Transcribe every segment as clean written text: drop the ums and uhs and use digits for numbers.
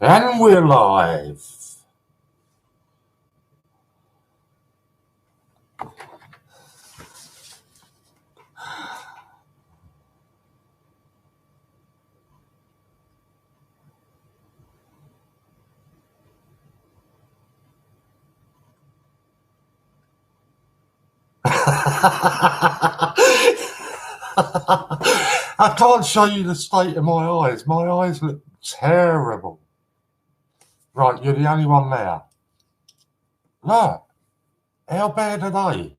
And we're live. I can't show you the state of my eyes. My eyes look terrible. Right, you're the only one there. Look, how bad are they?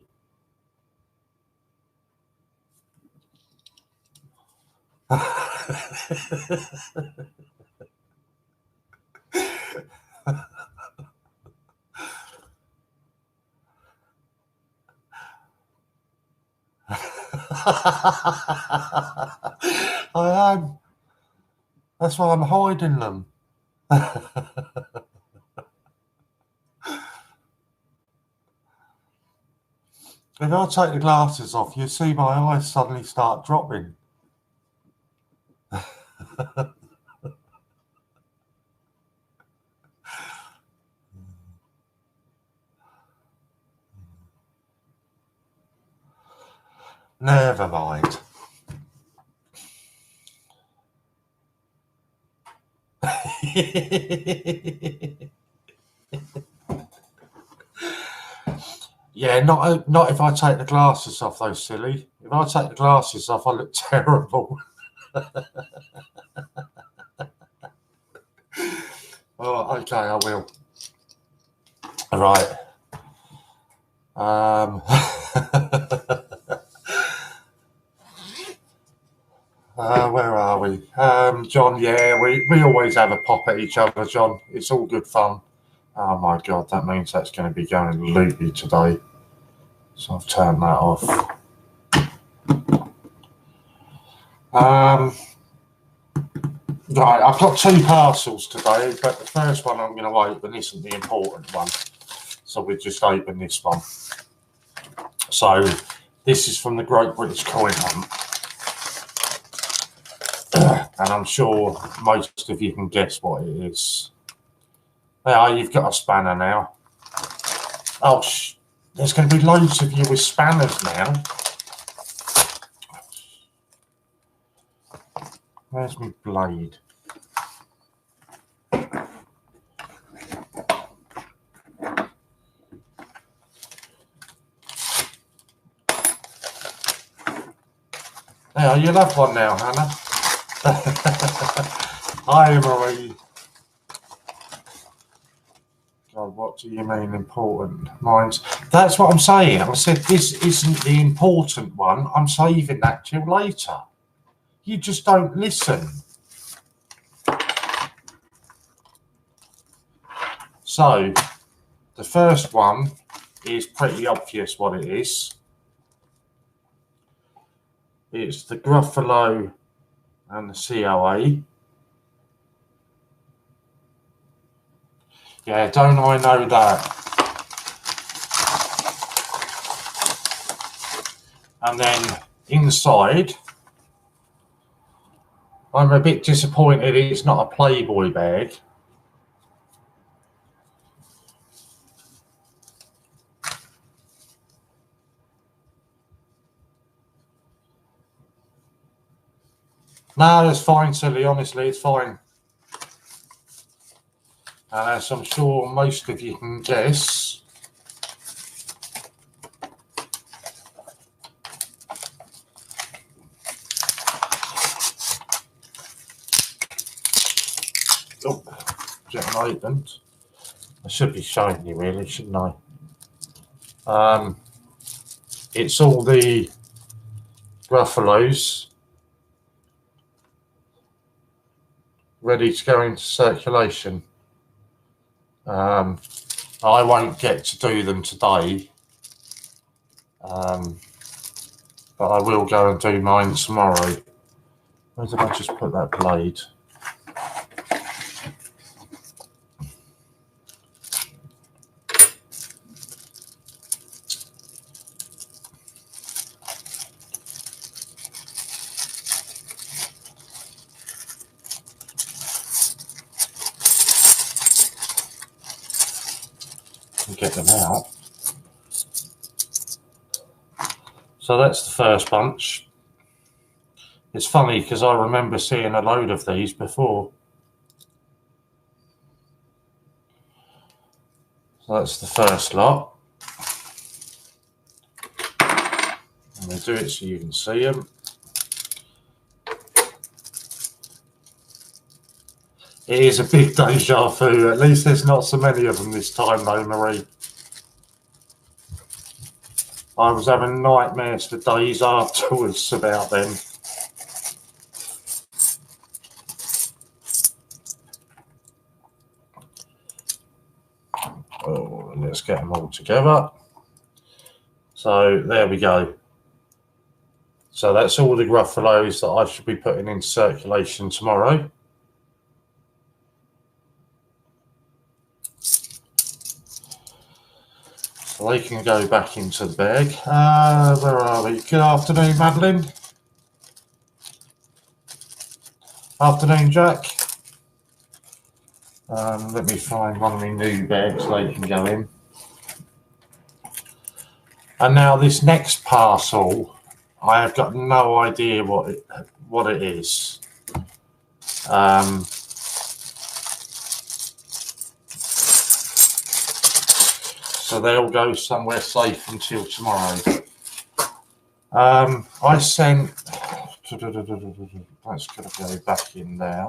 I am. That's why I'm hiding them. If I take the glasses off, you see my eyes suddenly start dropping. Never mind. Yeah, not if I take the glasses off, though, silly. If I take the glasses off, I look terrible. Oh, okay, I will. All right. Where are we? John, yeah, we always have a pop at each other, John. It's all good fun. Oh, my God, that means that's going to be going loopy today. So I've turned that off. Right, I've got 2 parcels today, but the first one I'm going to open isn't the important one. So we'll just open this one. So this is from the Great British Coin Hunt. And I'm sure most of you can guess what it is. There, you've got a spanner now. Oh, there's going to be loads of you with spanners now. Where's my blade? There, you'll have one now, Hannah. Hi, Marie. God, what do you mean important? Mine's. That's what I'm saying. I said this isn't the important one. I'm saving that till later. You just don't listen. So, the first one is pretty obvious what it is. It's the Gruffalo and the COA. Yeah, don't I know that? And then inside, I'm a bit disappointed it's not a Playboy bag. No, it's fine, silly. Honestly, it's fine. And as I'm sure most of you can guess, oh, getting opened. I should be showing you really, shouldn't I? It's all the Gruffalos ready to go into circulation. I won't get to do them today, but I will go and do mine tomorrow. Where did I just put that blade? get them out. So that's the first bunch. It's funny because I remember seeing a load of these before. So that's the first lot. I'm going to do it so you can see them. It is a big deja vu. At least there's not so many of them this time though, Marie. I was having nightmares for days afterwards about them. Oh, let's get them all together. So there we go. So that's all the Gruffalos that I should be putting into circulation tomorrow. So they can go back into the bag. Where are we? Good afternoon, Madeline. Afternoon, Jack. Let me find one of my new bags they can go in. And now this next parcel, I have got no idea what it is. So they'll go somewhere safe until tomorrow. I sent. That's going to go back in there.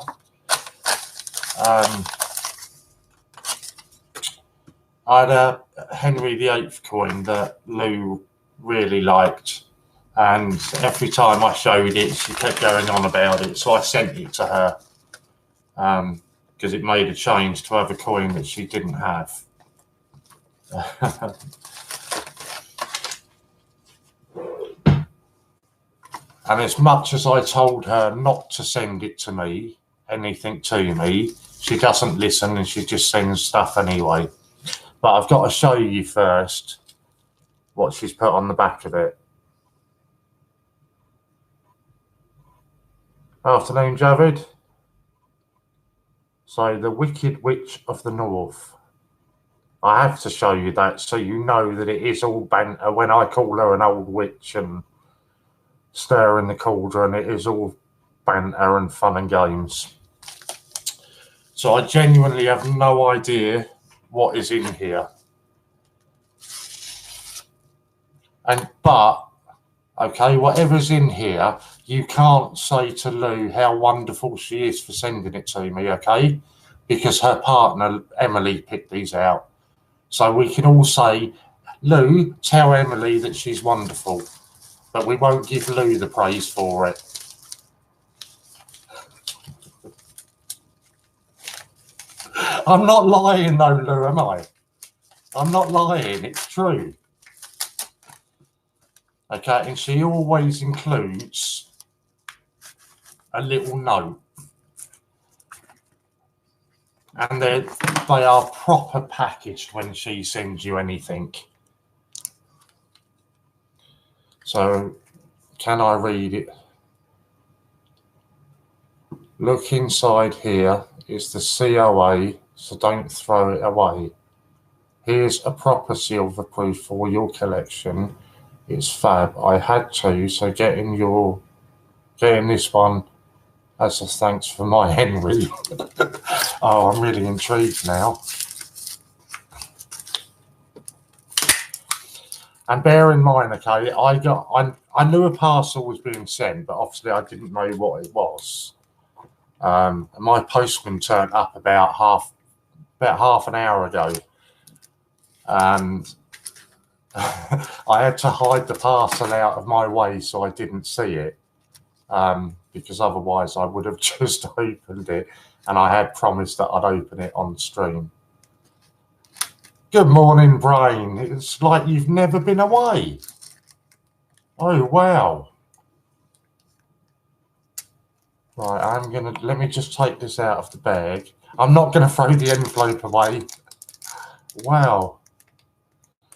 I had a Henry VIII coin that Lou really liked, and every time I showed it, she kept going on about it. So I sent it to her because it made a change to have a coin that she didn't have. And as much as I told her not to send it to me, anything to me, she doesn't listen and she just sends stuff anyway. But I've got to show you first what she's put on the back of it. Afternoon, Javid. So the Wicked Witch of the North. I have to show you that so you know that it is all banter. When I call her an old witch and stir in the cauldron, it is all banter and fun and games. So I genuinely have no idea what is in here. But okay, whatever's in here, you can't say to Lou how wonderful she is for sending it to me, okay? Because her partner, Emily, picked these out. So we can all say, Lou, tell Emily that she's wonderful. But we won't give Lou the praise for it. I'm not lying though, Lou, am I? I'm not lying, it's true. Okay, and she always includes a little note. And they are proper packaged when she sends you anything. So, can I read it? Look inside here is the COA, so don't throw it away. Here's a proper silver proof for your collection. It's fab. I had to, so getting this one as a thanks for my Henry. Oh, I'm really intrigued now. And bear in mind, okay, I knew a parcel was being sent, but obviously I didn't know what it was. My postman turned up about half an hour ago, and I had to hide the parcel out of my way so I didn't see it, because otherwise I would have just opened it, and I had promised that I'd open it on stream. Good morning, Brain. It's like you've never been away. Oh, wow. Right, let me just take this out of the bag. I'm not going to throw the envelope away. Wow.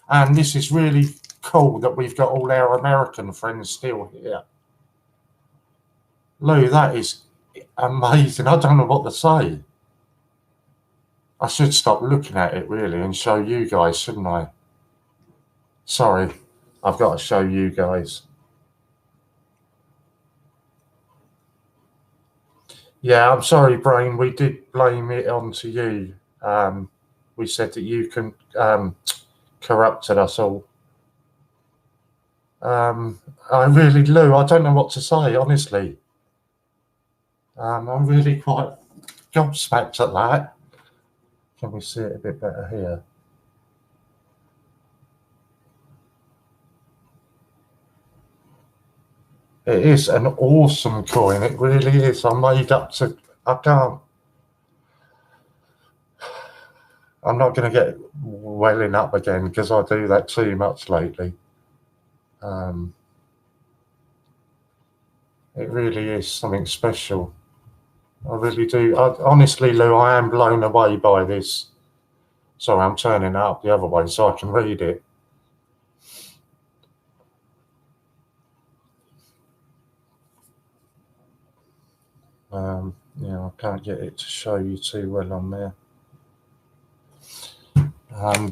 And this is really cool that we've got all our American friends still here. Lou, that is amazing. I don't know what to say. I should stop looking at it really and show you guys, shouldn't I? Sorry, I've got to show you guys. Yeah, I'm sorry, Brain. We did blame it onto you. We said that you corrupted us all. I really, Lou, I don't know what to say, honestly. I'm really quite gobsmacked at that. Can we see it a bit better here? It is an awesome coin. It really is. I'm made up to. I'm not going to get welling up again because I do that too much lately. It really is something special. I really do. Honestly, Lou, I am blown away by this. Sorry, I'm turning it up the other way so I can read it. Yeah, I can't get it to show you too well on there.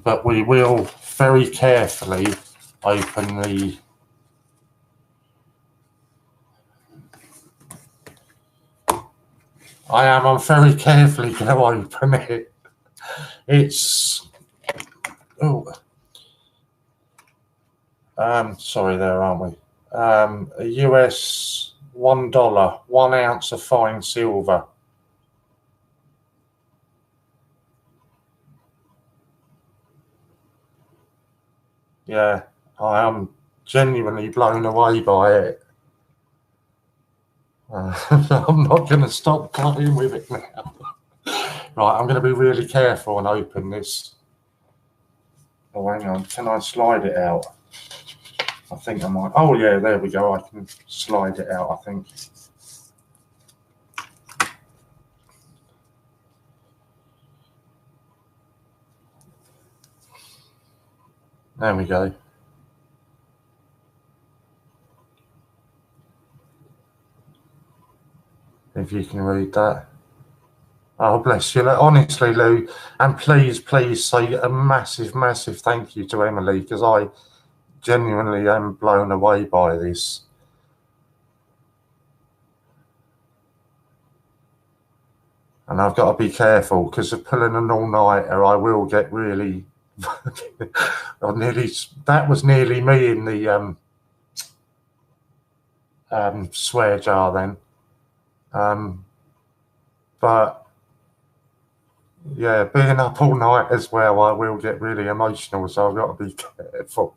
But we will very carefully open the I'm very carefully going to open it. It's sorry there, aren't we? A US $1, 1 ounce of fine silver. Yeah, I am genuinely blown away by it. I'm not going to stop playing with it now. Right, I'm going to be really careful and open this. Oh, hang on. Can I slide it out? I think I might. Oh, yeah, there we go. I can slide it out, I think. There we go. If you can read that. Oh, bless you. Honestly, Lou, and please say a massive, massive thank you to Emily, because I genuinely am blown away by this. And I've got to be careful because of pulling an all-nighter, I will get really... that was nearly me in the swear jar then. But yeah, being up all night as well, I will get really emotional, so I've got to be careful.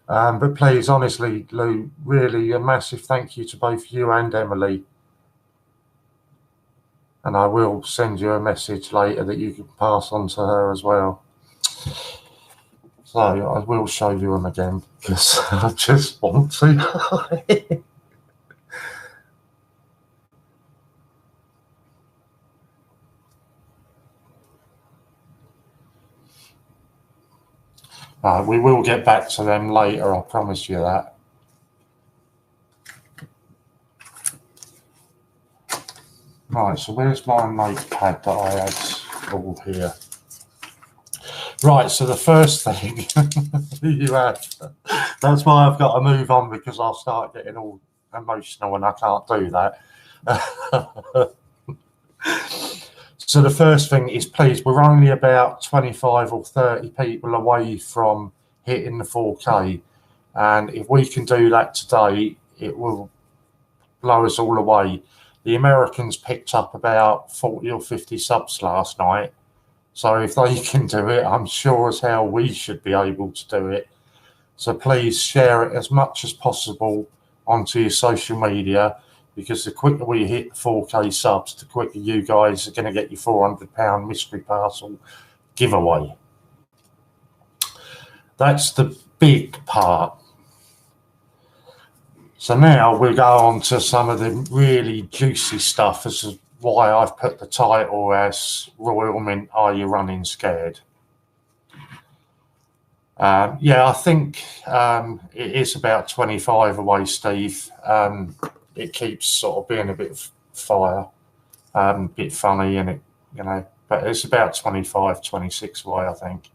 But please, honestly, Lou, really a massive thank you to both you and Emily. And I will send you a message later that you can pass on to her as well. So I will show you them again because I just want to. We will get back to them later, I promise you that. Right, so where's my notepad that I had all here? Right, so the first thing you have, that's why I've got to move on, because I'll start getting all emotional and I can't do that. So the first thing is, please, we're only about 25 or 30 people away from hitting the 4K. And if we can do that today, it will blow us all away. The Americans picked up about 40 or 50 subs last night. So if they can do it, I'm sure as hell we should be able to do it. So please share it as much as possible onto your social media, because the quicker we hit 4K subs, the quicker you guys are going to get your £400 mystery parcel giveaway. That's the big part. So now we'll go on to some of the really juicy stuff. This is why I've put the title as Royal Mint, Are You Running Scared? Yeah, I think it is about 25 away, Steve. It keeps sort of being a bit fire, a bit funny, and it, you know, but it's about 25, 26 away, I think.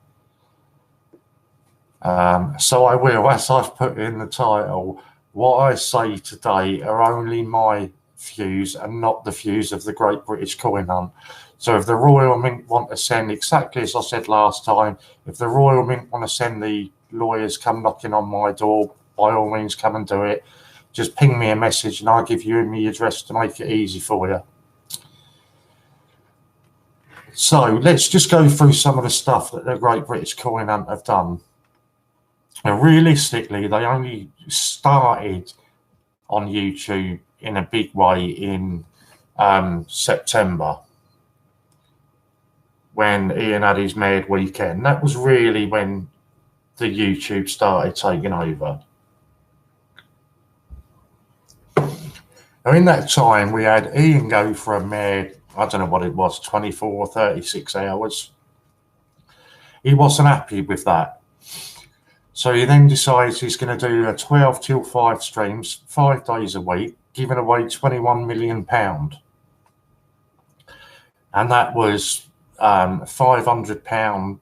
So I will, as I've put in the title, what I say today are only my views and not the views of the Great British Coin Hunt. So if the Royal Mint want to send, exactly as I said last time, if the Royal Mint want to send the lawyers come knocking on my door, by all means come and do it. Just ping me a message and I'll give you the address to make it easy for you. So let's just go through some of the stuff that the Great British Coin Hunt have done. Now, realistically, they only started on YouTube in a big way in September, when Ian had his mad weekend. That was really when the YouTube started taking over. Now, in that time, we had Ian go for a mad, I don't know what it was, 24 or 36 hours. He wasn't happy with that. So he then decides he's going to do a 12 till 5 streams, 5 days a week, giving away £21 million. And that was £500,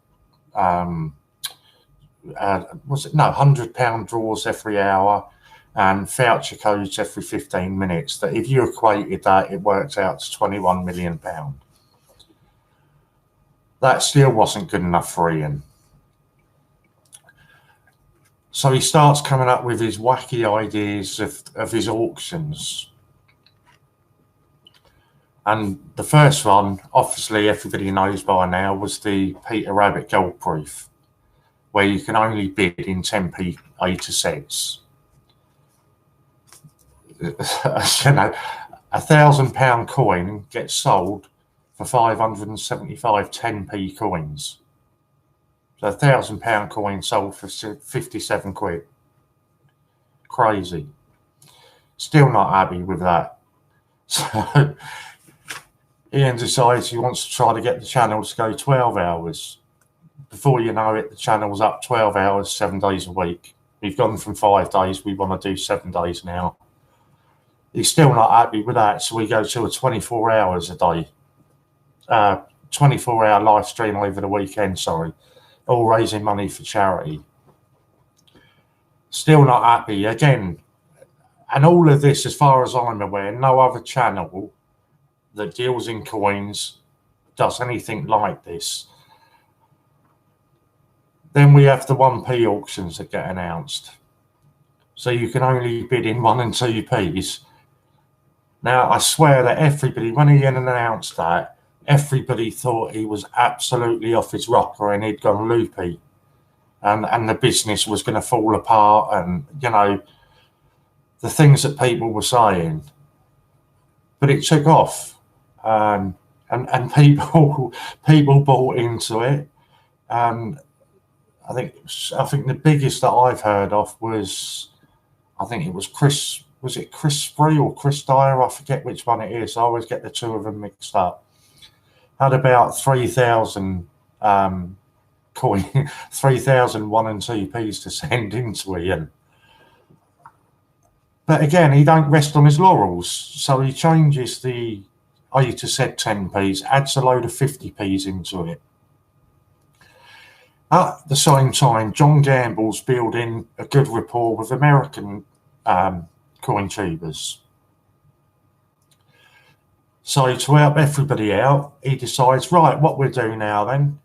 was it? No, £100 draws every hour and voucher codes every 15 minutes. That if you equated that, it works out to £21 million. That still wasn't good enough for Ian. So he starts coming up with his wacky ideas of his auctions. And the first one, obviously everybody knows by now, was the Peter Rabbit Gold Proof, where you can only bid in 10p A2 cents. You know, £1,000 coin gets sold for 575 10p coins. So £1,000 coin sold for 57 quid. Crazy. Still not happy with that. So Ian decides he wants to try to get the channel to go 12 hours. Before you know it, the channel's up 12 hours, 7 days a week. We've gone from 5 days, we want to do 7 days now. He's still not happy with that, so we go to a 24 hours a day. 24-hour live stream over the weekend, sorry. All raising money for charity. Still not happy again. And all of this, as far as I'm aware, no other channel that deals in coins does anything like this. Then we have the 1p auctions that get announced. So you can only bid in 1 and 2p's. Now, I swear that everybody, when he announced that, everybody thought he was absolutely off his rocker and he'd gone loopy, and the business was going to fall apart, and you know, the things that people were saying. But it took off, and people bought into it. And I think the biggest that I've heard of was, I think it was Chris. Was it Chris Spree or Chris Dyer? I forget which one it is. I always get the two of them mixed up. Had about 3,000 coin, 3,000 1 and 2p's to send into Ian. But again, he don't rest on his laurels, so he changes the A to Z 10p's, adds a load of 50p's into it. At the same time, John Gamble's building a good rapport with American coin tubers. So to help everybody out, he decides, right, what we'll do now then,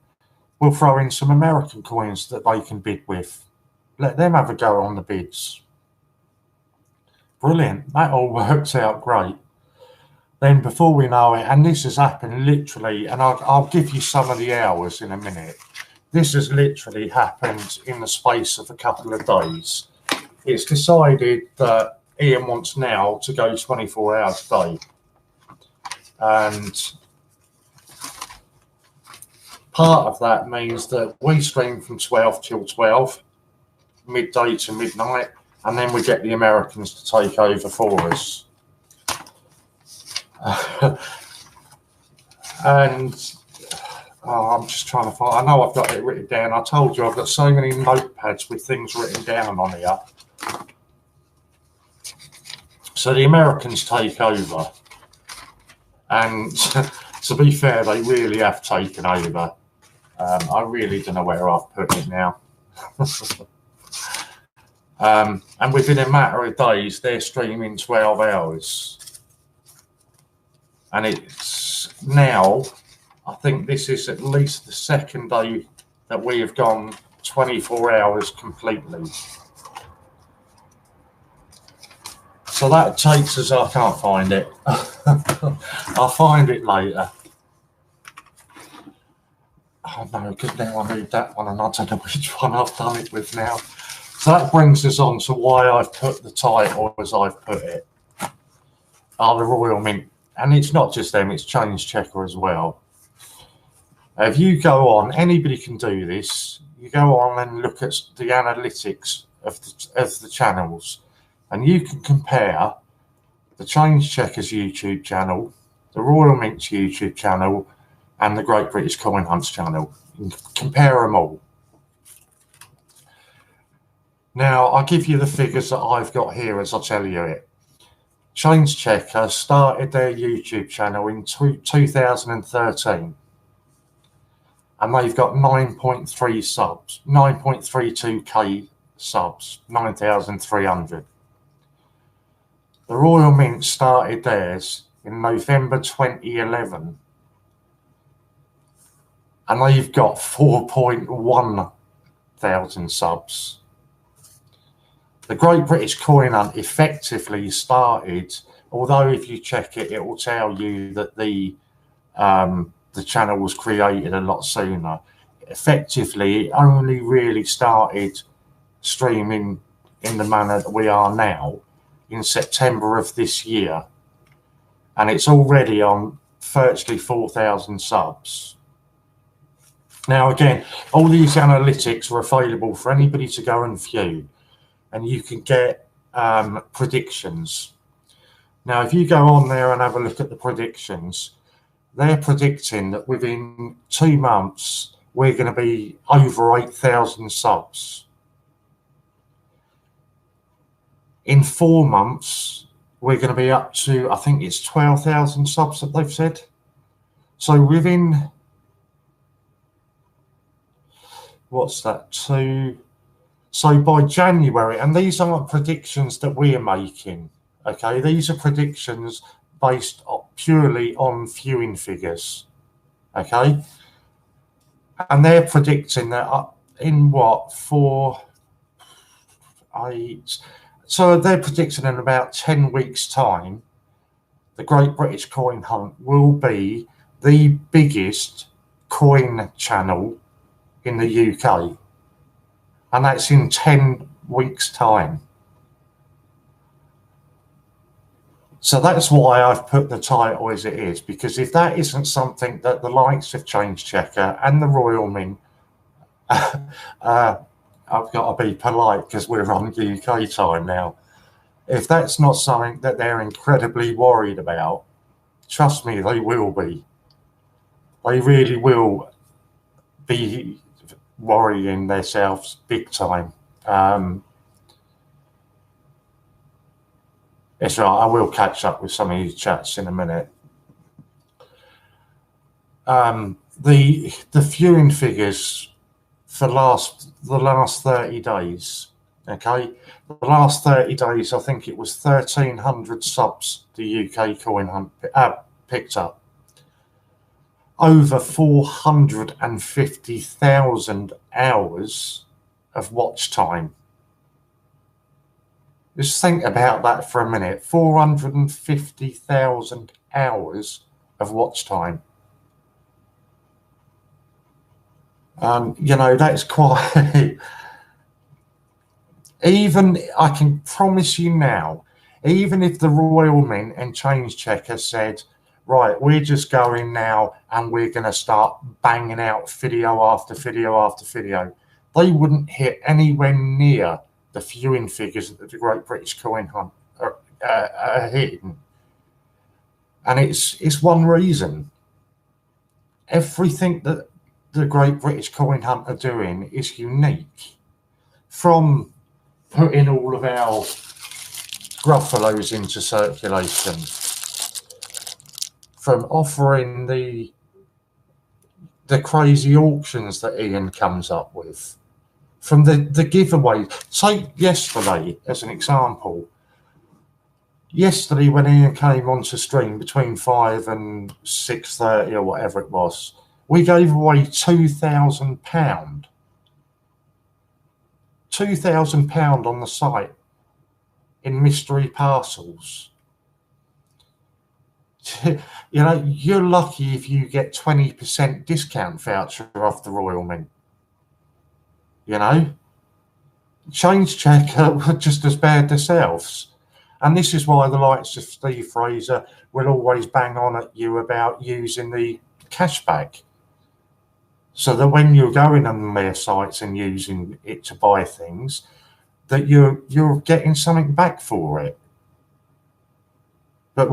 we'll throw in some American coins that they can bid with. Let them have a go on the bids. Brilliant. That all works out great. Then before we know it, and this has happened literally, and I'll give you some of the hours in a minute. This has literally happened in the space of a couple of days. It's decided that Ian wants now to go 24 hours a day. And part of that means that we stream from 12 till 12, midday to midnight, and then we get the Americans to take over for us. And I'm just trying to find, I know I've got it written down. I told you I've got so many notepads with things written down on here. So the Americans take over. And To be fair, they really have taken over. I really don't know where I've put it now. And within a matter of days, they're streaming 12 hours. And it's now, I think this is at least the second day that we have gone 24 hours completely. So that takes us, I can't find it. I'll find it later. Oh no, because now I need that one and I don't know which one I've done it with now. So that brings us on to why I've put the title as I've put it. The Royal Mint. And it's not just them, it's Change Checker as well. If you go on, anybody can do this. You go on and look at the analytics of the channels, and you can compare the Change Checkers YouTube channel, the Royal Mint's YouTube channel, and the Great British Coin Hunts channel. You can compare them all. Now, I'll give you the figures that I've got here as I tell you it. Change Checker started their YouTube channel in 2013. And they've got 9.3 subs, 9.32k subs, 9,300. The Royal Mint started theirs in November 2011. And they've got 4.1 thousand subs. The Great British Coin Hunt effectively started, although if you check it, it will tell you that the channel was created a lot sooner. Effectively, it only really started streaming in the manner that we are now in September of this year. And it's already on virtually 4,000 subs. Now, again, all these analytics are available for anybody to go and view. And you can get predictions. Now, if you go on there and have a look at the predictions, they're predicting that within 2 months, we're going to be over 8,000 subs. In 4 months, we're going to be up to, I think it's 12,000 subs that they've said. So within, what's that, so by January, and these aren't predictions that we are making, okay? These are predictions based purely on viewing figures, okay? And they're predicting that in what, 4, 8, so they're predicting in about 10 weeks' time, the Great British Coin Hunt will be the biggest coin channel in the UK. And that's in 10 weeks' time. So that's why I've put the title as it is, because if that isn't something that the likes of Change Checker and the Royal Mint, I've got to be polite because we're on UK time now. If that's not something that they're incredibly worried about, trust me, they will be. They really will be worrying themselves big time. It's right, I will catch up with some of these chats in a minute. The viewing figures for the last 30 days, okay? The last 30 days, I think it was 1,300 subs the UK Coin Hunt picked up. Over 450,000 hours of watch time. Just think about that for a minute. 450,000 hours of watch time. You know, that's quite... Even, I can promise you now, even if the Royal Mint and Change Checker said, right, we're just going now and we're going to start banging out video after video after video, they wouldn't hit anywhere near the viewing figures that the Great British Coin Hunt are hitting. And it's one reason. Everything that the Great British Coin Hunt are doing is unique. From putting all of our Gruffalos into circulation, from offering the crazy auctions that Ian comes up with, from the giveaway. Take yesterday as an example. Yesterday, when Ian came onto stream between 5 and 6:30 or whatever it was, we gave away £2,000. £2,000 on the site in mystery parcels. You know, you're lucky if you get 20% discount voucher off the Royal Mint. You know, Change Check were just as bad themselves. And this is why the likes of Steve Fraser will always bang on at you about using the cashback. So that when you're going on their sites and using it to buy things, that you're getting something back for it. But,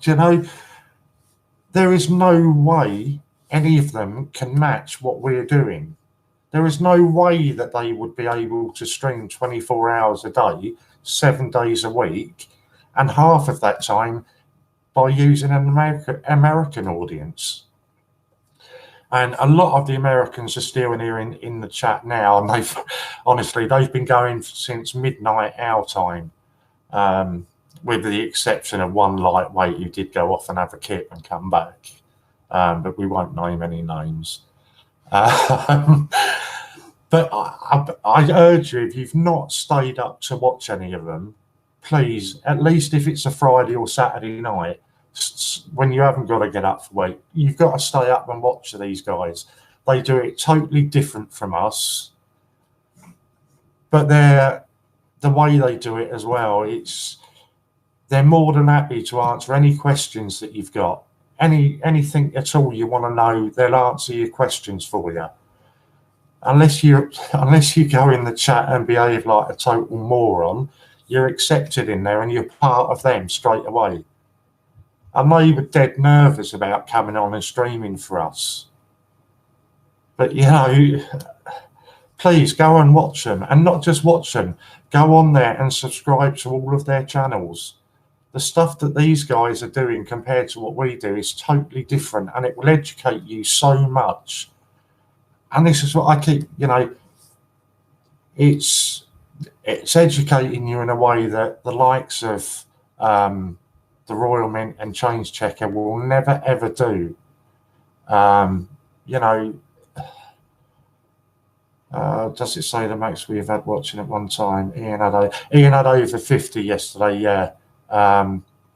you know, there is no way any of them can match what we're doing. There is no way that they would be able to stream 24 hours a day, 7 days a week, and half of that time by using an American audience. And a lot of the Americans are still in here in the chat now, and they've been going since midnight our time, with the exception of one lightweight who did go off and have a kip and come back, but we won't name any names. But I urge you, if you've not stayed up to watch any of them, please, at least if it's a Friday or Saturday night, when you haven't got to get up for work, you've got to stay up and watch these guys. They do it totally different from us, but the way they do it as well, they're more than happy to answer any questions that you've got. Anything at all you want to know, they'll answer your questions for you. Unless you go in the chat and behave like a total moron, you're accepted in there and you're part of them straight away. And they were dead nervous about coming on and streaming for us. But, you know, please go and watch them, and not just watch them. Go on there and subscribe to all of their channels. The stuff that these guys are doing compared to what we do is totally different, and it will educate you so much. And this is what I keep, you know, it's educating you in a way that the likes of the Royal Mint and Change Checker will never ever do. You know, does it say the max we've had watching at one time? Ian had over 50 yesterday. Yeah.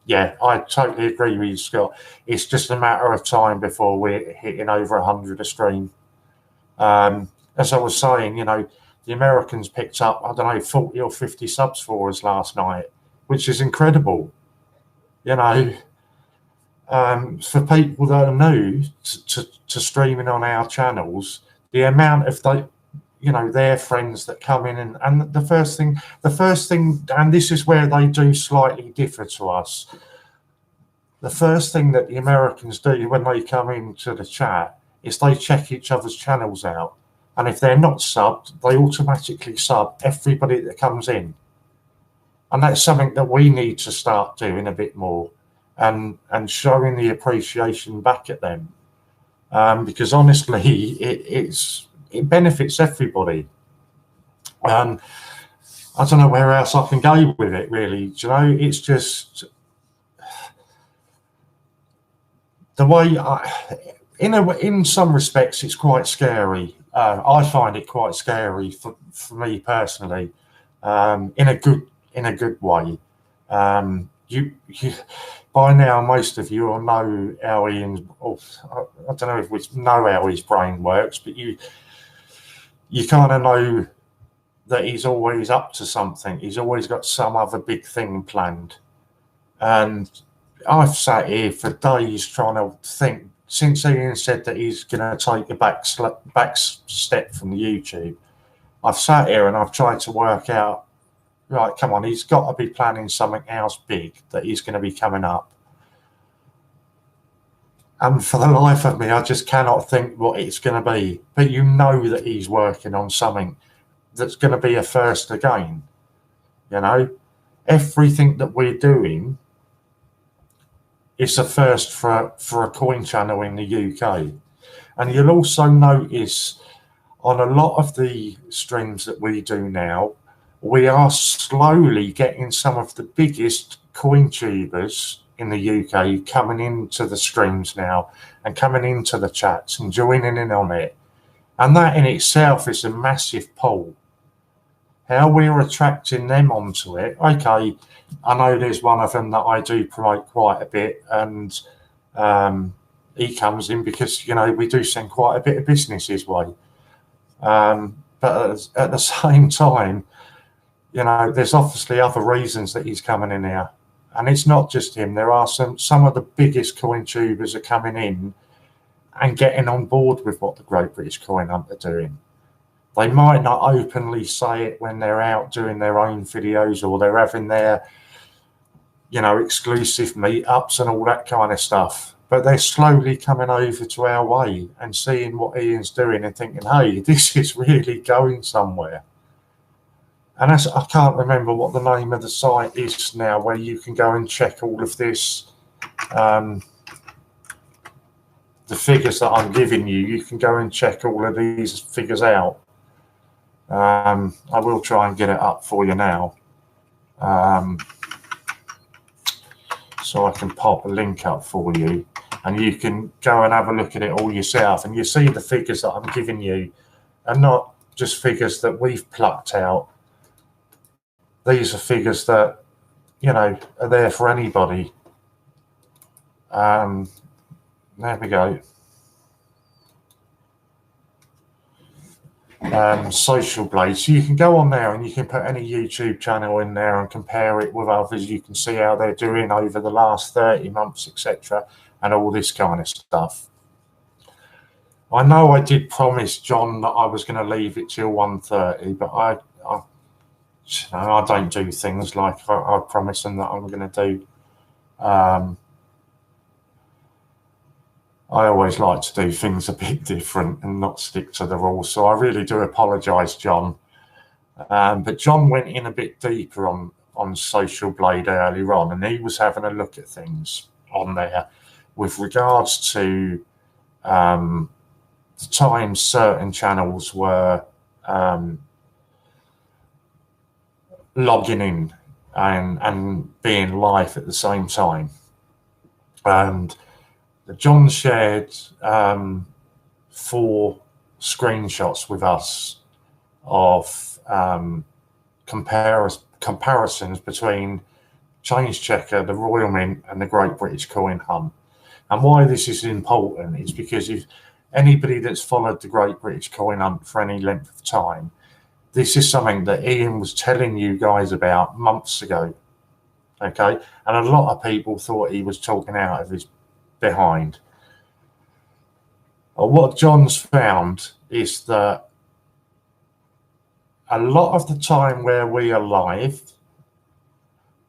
Yeah, I totally agree with you, Scott. It's just a matter of time before we're hitting over 100 a stream. As I was saying, you know, the Americans picked up, I don't know, 40 or 50 subs for us last night, which is incredible. You know, for people that are new to streaming on our channels, the amount of their friends that come in and the first thing, and this is where they do slightly differ to us. The first thing that the Americans do when they come into the chat is they check each other's channels out. And if they're not subbed, they automatically sub everybody that comes in. And that's something that we need to start doing a bit more and showing the appreciation back at them. Because honestly, it benefits everybody. I don't know where else I can go with it, really. Do you know, it's just the way in some respects, it's quite scary. I find it quite scary for me personally, in a good way. You by now, most of you will know how Ian's. I don't know if we know how his brain works, but you kind of know that he's always up to something. He's always got some other big thing planned. And I've sat here for days trying to think, since Ian said that he's going to take a back step from the YouTube, I've sat here and I've tried to work out, right, come on, he's got to be planning something else big that he's going to be coming up. And for the life of me, I just cannot think what it's going to be. But you know that he's working on something that's going to be a first again. You know, everything that we're doing It's a first for a coin channel in the UK. And you'll also notice on a lot of the streams that we do now, we are slowly getting some of the biggest coin tubers in the UK coming into the streams now and coming into the chats and joining in on it. And that in itself is a massive pull. How we're attracting them onto it. Okay, I know there's one of them that I do promote quite a bit, and he comes in because, you know, we do send quite a bit of business his way. But at the same time, you know, there's obviously other reasons that he's coming in here. And it's not just him. There are some of the biggest coin tubers are coming in and getting on board with what the Great British Coin Hunt are doing. They might not openly say it when they're out doing their own videos, or they're having their, you know, exclusive meetups and all that kind of stuff. But they're slowly coming over to our way and seeing what Ian's doing and thinking, hey, this is really going somewhere. And I can't remember what the name of the site is now, where you can go and check all of this. The figures that I'm giving you, you can go and check all of these figures out. I will try and get it up for you now. So I can pop a link up for you, and you can go and have a look at it all yourself. And you see the figures that I'm giving you are not just figures that we've plucked out. These are figures that, you know, are there for anybody. There we go. Social Blade. So you can go on there and you can put any YouTube channel in there and compare it with others. You can see how they're doing over the last 30 months, etc., and all this kind of stuff. I know I did promise John that I was going to leave it till 1:30, but I don't do things like I promise them that I'm going to do. I always like to do things a bit different and not stick to the rules. So I really do apologise, John. But John went in a bit deeper on Social Blade earlier on, and he was having a look at things on there with regards to the times certain channels were logging in and being live at the same time. And John shared 4 screenshots with us of comparisons between Change Checker, the Royal Mint, and the Great British Coin Hunt. And why this is important is because if anybody that's followed the Great British Coin Hunt for any length of time, this is something that Ian was telling you guys about months ago. Okay, and a lot of people thought he was talking out of his behind. What John's found is that a lot of the time where we are live,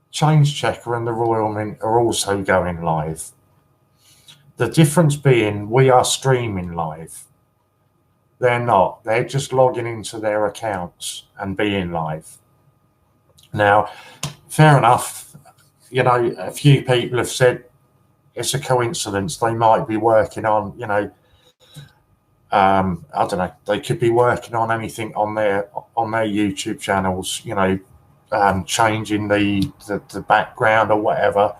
Change Checker and the Royal Mint are also going live. The difference being we are streaming live. They're not. They're just logging into their accounts and being live. Now, fair enough. You know, a few people have said it's a coincidence. They might be working on, you know, I don't know. They could be working on anything on their YouTube channels. You know, changing the background or whatever.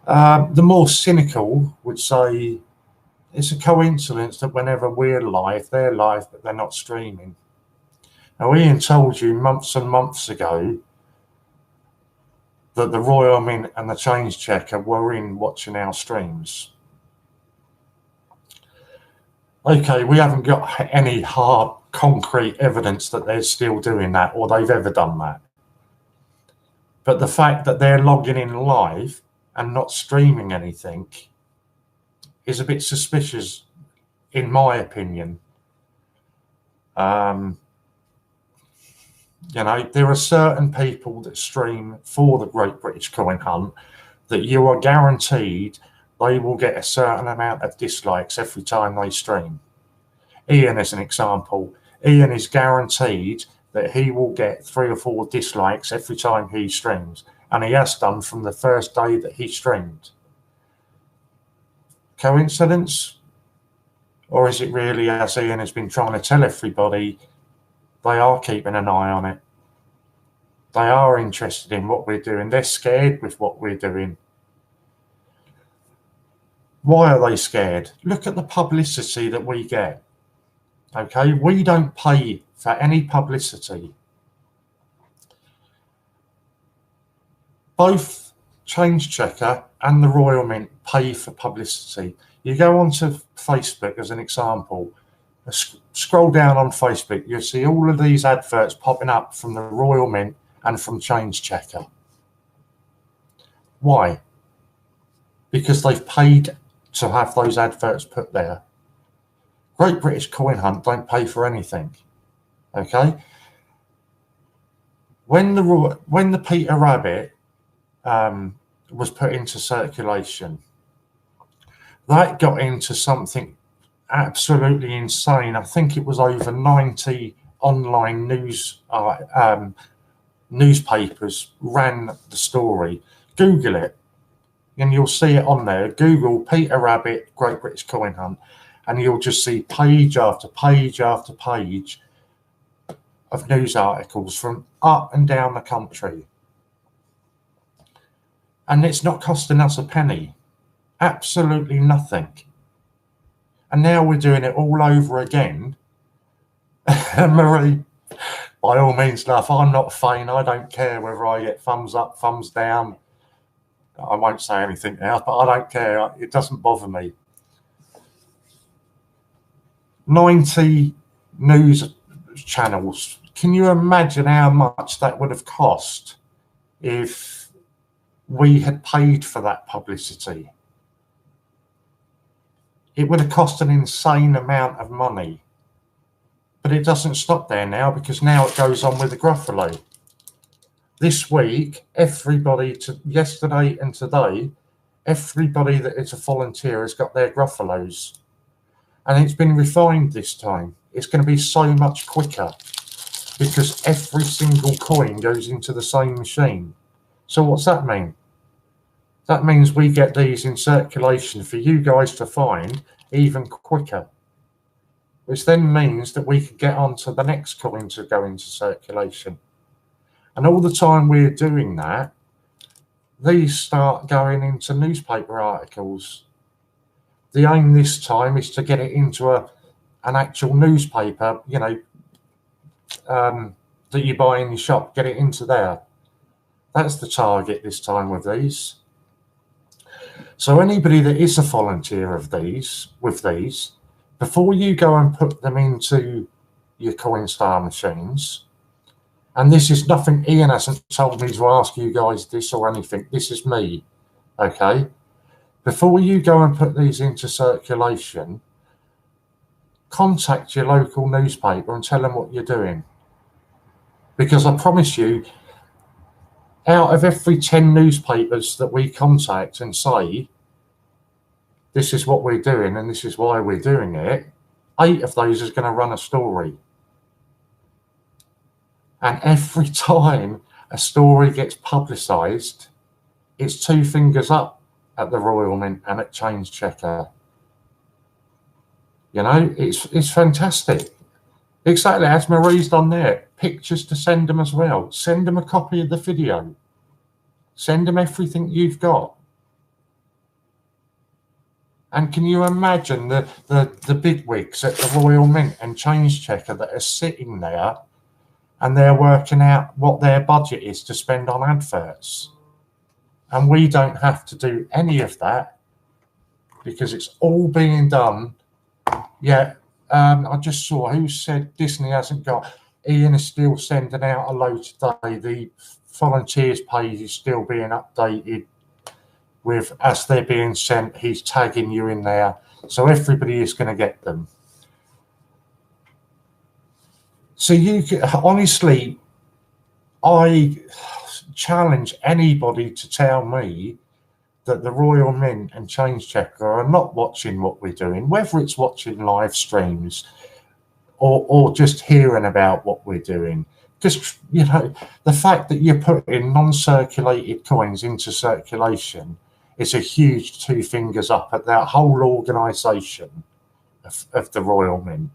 The more cynical would say it's a coincidence that whenever we're live, they're live, but they're not streaming. Now, Ian told you months and months ago that the Royal Mint and the Change Checker were in watching our streams. Okay, we haven't got any hard, concrete evidence that they're still doing that or they've ever done that. But the fact that they're logging in live and not streaming anything is a bit suspicious, in my opinion. You know, there are certain people that stream for the Great British Coin Hunt that you are guaranteed they will get a certain amount of dislikes every time they stream. Ian, as an example, Ian is guaranteed that he will get 3 or 4 dislikes every time he streams. and he has done from the first day that he streamed. Coincidence? Or is it really, as Ian has been trying to tell everybody, they are keeping an eye on it. They are interested in what we're doing. They're scared with what we're doing. Why are they scared? Look at the publicity that we get. Okay, we don't pay for any publicity. Both Change Checker and the Royal Mint pay for publicity. You go onto Facebook as an example, scroll down on Facebook, you'll see all of these adverts popping up from the Royal Mint and from Change Checker. Why? Because they've paid to have those adverts put there. Great British Coin Hunt don't pay for anything. Okay? When the Peter Rabbit was put into circulation, that got into something absolutely insane. I think it was over 90 online newspapers ran the story. Google it and you'll see it on there. Google Peter Rabbit Great British Coin Hunt and you'll just see page after page after page of news articles from up and down the country. And it's not costing us a penny. Absolutely nothing. And now we're doing it all over again. Marie, by all means, love, I'm not faint. I don't care whether I get thumbs up, thumbs down. I won't say anything else, but I don't care. It doesn't bother me. 90 news channels. Can you imagine how much that would have cost if we had paid for that publicity? It would have cost an insane amount of money. But it doesn't stop there now, because now it goes on with the Gruffalo. This week, everybody, yesterday and today, everybody that is a volunteer has got their Gruffalos. And it's been refined this time. It's going to be so much quicker because every single coin goes into the same machine. So what's that mean? That means we get these in circulation for you guys to find even quicker, which then means that we can get on to the next coin to go into circulation. And all the time we're doing that, these start going into newspaper articles. The aim this time is to get it into an actual newspaper, you know, that you buy in your shop, get it into there. That's the target this time with these. So anybody that is a volunteer of these, before you go and put them into your Coinstar machines, and this is nothing, Ian hasn't told me to ask you guys this or anything, this is me, okay? Before you go and put these into circulation, contact your local newspaper and tell them what you're doing. Because I promise you, out of every 10 newspapers that we contact and say, this is what we're doing and this is why we're doing it, 8 of those is going to run a story. And every time a story gets publicised, it's 2 fingers up at the Royal Mint and at Change Checker. You know, it's fantastic. Exactly, as Marie's done there. Pictures to send them as well. Send them a copy of the video. Send them everything you've got. And can you imagine the bigwigs at the Royal Mint and Change Checker that are sitting there and they're working out what their budget is to spend on adverts? And we don't have to do any of that because it's all being done. Yeah, I just saw who said Disney hasn't got. Ian is still sending out a load today. The volunteers page is still being updated with, as they're being sent, he's tagging you in there. So everybody is going to get them. So you can, honestly, I challenge anybody to tell me that the Royal Mint and Change Checker are not watching what we're doing, whether it's watching live streams or just hearing about what we're doing. Because, you know, the fact that you're putting non-circulated coins into circulation is a huge two fingers up at that whole organisation of the Royal Mint.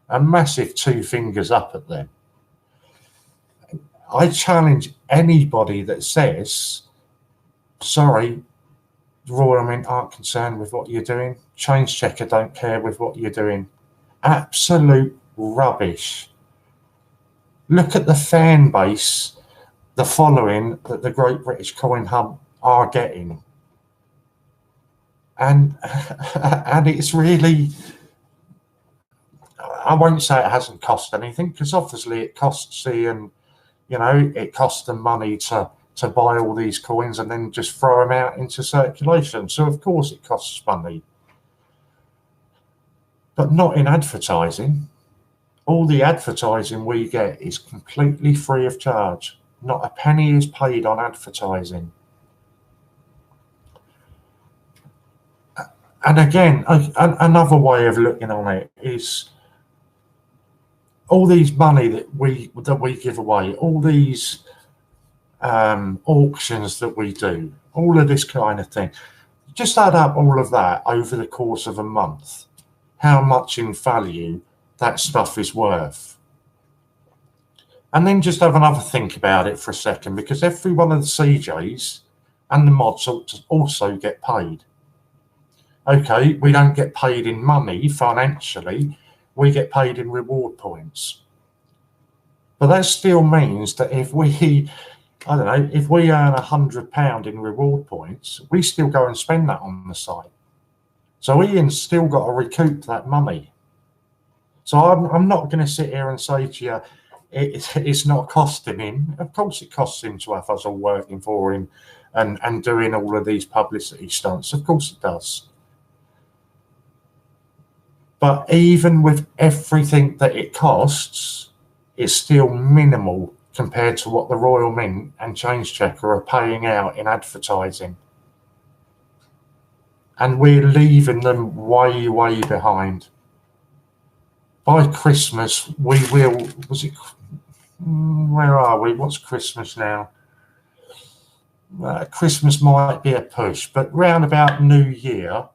A massive two fingers up at them. I challenge anybody that says, sorry, the Royal Mint aren't concerned with what you're doing. Change Checker don't care with what you're doing. Absolute rubbish. Look at the fan base, the following that the Great British Coin Hunt are getting. And it's really, I won't say it hasn't cost anything, because obviously it costs Ian, you know, it costs them money to buy all these coins and then just throw them out into circulation. So of course it costs money. But not in advertising. All the advertising we get is completely free of charge. Not a penny is paid on advertising. And again, another way of looking on it is all these money that we give away, all these auctions that we do, all of this kind of thing. Just add up all of that over the course of a month, how much in value that stuff is worth. And then just have another think about it for a second, because every one of the CJs and the mods also get paid. Okay, we don't get paid in money financially, we get paid in reward points. But that still means that if we, I don't know, if we earn £100 in reward points, we still go and spend that on the site. So Ian's still got to recoup that money. So I'm not going to sit here and say to you, it's not costing him. Of course it costs him to have us all working for him and doing all of these publicity stunts. Of course it does. But even with everything that it costs, it's still minimal compared to what the Royal Mint and Change Checker are paying out in advertising. And we're leaving them way, way behind. By Christmas, we will, where are we? What's Christmas now? Christmas might be a push, but round about New Year,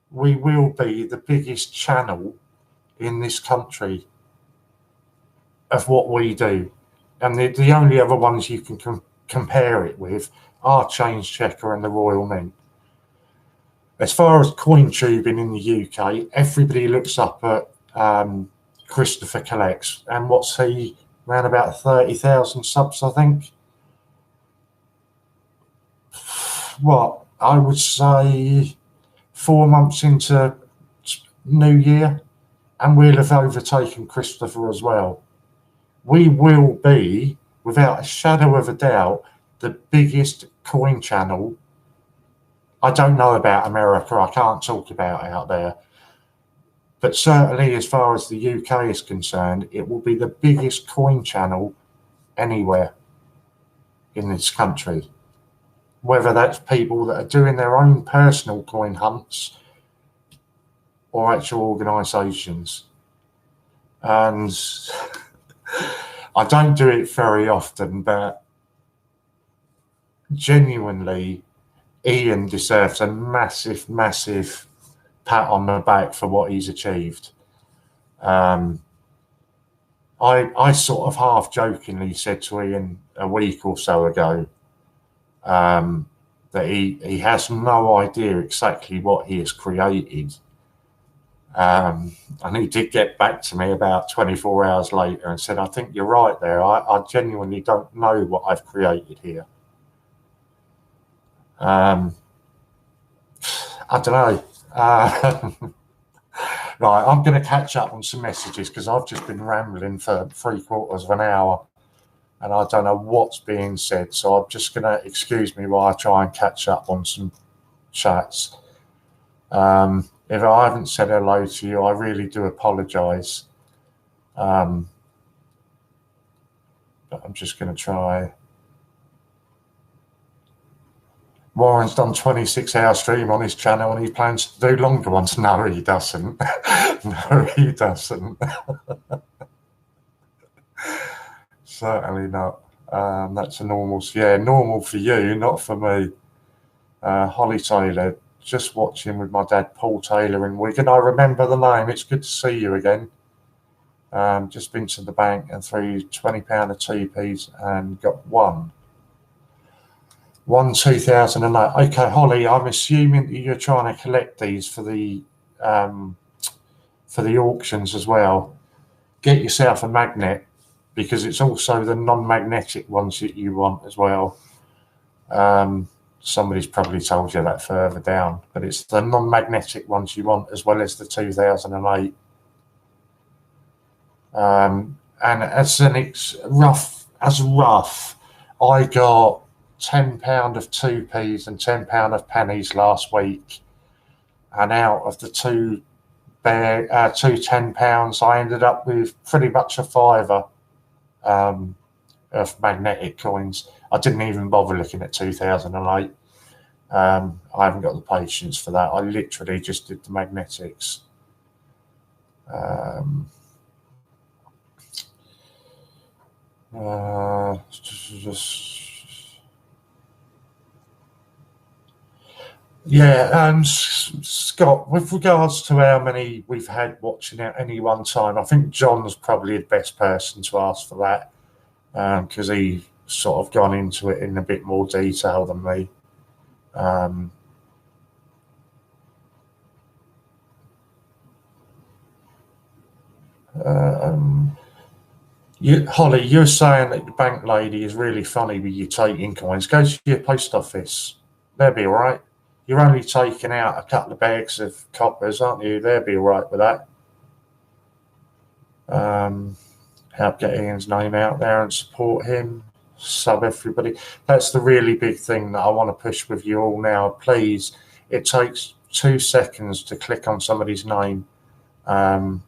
we will be the biggest channel in this country of what we do. And the only other ones you can compare it with are Change Checker and the Royal Mint. As far as coin tubing in the UK, everybody looks up at Christopher Collects, and what's he, around about 30,000 subs, I think. What, I would say 4 months into New Year, and we'll have overtaken Christopher as well. We will be, without a shadow of a doubt, the biggest coin channel. I don't know about America, I can't talk about out there. But certainly as far as the UK is concerned, it will be the biggest coin channel anywhere in this country. Whether that's people that are doing their own personal coin hunts or actual organisations. And I don't do it very often, but genuinely, Ian deserves a massive, massive pat on the back for what he's achieved. I sort of half jokingly said to Ian a week or so ago that he has no idea exactly what he has created. And he did get back to me about 24 hours later and said, I think you're right there. I genuinely don't know what I've created here. I don't know. Right, I'm going to catch up on some messages because I've just been rambling for 3/4 of an hour and I don't know what's being said. So I'm just going to excuse me while I try and catch up on some chats. If I haven't said hello to you, I really do apologise. But I'm just going to try. Warren's done 26-hour stream on his channel and he plans to do longer ones. No, he doesn't. No, he doesn't. Certainly not. That's a normal, yeah, normal for you, not for me. Holly Taylor, just watching with my dad, Paul Taylor in Wigan. I remember the name. It's good to see you again. Just been to the bank and threw £20 of TPs and got one 2008. Okay, Holly, I'm assuming that you're trying to collect these for the auctions as well. Get yourself a magnet, because it's also the non-magnetic ones that you want as well. Somebody's probably told you that further down, but it's the non-magnetic ones you want as well as the 2008. And as rough, I got £10 of 2p's and £10 of pennies last week, and out of the two £10, I ended up with pretty much a fiver of magnetic coins. I didn't even bother looking at 2008. I haven't got the patience for that. I literally just did the magnetics. Yeah, and Scott, with regards to how many we've had watching at any one time, I think John's probably the best person to ask for that, because he sort of gone into it in a bit more detail than me. Holly, you're saying that the bank lady is really funny with you taking coins. Go to your post office. They'll be all right. You're only taking out a couple of bags of coppers, aren't you? They'll be all right with that. Help get Ian's name out there and support him. Sub everybody. That's the really big thing that I want to push with you all now. Please, it takes 2 seconds to click on somebody's name and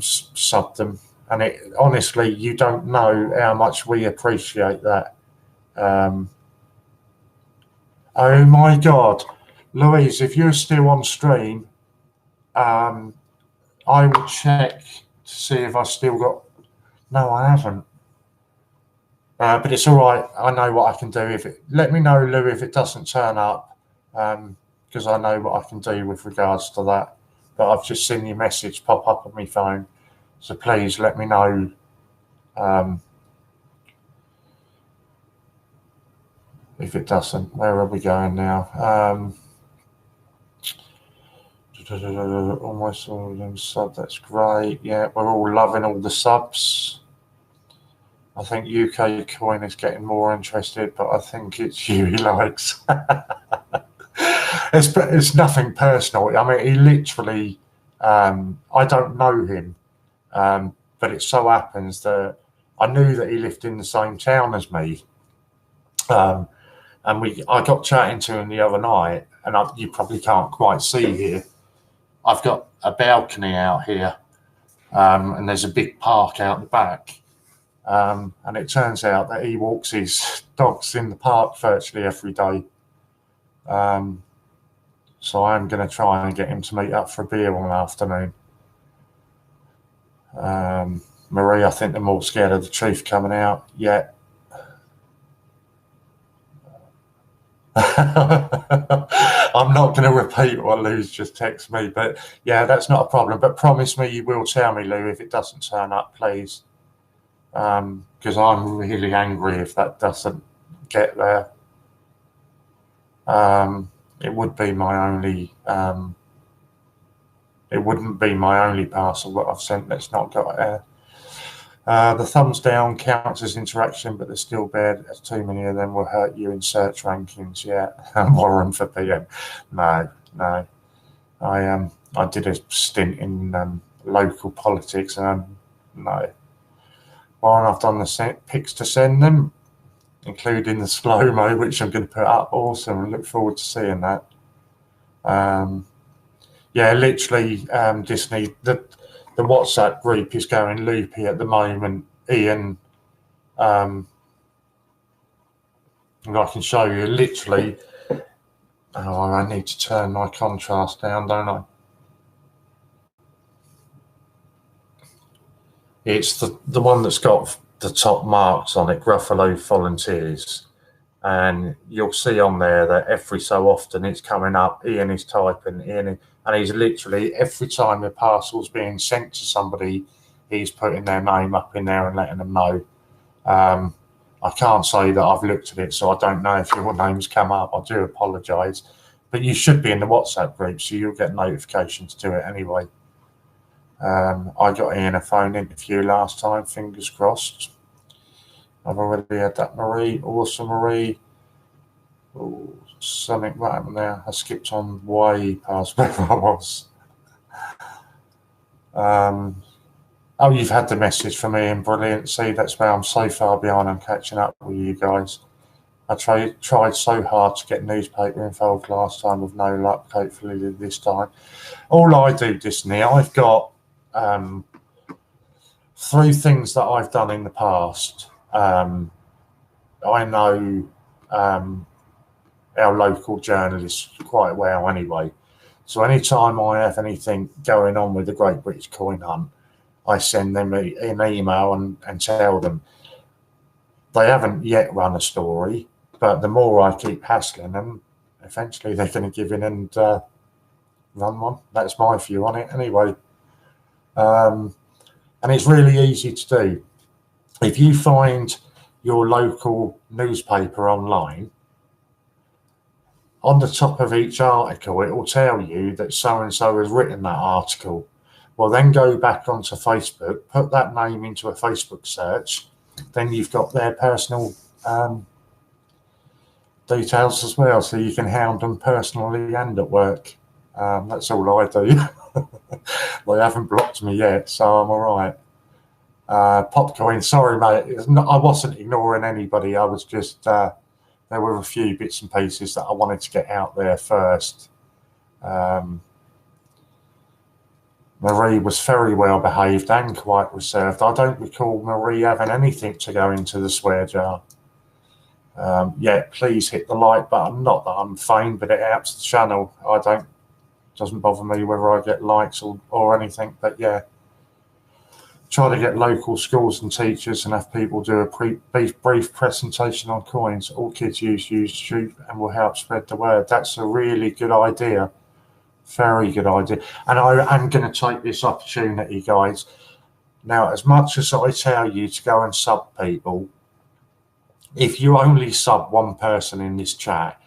sub them. And honestly, you don't know how much we appreciate that. Oh my God, Louise, if you're still on stream, I will check to see if I still got. No, I haven't. But it's all right. I know what I can do. Let me know, Lou, if it doesn't turn up, because I know what I can do with regards to that. But I've just seen your message pop up on my phone, so please let me know. If it doesn't, where are we going now? Almost all of them sub. That's great. Yeah, we're all loving all the subs. I think UK Coin is getting more interested, but I think it's you he likes. It's nothing personal. I mean, he literally, I don't know him, but it so happens that I knew that he lived in the same town as me. And I got chatting to him the other night, and you probably can't quite see here. I've got a balcony out here, and there's a big park out the back. And it turns out that he walks his dogs in the park virtually every day. So I'm going to try and get him to meet up for a beer one afternoon. Marie, I think they're more scared of the truth coming out. Yeah. I'm not going to repeat what Lou's just texted me, but yeah, that's not a problem. But promise me you will tell me, Lou, if it doesn't turn up, please. Because I'm really angry if that doesn't get there. It would be my only. It wouldn't be my only parcel that I've sent that's not got there. The thumbs down counts as interaction, but they're still bad. Too many of them will hurt you in search rankings. Yeah, Warren for PM. No. I did a stint in local politics, and no. Warren, I've done the pics to send them, including the slow-mo, which I'm going to put up. Awesome. Look forward to seeing that. Yeah, literally, Disney, the WhatsApp group is going loopy at the moment, Ian. And I can show you literally. Oh, I need to turn my contrast down, don't I? It's the one that's got the top marks on it, Gruffalo Volunteers. And you'll see on there that every so often it's coming up, Ian is typing, and he's literally, every time a parcel's being sent to somebody, he's putting their name up in there and letting them know. I can't say that I've looked at it, so I don't know if your name's come up. I do apologise. But you should be in the WhatsApp group, so you'll get notifications to it anyway. I got Ian a phone interview last time, fingers crossed. I've already had that, Marie. Awesome, Marie. Oh, something, what happened there? I skipped on way past where I was. Oh, you've had the message from Ian. Brilliant. See, that's why I'm so far behind. I'm catching up with you guys. I tried so hard to get newspaper involved last time with no luck. Hopefully this time. All I do, Disney, I've got 3 things that I've done in the past. I know our local journalists quite well anyway. So anytime I have anything going on with the Great British Coin Hunt, I send them an email and tell them. They haven't yet run a story, but the more I keep hassling them, eventually they're going to give in and run one. That's my view on it anyway. And it's really easy to do. If you find your local newspaper online, on the top of each article, it will tell you that so-and-so has written that article. Well, then go back onto Facebook, put that name into a Facebook search, then you've got their personal details as well, so you can hound them personally and at work. That's all I do. They haven't blocked me yet, so I'm all right. Popcoin, sorry, mate. I wasn't ignoring anybody. I was just, there were a few bits and pieces that I wanted to get out there first. Marie was very well behaved and quite reserved. I don't recall Marie having anything to go into the swear jar. Yeah, please hit the like button. Not that I'm famed, but it helps the channel. Doesn't bother me whether I get likes or anything, but yeah. Try to get local schools and teachers and have people do a brief presentation on coins. All kids use YouTube and will help spread the word. That's a really good idea. Very good idea. And I am going to take this opportunity, guys. Now, as much as I tell you to go and sub people, if you only sub one person in this chat,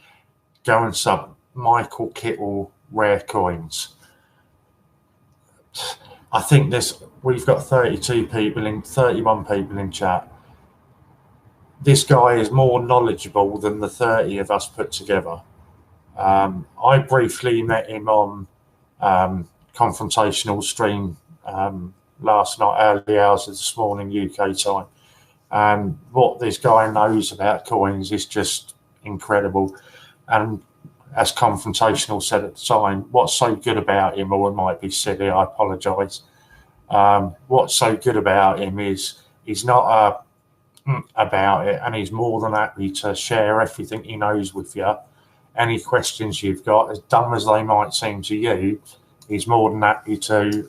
go and sub Michael Kittle Rare Coins. I think we've got 31 people in chat. This guy is more knowledgeable than the 30 of us put together. I briefly met him on confrontational stream last night, early hours of this morning UK time. And what this guy knows about coins is just incredible. And as Confrontational said at the time, what's so good about him, or it might be silly, I apologise. What's so good about him is he's not about it, and he's more than happy to share everything he knows with you. Any questions you've got, as dumb as they might seem to you, he's more than happy to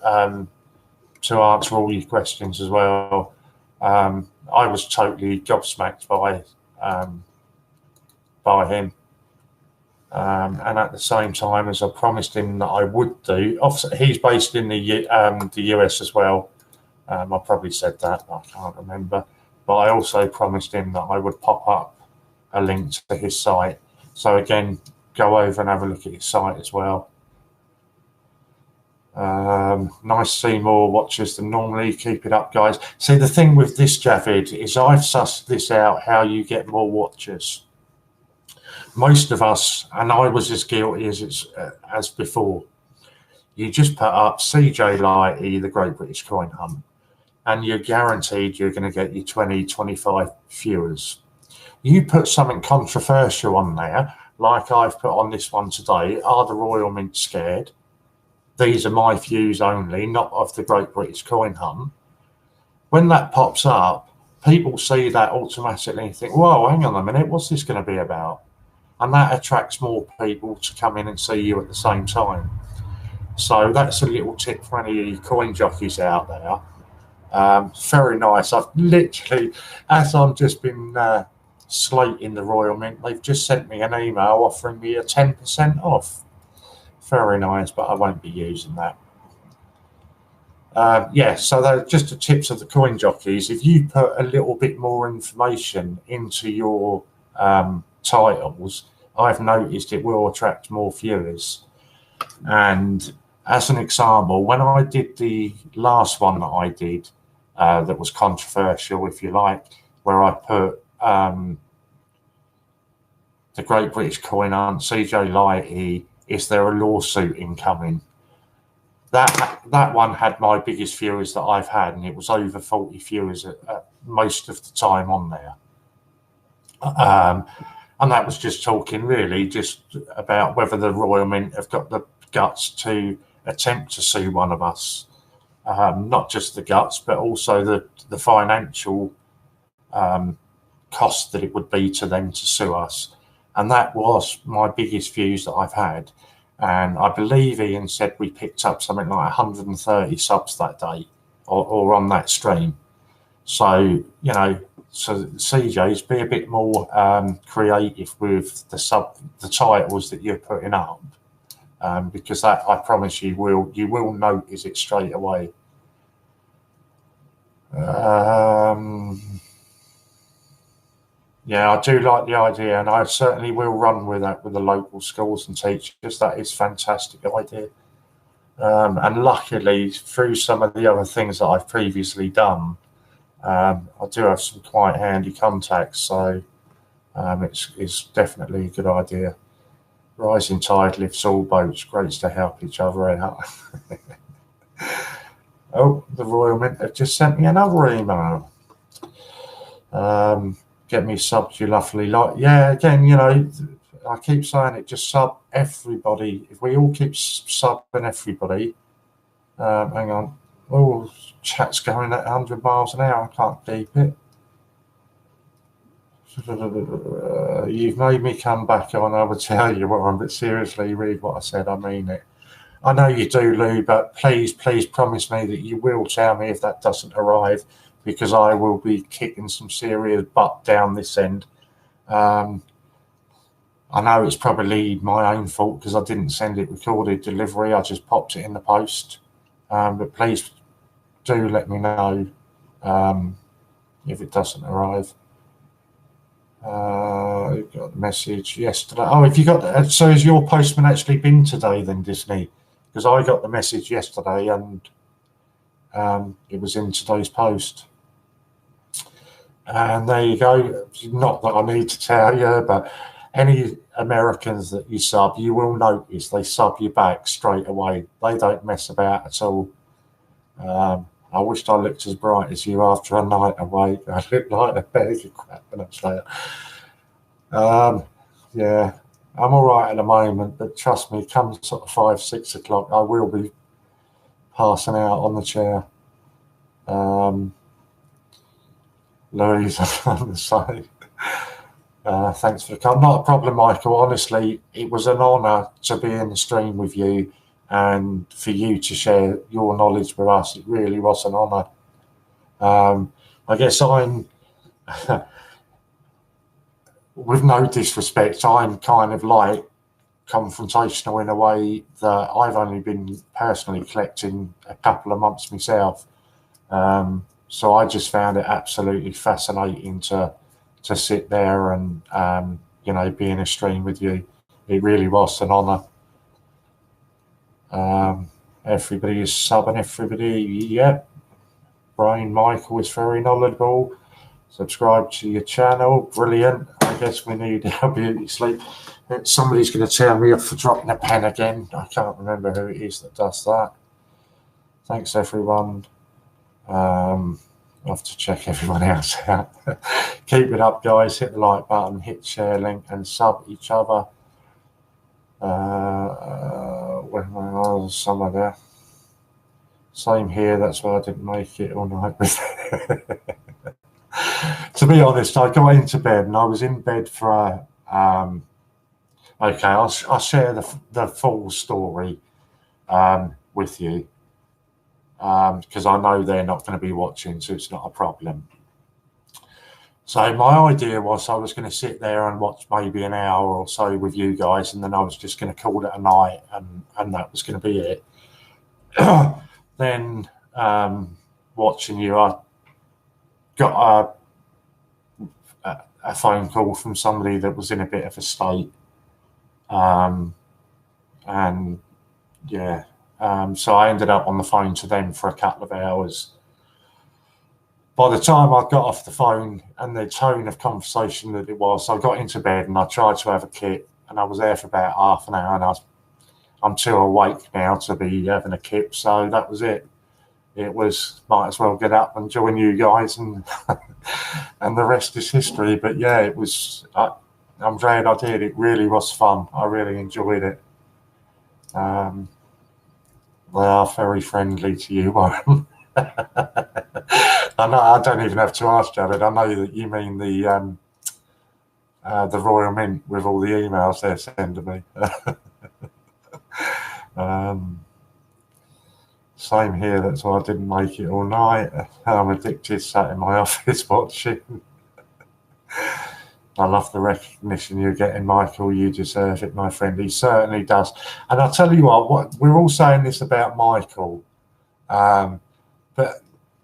answer all your questions as well. I was totally gobsmacked by him. And at the same time, as I promised him that I would do, he's based in the US as well. I probably said that, I can't remember. But I also promised him that I would pop up a link to his site. So again, go over and have a look at his site as well. Nice to see more watchers than normally. Keep it up, guys. See, the thing with this, Javid, is I've sussed this out, how you get more watchers. Most of us, and I was as guilty as before, you just put up CJ Lighty, the Great British Coin Hunt, and you're guaranteed you're going to get your 20, 25 viewers. You put something controversial on there, like I've put on this one today. Are the Royal Mint scared? These are my views only, not of the Great British Coin Hunt. When that pops up, people see that automatically and think, whoa, hang on a minute, what's this going to be about? And that attracts more people to come in and see you at the same time. So that's a little tip for any coin jockeys out there. Very nice. I've literally, as I've just been slating the Royal Mint, they've just sent me an email offering me a 10% off. Very nice, but I won't be using that. Yeah, so they're just the tips of the coin jockeys. If you put a little bit more information into your titles, I've noticed it will attract more viewers. And as an example, when I did the last one that I did, that was controversial, if you like, where I put the Great British Coin Hunt, CJ Lighty, is there a lawsuit incoming? That one had my biggest viewers that I've had, and it was over 40 viewers at most of the time on there. And that was just talking really just about whether the Royal Mint have got the guts to attempt to sue one of us. Not just the guts, but also the financial cost that it would be to them to sue us. And that was my biggest views that I've had. And I believe Ian said we picked up something like 130 subs that day or on that stream. So, you know, so CJs, be a bit more creative with the titles that you're putting up, because that, I promise you will notice it straight away. Yeah, I do like the idea, and I certainly will run with that with the local schools and teachers. That is a fantastic idea. And luckily, through some of the other things that I've previously done, I do have some quite handy contacts, so it's definitely a good idea. Rising tide lifts all boats. Great to help each other out. Oh, the Royal Mint have just sent me another email. Get me subbed, you lovely lot. Yeah, again, you know, I keep saying it, just sub everybody. If we all keep subbing everybody, hang on. Oh, chat's going at 100 miles an hour. I can't keep it. You've made me come back on. I would tell you what I'm, but seriously, read what I said. I mean it. I know you do, Lou, but please promise me that you will tell me if that doesn't arrive, because I will be kicking some serious butt down this end. I know it's probably my own fault because I didn't send it recorded delivery. I just popped it in the post. But please do let me know if it doesn't arrive. You got a message yesterday. Oh, if you got that, so has your postman actually been today then, Disney? Because I got the message yesterday and it was in today's post. And there you go. Not that I need to tell you, but any Americans that you sub, you will notice they sub you back straight away. They don't mess about at all. I wished I looked as bright as you after a night away. I look like a bag of crap when I'm later. Yeah, I'm all right at the moment, but trust me, come sort of 5, 6 o'clock, I will be passing out on the chair. Louise, on the side. Thanks for the call. Not a problem, Michael. Honestly, it was an honour to be in the stream with you and for you to share your knowledge with us. It really was an honour. I guess I'm, with no disrespect, I'm kind of like confrontational in a way that I've only been personally collecting a couple of months myself. So I just found it absolutely fascinating to sit there and, you know, be in a stream with you. It really was an honour. Everybody is subbing everybody. Yep. Brian Michael is very knowledgeable. Subscribe to your channel. Brilliant. I guess we need our beauty sleep. Somebody's going to tell me off for dropping a pen again. I can't remember who it is that does that. Thanks, everyone. I'll have to check everyone else out. Keep it up, guys. Hit the like button, hit share link, and sub each other. When some of there. Same here. That's why I didn't make it all night. To be honest, I got into bed and I was in bed for okay, I'll share the full story with you. because I know they're not going to be watching, so it's not a problem. So my idea was I was going to sit there and watch maybe an hour or so with you guys, and then I was just going to call it a night, and that was going to be it. Then watching you, I got a phone call from somebody that was in a bit of a state, and yeah, so I ended up on the phone to them for a couple of hours. By the time I got off the phone and the tone of conversation that it was, I got into bed and I tried to have a kip, and I was there for about half an hour, and I'm too awake now to be having a kip, so that was it. It was, might as well get up and join you guys, and and the rest is history. But yeah, it was, I'm glad I did. It really was fun. I really enjoyed it. They are very friendly to you, Warren. I know, I don't even have to ask, Jared. I know that you mean the Royal Mint with all the emails they're sending me. Same here. That's why I didn't make it all night. I'm addicted, sat in my office watching. I love the recognition you're getting, Michael. You deserve it, my friend. He certainly does. And I'll tell you what we're all saying this about Michael, but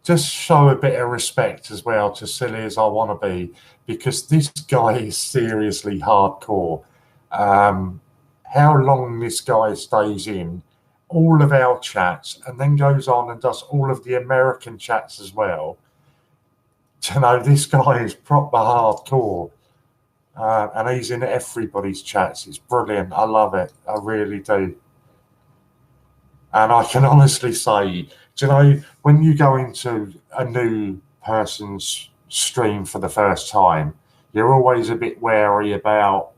just show a bit of respect as well, to silly as I want to be, because this guy is seriously hardcore. How long this guy stays in all of our chats and then goes on and does all of the American chats as well. You know, this guy is proper hardcore, and he's in everybody's chats. It's brilliant. I love it. I really do. And I can honestly say, do you know, when you go into a new person's stream for the first time, you're always a bit wary about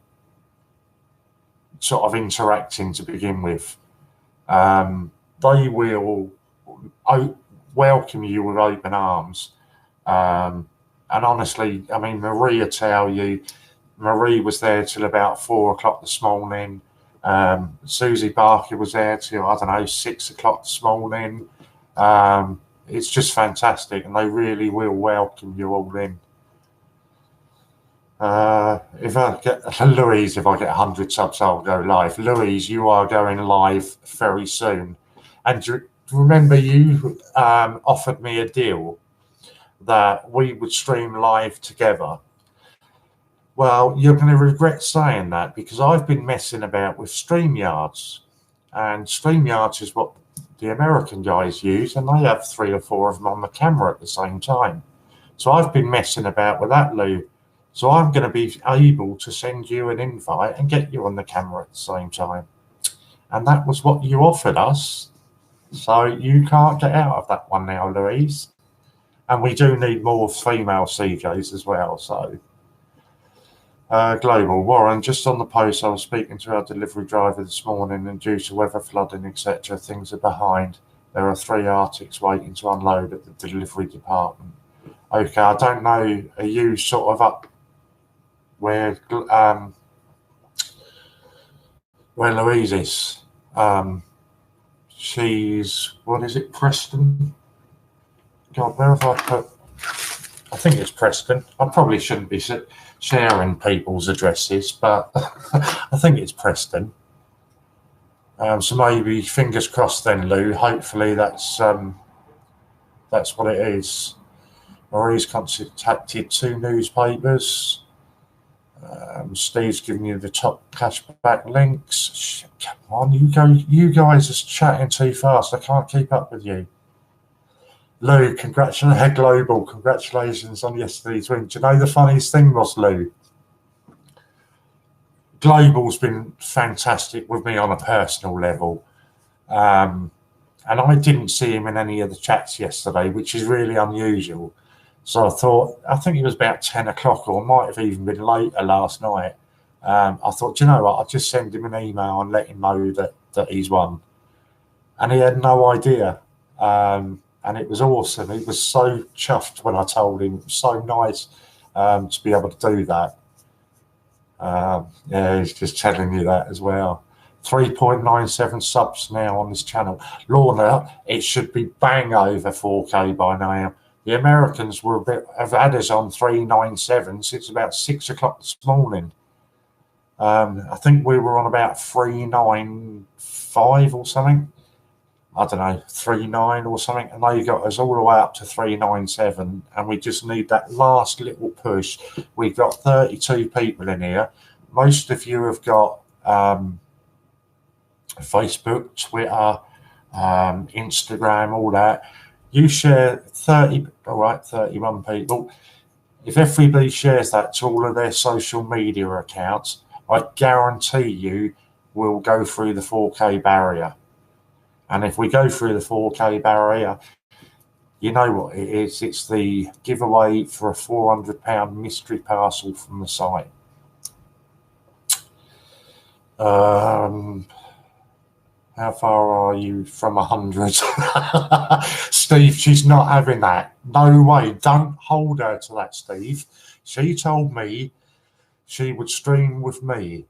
sort of interacting to begin with. They will welcome you with open arms. And honestly, I mean, Marie will tell you, Marie was there till about 4 o'clock this morning. Susie Barker was there till, I don't know, 6 o'clock this morning. It's just fantastic, and they really will welcome you all in. If I get Louise, if I get 100 subs, I'll go live. Louise, you are going live very soon. And remember, you offered me a deal that we would stream live together. Well, you're going to regret saying that, because I've been messing about with StreamYards, and StreamYards is what the American guys use, and they have 3 or 4 of them on the camera at the same time. So I've been messing about with that, Lou. So I'm going to be able to send you an invite and get you on the camera at the same time. And that was what you offered us. So you can't get out of that one now, Louise. And we do need more female CJs as well. So Global Warren, just on the post, I was speaking to our delivery driver this morning, and due to weather, flooding, etc., things are behind. There are 3 Arctics waiting to unload at the delivery department. Okay, I don't know. Are you sort of up where Louise is? She's, what is it, Preston? God, where have I put? I think it's Preston. I probably shouldn't be sharing people's addresses, but I think it's Preston. So maybe fingers crossed then, Lou. Hopefully that's what it is. Marie's contacted 2 newspapers. Steve's giving you the top cashback links. Come on, you guys are chatting too fast. I can't keep up with you. Lou, congratulations on yesterday's win. Do you know the funniest thing was, Lou? Global's been fantastic with me on a personal level. And I didn't see him in any of the chats yesterday, which is really unusual. So I think it was about 10 o'clock, or might have even been later last night. I thought, you know what, I'll just send him an email and let him know that he's won. And he had no idea. And it was awesome. He was so chuffed when I told him. It was so nice to be able to do that. Yeah, he's just telling you that as well. 3.97 subs now on this channel. Lorna, it should be bang over 4K by now. The Americans have had us on 397 since about 6 o'clock this morning. I think we were on about 395 or something. I don't know, 39 or something, and they got us all the way up to 397, and we just need that last little push. We've got 32 people in here. Most of you have got Facebook, Twitter, Instagram, all that. You share 31 people. If everybody shares that to all of their social media accounts, I guarantee you we'll go through the 4K barrier. And if we go through the 4K barrier, you know what it is. It's the giveaway for a £400 mystery parcel from the site. How far are you from 100? Steve, she's not having that. No way. Don't hold her to that, Steve. She told me she would stream with me.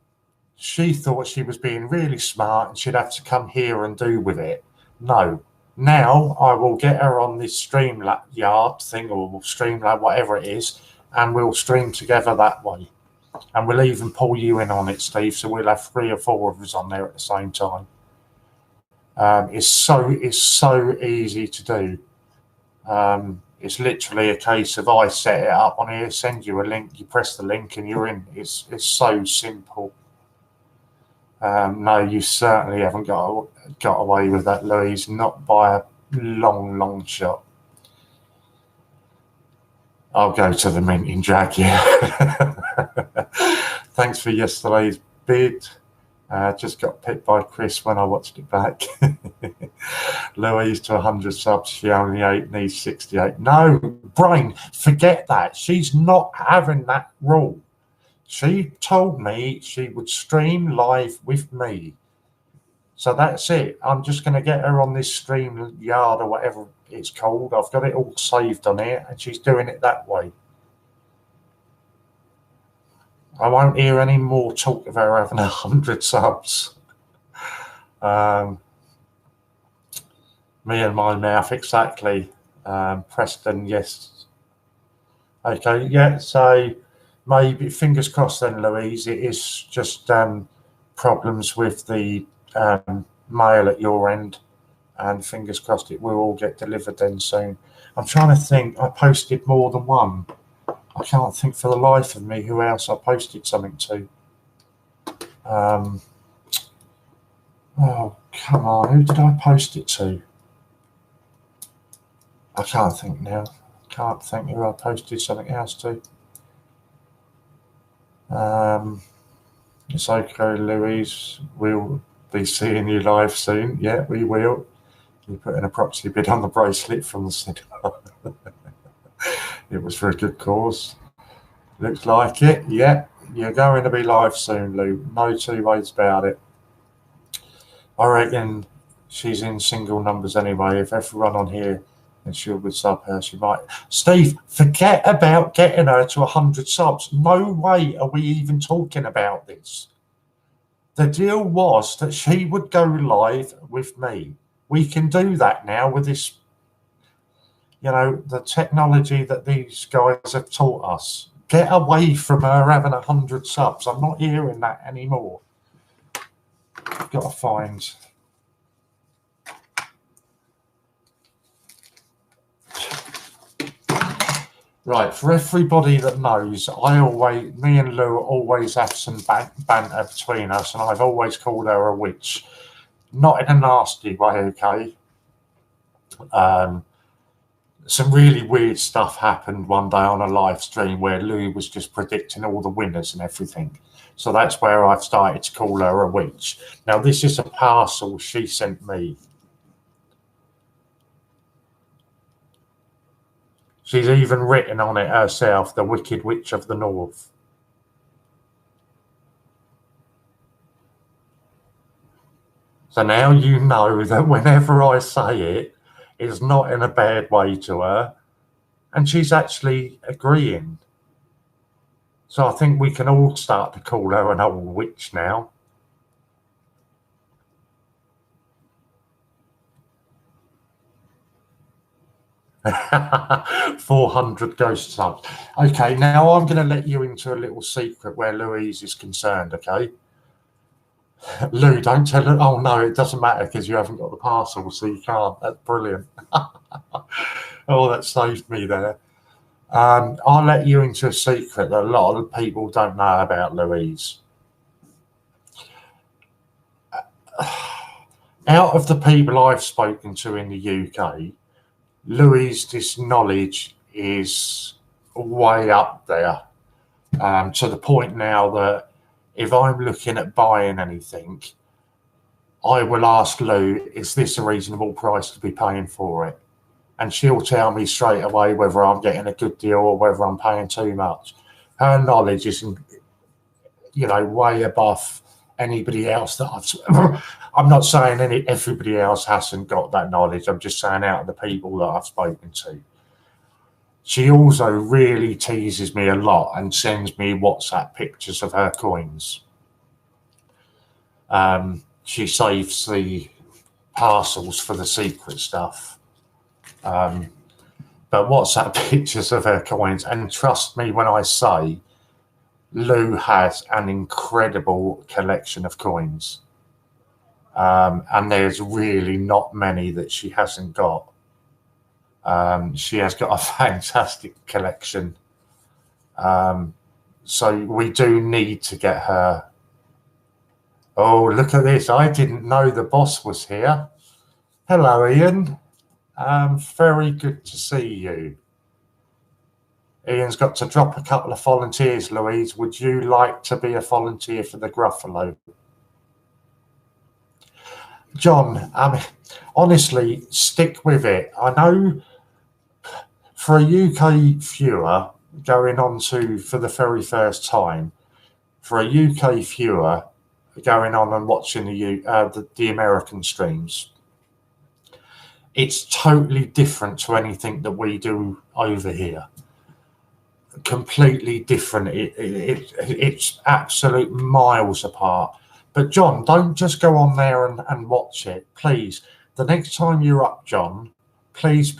She thought she was being really smart and she'd have to come here and do with it. No. Now I will get her on this StreamYard thing, or Streamlab, whatever it is, and we'll stream together that way. And we'll even pull you in on it, Steve, so we'll have 3 or 4 of us on there at the same time. It's so easy to do. It's literally a case of I set it up on here, send you a link, you press the link and you're in. It's so simple. No, you certainly haven't got away with that, Louise, not by a long shot. I'll go to the minting jag, yeah. Thanks for yesterday's bid. Just got picked by Chris when I watched it back. Louise to 100 subs, she only needs 68. No, Brain, forget that. She's not having that rule. She told me she would stream live with me. So that's it. I'm just going to get her on this StreamYard or whatever it's called. I've got it all saved on here, and she's doing it that way. I won't hear any more talk of her having 100 subs. Me and my mouth, exactly. Preston, yes. Okay, yeah, so maybe, fingers crossed then, Louise, it is just problems with the mail at your end, and fingers crossed it will all get delivered then soon. I'm trying to think, I posted more than one. I can't think for the life of me who else I posted something to. Oh, come on, who did I post it to? I can't think now. Can't think who I posted something else to. It's okay, Louise. We'll be seeing you live soon. Yeah, we will. You put in a proxy bid on the bracelet from the cinema. It was for a good cause. Looks like it. Yeah, you're going to be live soon, Lou. No 2 ways about it. I reckon she's in single numbers anyway. If everyone on here and she would sub her, she might. Steve, forget about getting her to 100 subs. No way are we even talking about this. The deal was that she would go live with me. We can do that now with this, you know, the technology that these guys have taught us. Get away from her having 100 subs. I'm not hearing that anymore. I've got to find. Right, for everybody that knows, me and Lou always have some banter between us, and I've always called her a witch. Not in a nasty way, okay? Some really weird stuff happened one day on a live stream where Lou was just predicting all the winners and everything. So that's where I've started to call her a witch. Now, this is a parcel she sent me. She's even written on it herself, the Wicked Witch of the North. So now you know that whenever I say it, it's not in a bad way to her. And she's actually agreeing. So I think we can all start to call her an old witch now. 400 ghost subs. Okay, now I'm going to let you into a little secret where Louise is concerned, okay? Lou, don't tell her. Oh, no, it doesn't matter because you haven't got the parcel, so you can't. That's brilliant. Oh, that saved me there. I'll let you into a secret that a lot of people don't know about Louise. Out of the people I've spoken to in the UK, Louise's knowledge is way up there, to the point now that if I'm looking at buying anything, I will ask Lou, is this a reasonable price to be paying for it? And she'll tell me straight away whether I'm getting a good deal or whether I'm paying too much. Her knowledge is, way above anybody else that I've. I'm not saying everybody else hasn't got that knowledge. I'm just saying out of the people that I've spoken to. She also really teases me a lot and sends me WhatsApp pictures of her coins. She saves the parcels for the secret stuff. But WhatsApp pictures of her coins, and trust me when I say Lou has an incredible collection of coins. And there's really not many that she hasn't got. She has got a fantastic collection. So we do need to get her. Oh, look at this. I didn't know the boss was here. Hello, Ian. Very good to see you. Ian's got to drop a couple of volunteers, Louise. Would you like to be a volunteer for the Gruffalo? John, honestly, stick with it. I know for a UK viewer going on to for the very first time, for a UK viewer going on and watching the American streams, it's totally different to anything that we do over here. Completely different. It's absolute miles apart. But John, don't just go on there and watch it, please. The next time you're up, John, please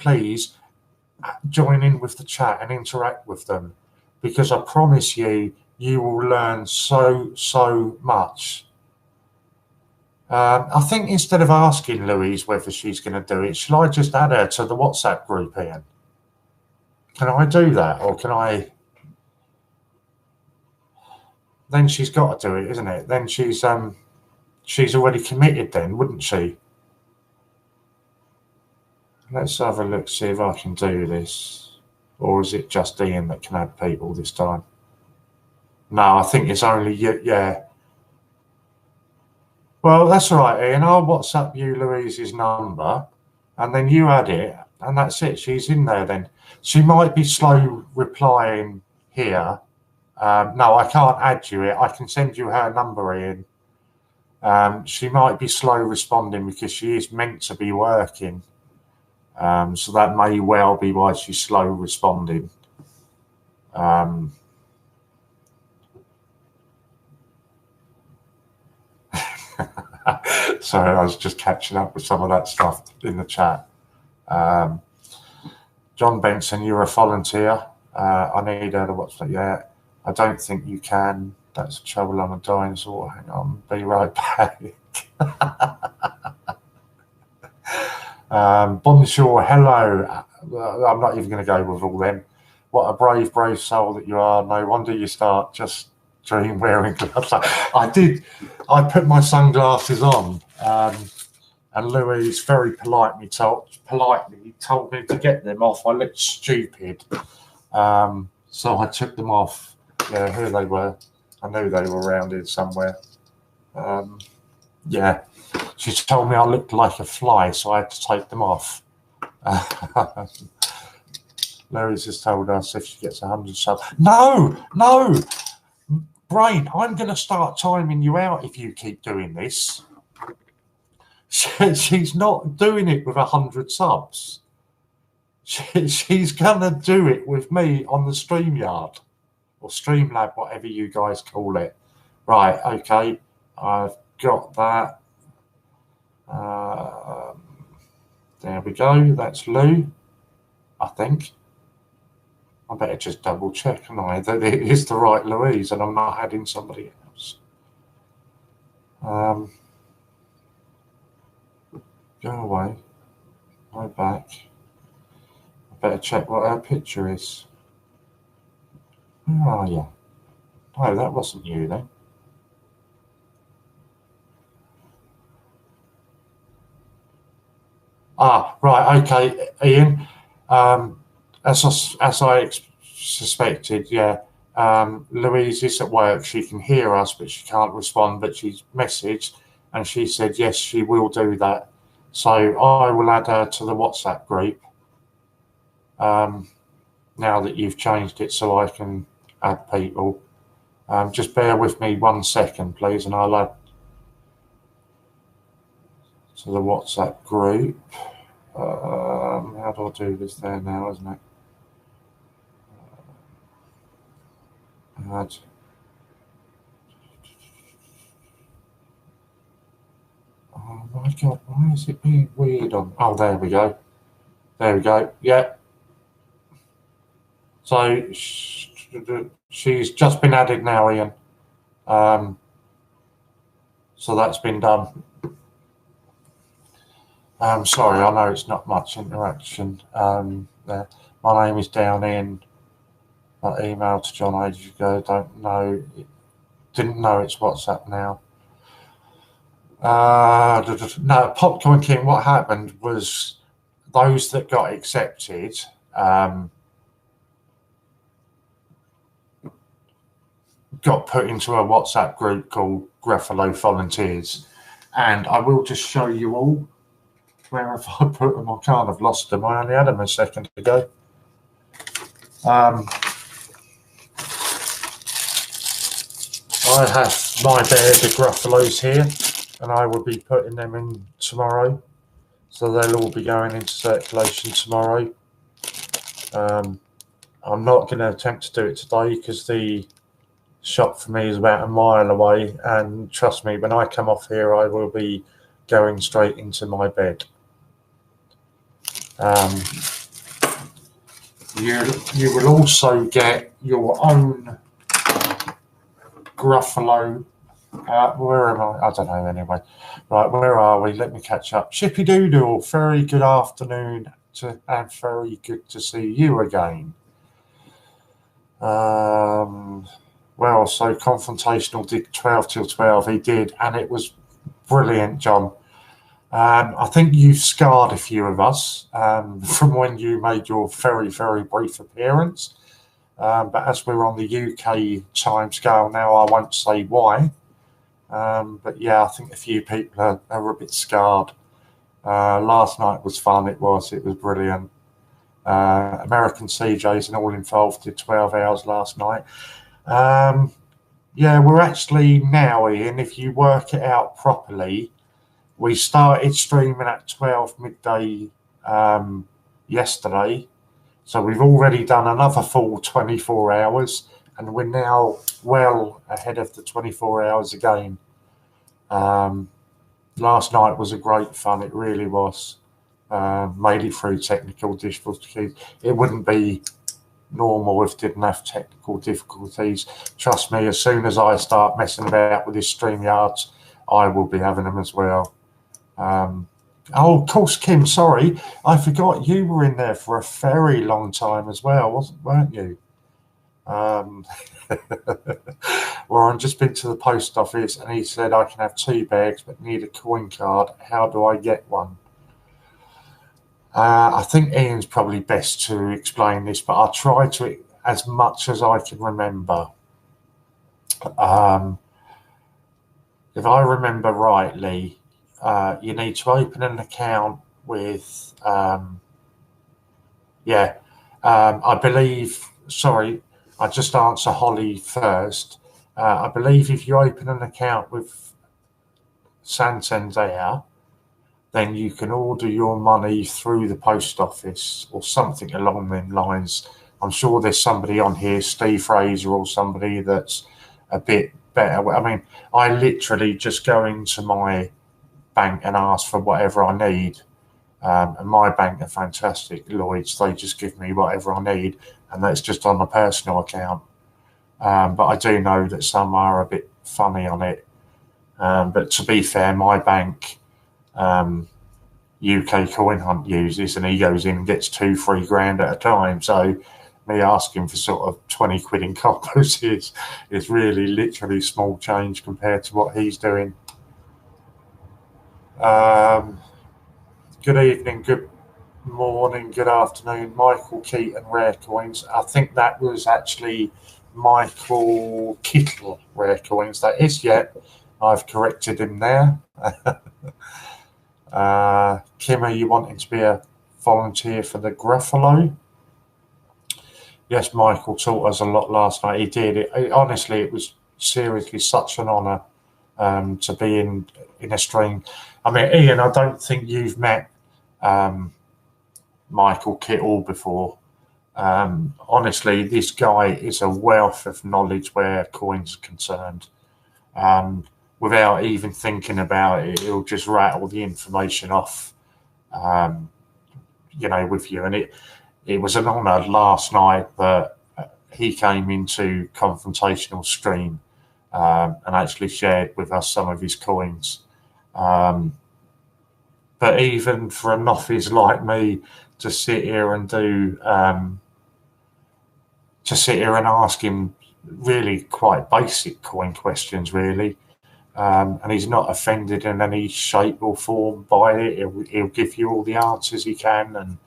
join in with the chat and interact with them, because I promise you, you will learn so much. I think instead of asking Louise whether she's going to do it, shall I just add her to the WhatsApp group, Ian? Can I do that, or can I? Then she's got to do it, isn't it? Then she's already committed then, wouldn't she? Let's have a look, see if I can do this. Or is it just Ian that can add people this time? No, I think it's only you, yeah. Well, that's all right, Ian. I'll WhatsApp you Louise's number, and then you add it, and that's it. She's in there then. She might be slow replying here. No, I can't add you it. I can send you her number, Ian. She might be slow responding because she is meant to be working. So that may well be why she's slow responding. So I was just catching up with some of that stuff in the chat. John Benson, you're a volunteer. I need her to watch that. Yeah, I don't think you can. That's trouble on a dinosaur. Hang on, be right back. Bonjour, hello. I'm not even going to go with all them. What a brave soul that you are. No wonder you start just dream wearing gloves. I put my sunglasses on, and Louise very politely told me to get them off. I looked stupid, so I took them off. Yeah, here they were. I knew they were around here somewhere. Yeah, she told me I looked like a fly, so I had to take them off. Louise has told us if she gets 100 subs. No, Brain, I'm going to start timing you out if you keep doing this. She's not doing it with 100 subs. She's going to do it with me on the StreamYard or Streamlab, whatever you guys call it. Right, okay, I've got that. There we go, that's Lou. I think. I better just double check, and that it is the right Louise and I'm not adding somebody else. Go away. Go back. I better check what our picture is. Where are you? No, that wasn't you then. Ah, right, okay, Ian. As I suspected, yeah. Louise is at work. She can hear us, but she can't respond. But she's messaged, and she said yes, she will do that. So I will add her to the WhatsApp group. Now that you've changed it, so I can add people. Just bear with me 1 second, please, and I'll add to the WhatsApp group. How do I do this there now, isn't it? Add. Oh my God, why is it being weird on? Oh, there we go. There we go. Yeah. So she's just been added now, Ian. So that's been done. Sorry, I know it's not much interaction there. My name is down in that email to John ages ago. Didn't know it's WhatsApp now. No, Popcorn King, what happened was those that got accepted got put into a WhatsApp group called Gruffalo Volunteers. And I will just show you all. Where have I put them? I can't have lost them. I only had them a second ago. I have my bears of Gruffalos here, and I will be putting them in tomorrow. So they'll all be going into circulation tomorrow. I'm not going to attempt to do it today because the shop for me is about a mile away, and trust me, when I come off here, I will be going straight into my bed. You will also get your own Gruffalo. Where am I? I don't know anyway. Right, where are we? Let me catch up. Chippy Doodle, very good afternoon and very good to see you again. Well, so Confrontational did 12 till 12. He did, and it was brilliant, John. I think you've scarred a few of us from when you made your very, very brief appearance. But as we're on the UK time scale now, I won't say why. But yeah, I think a few people are a bit scarred. Last night was fun. It was brilliant. American CJs and all involved did 12 hours last night. Yeah, we're actually now, Ian, if you work it out properly, we started streaming at 12 midday yesterday. So we've already done another full 24 hours, and we're now well ahead of the 24 hours again. Last night was a great fun. It really was. Made it through technical difficulties. It wouldn't be normal if it didn't have technical difficulties. Trust me, as soon as I start messing about with this StreamYards, I will be having them as well. Oh, of course, Kim, sorry. I forgot you were in there for a very long time as well, weren't you? Well, I've just been to the post office and he said I can have 2 bags but need a coin card. How do I get one? I think Ian's probably best to explain this, but I'll try to as much as I can remember. If I remember rightly, you need to open an account with, I believe, sorry, I'll just answer Holly first. I believe if you open an account with Santander, then you can order your money through the post office or something along them lines. I'm sure there's somebody on here, Steve Fraser or somebody that's a bit better. I mean, I literally just go into my bank and ask for whatever I need. And my bank are fantastic, Lloyds. They just give me whatever I need, and that's just on the personal account. But I do know that some are a bit funny on it. But to be fair, my bank, UK Coin Hunt uses, and he goes in and gets 2-3 grand at a time. So me asking for sort of 20 quid in coppers is really literally small change compared to what he's doing. Good evening, good morning, good afternoon, Michael Keaton Rare Coins. I think that was actually Michael Kittle Rare Coins. That is, yet I've corrected him there. Kim, are you wanting to be a volunteer for the Gruffalo? Yes, Michael taught us a lot last night. He did. Honestly, it was seriously such an honour to be in a stream. I mean, Ian, I don't think you've met Michael Kittle before. Honestly, this guy is a wealth of knowledge where coins are concerned. Without even thinking about it, he'll just rattle the information off, with you. And it was an honour last night that he came into confrontational stream and actually shared with us some of his coins. But even for a novice like me to sit here and ask him really quite basic coin questions, really. And he's not offended in any shape or form by it. He'll give you all the answers he can. And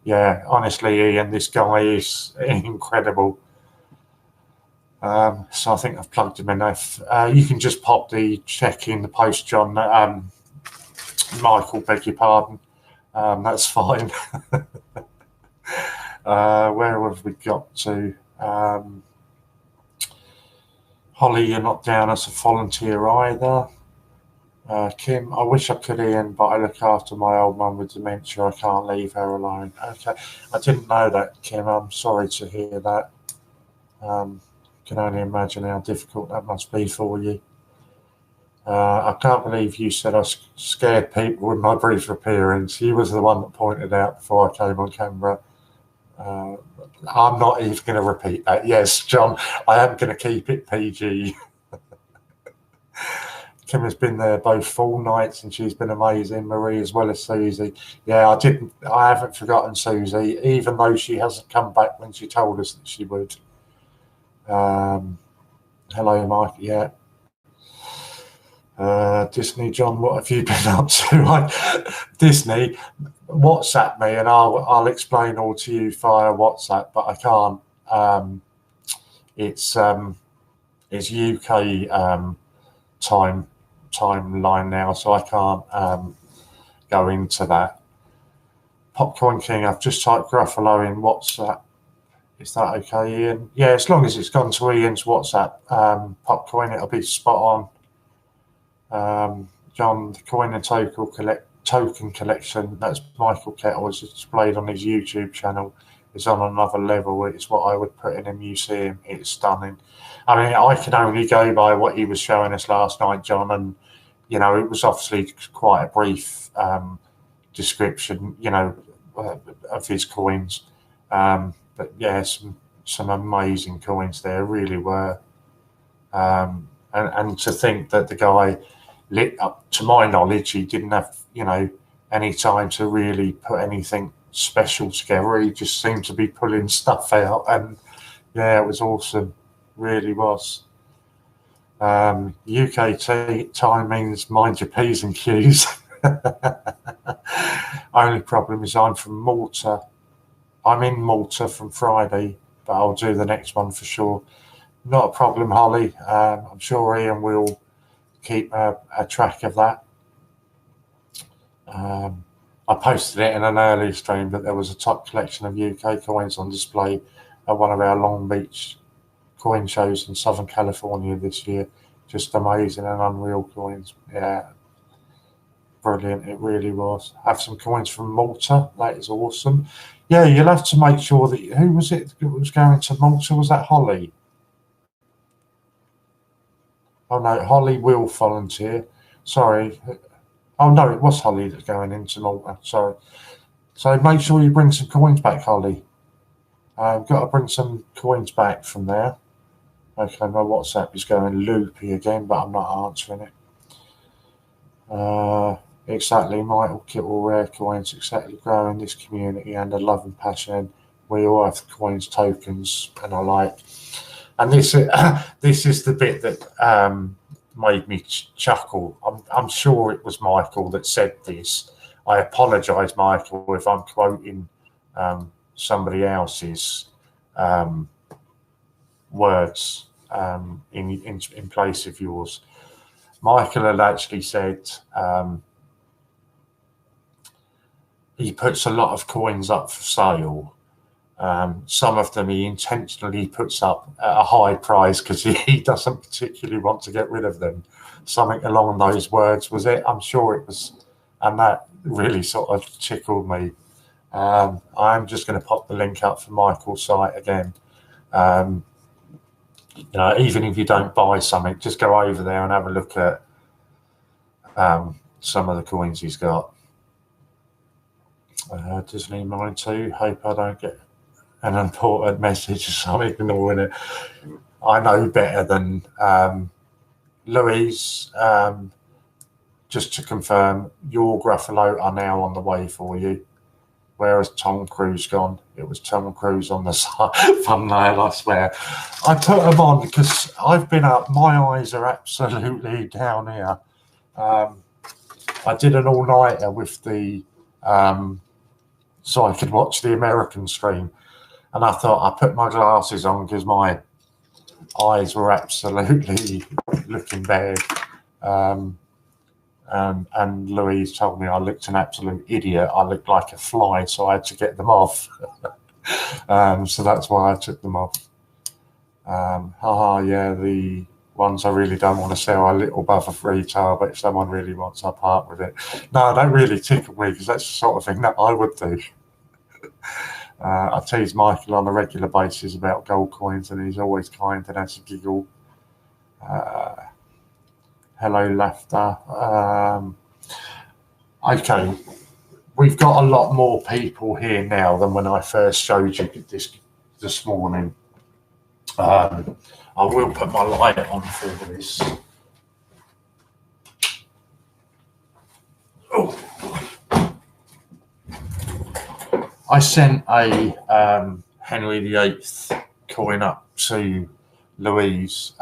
yeah, honestly, Ian, this guy is incredible. So I think I've plugged him enough. You can just pop the check in the post, John. Michael, beg your pardon. That's fine. Where have we got to? Holly, you're not down as a volunteer either. Kim, I wish I could, Ian, but I look after my old mum with dementia. I can't leave her alone. Okay, I didn't know that, Kim. I'm sorry to hear that. Can only imagine how difficult that must be for you. I can't believe you said I scared people with my brief appearance. He was the one that pointed out before I came on camera. I'm not even going to repeat that. Yes, John, I am going to keep it PG. Kim has been there both full nights and she's been amazing. Marie as well as Susie. Yeah, I haven't forgotten Susie, even though she hasn't come back when she told us that she would. Hello, Mike. Yeah. Disney, John, what have you been up to? Disney, WhatsApp me and I'll explain all to you via WhatsApp, but I can't. It's UK timeline now, so I can't go into that. Popcorn King, I've just typed Gruffalo in WhatsApp. Is that okay, Ian? Yeah, as long as it's gone to Ian's WhatsApp, Popcoin, it'll be spot on. John, the coin and token collection, that's Michael Kettle, is displayed on his YouTube channel. It's on another level. It's what I would put in a museum. It's stunning. I mean, I can only go by what he was showing us last night, John, and, it was obviously quite a brief description, of his coins. But yeah, some amazing coins there, really were. And to think that the guy, to my knowledge, he didn't have, any time to really put anything special together. He just seemed to be pulling stuff out, and yeah, it was awesome. Really was. UK time means mind your P's and Q's. Only problem is I'm from Malta. I'm in Malta from Friday, but I'll do the next one for sure. Not a problem, Holly. I'm sure Ian will keep a track of that. I posted it in an early stream, but there was a top collection of UK coins on display at one of our Long Beach coin shows in Southern California this year. Just amazing and unreal coins. Yeah, brilliant. It really was. Have some coins from Malta. That is awesome. Yeah, you'll have to make sure that, who was it that was going to Malta? Was that Holly? Oh no, Holly will volunteer. Sorry. Oh no, it was Holly that's going into Malta. Sorry. So make sure you bring some coins back, Holly. I've got to bring some coins back from there. Okay, my WhatsApp is going loopy again, but I'm not answering it. Exactly, Michael Kittle, rare coins, exactly, growing this community and a love and passion. We all have coins, tokens, and I like. And this is the bit that made me chuckle. I'm sure it was Michael that said this. I apologise, Michael, if I'm quoting somebody else's words in place of yours. Michael had actually said he puts a lot of coins up for sale. Some of them he intentionally puts up at a high price because he doesn't particularly want to get rid of them. Something along those words was it. I'm sure it was, and that really sort of tickled me. I'm just going to pop the link up for Michael's site again. Even if you don't buy something, just go over there and have a look at some of the coins he's got. Disney mine too. Hope I don't get an important message or something ignoring it. I know better than Louise. Just to confirm, your Gruffalo are now on the way for you. Where has Tom Cruise gone? It was Tom Cruise on the thumbnail, I swear. I put them on because I've been up. My eyes are absolutely down here. I did an all-nighter with the so I could watch the American stream, and I thought I put my glasses on because my eyes were absolutely looking bad. And Louise told me I looked an absolute idiot. I looked like a fly, so I had to get them off. So that's why I took them off. Yeah, the ones I really don't want to sell are a little above a retail, but if someone really wants, I'll part with it. No, don't really tickle me because that's the sort of thing that I would do. I tease Michael on a regular basis about gold coins, and he's always kind and has a giggle. Hello, laughter. Okay, we've got a lot more people here now than when I first showed you this morning. I will put my light on for this. Oh. I sent a Henry VIII coin up to Louise.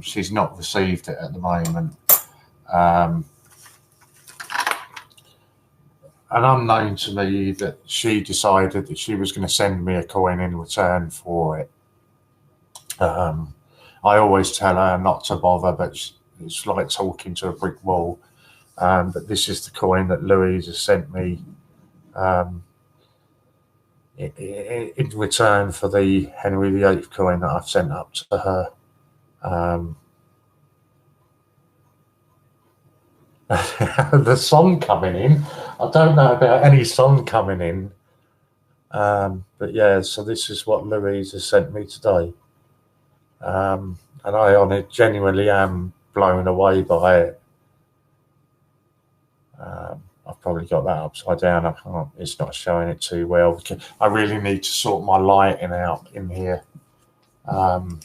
She's not received it at the moment. And unknown to me that she decided that she was going to send me a coin in return for it. I always tell her not to bother, but it's like talking to a brick wall. But this is the coin that Louise has sent me in return for the Henry VIII coin that I've sent up to her. The song coming in. I don't know about any song coming in. But yeah, so this is what Louise has sent me today. And I on it genuinely am blown away by it. I've probably got that upside down. It's not showing it too well. I really need to sort my lighting out in here. But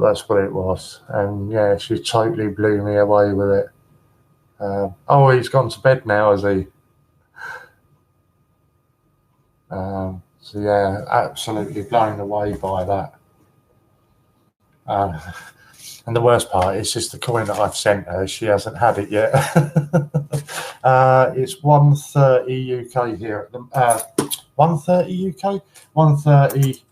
that's what it was. And yeah, she totally blew me away with it. Oh, he's gone to bed now, has he? So yeah, absolutely blown away by that. And the worst part is just the coin that I've sent her. She hasn't had it yet. It's 1:30 UK here. 1:30 UK? 1:30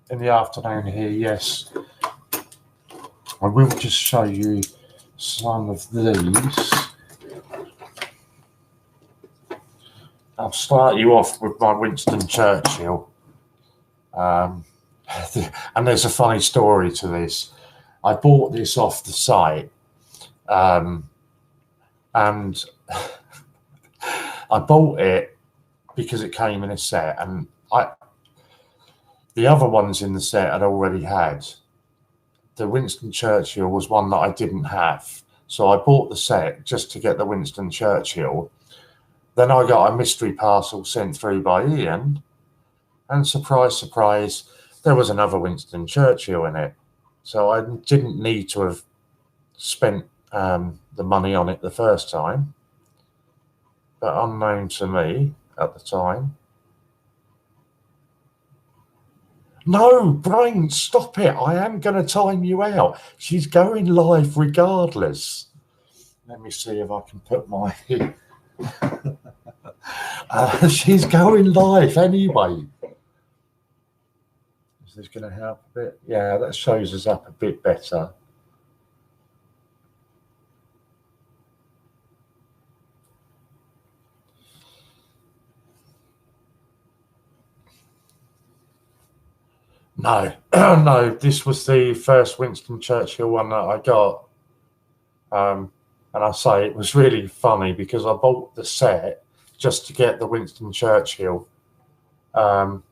in the afternoon here, yes. I will just show you some of these. I'll start you off with my Winston Churchill. And there's a funny story to this. I bought this off the site, and I bought it because it came in a set, and the other ones in the set I'd already had. The Winston Churchill was one that I didn't have, So I bought the set just to get the Winston Churchill. Then I got a mystery parcel sent through by Ian, and surprise, surprise, there was another Winston Churchill in it. So I didn't need to have spent the money on it the first time. But unknown to me at the time. No, Brain, stop it. I am going to time you out. She's going live regardless. Let me see if I can put my... she's going live anyway. Is this going to help a bit? Yeah, that shows us up a bit better. No, no, this was the first Winston Churchill one that I got. And I say it was really funny because I bought the set just to get the Winston Churchill. And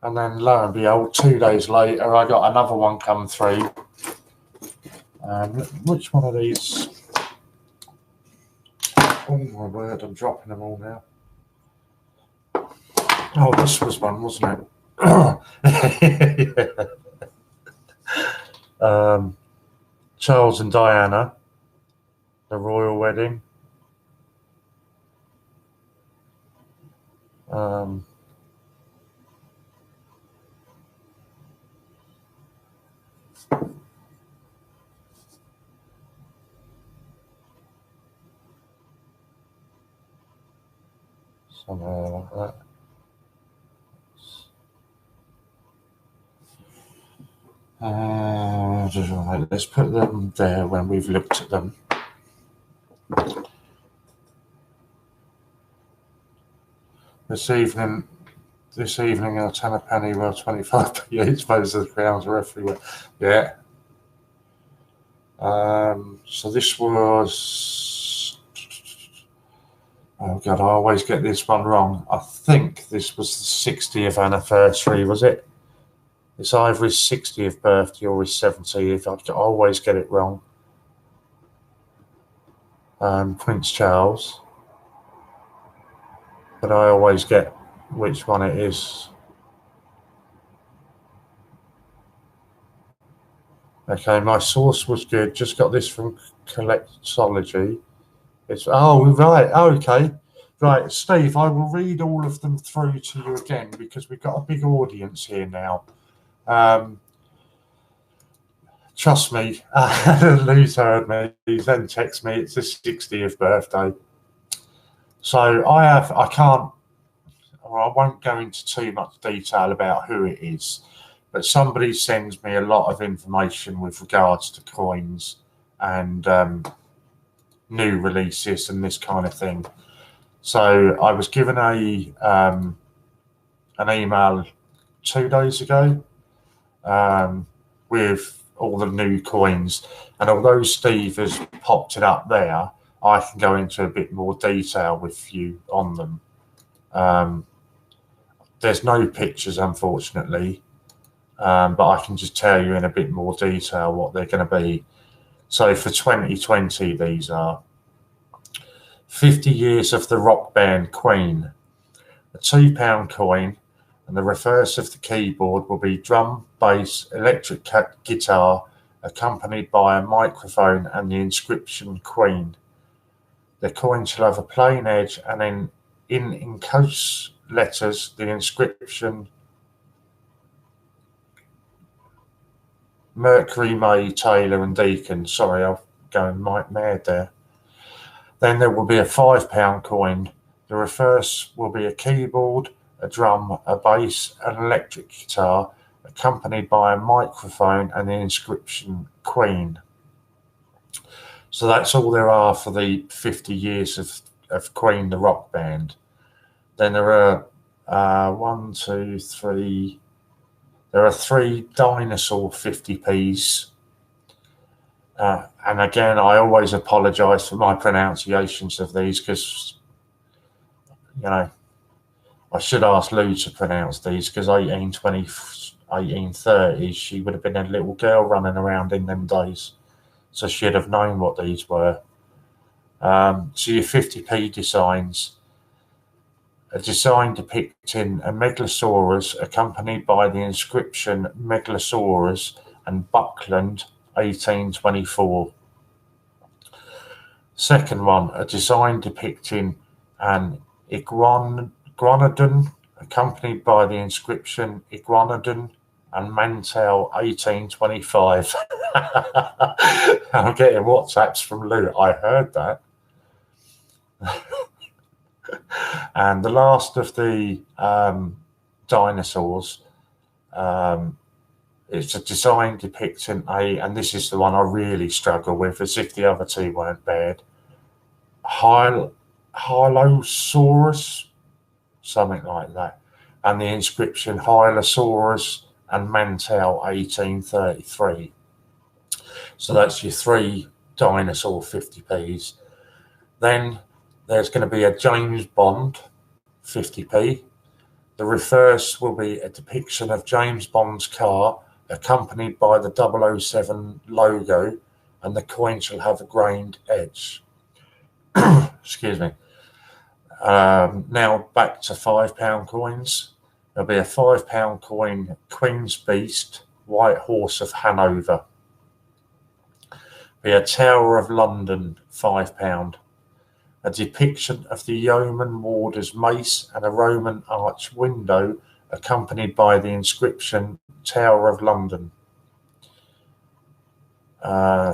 then lo and behold, 2 days later, I got another one come through. Which one of these? Oh my word, I'm dropping them all now. Oh, this was one, wasn't it? Yeah. Charles and Diana, the royal wedding. Somewhere like that. Let's put them there when we've looked at them. This evening, I'll ten a penny, well, 25p each, most of the crowns are everywhere. Yeah. So this was... Oh, God, I always get this one wrong. I think this was the 60th anniversary, was it? It's either his 60th birthday or his 70th. I always get it wrong. Prince Charles. But I always get which one it is. Okay, my source was good. Just got this from Collectology. It's right. Okay. Right, Steve, I will read all of them through to you again because we've got a big audience here now. Trust me, Lou's heard me. He then texts me it's his 60th birthday. So I won't go into too much detail about who it is, but somebody sends me a lot of information with regards to coins and new releases and this kind of thing. So I was given an email 2 days ago with all the new coins, and although Steve has popped it up there, I can go into a bit more detail with you on them. There's no pictures, unfortunately, but I can just tell you in a bit more detail what they're going to be. So for 2020, these are 50 years of the rock band Queen, a £2 coin, and the reverse of the keyboard will be drum, bass, electric guitar, accompanied by a microphone and the inscription Queen. The coin shall have a plain edge, and then in enclosed letters, the inscription Mercury, May, Taylor and Deacon. Sorry, I'm going mad there. Then there will be a £5 coin. The reverse will be a keyboard, a drum, a bass, an electric guitar, accompanied by a microphone and the inscription Queen. So that's all there are for the 50 years of Queen, the rock band. Then there are there are 3 dinosaur 50p's. And again, I always apologise for my pronunciations of these because, you know, I should ask Lou to pronounce these because 1830s, she would have been a little girl running around in them days. so she'd have known what these were. So your 50p designs. A design depicting a Megalosaurus accompanied by the inscription Megalosaurus and Buckland 1824. Second one, a design depicting an iguanodon accompanied by the inscription Iguanodon and Mantel 1825. I'm getting WhatsApps from Lou. I heard that. And the last of the dinosaurs, it's a design depicting and this is the one I really struggle with, as if the other two weren't bad, Hylosaurus, something like that, and the inscription Hylosaurus and Mantel 1833. So that's your 3 dinosaur 50p's. Then there's going to be a James Bond 50p. The reverse will be a depiction of James Bond's car accompanied by the 007 logo, and the coin shall have a grained edge. Excuse me. Now back to £5 coins. There'll be a £5 coin Queen's Beast, White Horse of Hanover. Be a Tower of London £5. A depiction of the yeoman warder's mace and a Roman arch window accompanied by the inscription Tower of London.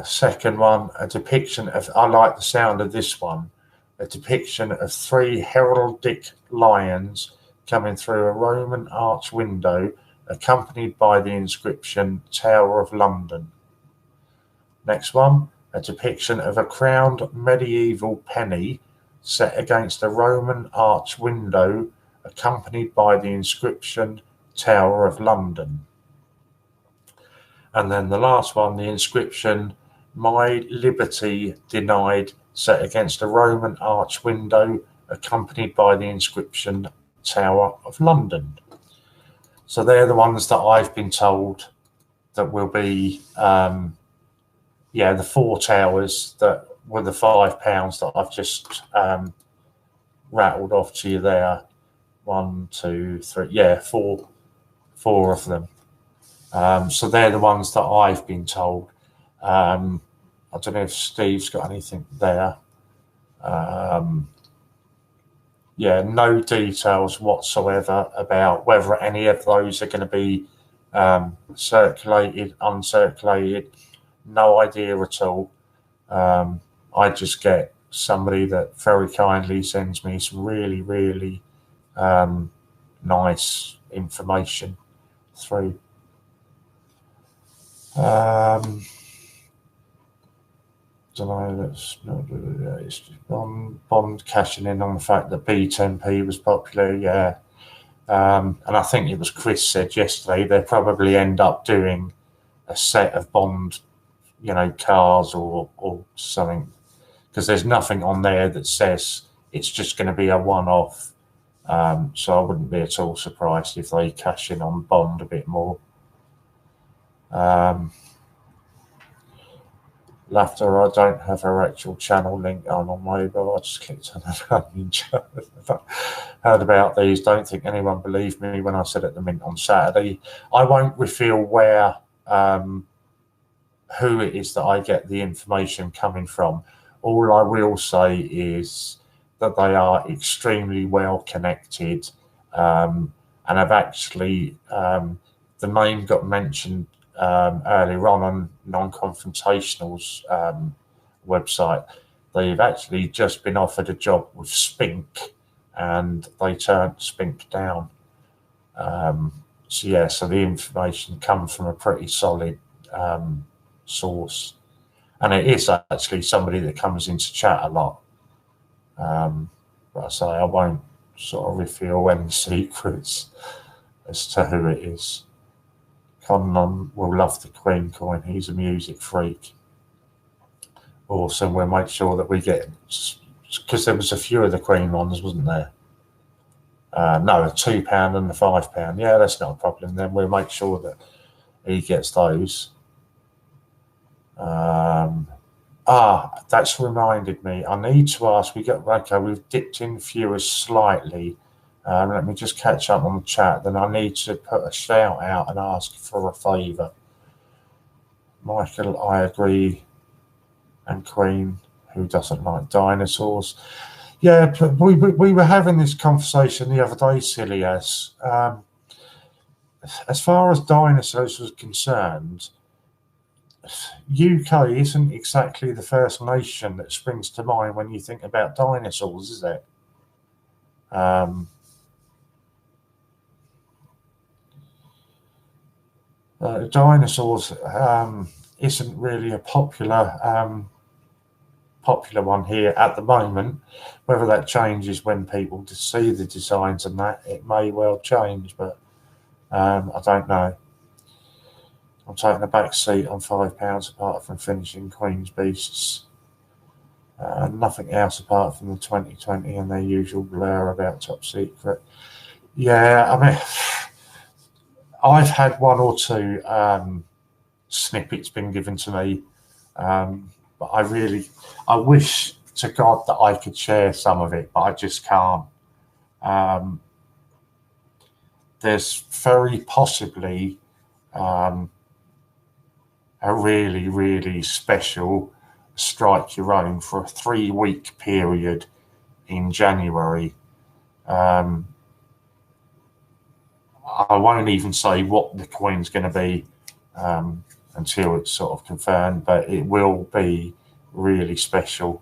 Second one, a depiction of, I like the sound of this one, a depiction of 3 heraldic lions coming through a Roman arch window accompanied by the inscription Tower of London. Next one, a depiction of a crowned medieval penny set against a Roman arch window accompanied by the inscription Tower of London. And then the last one, the inscription My Liberty Denied, set against a Roman arch window accompanied by the inscription Tower of London. So they're the ones that I've been told that will be the 4 towers that were the £5 that I've just rattled off to you there. 1, 2, 3, 4 of them. So they're the ones that I've been told. I don't know if Steve's got anything there. No details whatsoever about whether any of those are going to be circulated, uncirculated. No idea at all. I just get somebody that very kindly sends me some really, really nice information through. Don't know. It's just Bond cashing in on the fact that B10P was popular. Yeah, and I think it was Chris said yesterday they'll probably end up doing a set of Bond, cars or something, because there's nothing on there that says it's just going to be a one-off. So I wouldn't be at all surprised if they cash in on Bond a bit more. Laughter, I don't have her actual channel link on mobile. I just clicked on it. Heard about these. Don't think anyone believed me when I said at the Mint on Saturday. I won't reveal where, who it is that I get the information coming from. All I will say is that they are extremely well connected, and have actually, the name got mentioned earlier on Non-Confrontational's website. They've actually just been offered a job with Spink, and they turned Spink down. So the information comes from a pretty solid source, and it is actually somebody that comes into chat a lot. But I say I won't sort of reveal any secrets as to who it is. Conan will love the Queen coin. He's a music freak. Awesome. We'll make sure that we get, because there was a few of the Queen ones, wasn't there? No, a £2 and a £5. Yeah, that's not a problem. Then we'll make sure that he gets those. That's reminded me. I need to ask. We've dipped in viewers slightly. Let me just catch up on the chat. Then I need to put a shout out and ask for a favour. Michael, I agree, and Queen, who doesn't like dinosaurs. Yeah, we were having this conversation the other day, silly as far as dinosaurs was concerned, UK isn't exactly the first nation that springs to mind when you think about dinosaurs, is it? Dinosaurs isn't really a popular one here at the moment. Whether that changes when people see the designs and that, it may well change, but I don't know. I'm taking a back seat on £5 apart from finishing Queen's Beasts. Nothing else apart from the 2020 and their usual blur about Top Secret. Yeah, I mean, I've had one or two snippets been given to me, but I wish to God that I could share some of it, but I just can't. There's very possibly a really, really special Strike Your Own for a 3-week period in January. I won't even say what the coin's going to be until it's sort of confirmed, but it will be really special.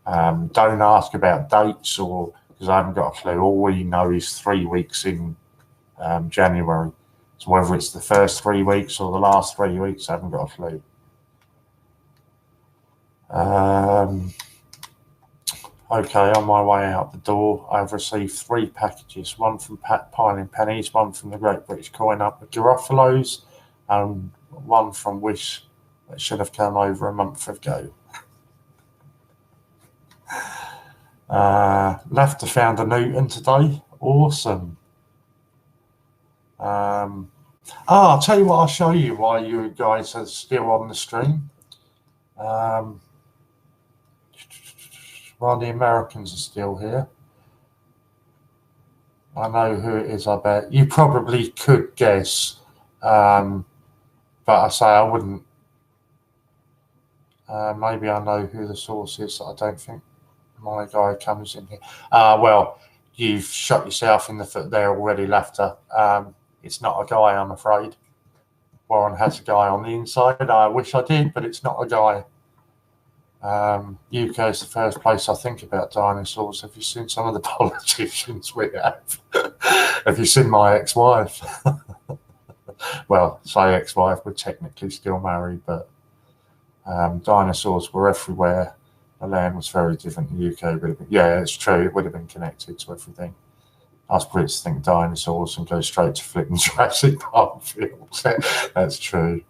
Don't ask about dates because I haven't got a clue. All we know is 3 weeks in January. So whether it's the first 3 weeks or the last 3 weeks, I haven't got a clue. Okay, on my way out the door, I've received 3 packages, one from Pat Piling Pennies, one from the Great British Coin Up with Garofalo's, and one from Wish that should have come over a month ago. Left found a Newton today. Awesome. I'll tell you what, I'll show you while you guys are still on the stream. While the Americans are still here. I know who it is, I bet. You probably could guess, but I say I wouldn't. Maybe I know who the source is. I don't think my guy comes in here. Well, you've shot yourself in the foot there already, Laughter. It's not a guy, I'm afraid. Warren has a guy on the inside. I wish I did, but it's not a guy. UK is the first place I think about dinosaurs. Have you seen some of the politicians we have? Have you seen my ex-wife? Well, say ex-wife, we're technically still married, but dinosaurs were everywhere. The land was very different. The UK would have been, yeah, it's true. It would have been connected to everything. Us Brits think dinosaurs and go straight to flipping Jurassic Park films. That's true.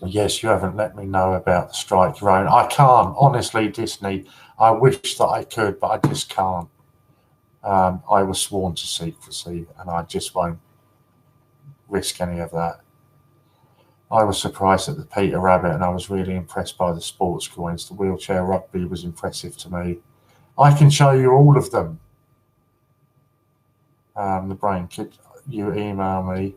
Yes, you haven't let me know about the Strike Your Own. I can't, honestly, Disney. I wish that I could, but I just can't. I was sworn to secrecy, and I just won't risk any of that. I was surprised at the Peter Rabbit, and I was really impressed by the sports coins. The wheelchair rugby was impressive to me. I can show you all of them. The brain, could you email me?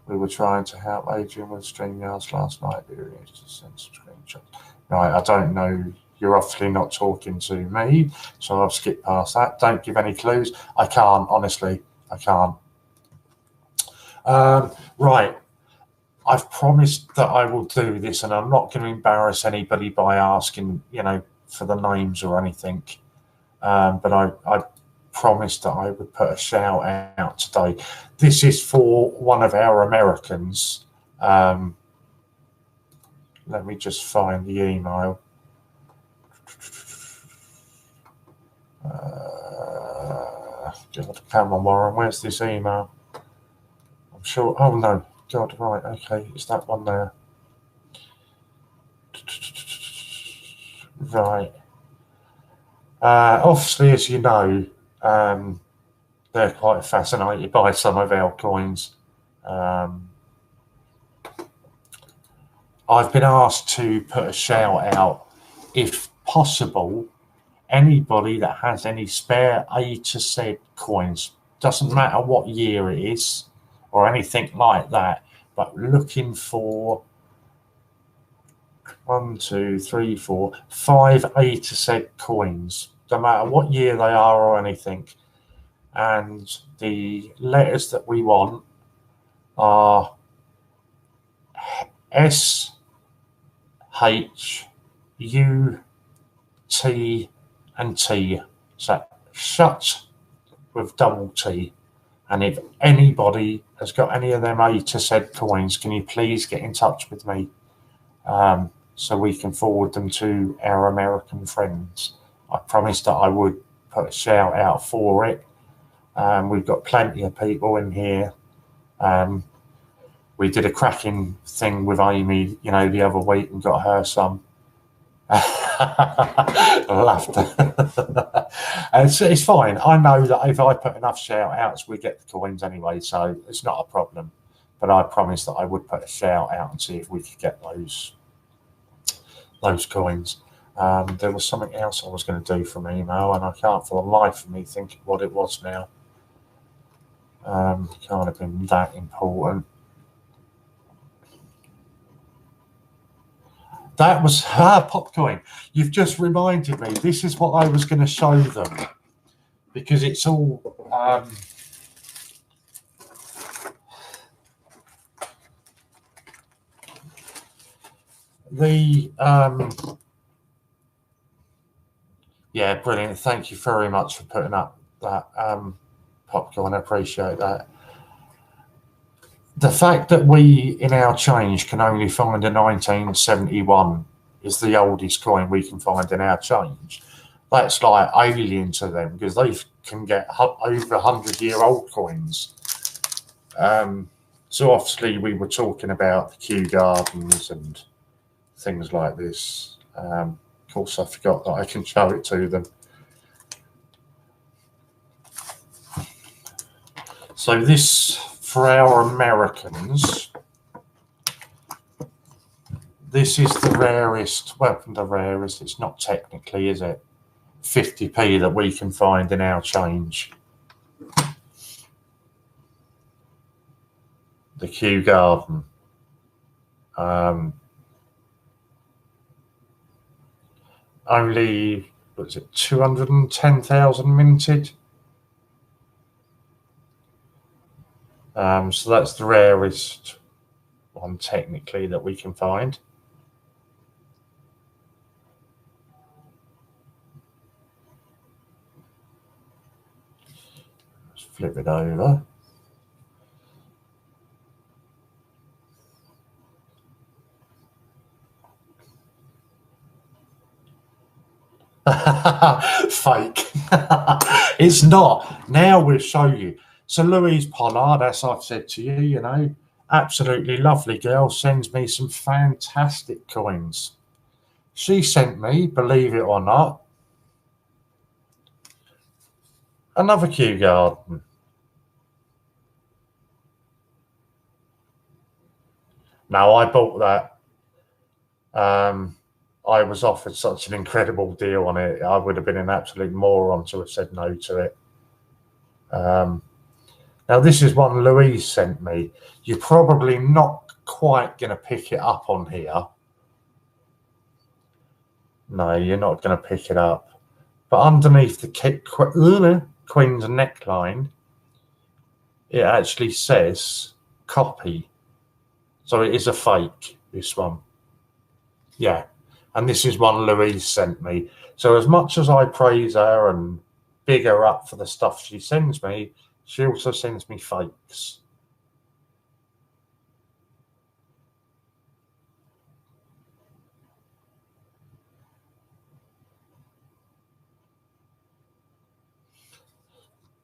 We were trying to help Adrian with StreamYards last night. We were used to send screenshots. Right, I don't know. You're obviously not talking to me, so I'll skip past that. Don't give any clues. I can't, honestly. I can't. Right. I've promised that I will do this, and I'm not going to embarrass anybody by asking, for the names or anything. But I promised that I would put a shout out today. This is for one of our Americans. Let me just find the email. God, come on, Warren, where's this email? I'm sure. Oh no, God, right, okay, it's that one there. Right. Obviously, as you know, they're quite fascinated by some of our coins. I've been asked to put a shout out, if possible, anybody that has any spare A to Z coins, doesn't matter what year it is or anything like that, but looking for 1, 2, 3, 4, 5 A to Z coins, no matter what year they are or anything. And the letters that we want are S, H, U, T, and T. So shut with double T. And if anybody has got any of them A to Z coins, can you please get in touch with me, so we can forward them to our American friends. I promised that I would put a shout out for it. We've got plenty of people in here. We did a cracking thing with Amy, the other week, and got her some. Laughter. It's fine. I know that if I put enough shout outs, we get the coins anyway, so it's not a problem. But I promised that I would put a shout out and see if we could get those coins. There was something else I was going to do from email, and I can't for the life of me think what it was now. Can't have been that important. That was Popcoin. You've just reminded me. This is what I was going to show them, because it's all yeah, brilliant. Thank you very much for putting up that Popcorn. I appreciate that. The fact that we, in our change, can only find a 1971 is the oldest coin we can find in our change. That's like alien to them, because they can get over 100-year-old coins. So obviously we were talking about the Kew Gardens and things like this. Of course, I forgot that I can show it to them. So this, for our Americans, this is the rarest, well, the rarest, it's not technically, is it? 50p that we can find in our change. The Kew Garden. Only, what is it, 210,000 minted? So that's the rarest one technically that we can find. Let's flip it over. Fake. It's not. Now we'll show you. So Louise Pollard, as I've said to you, absolutely lovely girl, sends me some fantastic coins. She sent me, believe it or not, another Kew Garden. Now, I bought that. I was offered such an incredible deal on it. I would have been an absolute moron to have said no to it. Now, this is one Louise sent me. You're probably not quite going to pick it up on here. No, you're not going to pick it up. But underneath the Queen's neckline, it actually says copy. So it is a fake, this one. Yeah. And this is one Louise sent me. So as much as I praise her and big her up for the stuff she sends me, she also sends me fakes.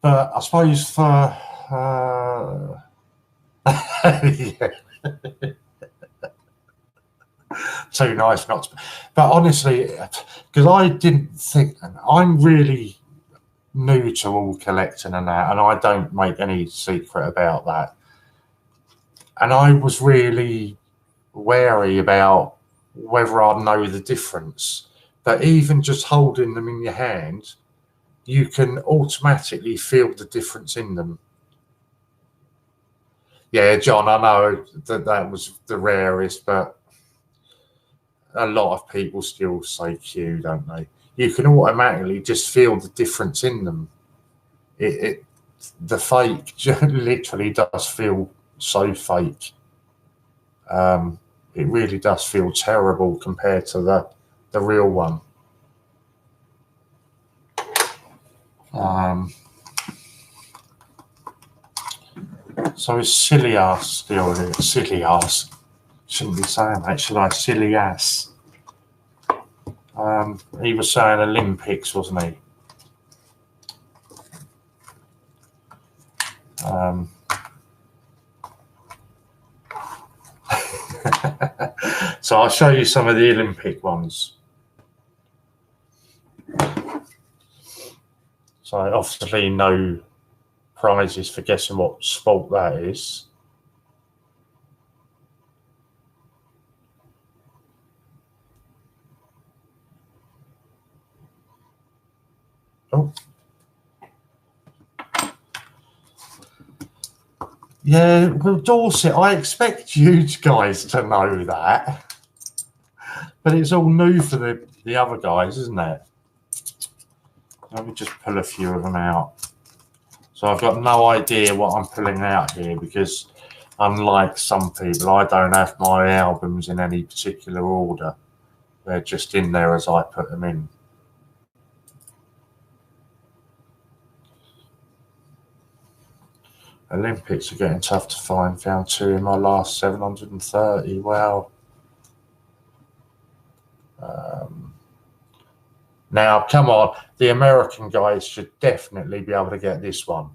But I suppose for yeah. Too nice not to. But honestly, because I didn't think, and I'm really new to all collecting and that, and I don't make any secret about that. And I was really wary about whether I know the difference. But even just holding them in your hand, you can automatically feel the difference in them. Yeah, John, I know that was the rarest, but a lot of people still say Q, don't they? You can automatically just feel the difference in them. The fake literally does feel so fake. It really does feel terrible compared to the real one. So it's silly ass still here. Silly ass. Shouldn't be saying that, should I? Silly ass. He was saying Olympics, wasn't he? So I'll show you some of the Olympic ones. So obviously no prizes for guessing what sport that is. Oh. Yeah, well, Dorset, I expect you guys to know that. But it's all new for the other guys, isn't it? Let me just pull a few of them out. So I've got no idea what I'm pulling out here because unlike some people, I don't have my albums in any particular order. They're just in there as I put them in. Olympics are getting tough to find. Found 2 in my last 730. Wow. Now, come on. The American guys should definitely be able to get this one.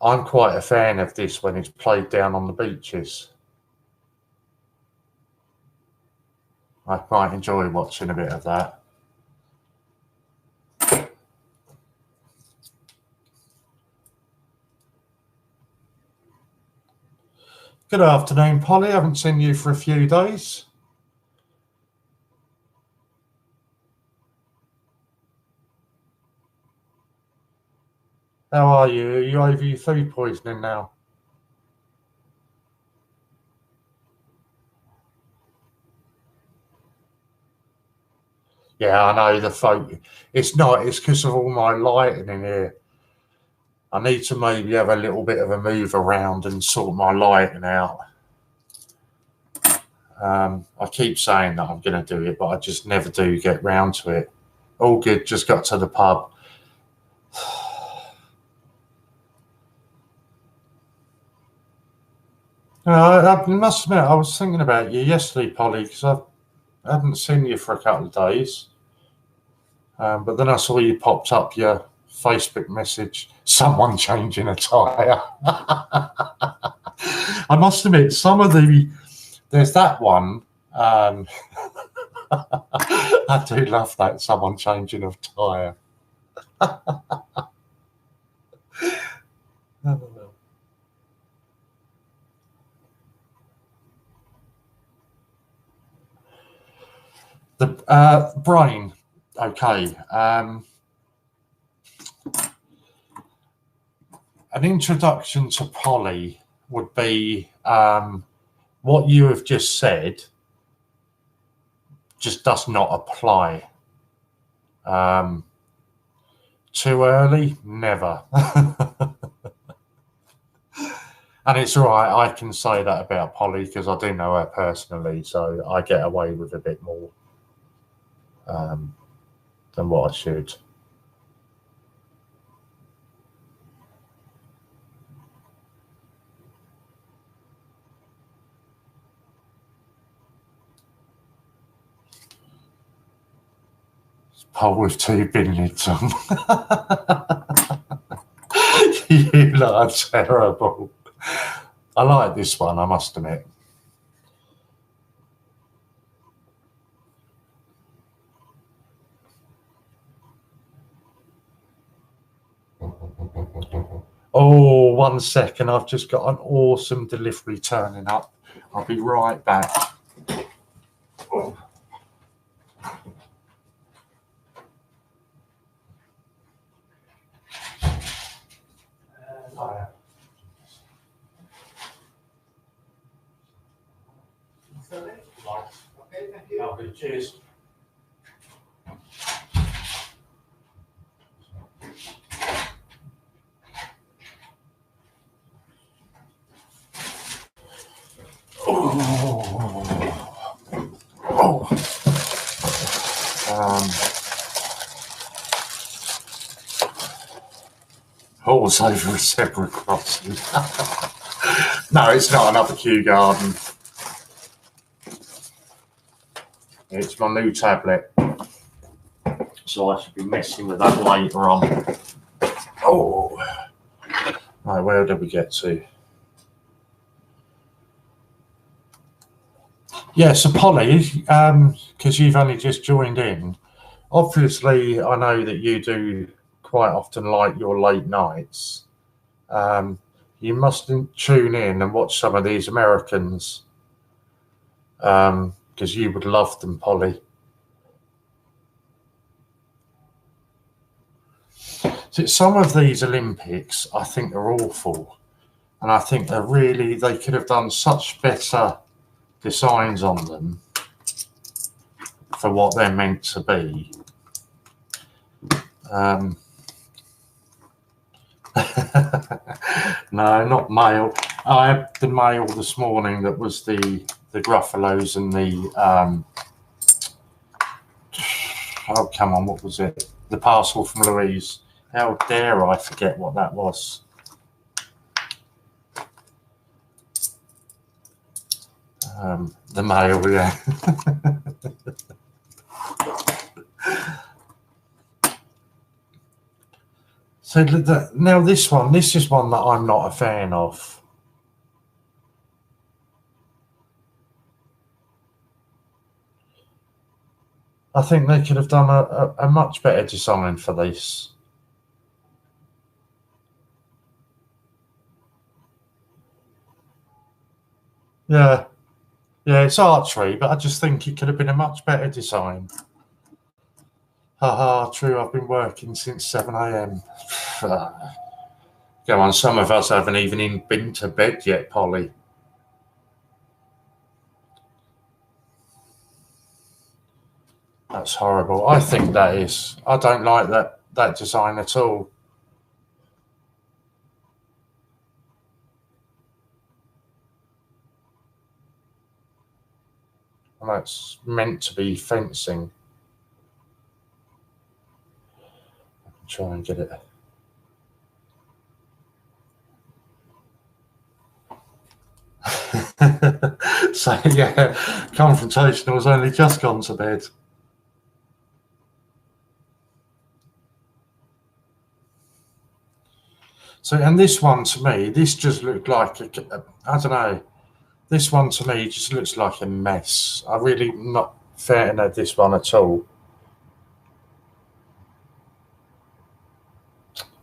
I'm quite a fan of this when it's played down on the beaches. I quite enjoy watching a bit of that. Good afternoon, Polly. I haven't seen you for a few days. How are you? Are you over your food poisoning now? Yeah, I know the folk. It's not. It's because of all my lighting in here. I need to maybe have a little bit of a move around and sort my lighting out. I keep saying that I'm going to do it, but I just never do get round to it. All good. Just got to the pub. I must admit, I was thinking about you yesterday, Polly, because I hadn't seen you for a couple of days. But then I saw you popped up your Facebook message, someone changing a tyre. I must admit, there's that one. I do love that, someone changing a tyre. The brain, okay. An introduction to Polly would be what you have just said just does not apply. Too early? Never. And it's all right, I can say that about Polly because I do know her personally, so I get away with a bit more than what I should. Pole with 2 bin lids on. You lot are terrible. I like this one, I must admit. Oh, 1 second. I've just got an awesome delivery turning up. I'll be right back. Oh. Okay, thank you. Lovely, cheers. Horse over a zebra crossing. No, it's not another Kew garden. It's my new tablet. So I should be messing with that later on. Oh. Right, where did we get to? Yeah, so Polly, because you've only just joined in, obviously I know that you do quite often like your late nights. You must tune in and watch some of these Americans, because you would love them, Polly. So some of these Olympics, I think, are awful, and I think they could have done such better designs on them for what they're meant to be. No, not male. I had the male this morning that was the Gruffalos and the oh come on, what was it? The parcel from Louise. How dare I forget what that was? The male, yeah. So now this is one that I'm not a fan of. I think they could have done a much better design for this. Yeah, it's archery, but I just think it could have been a much better design. Haha, true, I've been working since 7 a.m. Go on, some of us haven't even been to bed yet, Polly. That's horrible. I think that is. I don't like that design at all. And that's meant to be fencing. Try and get it. So yeah, confrontational has only just gone to bed. So, and this one to me, this just looked like I don't know. This one to me just looks like a mess. I'm really not fan of this one at all.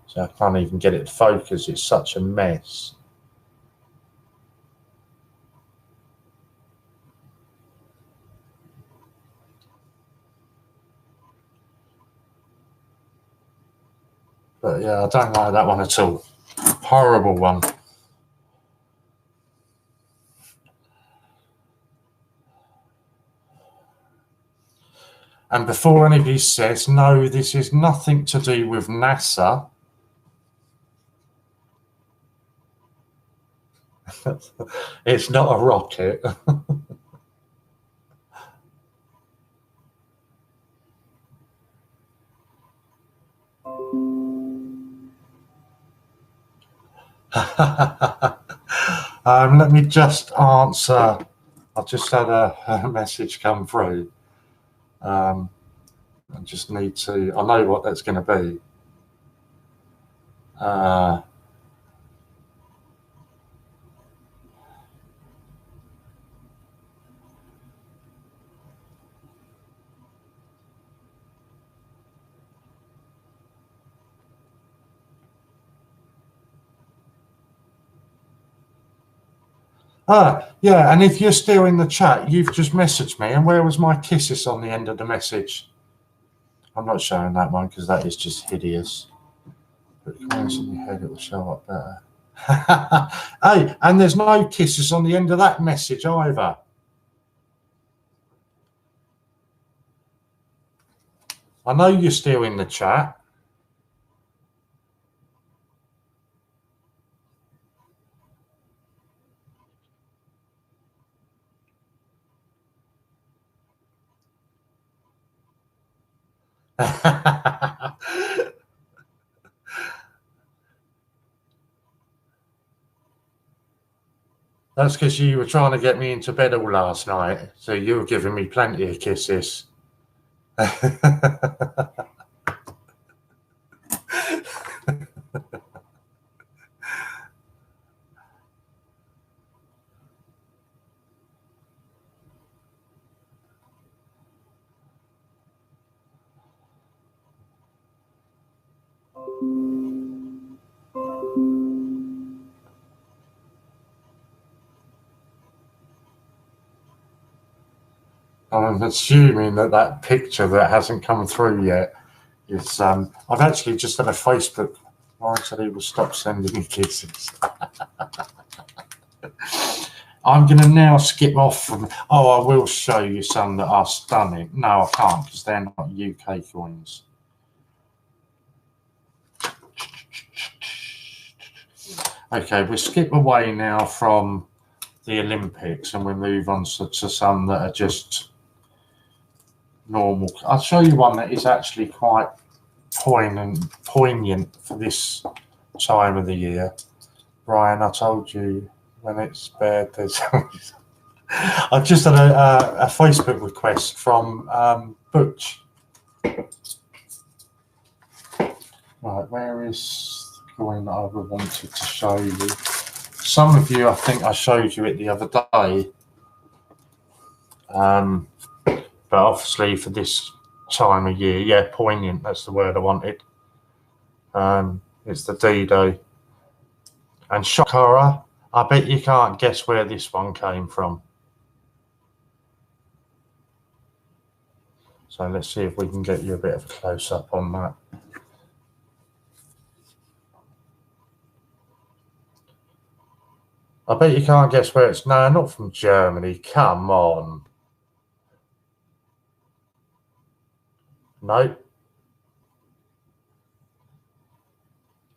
So I can't even get it to focus. It's such a mess. But yeah, I don't like that one at all. Horrible one. And before anybody says, no, this is nothing to do with NASA. It's not a rocket. Let me just answer. I've just had a message come through. I just need to. I know what that's going to be. Yeah, and if you're still in the chat, you've just messaged me, and where was my kisses on the end of the message? I'm not showing that one because that is just hideous. Put coins in your head, it will show up better. Hey, and there's no kisses on the end of that message either. I know you're still in the chat. That's because you were trying to get me into bed all last night, so you were giving me plenty of kisses. I'm assuming that picture that hasn't come through yet is. I've actually just had a Facebook. Ryan said he will stop sending me kisses. I'm going to now skip off from. Oh, I will show you some that are stunning. No, I can't because they're not UK coins. Okay, we'll skip away now from the Olympics and we'll move on to some that are just normal. I'll show you one that is actually quite poignant for this time of the year. Brian, I told you when it's bad, there's always... I've just had a Facebook request from Butch. Right, where is the coin that I wanted to show you? Some of you, I think I showed you it the other day. But obviously for this time of year, yeah, poignant, that's the word I wanted. It's the D-Day. And shock horror, I bet you can't guess where this one came from. So let's see if we can get you a bit of a close-up on that. I bet you can't guess where it's... No, not from Germany. Come on. No.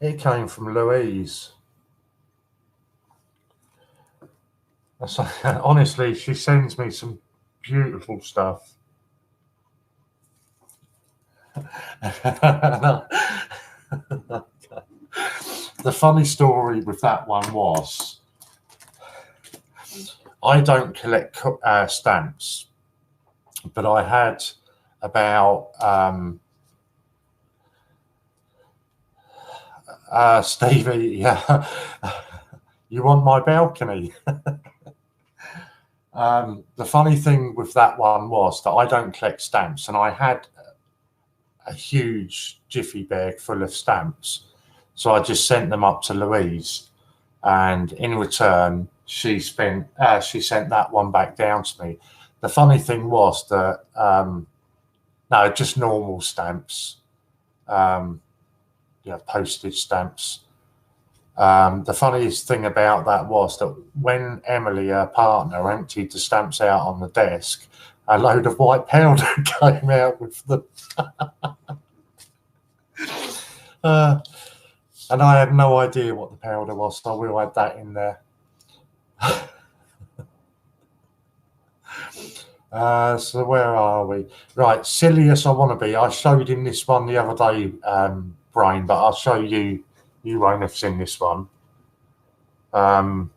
It came from Louise. Honestly, she sends me some beautiful stuff. The funny story with that one was I don't collect stamps, but I had about Stevie, yeah, you want my balcony? The funny thing with that one was that I don't collect stamps, and I had a huge jiffy bag full of stamps. So I just sent them up to Louise, and in return, she sent that one back down to me. The funny thing was that, no, just normal stamps, yeah, postage stamps. The funniest thing about that was that when Emily, her partner, emptied the stamps out on the desk, a load of white powder came out with them. And I had no idea what the powder was, so we'll add that in there. So where are we? Right, silly as I want to be. I showed him this one the other day, Brian, but I'll show you. You won't have seen this one. So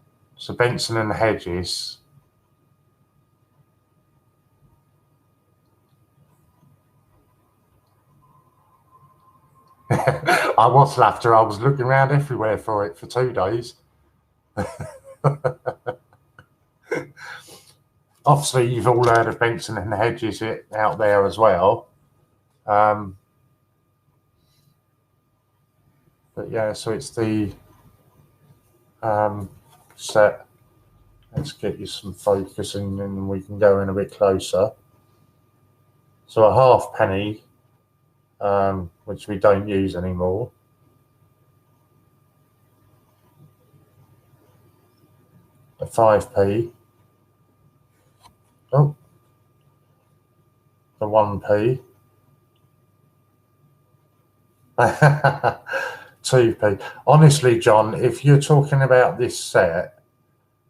Benson and Hedges. I was laughter. I was looking around everywhere for it for 2 days. Obviously, you've all heard of Benson and Hedges out there as well. But yeah, so it's the set. Let's get you some focusing and then we can go in a bit closer. So a halfpenny, which we don't use anymore. A 5p. Oh, the 1p. 2p. Honestly, John, if you're talking about this set,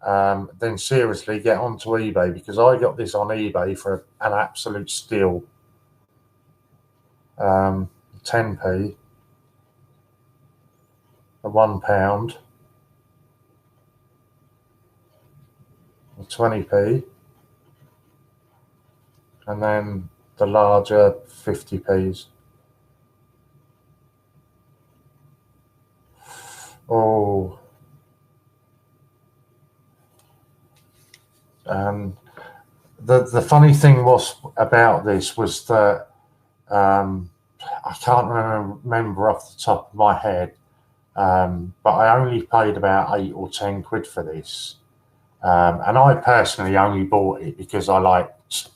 then seriously get onto eBay, because I got this on eBay for an absolute steal. 10p, a £1, a 20p, and then the larger 50p's. Oh, and the funny thing was about this was that I can't remember off the top of my head, but I only paid about 8 or 10 quid for this, and I personally only bought it because I liked,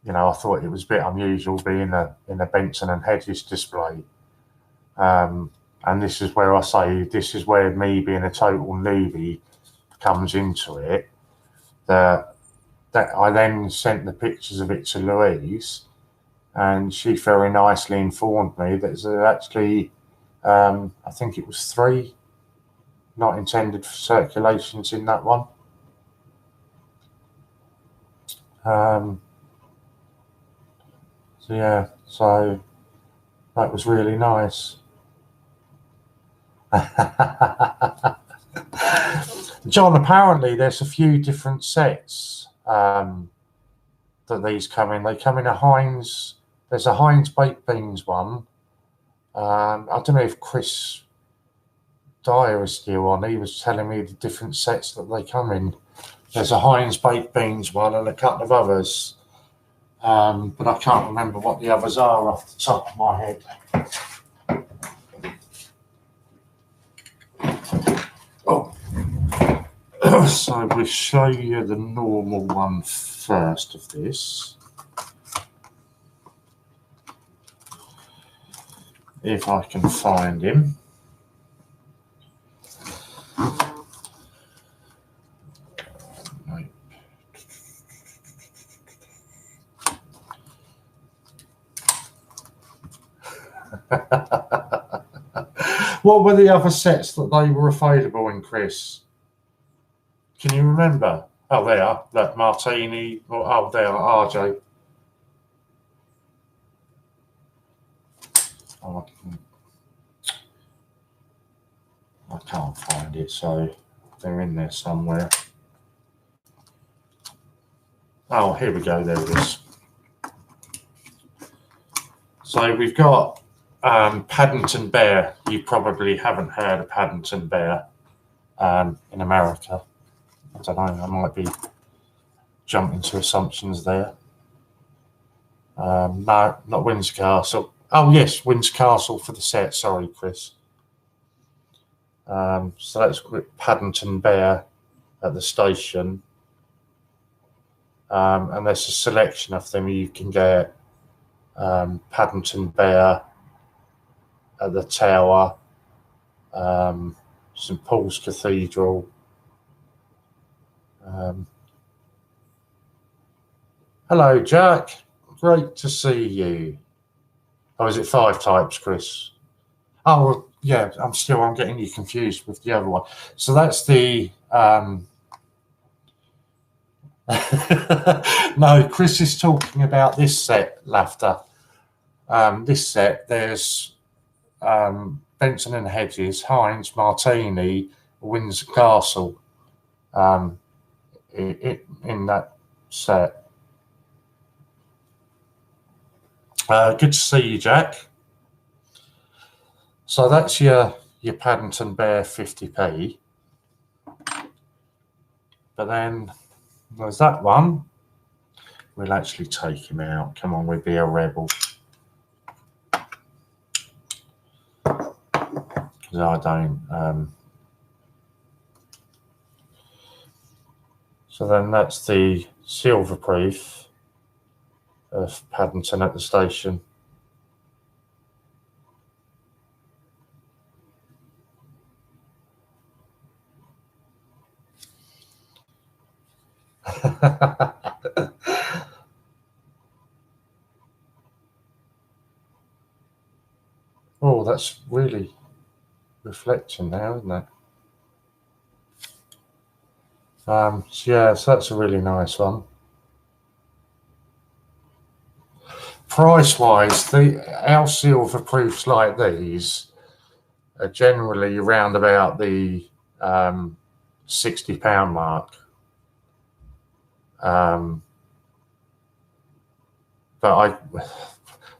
you know, I thought it was a bit unusual being in a Benson and Hedges display. And this is where I say, this is where me being a total newbie comes into it. That I then sent the pictures of it to Louise, and she very nicely informed me that there's actually, I think it was 3 not intended for circulations in that one. So yeah, so that was really nice. John, apparently there's a few different sets that these come in. They come in a Heinz. There's a Heinz baked beans one. I don't know if Chris Dyer is still on. He was telling me the different sets that they come in. There's a Heinz baked beans one and a couple of others, but I can't remember what the others are off the top of my head. Oh. So we'll show you the normal one first of this. If I can find him. What were the other sets that they were available in, Chris? Can you remember? Oh, they are. Look, Martini. Oh, they are. RJ. Oh, I can't find it, so they're in there somewhere. Oh, here we go. There it is. So we've got Paddington Bear. You probably haven't heard of Paddington Bear in America. I don't know. I might be jumping to assumptions there. No, not Windsor Castle. Oh, yes, Windsor Castle for the set. Sorry, Chris. So that's Paddington Bear at the station. And there's a selection of them. You can get Paddington Bear at the Tower, St Paul's Cathedral. Hello, Jack. Great to see you. Oh, is it 5 types, Chris? Oh, well, yeah, I'm getting you confused with the other one. So that's the no, Chris is talking about this set, Laughter. This set, there's Benson and Hedges, Heinz, Martini, Windsor Castle in that set. Good to see you, Jack. So that's your Paddington Bear 50p. But then there's that one. We'll actually take him out. Come on, we'll be a rebel. Because I don't... So then that's the silver proof of Paddington at the station. Oh, that's really reflecting now, isn't it? So yeah, so that's a really nice one. Price-wise, our silver proofs like these are generally around about the £60 mark. But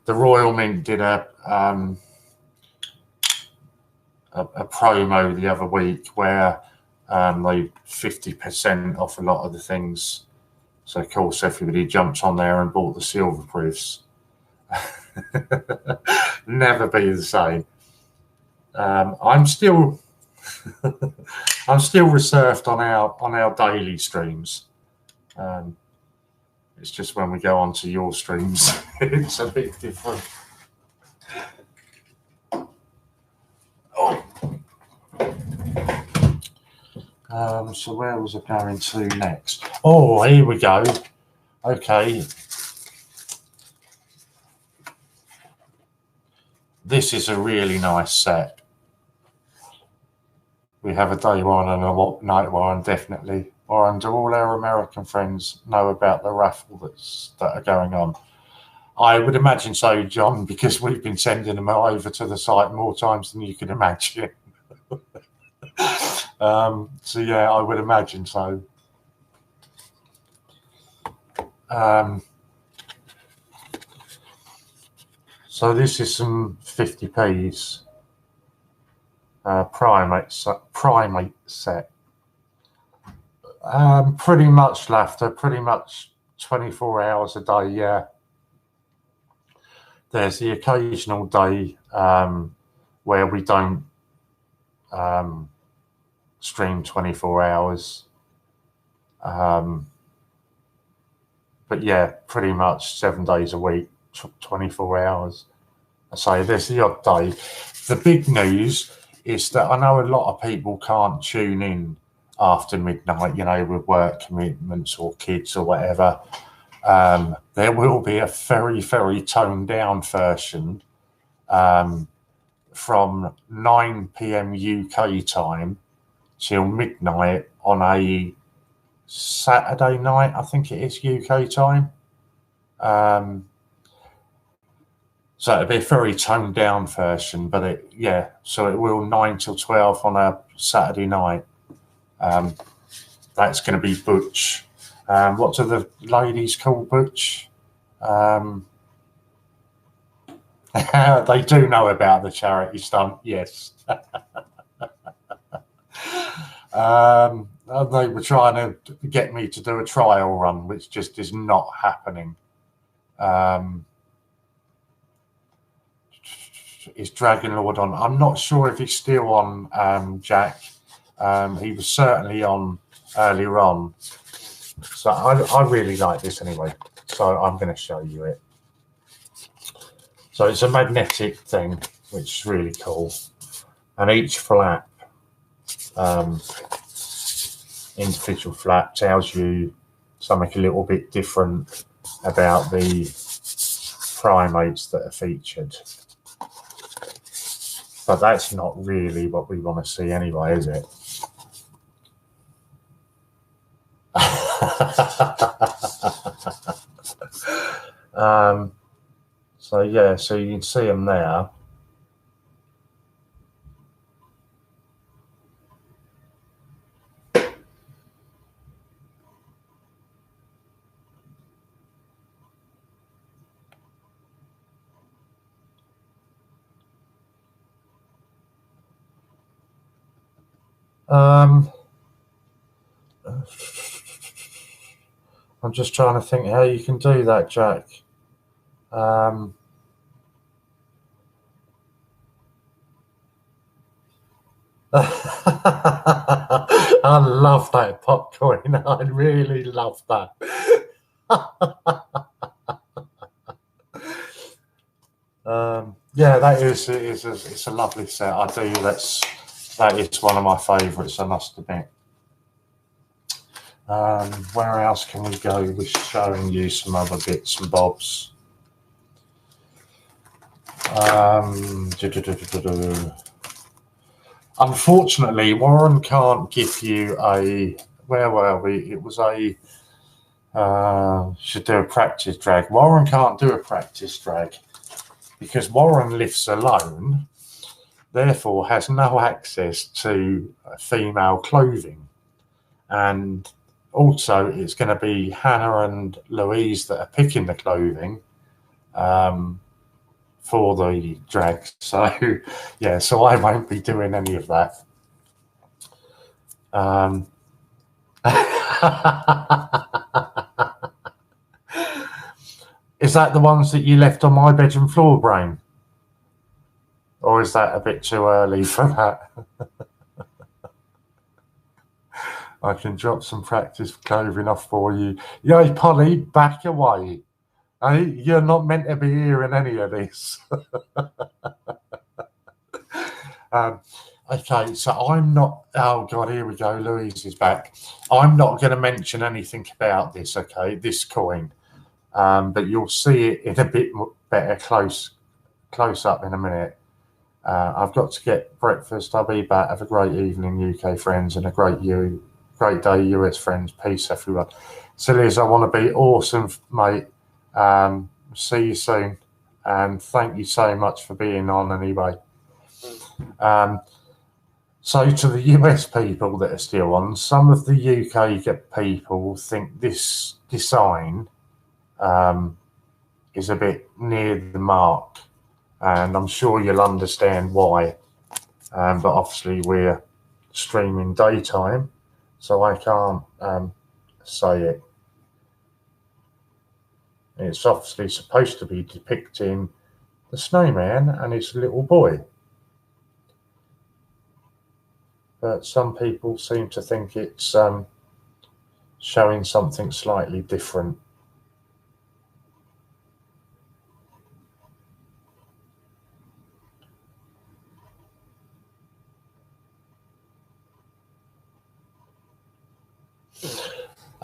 the Royal Mint did a promo the other week where they 50% off a lot of the things. So of course everybody jumped on there and bought the silver proofs. Never be the same. I'm still reserved on our daily streams. It's just when we go on to your streams, it's a bit different. So where was I going to next? Oh, here we go. Okay. This is a really nice set. We have a day one and a night one, definitely. Or do all our American friends know about the raffle that are going on? I would imagine so, John, because we've been sending them over to the site more times than you can imagine. So yeah, I would imagine so. So this is some 50p's primate set. Pretty much laughter, pretty much 24 hours a day, yeah. There's the occasional day where we don't stream 24 hours. But yeah, pretty much 7 days a week, 24 hours. I say there's the odd day. The big news is that I know a lot of people can't tune in after midnight, with work commitments or kids or whatever. There will be a very, very toned down version from 9 p.m. UK time till midnight on a Saturday night, I think it is UK time. So it'll be a very toned down version, but so it will 9 till 12 on a Saturday night. That's going to be Butch. What do the ladies call Butch? They do know about the charity stunt, yes. They were trying to get me to do a trial run, which just is not happening. Is Dragon Lord on? I'm not sure if he's still on, Jack. He was certainly on earlier on. So I really like this anyway. So I'm going to show you it. So it's a magnetic thing, which is really cool. And each flap, individual flap, tells you something a little bit different about the primates that are featured. But that's not really what we want to see anyway, is it? So yeah, so you can see them there. I'm just trying to think how you can do that, Jack. I love that popcorn. I really love that. Yeah, that is it's a lovely set. I do. That is one of my favourites, I must admit. Where else can we go with showing you some other bits and bobs? Unfortunately, Warren can't give you a. Where were we? It was a. Should do a practice drag. Warren can't do a practice drag because Warren lives alone, therefore has no access to female clothing. And also, it's going to be Hannah and Louise that are picking the clothing for the drag. So, yeah, so I won't be doing any of that. Is that the ones that you left on my bedroom floor, Brain? Or is that a bit too early for that? I can drop some practice clothing off for you. Yay, Polly, back away. Hey, you're not meant to be hearing any of this. Okay, so I'm not. Oh God, here we go. Louise is back. I'm not going to mention anything about this. Okay, this coin, but you'll see it in a bit better close up in a minute. I've got to get breakfast. I'll be back. Have a great evening, UK friends, and a great day, US friends. Peace, everyone. So, Liz, I want to be awesome, mate. See you soon, and thank you so much for being on anyway. So to the US people that are still on, some of the UK people think this design is a bit near the mark, and I'm sure you'll understand why. But obviously we're streaming daytime, so I can't say it. It's obviously supposed to be depicting the snowman and his little boy. But some people seem to think it's showing something slightly different.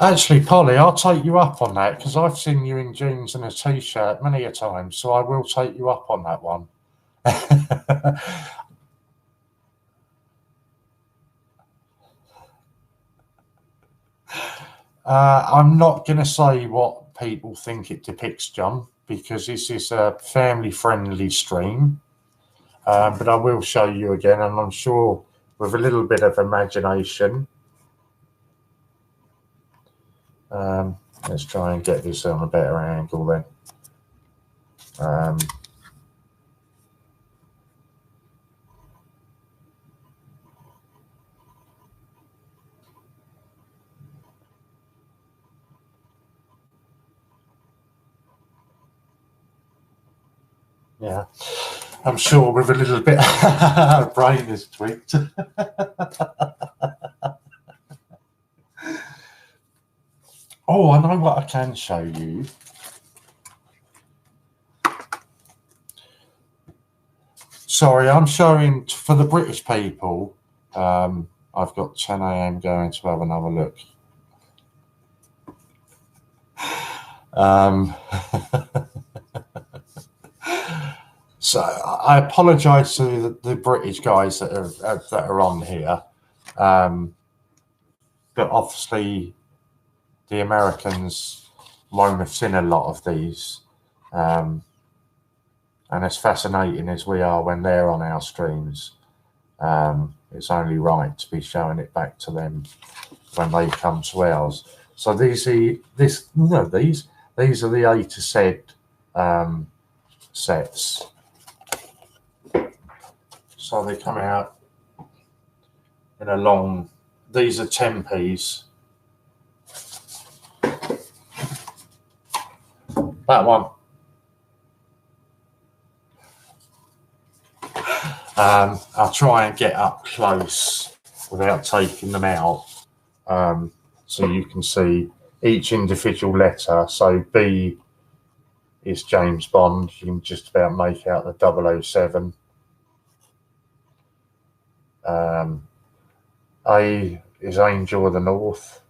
Actually, Polly, I'll take you up on that because I've seen you in jeans and a t-shirt many a time, so I will take you up on that one. I'm not going to say what people think it depicts, John, because this is a family-friendly stream. But I will show you again, and I'm sure with a little bit of imagination. Let's try and get this on a better angle then. Yeah, I'm sure with a little bit brain is tweaked. Oh, I know what I can show you. Sorry, I'm showing for the British people. I've got 10 AM going to have another look. So I apologise to the British guys that are on here, but obviously the Americans won't have seen a lot of these, and as fascinating as we are when they're on our streams, it's only right to be showing it back to them when they come to ours. So these are the A to Z sets. So they come out in a long. These are 10p's. That one. I'll try and get up close without taking them out, so you can see each individual letter. So B is James Bond. You can just about make out the 007. A is Angel of the North.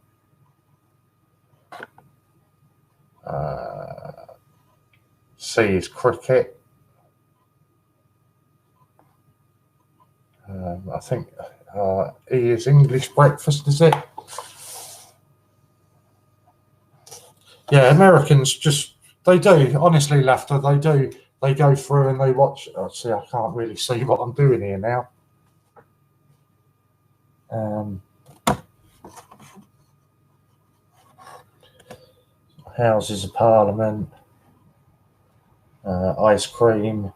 C is Cricket. I think E is English Breakfast, is it? Yeah, Americans just, they do, honestly, Laughter, they do. They go through and they watch. Oh, see, I can't really see what I'm doing here now. Houses of Parliament, ice cream.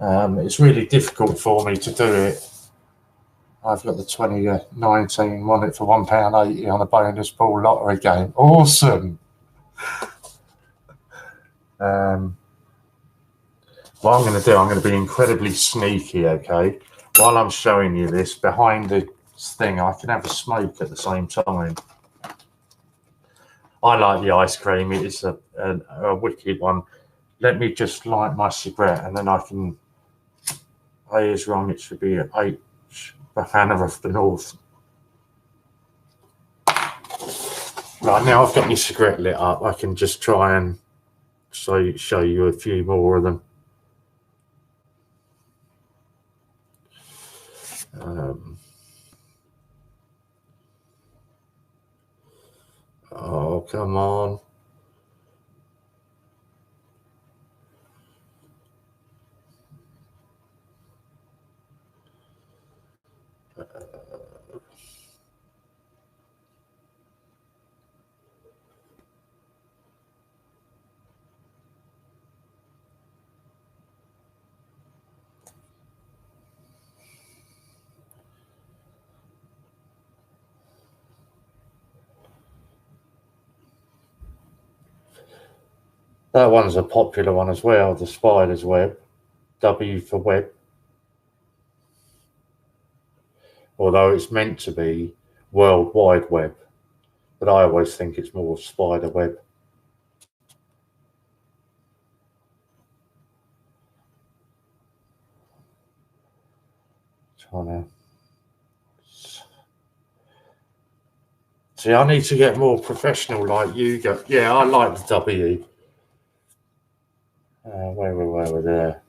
It's really difficult for me to do it. I've got the 2019 won it for £1.80 on a bonus pool lottery game. Awesome. What I'm going to do, I'm going to be incredibly sneaky, okay? While I'm showing you this, behind the thing, I can have a smoke at the same time. I like the ice cream. It is a wicked one. Let me just light my cigarette and then I can... A is wrong. It should be an H, Hannah of the North. Right, now I've got my cigarette lit up. I can just try and show you a few more of them. Oh, come on. That one's a popular one as well, the spider's web. W for web. Although it's meant to be World Wide Web, but I always think it's more spider web. See, I need to get more professional like you go. Yeah, I like the W. Where were we there?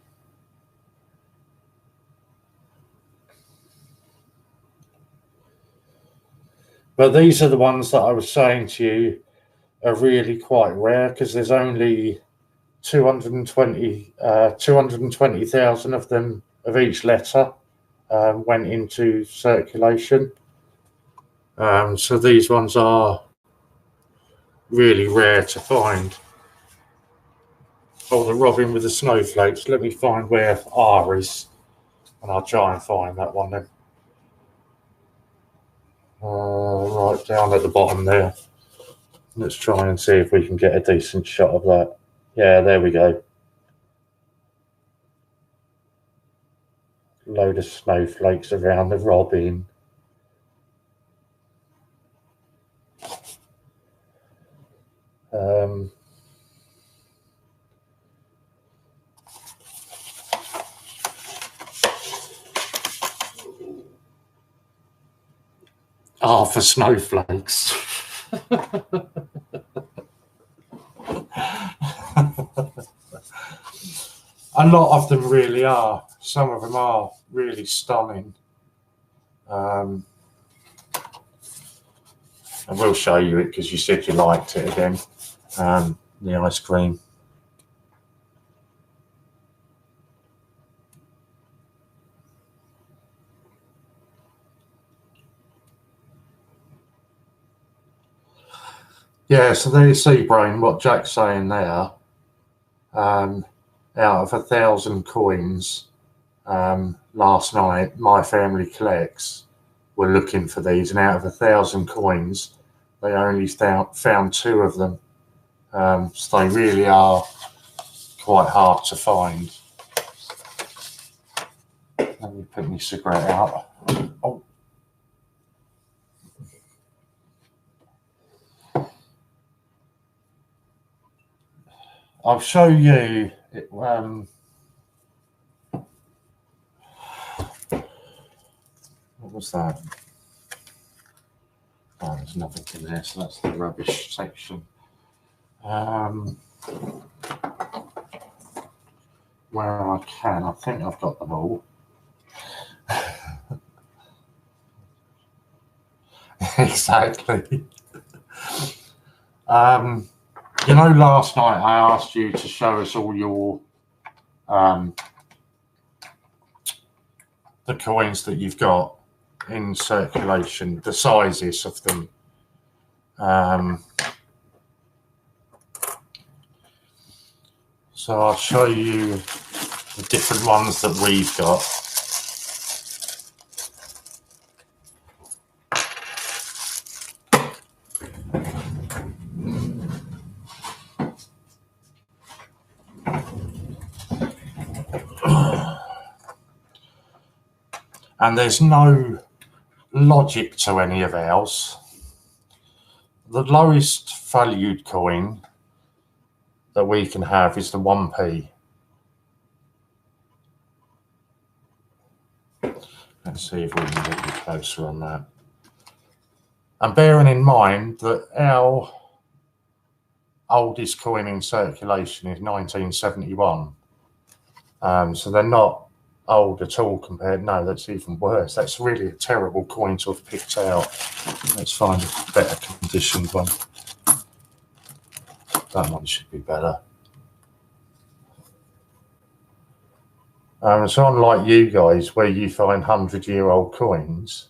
But these are the ones that I was saying to you are really quite rare because there's only 220,000 of them of each letter went into circulation. So these ones are really rare to find. Oh, the robin with the snowflakes. Let me find where R is, and I'll try and find that one then. Right down at the bottom there. Let's try and see if we can get a decent shot of that. Yeah, there we go. Load of snowflakes around the robin. R for snowflakes. A lot of them really are. Some of them are really stunning. I will show you it because you said you liked it again. The ice cream. Yeah, so there you see, Brain, what Jack's saying there. Out of 1,000 coins last night, My Family Collects were looking for these, and out of 1,000 coins, they only found 2 of them. So they really are quite hard to find. Let me put my cigarette out. Oh. I'll show you it, what was that? Oh, there's nothing in there, so that's the rubbish section. Where I can, I think I've got them all. Exactly. You know, last night I asked you to show us all your the coins that you've got in circulation, the sizes of them. So I'll show you the different ones that we've got. And there's no logic to any of ours. The lowest valued coin that we can have is the 1p. Let's see if we can get you closer on that. And bearing in mind that our oldest coin in circulation is 1971. So they're not old at all compared. No, that's even worse. That's really a terrible coin to have picked out. Let's find a better conditioned one. That one should be better. So unlike you guys, where you find 100-year-old coins,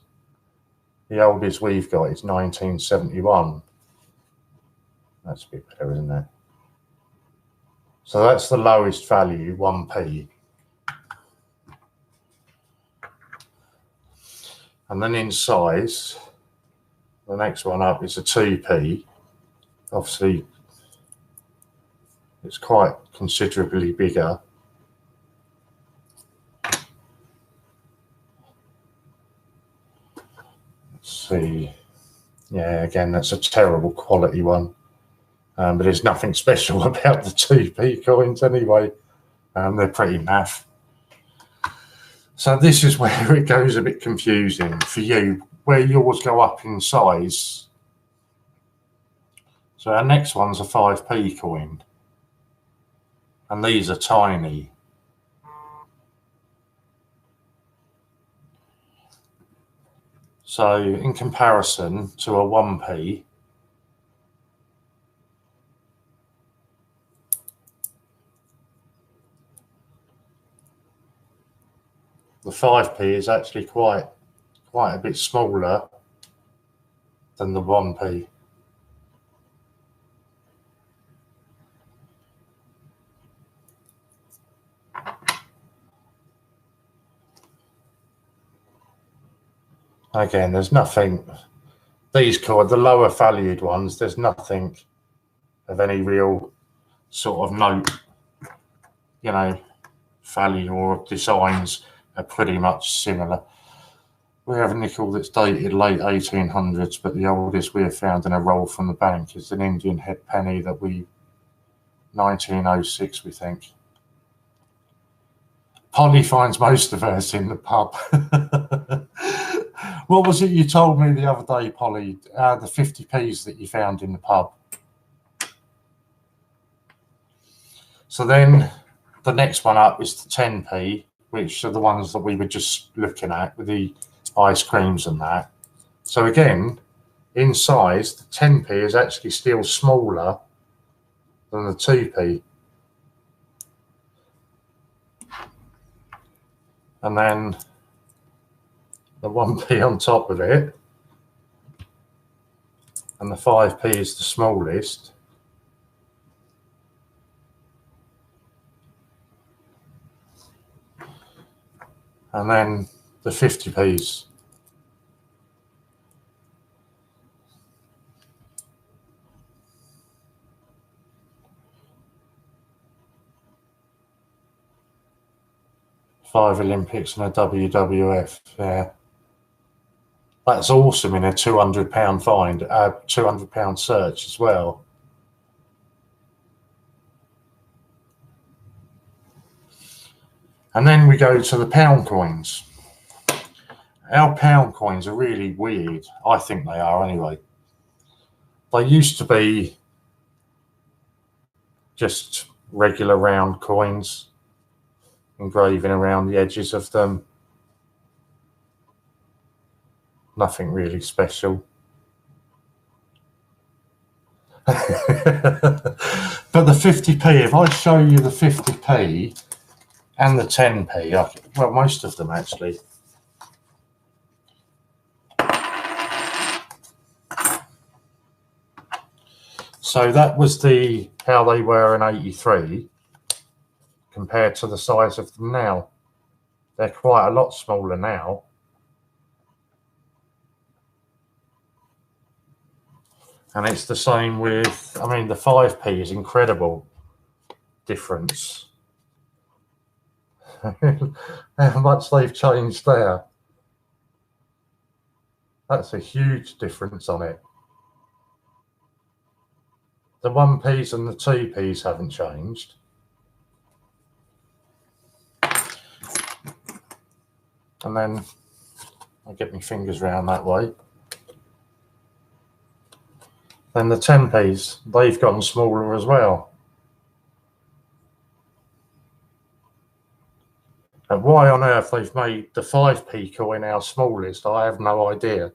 the oldest we've got is 1971. That's a bit better, isn't it? So that's the lowest value, 1p. And then in size, the next one up is a 2p. Obviously, it's quite considerably bigger. Let's see. Yeah, again, that's a terrible quality one. But there's nothing special about the 2p coins anyway. They're pretty naff. So this is where it goes a bit confusing for you, where yours go up in size. So our next one's a 5p coin. And these are tiny. So in comparison to a 1p, the 5p is actually quite a bit smaller than the 1p. Again, there's nothing, these coins, the lower valued ones, there's nothing of any real sort of note, you know, value or designs are pretty much similar. We have a nickel that's dated late 1800s, but the oldest we have found in a roll from the bank is an Indian head penny that 1906, we think. Polly finds most of hers in the pub. What was it you told me the other day, Polly? The 50p's that you found in the pub. So then the next one up is the 10p, which are the ones that we were just looking at with the ice creams and that. So again, in size, the 10p is actually still smaller than the 2p. And then the 1p on top of it, and the 5p is the smallest. And then the 50p's. 5 Olympics and a WWF. Yeah. That's awesome in a £200 find, £200 search as well. And then we go to the pound coins. Our pound coins are really weird. I think they are anyway. They used to be just regular round coins, engraving around the edges of them. Nothing really special. But the 50p, if I show you the 50p and the 10p, well, most of them actually. So that was how they were in 83 compared to the size of them now. They're quite a lot smaller now. And it's the same with, I mean, the 5p is incredible difference. How much they've changed there. That's a huge difference on it. The 1p's and the 2p's haven't changed. And then I'll get my fingers round that way. Then the 10p's, they've gotten smaller as well. And why on earth they've made the 5p coin our smallest, I have no idea.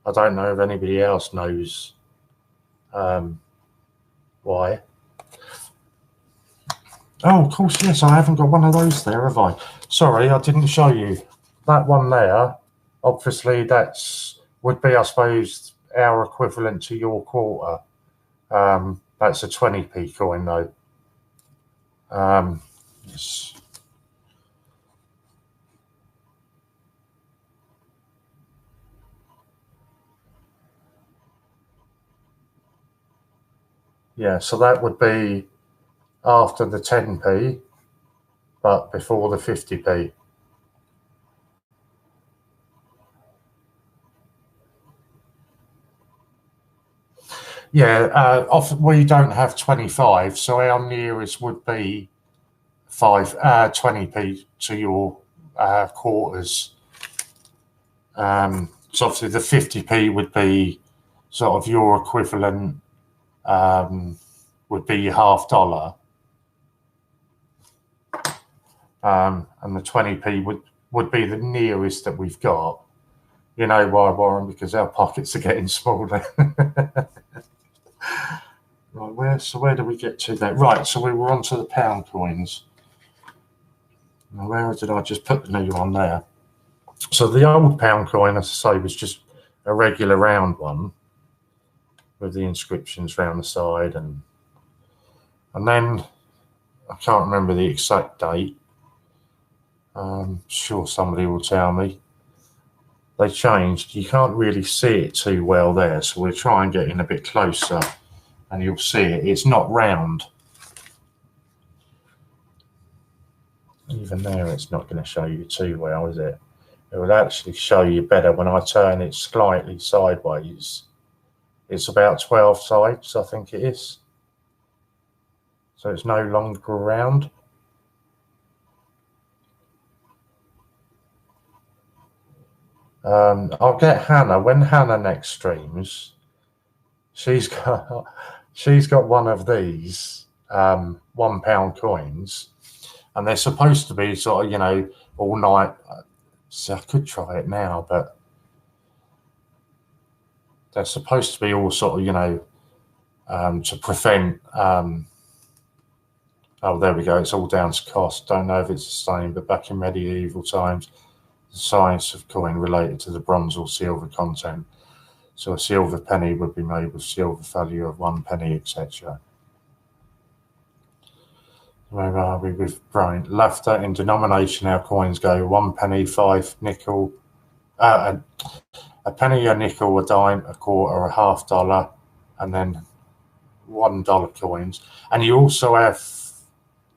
I don't know if anybody else knows why. Oh, of course, yes, I haven't got one of those there, have I? Sorry, I didn't show you. That one there, obviously would be, I suppose, our equivalent to your quarter. That's a 20p coin though. Yes. Yeah, so that would be after the 10p, but before the 50p. Yeah, we don't have 25, so our nearest would be 20p to your quarters. So obviously the 50p would be sort of your equivalent, would be your $half. And the 20p would be the nearest that we've got. You know why, Warren? Because our pockets are getting smaller. Right, where do we get to there? Right, so we were on to the pound coins. Now, where did I just put the new one there? So the old pound coin, as I say, was just a regular round one with the inscriptions around the side, and then I can't remember the exact date. I'm sure somebody will tell me. They changed. You can't really see it too well there, so we'll try and get in a bit closer, and you'll see it. It's not round. Even there, it's not going to show you too well, is it? It will actually show you better when I turn it slightly sideways. It's about 12 sides, I think it is. So it's no longer round. I'll get Hannah. When Hannah next streams, she's got one of these £1 coins, and they're supposed to be sort of, you know, all night. So I could try it now, but they're supposed to be all sort of, you know, to prevent. Oh, there we go. It's all down to cost. Don't know if it's the same, but back in medieval times, the science of coin related to the bronze or silver content. So a silver penny would be made with silver value of 1 penny, etc. Where are we with Brian? Laughter in denomination, our coins go 1 penny, 5 nickel, a penny, a nickel, a dime, a quarter, a $half, and then $1 coins. And you also have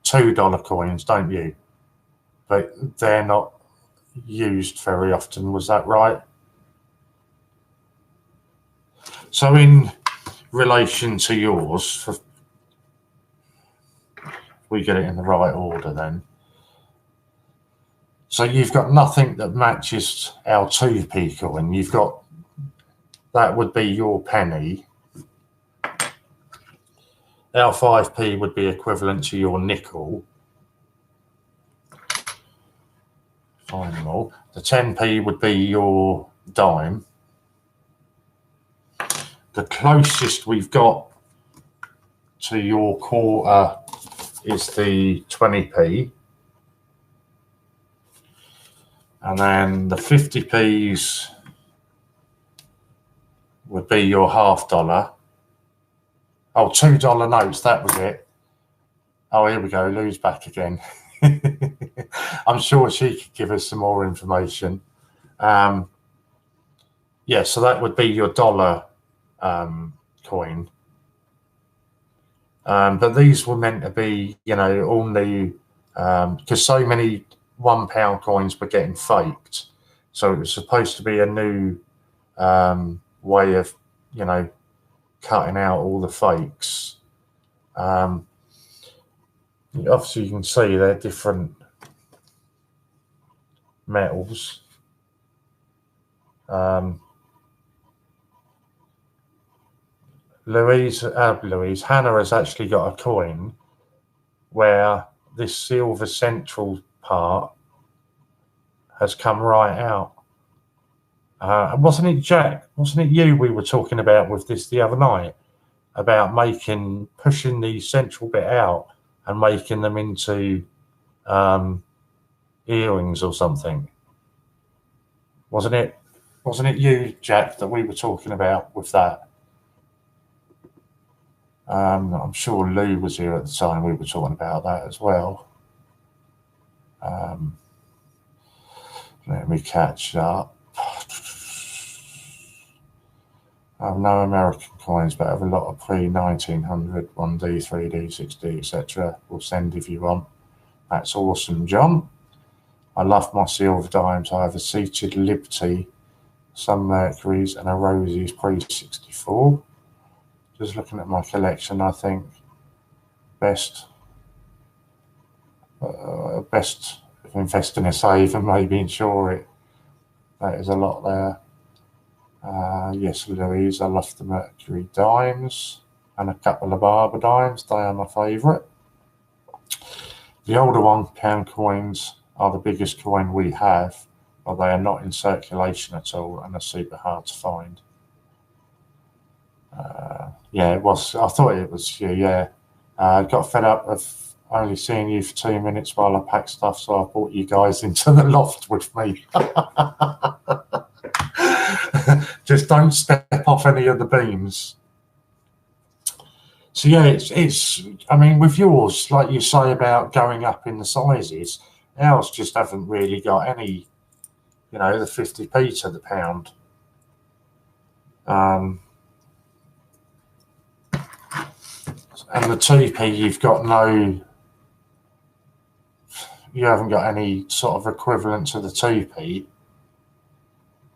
$2 coins, don't you? but they're not used very often. Was that right? So in relation to yours, if we get it in the right order then. So you've got nothing that matches our 2p coin. You've got, that would be your penny. Our 5p would be equivalent to your nickel. Find them all. The 10p would be your dime. The closest we've got to your quarter is the 20p. And then the 50p's would be your $half. Oh, $2 notes, that was it. Oh, here we go, Lou's back again. I'm sure she could give us some more information. Yeah, so that would be your dollar coin. But these were meant to be, you know, all new, because so many £1 coins were getting faked. So it was supposed to be a new way of, you know, cutting out all the fakes. Obviously, you can see they're different metals. Hannah has actually got a coin where this silver central part has come right out. Wasn't it Jack? Wasn't it you we were talking about with this the other night? About pushing the central bit out and making them into earrings or something. Wasn't it you, Jack, that we were talking about with that? I'm sure Lou was here at the time we were talking about that as well. Let me catch up. I have no American coins, but I have a lot of pre-1900, 1D, 3D, 6D, etc. We'll send if you want. That's awesome, John. I love my silver dimes. I have a seated Liberty, some Mercuries, and a Rosie's pre-64. Just looking at my collection, I think best if invest in a save and maybe insure it. That is a lot there. Yes, Louise, I love the Mercury dimes and a couple of Barber dimes. They are my favourite. The older £1 coins are the biggest coin we have, but they are not in circulation at all and are super hard to find. Yeah, it was. I thought it was you. Yeah, I got fed up of only seeing you for 2 minutes while I packed stuff, so I brought you guys into the loft with me. Just don't step off any of the beams. So yeah, it's. I mean, with yours, like you say about going up in the sizes, ours just haven't really got any. You know, the 50p to the pound. And the 2p, you've got no. You haven't got any sort of equivalent to the 2p.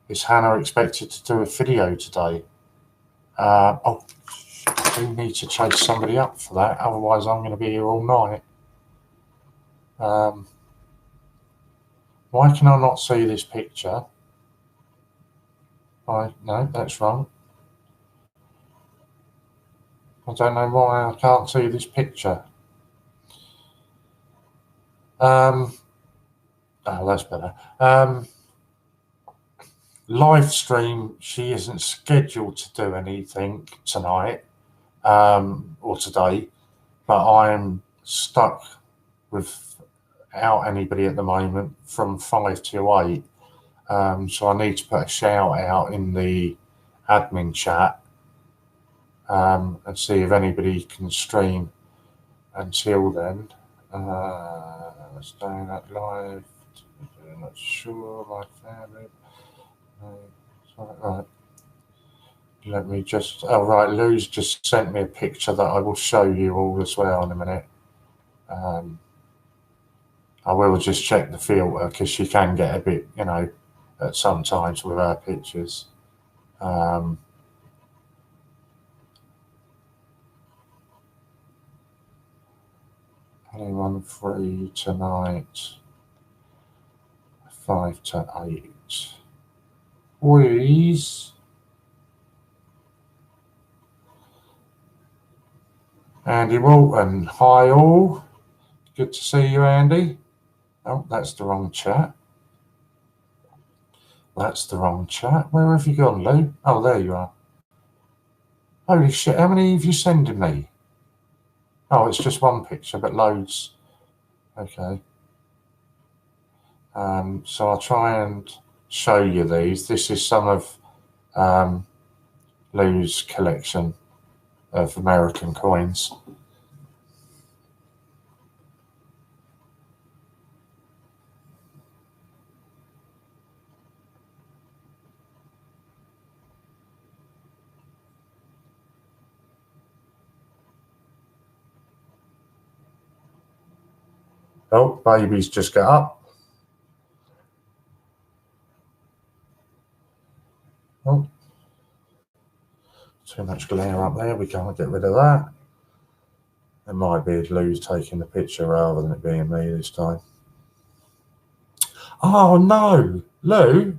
Is Hannah expected to do a video today? Oh, I do need to chase somebody up for that. Otherwise, I'm going to be here all night. Why can I not see this picture? No, that's wrong. I don't know why I can't see this picture. Oh, that's better. Live stream, she isn't scheduled to do anything tonight or today, but I'm stuck without anybody at the moment from 5 to 8. So I need to put a shout out in the admin chat and see if anybody can stream until then. Staying at live, I'm not sure, my family. Right. Let me just, oh right, Lou's just sent me a picture that I will show you all as well in a minute. I will just check the filter because she can get a bit, you know, at sometimes with her pictures. 21-3 tonight, 5 to 8. Please. Andy Walton, hi all. Good to see you, Andy. Oh, that's the wrong chat. That's the wrong chat. Where have you gone, Lou? Oh, there you are. Holy shit, how many have you sending me? Oh, it's just one picture, but loads. Okay. So I'll try and show you these. This is some of Lou's collection of American coins. Oh, baby's just got up. Oh, too much glare up there. We can't get rid of that. It might be Lou's taking the picture rather than it being me this time. Oh, no. Lou,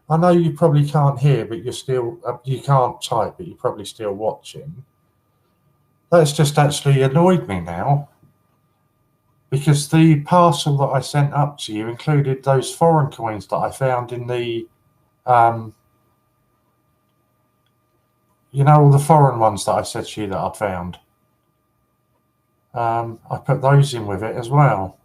I know you probably can't hear, but you're still, you can't type, but you're probably still watching. That's just actually annoyed me now. Because the parcel that I sent up to you included those foreign coins that I found in the, you know, all the foreign ones that I said to you that I'd found. I put those in with it as well.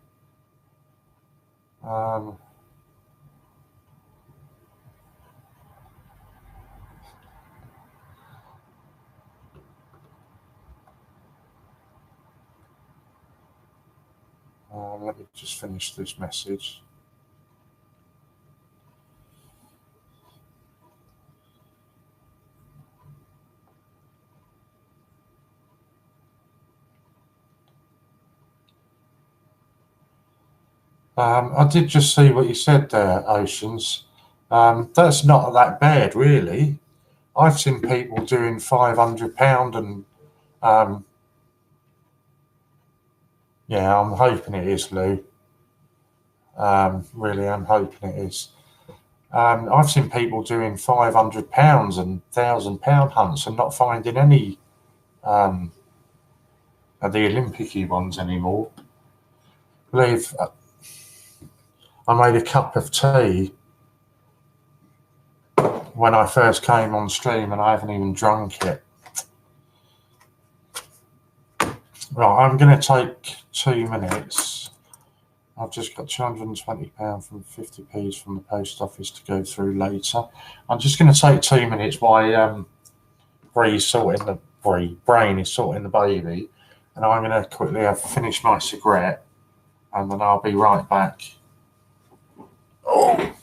Let me just finish this message. I did just see what you said there, Oceans. That's not that bad, really. I've seen people doing £500 and yeah, I'm hoping it is, Lou. Really, I'm hoping it is. I've seen people doing £500 and £1,000 hunts and not finding any of the Olympic-y ones anymore. I believe I made a cup of tea when I first came on stream and I haven't even drunk it. Right, I'm going to take 2 minutes. I've just got £220 from 50p's from the post office to go through later. I'm just going to take 2 minutes while Brain is sorting the baby, and I'm going to quickly finish my cigarette, and then I'll be right back. Oh.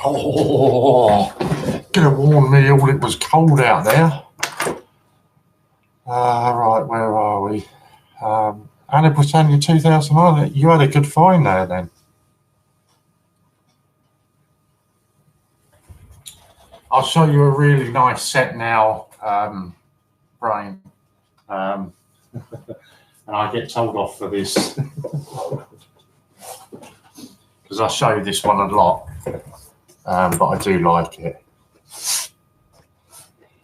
Oh, could have warned me all it was cold out there. Right, where are we? Anna Britannia 2009. You had a good find there then. I'll show you a really nice set now, Brian. And I get told off for this because I show this one a lot, but I do like it.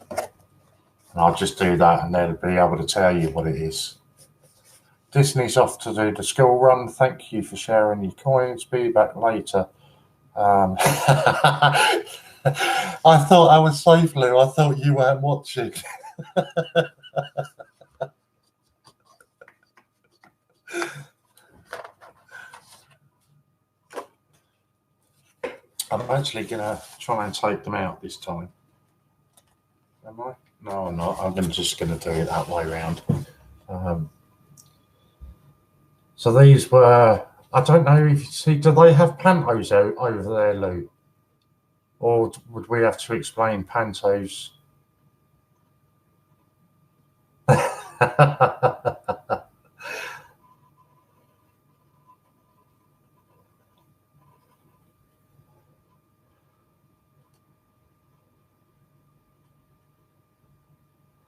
And I'll just do that and they'll be able to tell you what it is. Disney's off to do the school run. Thank you for sharing your coins. Be back later. I thought I was safe, Lou. I thought you weren't watching. I'm actually going to try and take them out this time. Am I? No, I'm not. I'm just going to do it that way around. So these were, I don't know if you see, do they have pantos out over there, Lou? Or would we have to explain pantos?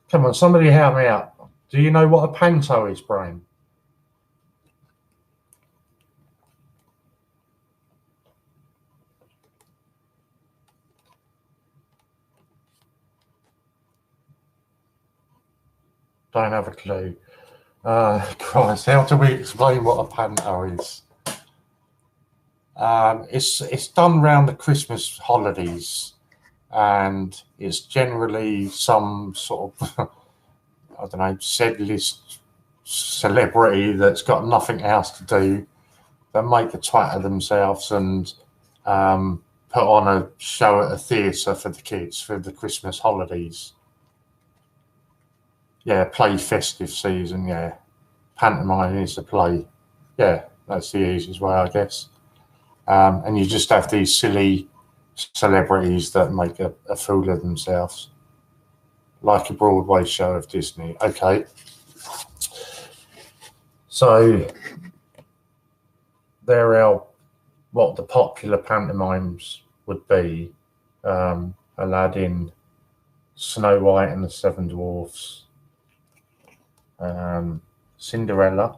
Come on, somebody help me out. Do you know what a panto is, Brian? Don't have a clue. Christ, how do we explain what a panto is? It's done around the Christmas holidays, and it's generally some sort of I don't know, Z-list celebrity that's got nothing else to do. They make a twat of themselves and put on a show at a theatre for the kids for the Christmas holidays. Yeah, play festive season, yeah. Pantomime is a play. Yeah, that's the easiest way, I guess. And you just have these silly celebrities that make a fool of themselves. Like a Broadway show of Disney. Okay. So there are what the popular pantomimes would be. Aladdin, Snow White and the Seven Dwarfs, Cinderella,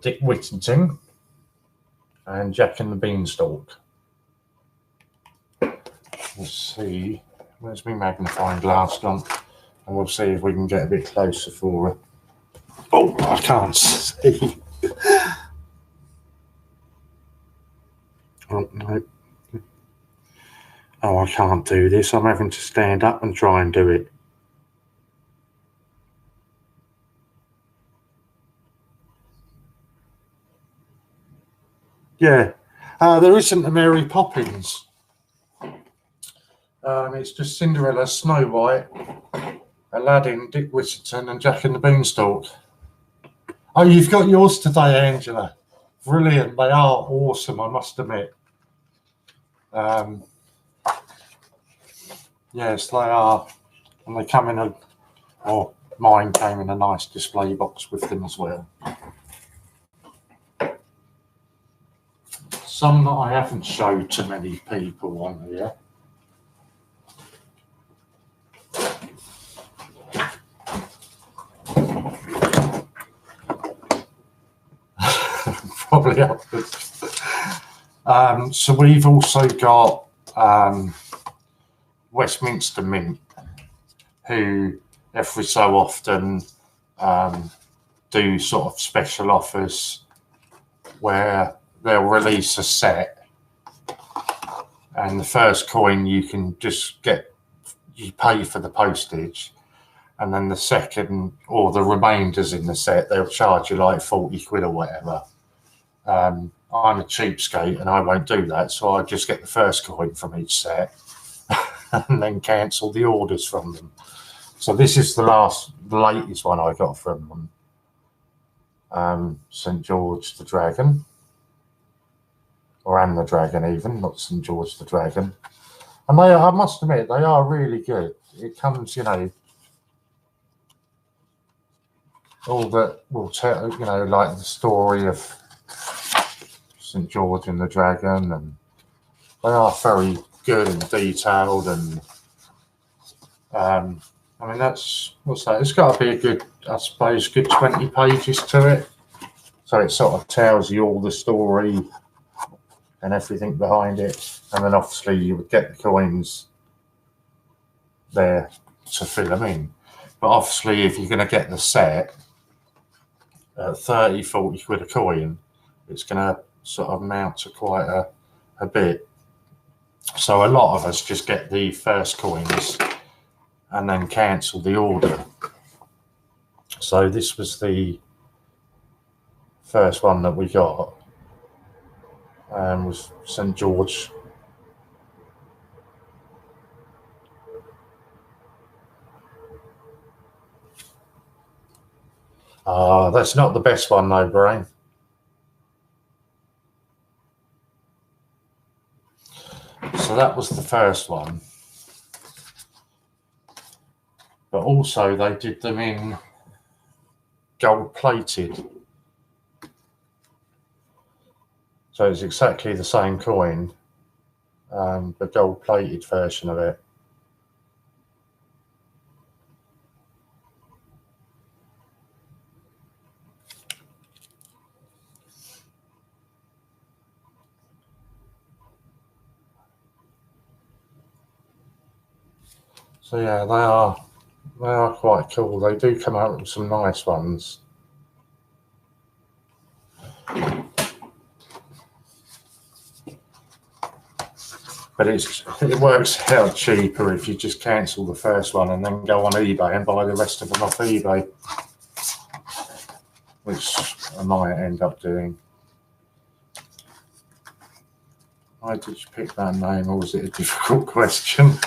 Dick Whittington, and Jack and the Beanstalk. Let's see, where's my magnifying glass gone? And we'll see if we can get a bit closer for it. Oh, I can't see. Oh, no. Oh, I can't do this. I'm having to stand up and try and do it. Yeah, there isn't a Mary Poppins. It's just Cinderella, Snow White, Aladdin, Dick Whittington, and Jack and the Beanstalk. Oh, you've got yours today, Angela. Brilliant. They are awesome, I must admit. Yes, they are. And they come in mine came in a nice display box with them as well. Some that I haven't showed to many people on here. Probably upwards. So we've also got Westminster Mint, who every so often do sort of special offers where they'll release a set, and the first coin you can just get, you pay for the postage, and then the second or the remainders in the set, they'll charge you like 40 quid or whatever. I'm a cheapskate and I won't do that, so I just get the first coin from each set and then cancel the orders from them. So this is the latest one I got from them. St. George the Dragon, or Anne the Dragon even, not St. George the Dragon. And they, I must admit, they are really good. It comes, you know, all that will tell, you know, like the story of St. George and the Dragon, and they are very good and detailed. And I mean, that's, what's that? It's got to be a good, I suppose, good 20 pages to it. So it sort of tells you all the story and everything behind it. And then obviously you would get the coins there to fill them in. But obviously, if you're going to get the set at 30, 40 quid a coin, it's going to sort of amount to quite a bit. So a lot of us just get the first coins and then cancel the order. So this was the first one that we got, was St. George. That's not the best one though, Brain. So that was the first one. But also they did them in gold plated. So it's exactly the same coin, the gold plated version of it. So yeah, they are quite cool. They do come out with some nice ones. But it works out cheaper if you just cancel the first one and then go on eBay and buy the rest of them off eBay, which I might end up doing. Why did you pick that name, or was it a difficult question?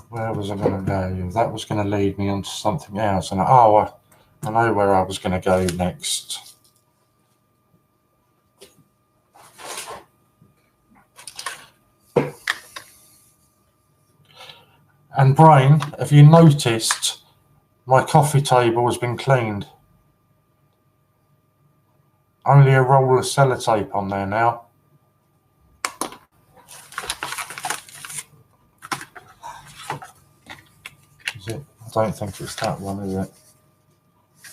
Where was I going to go? That was going to lead me on to something else. And I know where I was going to go next. And Brain, have you noticed my coffee table has been cleaned? Only a roll of sellotape on there now. Is it? I don't think it's that one, is it?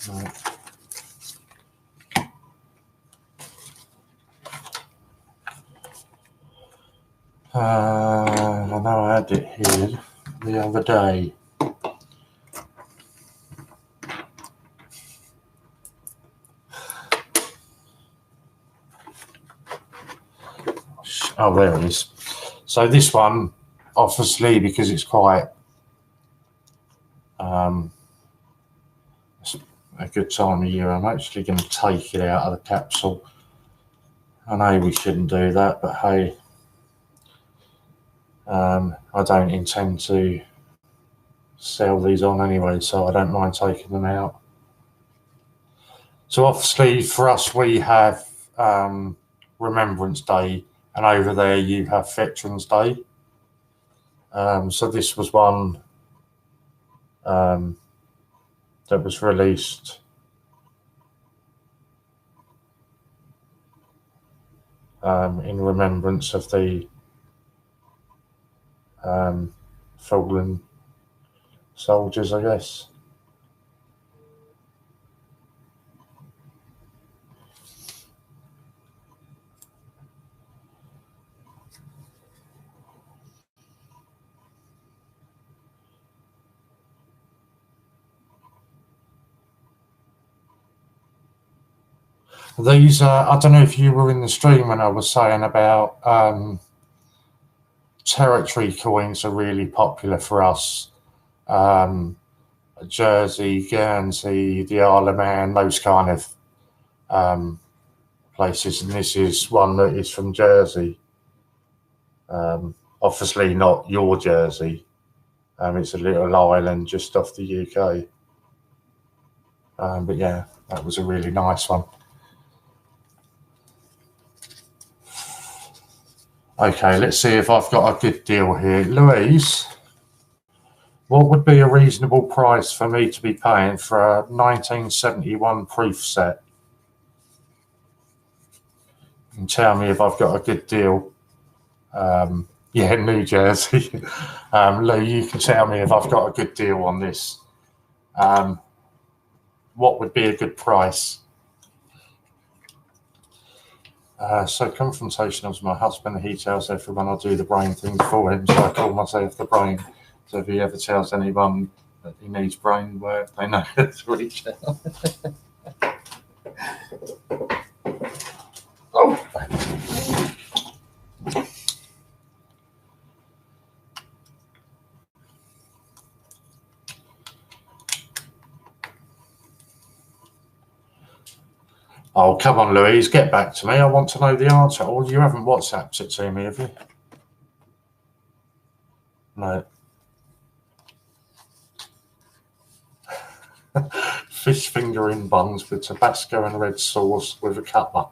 No. I know I had it here the other day. Oh, there it is. So this one, obviously, because it's quite a good time of year, I'm actually going to take it out of the capsule. I know we shouldn't do that, but hey, I don't intend to sell these on anyway, so I don't mind taking them out. So obviously for us, we have Remembrance Day, and over there you have Veterans Day. So this was one that was released in remembrance of the fallen soldiers, I guess. These, I don't know if you were in the stream when I was saying about territory coins are really popular for us. Jersey, Guernsey, the Isle of Man, those kind of places. And this is one that is from Jersey. Obviously not your Jersey. It's a little island just off the UK. But yeah, that was a really nice one. Okay, let's see if I've got a good deal here. Louise, what would be a reasonable price for me to be paying for a 1971 proof set? And tell me if I've got a good deal. Yeah, New Jersey. Lou, you can tell me if I've got a good deal on this. What would be a good price? So confrontational is my husband. He tells everyone I do the brain things for him, so I call myself the brain. So if he ever tells anyone that he needs brain work, they know to reach out. Oh. Oh, come on, Louise, get back to me. I want to know the answer. Or you haven't WhatsApped it to me, have you? No. Fish finger in buns with Tabasco and red sauce with a cutlet.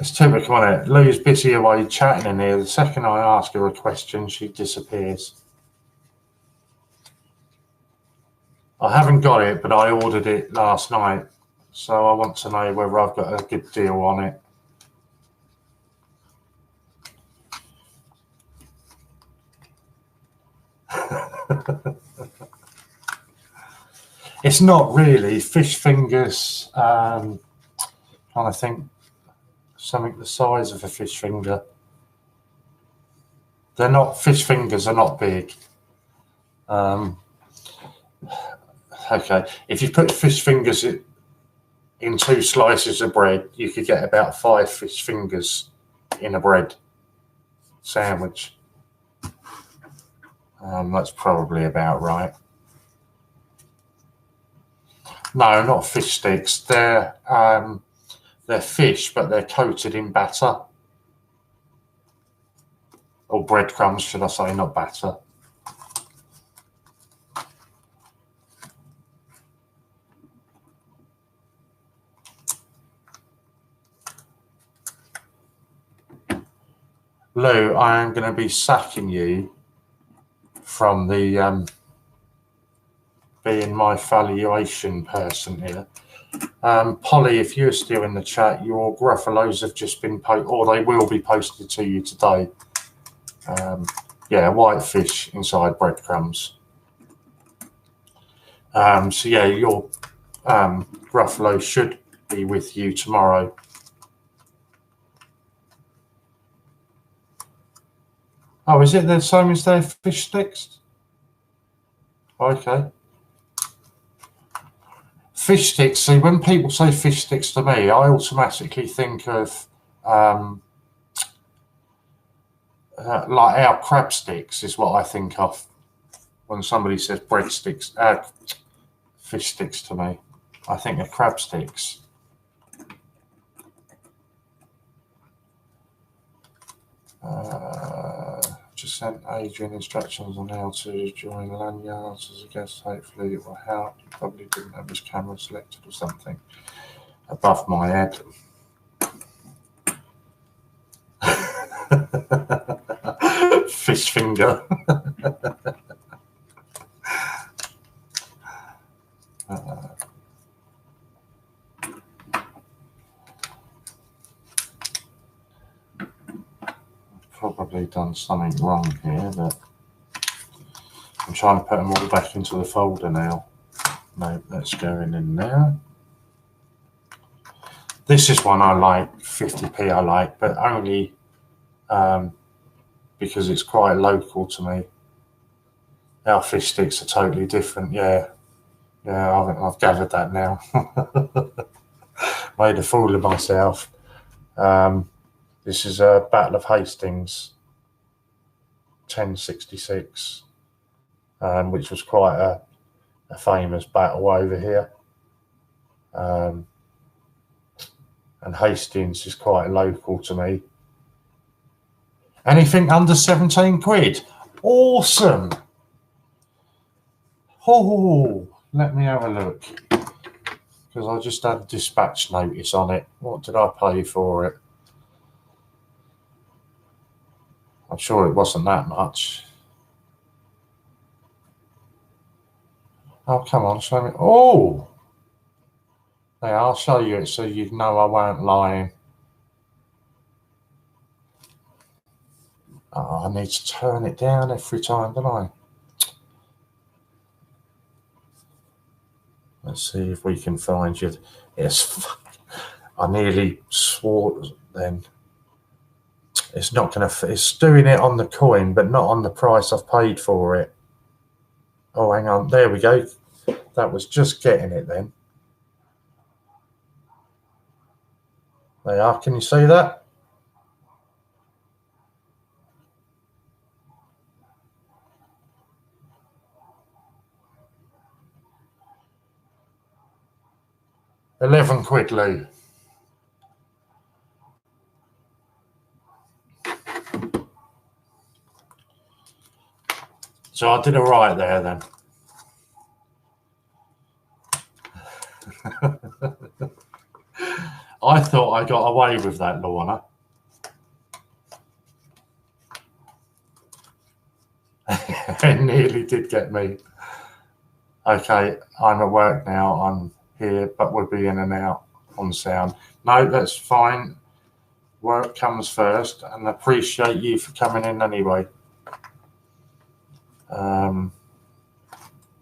It's typical, isn't it? Lou's busy away chatting in here. The second I ask her a question, she disappears. I haven't got it, but I ordered it last night, so I want to know whether I've got a good deal on it. It's not really fish fingers. Trying to think something the size of a fish finger. They're not, fish fingers are not big. Okay, if you put fish fingers in 2 slices of bread, you could get about 5 fish fingers in a bread sandwich. That's probably about right. No, not fish sticks. They're fish, but they're coated in batter. Or breadcrumbs, should I say, not batter. Lou, I am going to be sacking you from the being my valuation person here. Polly, if you're still in the chat, your Gruffalos have just been posted, or they will be posted to you today. Yeah, white fish inside breadcrumbs. So yeah, your Gruffalo should be with you tomorrow. Oh, is it the same as their fish sticks? Okay. Fish sticks, see, when people say fish sticks to me, I automatically think of like our crab sticks is what I think of when somebody says bread sticks, fish sticks to me. I think of crab sticks. Just sent Adrian instructions on how to join lanyards as a guest. Hopefully it will help. He probably didn't have his camera selected or something above my head. Fish finger. Probably done something wrong here, but I'm trying to put them all back into the folder now. No, that's going in there. This is one I like, 50p I like, but only because it's quite local to me. Our fish sticks are totally different. Yeah, I've gathered that now. Made a fool of myself. This is a Battle of Hastings, 1066, which was quite a famous battle over here. and Hastings is quite local to me. Anything under 17 quid? Awesome. Oh, let me have a look, because I just had a dispatch notice on it. What did I pay for it? I'm sure it wasn't that much. Oh, come on, show me. Oh, yeah, I'll show you it so you know I won't lie. Oh, I need to turn it down every time, don't I? Let's see if we can find you. Yes, I nearly swore then. It's not going to, it's doing it on the coin, but not on the price I've paid for it. Oh, hang on. There we go. That was just getting it then. There you are. Can you see that? £11, Lou. So I did all right there then. I thought I got away with that, Lorna. It nearly did get me. Okay, I'm at work now. I'm here, but we'll be in and out on sound. No, that's fine. Work comes first, and I appreciate you for coming in anyway.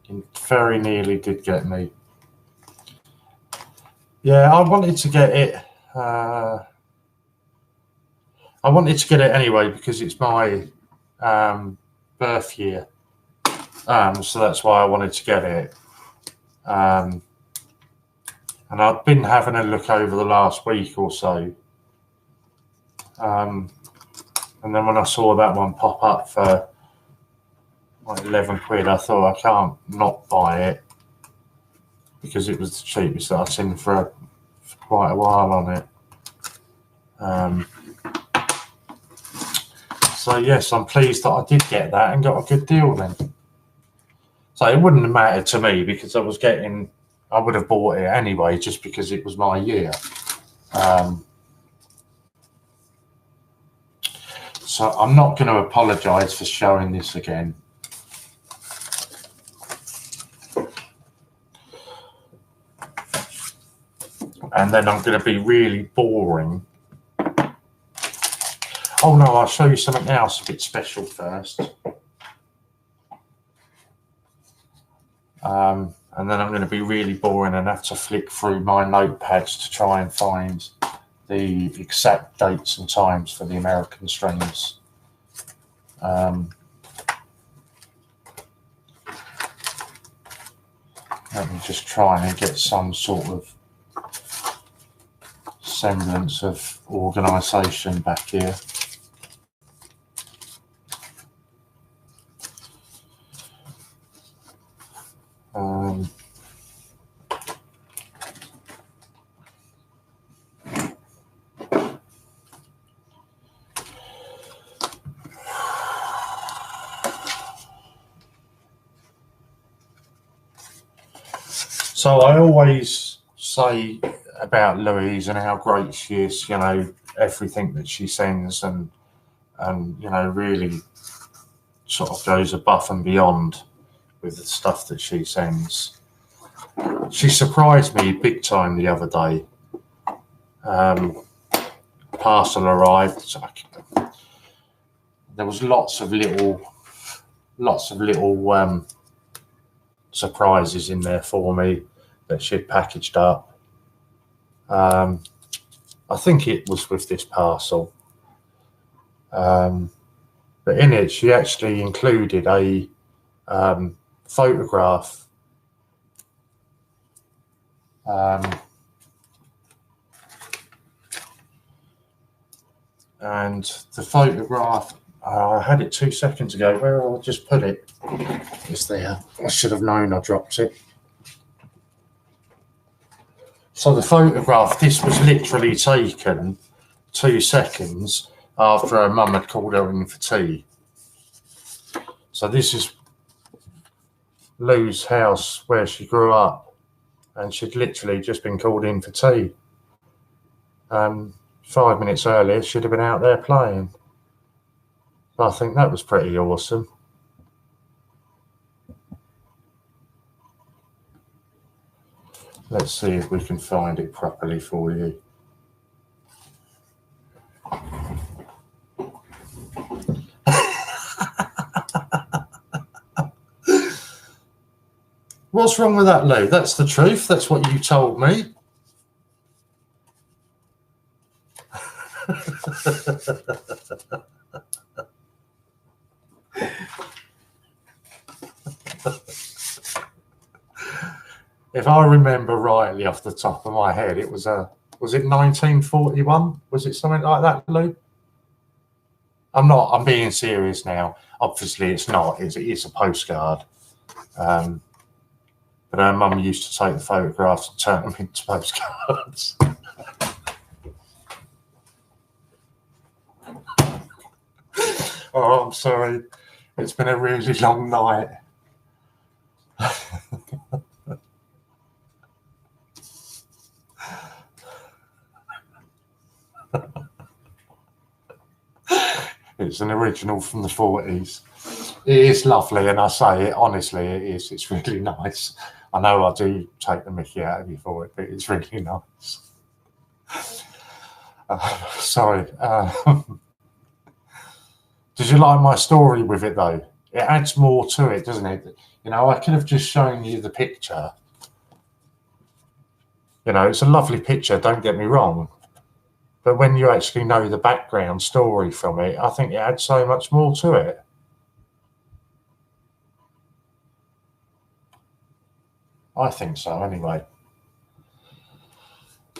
It very nearly did get me. Yeah, I wanted to get it. I wanted to get it anyway because it's my birth year. So that's why I wanted to get it. And I've been having a look over the last week or so. And then when I saw that one pop up for like £11, I thought I can't not buy it because it was the cheapest that I've seen for quite a while on it. So yes, I'm pleased that I did get that and got a good deal then. So it wouldn't have mattered to me because I would have bought it anyway just because it was my year. So I'm not going to apologise for showing this again. And then I'm going to be really boring. Oh no, I'll show you something else a bit special first. And then I'm going to be really boring and have to flick through my notepads to try and find the exact dates and times for the American streams. Let me just try and get some sort of semblance of organisation back here. So I always say about Louise and how great she is, you know, everything that she sends and you know, really sort of goes above and beyond with the stuff that she sends. She surprised me big time the other day. Parcel arrived. So there was lots of little surprises in there for me that she'd packaged up. I think it was with this parcel. But in it, she actually included a photograph. And the photograph, I had it 2 seconds ago. Where I just put it? It's there. I should have known I dropped it. So the photograph, this was literally taken 2 seconds after her mum had called her in for tea. So this is Lou's house where she grew up, and she'd literally just been called in for tea. 5 minutes earlier, she'd have been out there playing. I think that was pretty awesome. Let's see if we can find it properly for you. What's wrong with that, Lou? That's the truth. That's what you told me. If I remember rightly off the top of my head, it was it 1941? Was it something like that, Lou? I'm being serious now. Obviously it's not, it's a postcard. But her mum used to take the photographs and turn them into postcards. Oh, I'm sorry. It's been a really long night. It's an original from the 40s. It is lovely, and I say it honestly, it is. It's really nice. I know I do take the mickey out of you for it, but it's really nice. Sorry. Did you like my story with it, though? It adds more to it, doesn't it? You know, I could have just shown you the picture. You know, it's a lovely picture, don't get me wrong. But when you actually know the background story from it, I think it adds so much more to it. I think so, anyway.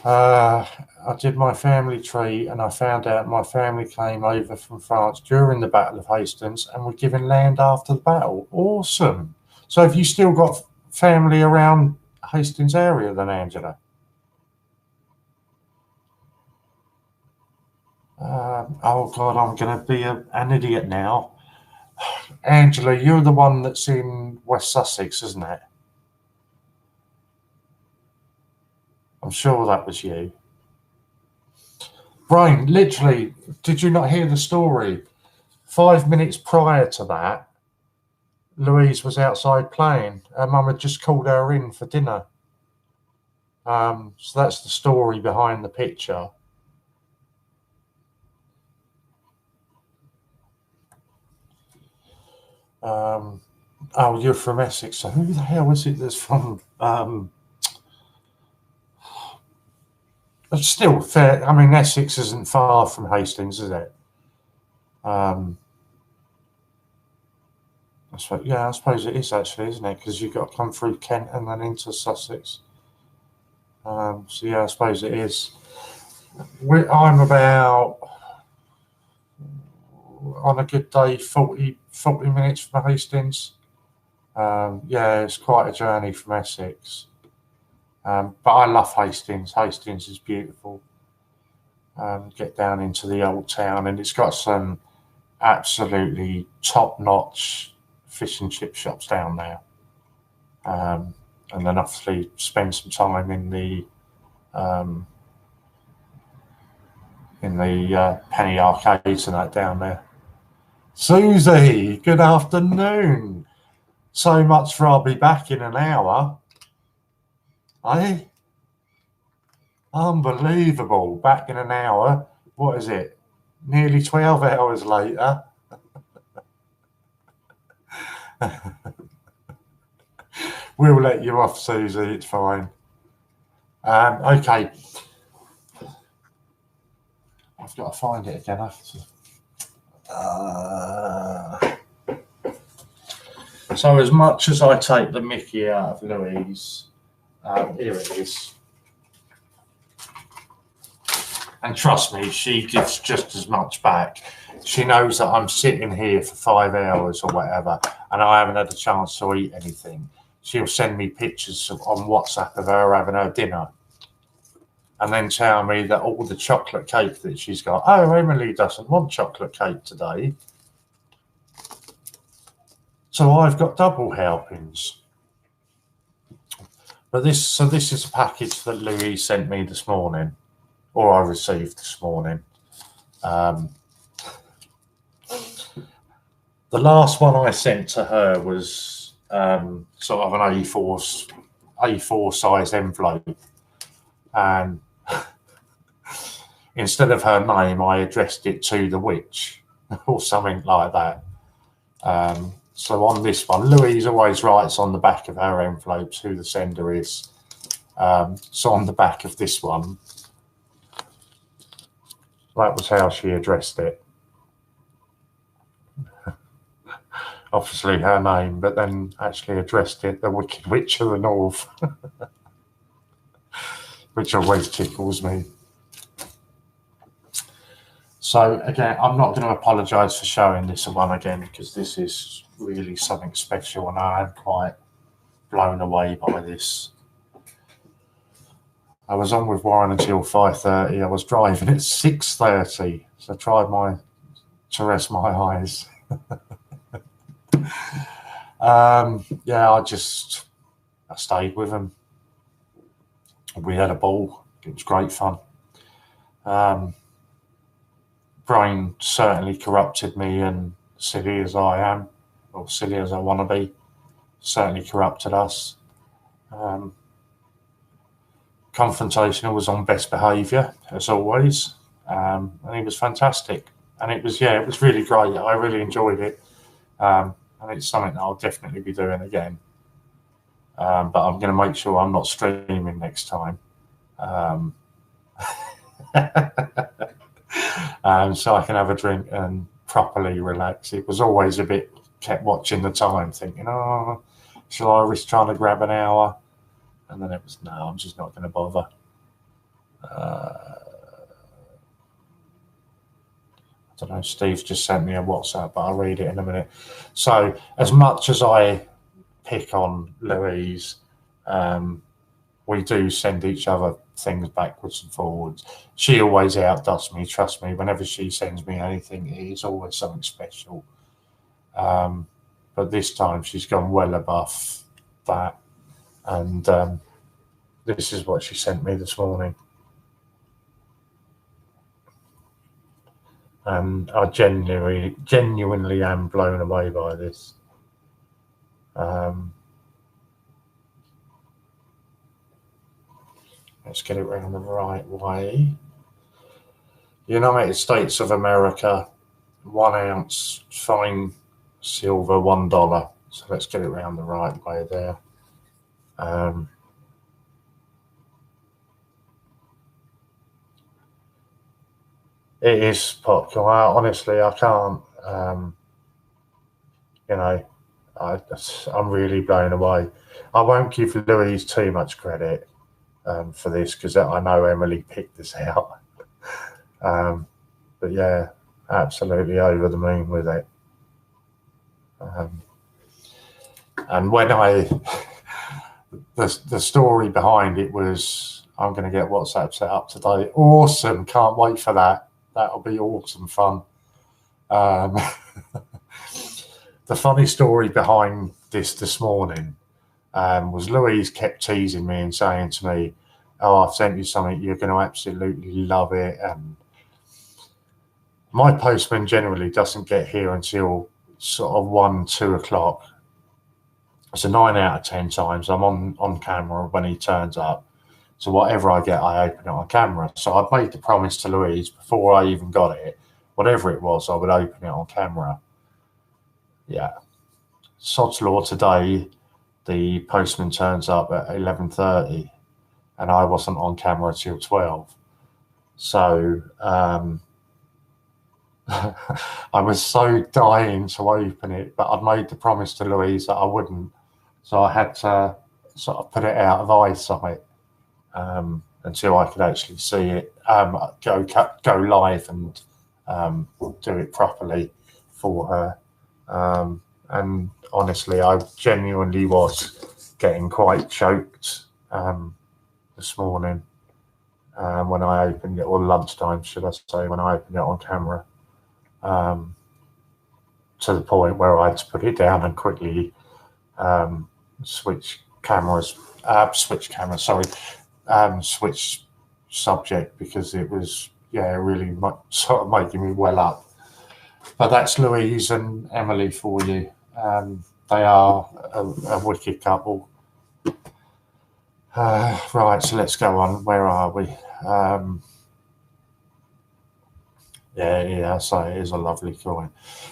I did my family tree, and I found out my family came over from France during the Battle of Hastings and were given land after the battle. Awesome. So have you still got family around Hastings area then, Angela? Oh God, I'm going to be an idiot now. Angela, you're the one that's in West Sussex, isn't it? I'm sure that was you. Brian, literally, did you not hear the story? 5 minutes prior to that, Louise was outside playing. Her mum had just called her in for dinner. So that's the story behind the picture. Oh, you're from Essex. So who the hell is it that's from... It's still fair. I mean, Essex isn't far from Hastings, is it? Yeah, I suppose it is actually, isn't it? Because you've got to come through Kent and then into Sussex. So yeah, I suppose it is. I'm about, on a good day, 40 minutes from Hastings. Yeah, it's quite a journey from Essex. But I love Hastings. Hastings is beautiful. Get down into the old town, and it's got some absolutely top-notch fish and chip shops down there. And then obviously spend some time in the penny arcades and that down there. Susie, good afternoon. So much for I'll be back in an hour. Eh? Unbelievable. Back in an hour. What is it? Nearly 12 hours later. We'll let you off, Susie. It's fine. Okay. I've got to find it again. So as much as I take the mickey out of Louise, here it is. And trust me, she gives just as much back. She knows that I'm sitting here for 5 hours or whatever, and I haven't had a chance to eat anything. She'll send me pictures on WhatsApp of her having her dinner. and then tell me that all the chocolate cake that she's got, oh, Emily doesn't want chocolate cake today, so I've got double helpings. But this is a package that Louise sent me this morning, or I received this morning. The last one I sent to her was sort of an A4 size envelope, and instead of her name, I addressed it to the witch or something like that. So on this one, Louise always writes on the back of her envelopes who the sender is. So on the back of this one, that was how she addressed it. Obviously her name, but then actually addressed it, the Wicked Witch of the North, which always tickles me. So again, I'm not going to apologise for showing this one again, because this is really something special, and I am quite blown away by this. I was on with Warren until 5:30. I was driving at 6:30, so I tried to rest my eyes. Yeah, I stayed with him. We had a ball. It was great fun. Brain certainly corrupted me, and silly as I am, or silly as I want to be, certainly corrupted us. Confrontational was on best behaviour, as always, and he was fantastic. And it was really great. I really enjoyed it, and it's something that I'll definitely be doing again. But I'm going to make sure I'm not streaming next time. So I can have a drink and properly relax. It was always a bit, kept watching the time, thinking, oh, shall I risk trying to grab an hour? And then it was, no, I'm just not going to bother. I don't know, Steve just sent me a WhatsApp, but I'll read it in a minute. So as much as I pick on Louise, we do send each other things backwards and forwards. She always outdoes me, trust me. Whenever she sends me anything, it is always something special. But this time she's gone well above that. And this is what she sent me this morning. And I genuinely am blown away by this. Let's get it around the right way. United States of America, 1 ounce fine silver, $1. So let's get it around the right way there. It is popular. Honestly, I can't. I'm really blown away. I won't give Louise too much credit for this, because I know Emily picked this out. But yeah, absolutely over the moon with it. And when the story behind it was, I'm going to get WhatsApp set up today. Awesome. Can't wait for that. That'll be awesome fun. The funny story behind this morning was Louise kept teasing me and saying to me, oh, I've sent you something, you're going to absolutely love it. And my postman generally doesn't get here until sort of 1, 2 o'clock. So 9 out of 10 times I'm on camera when he turns up. So whatever I get, I open it on camera. So I'd made the promise to Louise before I even got it. Whatever it was, I would open it on camera. Yeah. Sod's law today, the postman turns up at 11:30 and I wasn't on camera till 12. So I was so dying to open it, but I'd made the promise to Louise that I wouldn't. So I had to sort of put it out of eyesight until I could actually see it, go live and do it properly for her. And honestly, I genuinely was getting quite choked this morning. when I opened it, or lunchtime, should I say, when I opened it on camera, to the point where I had to put it down and quickly switch switch subject, because it was, really sort of making me well up. But that's Louise and Emily for you. They are a wicked couple. Right, so let's go on. Where are we? So it is a lovely coin.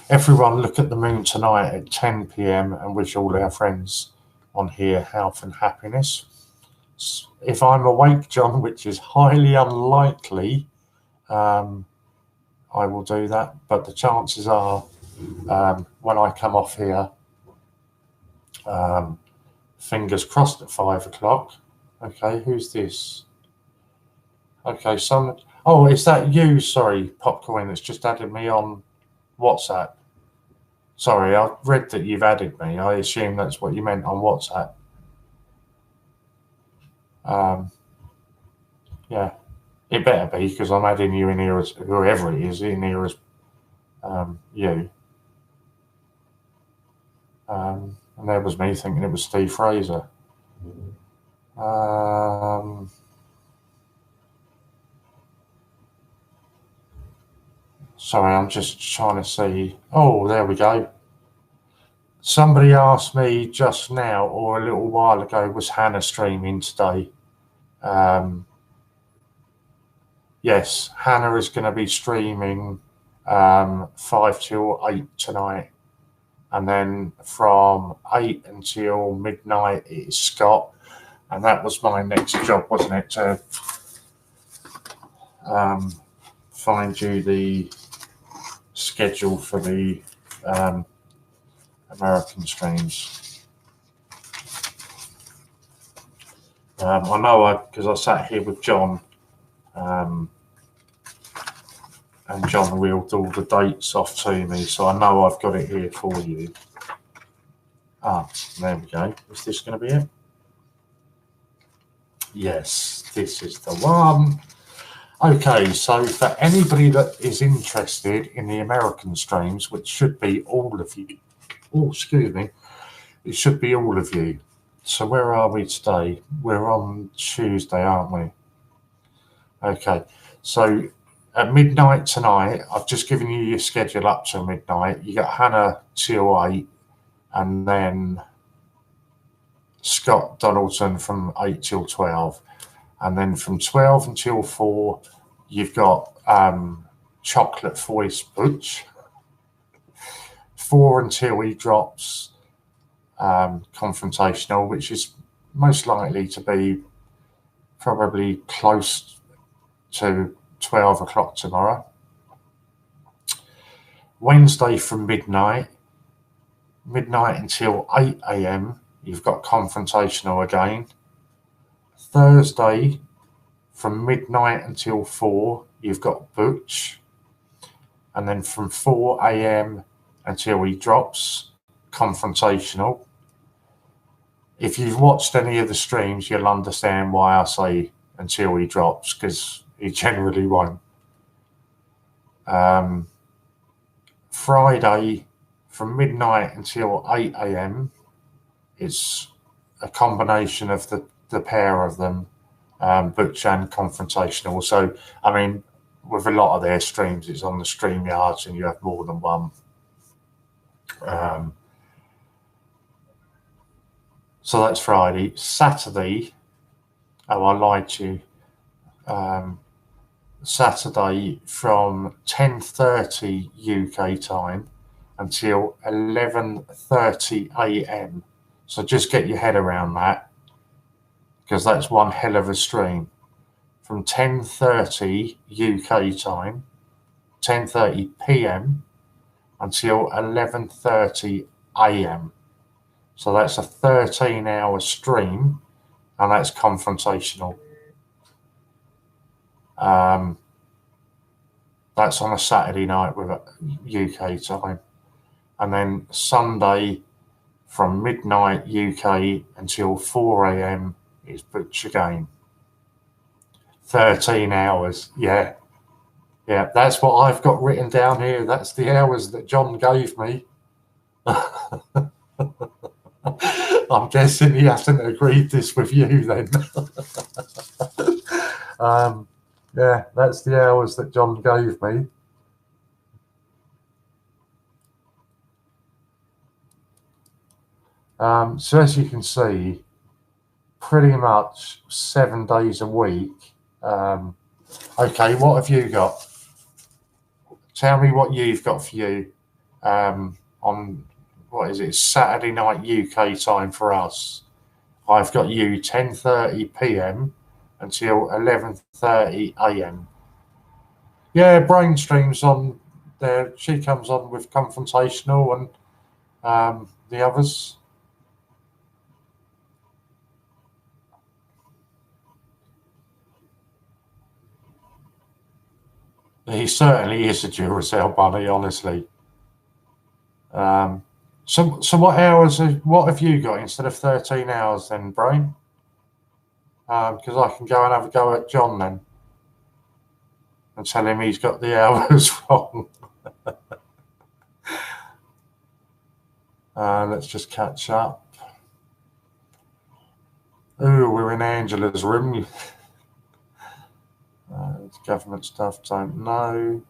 Everyone, look at the moon tonight at 10 p.m. and wish all our friends on here health and happiness. If I'm awake, John, which is highly unlikely, I will do that. But the chances are, when I come off here, fingers crossed at 5 o'clock. Okay, who's this? Okay, oh, is that you? Sorry, Popcoin, that's just added me on WhatsApp. Sorry, I read that you've added me. I assume that's what you meant on WhatsApp. Yeah, it better be, because I'm adding you in here as whoever it is in here as you. And there was me thinking it was Steve Fraser. Sorry, I'm just trying to see. Oh, there we go. Somebody asked me just now, or a little while ago, was Hannah streaming today? Yes, Hannah is going to be streaming 5 till 8 tonight. And then from 8 until midnight is Scott. And that was my next job, wasn't it? To find you the schedule for the American streams. I know, because I sat here with John, and John reeled all the dates off to me, so I know I've got it here for you. There we go. Is this going to be it? Yes, this is the one. Okay, so for anybody that is interested in the American streams, which should be all of you, it should be all of you. So where are we today? We're on Tuesday, aren't we? Okay, so at midnight tonight, I've just given you your schedule up till midnight. You got Hannah till 8, and then Scott Donaldson from 8 till 12. And then from 12 until 4, you've got Chocolate Voice Butch. 4 until he drops Confrontational, which is most likely to be probably close to 12 o'clock tomorrow. Wednesday from midnight until 8 a.m, you've got Confrontational again. Thursday from midnight until 4, you've got Butch. And then from 4 a.m. until he drops, Confrontational. If you've watched any of the streams, you'll understand why I say until he drops, because he generally won't. Friday from midnight until 8 a.m, it's a combination of the pair of them, Butch and Confrontational. So, I mean, with a lot of their streams, it's on the StreamYards and you have more than one. So that's Friday. Saturday, oh, I lied to you. Saturday from 10:30 UK time until 11:30 a.m. So just get your head around that, because that's one hell of a stream. From 10:30 UK time, 10:30 p.m. until 11:30 a.m. So that's a 13-hour stream, and that's Confrontational. That's on a Saturday night with UK time. And then Sunday from midnight UK until 4 a.m. is Butch again. 13 hours. Yeah. Yeah, that's what I've got written down here. That's the hours that John gave me. I'm guessing he hasn't agreed this with you then. Yeah, that's the hours that John gave me. So as you can see, pretty much 7 days a week. Okay, what have you got? Tell me what you've got for you on, what is it, Saturday night UK time for us. I've got you 10:30 p.m. until 11:30 a.m. Yeah, Brain streams on there. She comes on with Confrontational and the others. He certainly is a Duracell bunny, honestly. So what hours? What have you got instead of 13 hours then, Brain? Because I can go and have a go at John then and tell him he's got the hours wrong. Let's just catch up. Oh, we're in Angela's room. Government stuff, don't know.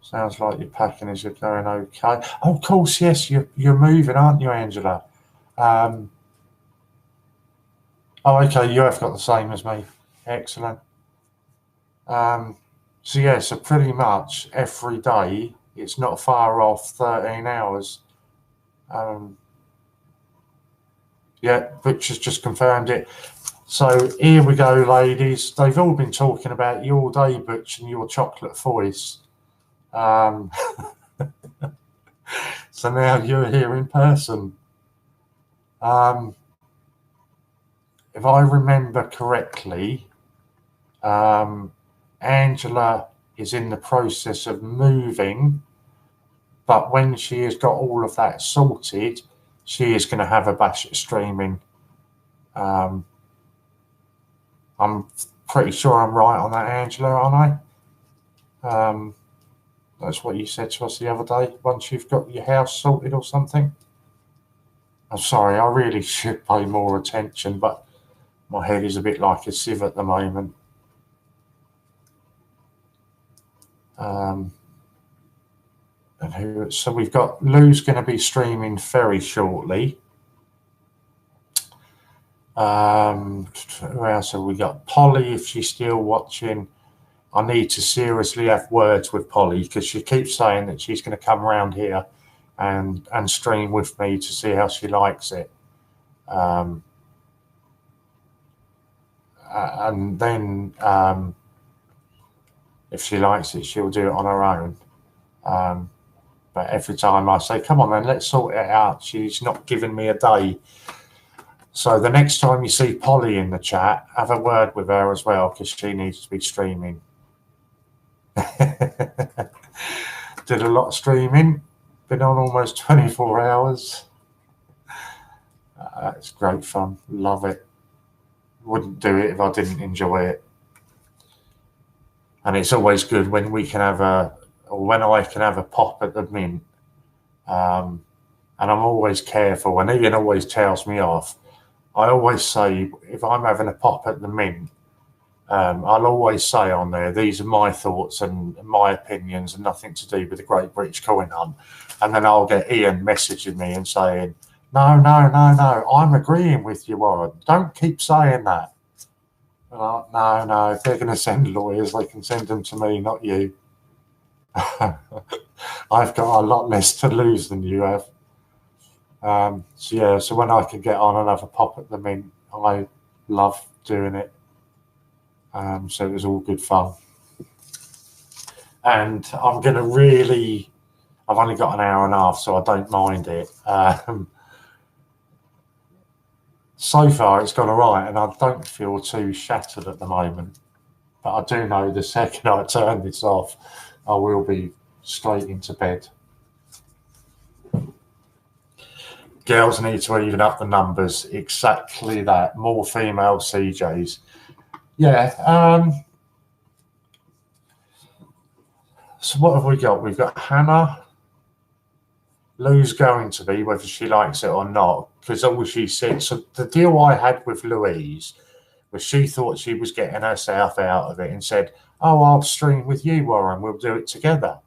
Sounds like you're packing as you're going okay. Oh, of course, yes, you're moving, aren't you, Angela? Oh, okay, you have got the same as me. Excellent. So yeah, so pretty much every day, it's not far off 13 hours. Yeah, Butcher's just confirmed it. So here we go, ladies. They've all been talking about you all day, Butch, and your chocolate voice. So now you're here in person. If I remember correctly, Angela is in the process of moving, but when she has got all of that sorted, she is going to have a bash at streaming. I'm pretty sure I'm right on that, Angela, aren't I? That's what you said to us the other day, once you've got your house sorted or something. I'm sorry, I really should pay more attention, but my head is a bit like a sieve at the moment. So we've got Lou's going to be streaming very shortly. Who else have we got? Polly, if she's still watching. I need to seriously have words with Polly because she keeps saying that she's going to come around here and stream with me to see how she likes it. And then if she likes it, she'll do it on her own. But every time I say, come on then, let's sort it out, she's not giving me a day. So the next time you see Polly in the chat, have a word with her as well because she needs to be streaming. Did a lot of streaming, been on almost 24 hours. It's great fun, love it. Wouldn't do it if I didn't enjoy it. And it's always good when we can have when I can have a pop at the mint. And I'm always careful, and Ian always tells me off. I always say, if I'm having a pop at the mint, I'll always say on there, these are my thoughts and my opinions and nothing to do with the Great British Coin Hunt. And then I'll get Ian messaging me and saying, no, I'm agreeing with you, Warren. Don't keep saying that. No, if they're going to send lawyers, they can send them to me, not you. I've got a lot less to lose than you have. So when I can get on and have a pop at the mint, I love doing it. So it was all good fun. And I'm going to I've only got an hour and a half, so I don't mind it. So far, it's gone all right, and I don't feel too shattered at the moment. But I do know the second I turn this off, I will be straight into bed. Girls need to even up the numbers. Exactly that. More female CJs. Yeah. So what have we got? We've got Hannah. Lou's going to be, whether she likes it or not, because all she said. So the deal I had with Louise was she thought she was getting herself out of it and said, "Oh, I'll stream with you, Warren. We'll do it together."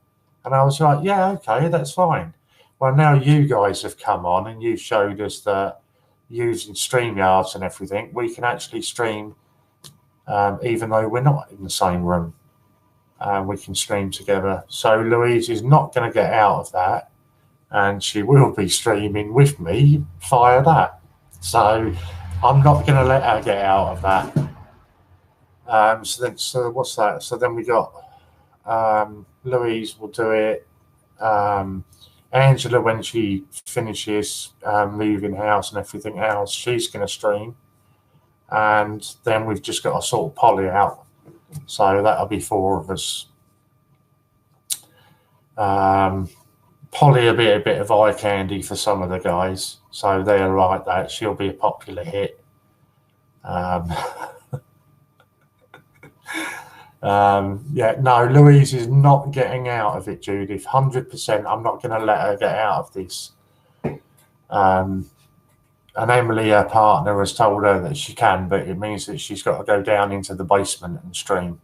And I was like, "Yeah, okay, that's fine." Well, now you guys have come on and you've showed us that using StreamYards and everything, we can actually stream even though we're not in the same room. We can stream together. So Louise is not going to get out of that, and she will be streaming with me via that. So I'm not going to let her get out of that. So what's that? So then we got Louise will do it. Angela, when she finishes moving house and everything else, she's going to stream. And then we've just got to sort Polly out. So that'll be 4 of us. Polly will be a bit of eye candy for some of the guys. So they're like that. She'll be a popular hit. Yeah, no, Louise is not getting out of it, Judith. 100%. I'm not going to let her get out of this. And Emily, her partner, has told her that she can, but it means that she's got to go down into the basement and stream.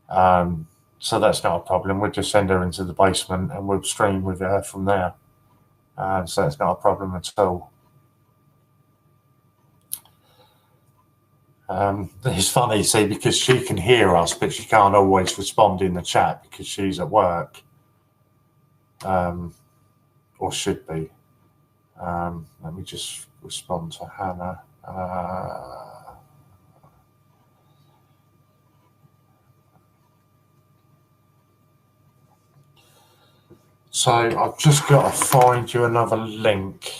So that's not a problem. We'll just send her into the basement and we'll stream with her from there. So that's not a problem at all. It's funny, see, because she can hear us, but she can't always respond in the chat because she's at work. Or should be. Let me just respond to Hannah. So I've just got to find you another link.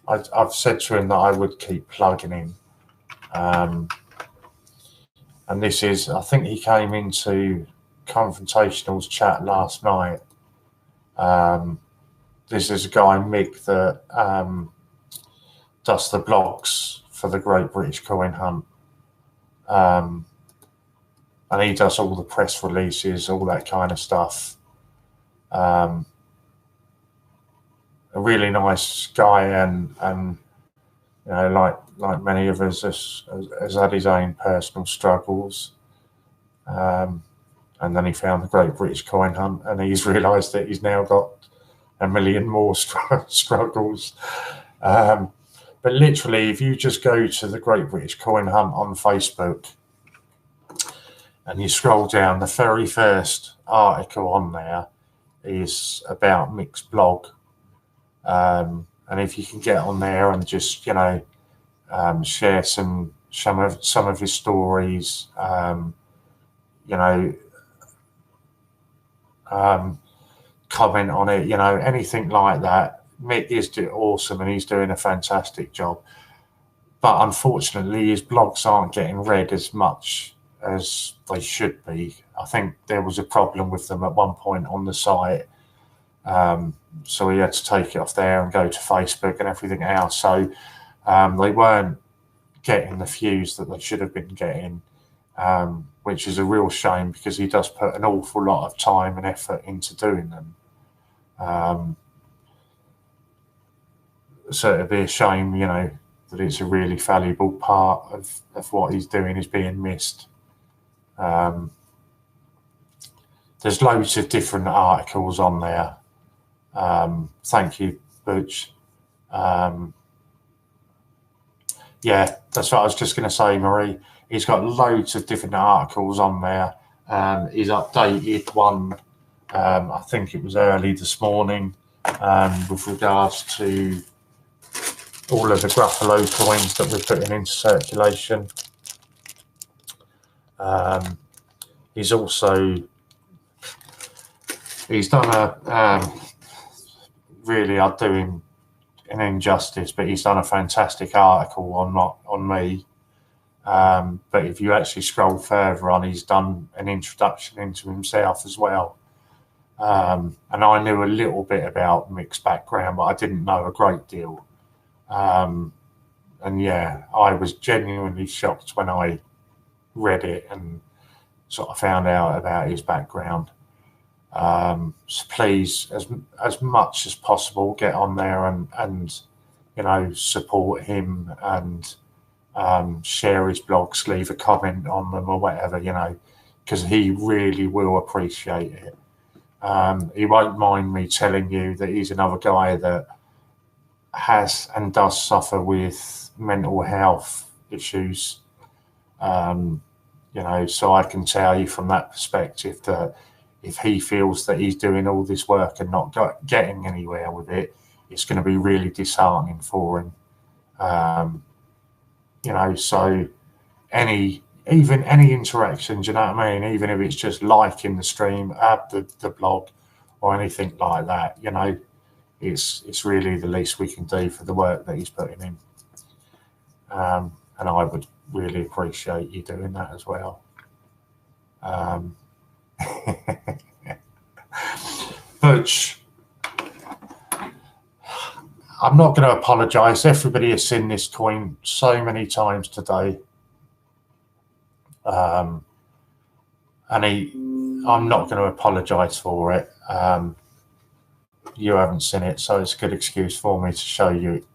I've said to him that I would keep plugging in. And this is, I think he came into Confrontational's chat last night. This is a guy, Mick, that does the blogs for the Great British Coin Hunt. And he does all the press releases, all that kind of stuff. A really nice guy, and you know, like many of us, has had his own personal struggles. And then he found the Great British Coin Hunt, and he's realised that he's now got a million more struggles. But literally, if you just go to the Great British Coin Hunt on Facebook and you scroll down, the very first article on there is about Mick's blog. And if you can get on there and just, you know, share some of his stories, you know, comment on it, you know, anything like that. Mick is awesome and he's doing a fantastic job. But unfortunately, his blogs aren't getting read as much as they should be. I think there was a problem with them at one point on the site. So he had to take it off there and go to Facebook and everything else. So they weren't getting the views that they should have been getting, which is a real shame because he does put an awful lot of time and effort into doing them. So it'd be a shame, you know, that it's a really valuable part of what he's doing is being missed. There's loads of different articles on there. Thank you, Butch. Yeah, that's what I was just going to say, Marie. He's got loads of different articles on there. He's updated one, I think it was early this morning, with regards to all of the Gruffalo coins that we're putting into circulation. He's done a, really, I'd do him an injustice, but he's done a fantastic article on me. But if you actually scroll further on, he's done an introduction into himself as well. And I knew a little bit about Mick's background, but I didn't know a great deal. And yeah, I was genuinely shocked when I read it, and sort of found out about his background. So please, as much as possible, get on there and you know, support him and share his blogs, leave a comment on them or whatever, you know, because he really will appreciate it. He won't mind me telling you that he's another guy that has and does suffer with mental health issues. You know, so I can tell you from that perspective that if he feels that he's doing all this work and not getting anywhere with it, it's going to be really disheartening for him. You know, so even any interactions, you know what I mean, even if it's just liking the stream, the blog or anything like that, you know, it's really the least we can do for the work that he's putting in. And I would really appreciate you doing that as well. Butch, I'm not going to apologise. Everybody has seen this coin so many times today. And I'm not going to apologise for it. You haven't seen it, so it's a good excuse for me to show you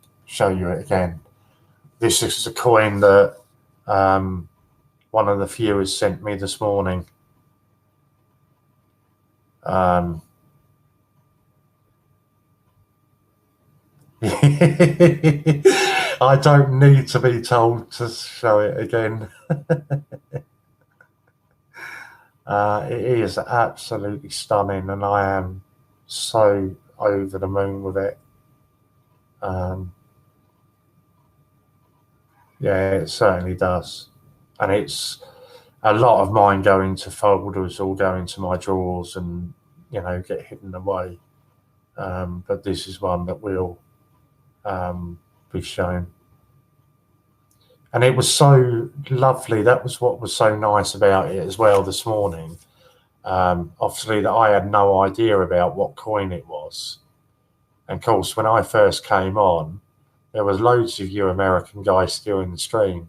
it again. This is a coin that one of the viewers sent me this morning. I don't need to be told to show it again. It is absolutely stunning, and I am so over the moon with it. Yeah, it certainly does. And it's a lot of mine go into folders or go into my drawers and, you know, get hidden away. But this is one that will be shown. And it was so lovely. That was what was so nice about it as well this morning. Obviously, that I had no idea about what coin it was. And of course, when I first came on, there was loads of you American guys still in the stream.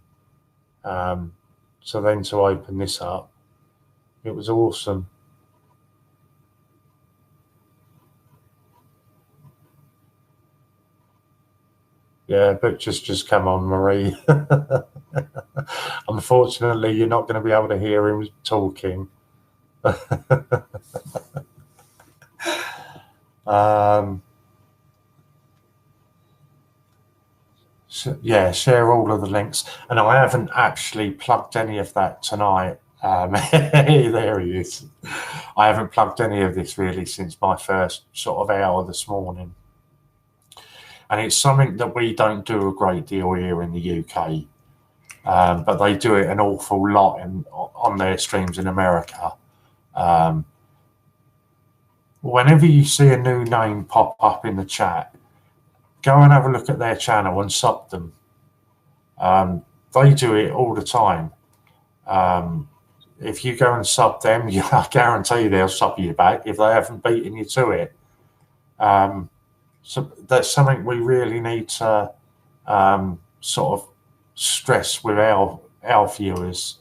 So then to open this up, it was awesome. Yeah, but just come on, Marie. Unfortunately, you're not going to be able to hear him talking. So, yeah, share all of the links. And I haven't actually plugged any of that tonight. There he is. I haven't plugged any of this really since my first sort of hour this morning. And it's something that we don't do a great deal here in the UK. But they do it an awful lot on their streams in America. Whenever you see a new name pop up in the chat, go and have a look at their channel and sub them. They do it all the time. If you go and sub them, I guarantee they'll sub you back if they haven't beaten you to it. So that's something we really need to sort of stress with our viewers.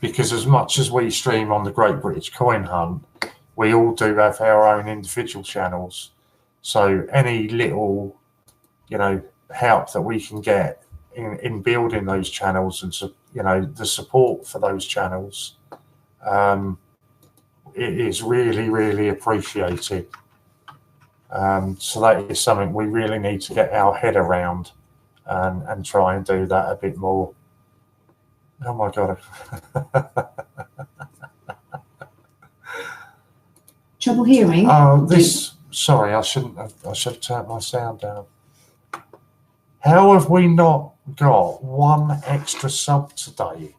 Because as much as we stream on the Great British Coin Hunt, we all do have our own individual channels. So any little, you know, help that we can get in building those channels and, you know, the support for those channels, it is really, really appreciated. So that is something we really need to get our head around and try and do that a bit more. Oh my God. Trouble hearing? Oh, sorry, I should have turned my sound down. How have we not got one extra sub today?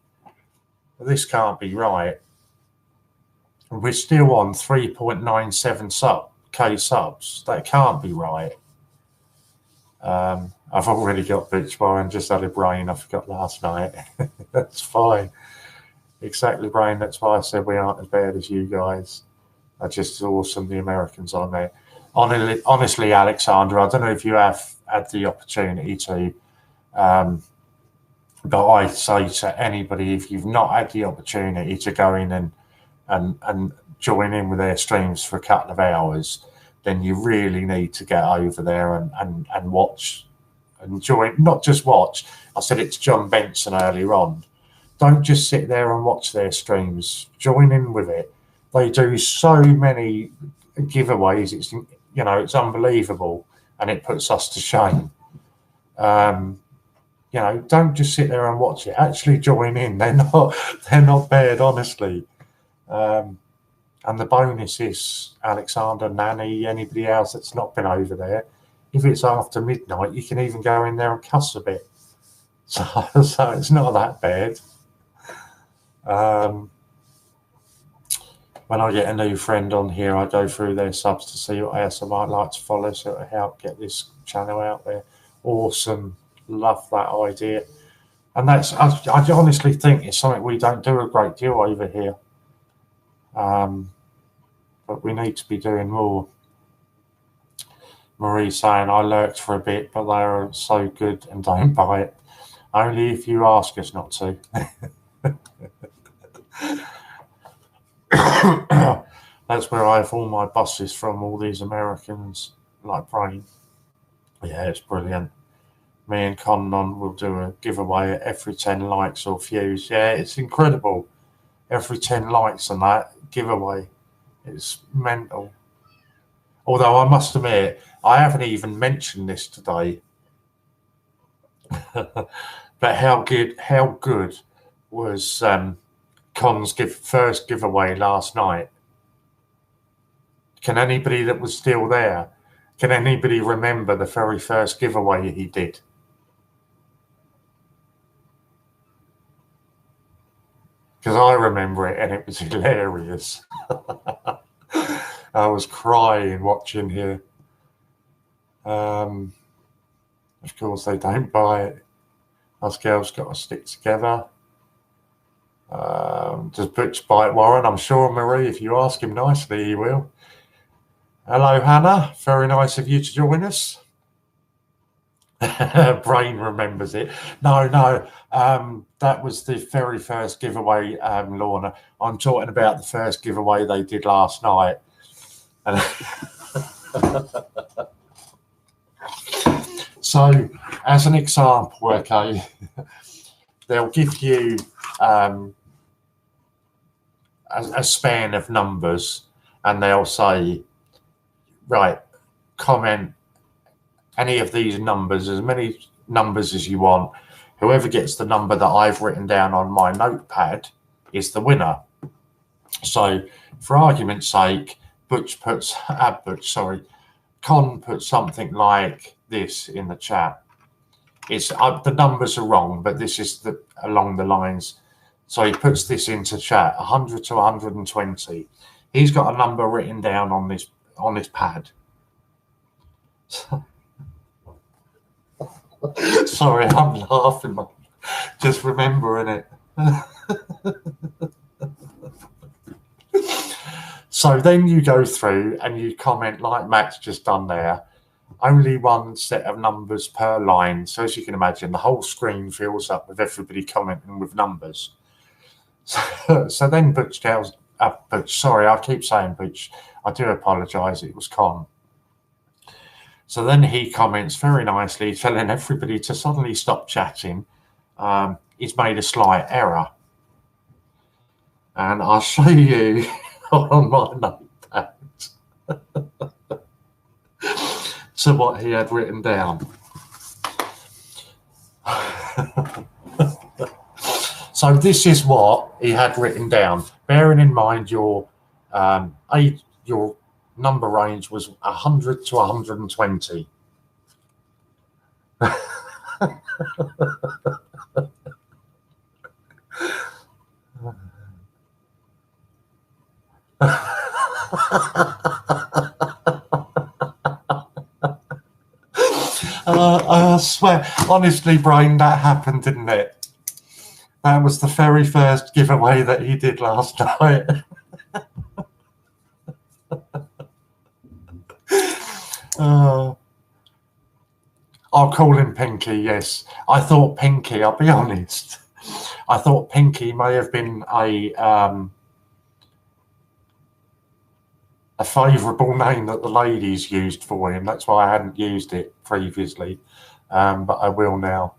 This can't be right. We're still on 3.97k subs. That can't be right. I've already got bitch bar and just had a brain I forgot last night. That's fine. Exactly, brain. That's why I said we aren't as bad as you guys. Are just awesome, the Americans on there. Honestly, Alexandra, I don't know if you have had the opportunity to But I say to anybody, if you've not had the opportunity to go in and join in with their streams for a couple of hours, then you really need to get over there and watch and join. Not just watch. I said it to John Benson earlier on. Don't just sit there and watch their streams. Join in with it. They do so many giveaways. It's it's unbelievable, and it puts us to shame. Don't just sit there and watch it. Actually join in. They're not bad, honestly. And the bonus is Alexander, Nanny, anybody else that's not been over there. If it's after midnight, you can even go in there and cuss a bit. So it's not that bad. When I get a new friend on here, I go through their subs to see what else I might like to follow, so it'll help get this channel out there. Awesome. Love that idea. And I honestly think it's something we don't do a great deal over here. But we need to be doing more. Marie saying, I lurked for a bit, but they are so good and don't buy it. Only if you ask us not to. That's where I have all my buses from, all these Americans, like Brain. Yeah, it's brilliant. Me and Connon will do a giveaway at every 10 likes or views. Yeah, it's incredible. Every 10 likes on that giveaway. It's mental. Although I must admit, I haven't even mentioned this today. But how good was Con's first giveaway last night? Can anybody that was still there, can anybody remember the very first giveaway he did? Because I remember it and it was hilarious. I was crying watching here. Of course, they don't buy it. Us girls got to stick together. Does Butch buy it, Warren? I'm sure, Marie, if you ask him nicely, he will. Hello, Hannah. Very nice of you to join us. Brain remembers it. No. That was the very first giveaway, Lorna. I'm talking about the first giveaway they did last night. So, as an example, okay, they'll give you a span of numbers, and they'll say, right, comment any of these numbers, as many numbers as you want. Whoever gets the number that I've written down on my notepad is the winner. So, for argument's sake, Con puts something like this in the chat. It's the numbers are wrong, but this is along the lines. So he puts this into chat, 100 to 120. He's got a number written down on this pad. Sorry, I'm laughing, just remembering it. So then you go through and you comment like Matt's just done there. Only one set of numbers per line. So as you can imagine, the whole screen fills up with everybody commenting with numbers. So then Butch tells, sorry, I keep saying Butch. I do apologise. It was Con. So then he comments very nicely, telling everybody to suddenly stop chatting. He's made a slight error. And I'll show you on my notepad to what he had written down. So this is what he had written down. Bearing in mind your number range was 100 to 120. I swear, honestly, Brain, that happened, didn't it? That was the very first giveaway that he did last night. I'll call him Pinky, yes. I thought Pinky, I'll be honest, I thought Pinky may have been a favourable name that the ladies used for him. That's why I hadn't used it previously, but I will now.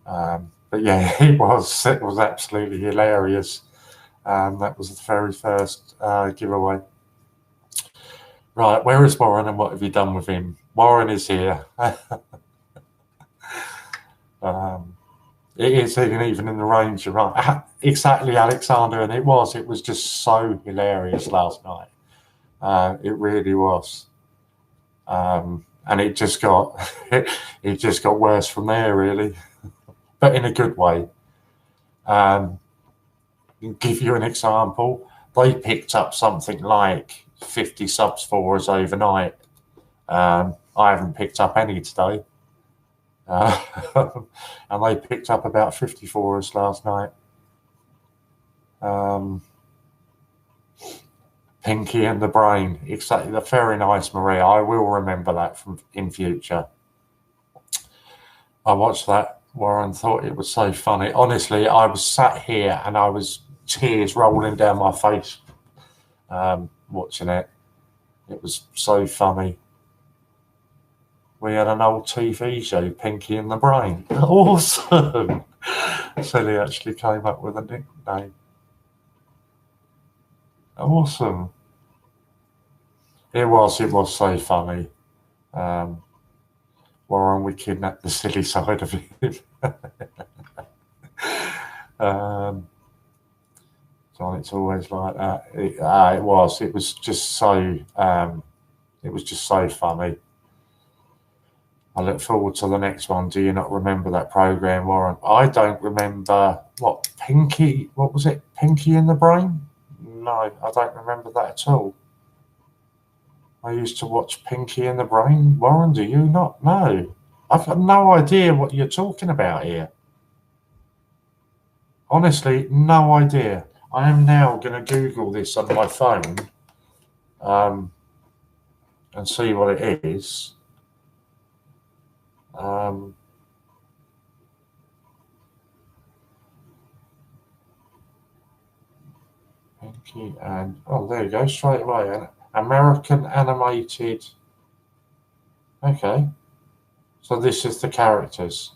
But yeah, it was absolutely hilarious. That was the very first giveaway. Right, where is Warren and what have you done with him? Warren is here. It is even in the range, you're right. Exactly, Alexander, and it was just so hilarious last night. It really was. And it just got it just got worse from there, really, but in a good way. Give you an example. They picked up something like 50 subs for us overnight. I haven't picked up any today. And they picked up about 50 for us last night. Pinky and the Brain. Exactly. Very nice, Maria. I will remember that from in future. I watched that, Warren, thought it was so funny. Honestly, I was sat here and I was tears rolling down my face watching it. It was so funny. We had an old TV show, Pinky and the Brain. Awesome. Silly actually came up with a nickname. Awesome. It was so funny. Warren, we kidnapped the silly side of it. So it's always like that. It was just so funny. I look forward to the next one. Do you not remember that program, Warren? I don't remember. What, Pinky? What was it? Pinky in the Brain? No, I don't remember that at all. I used to watch Pinky in the Brain. Warren, do you not? No. I've got no idea what you're talking about here. Honestly, no idea. I am now going to Google this on my phone and see what it is. Pinky and oh, there you go, straight away. American animated. Okay, so this is the characters.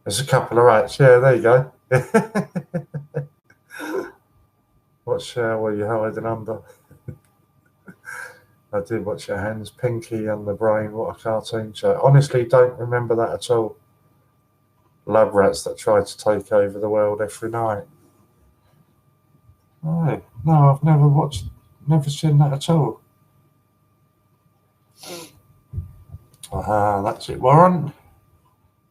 There's a couple of rats. Yeah, there you go. What shower were you hiding under? I did watch your hands. Pinky and the Brain. What a cartoon show. Honestly, don't remember that at all. Lab rats that tried to take over the world every night. No, I've never seen that at all. That's it, Warren.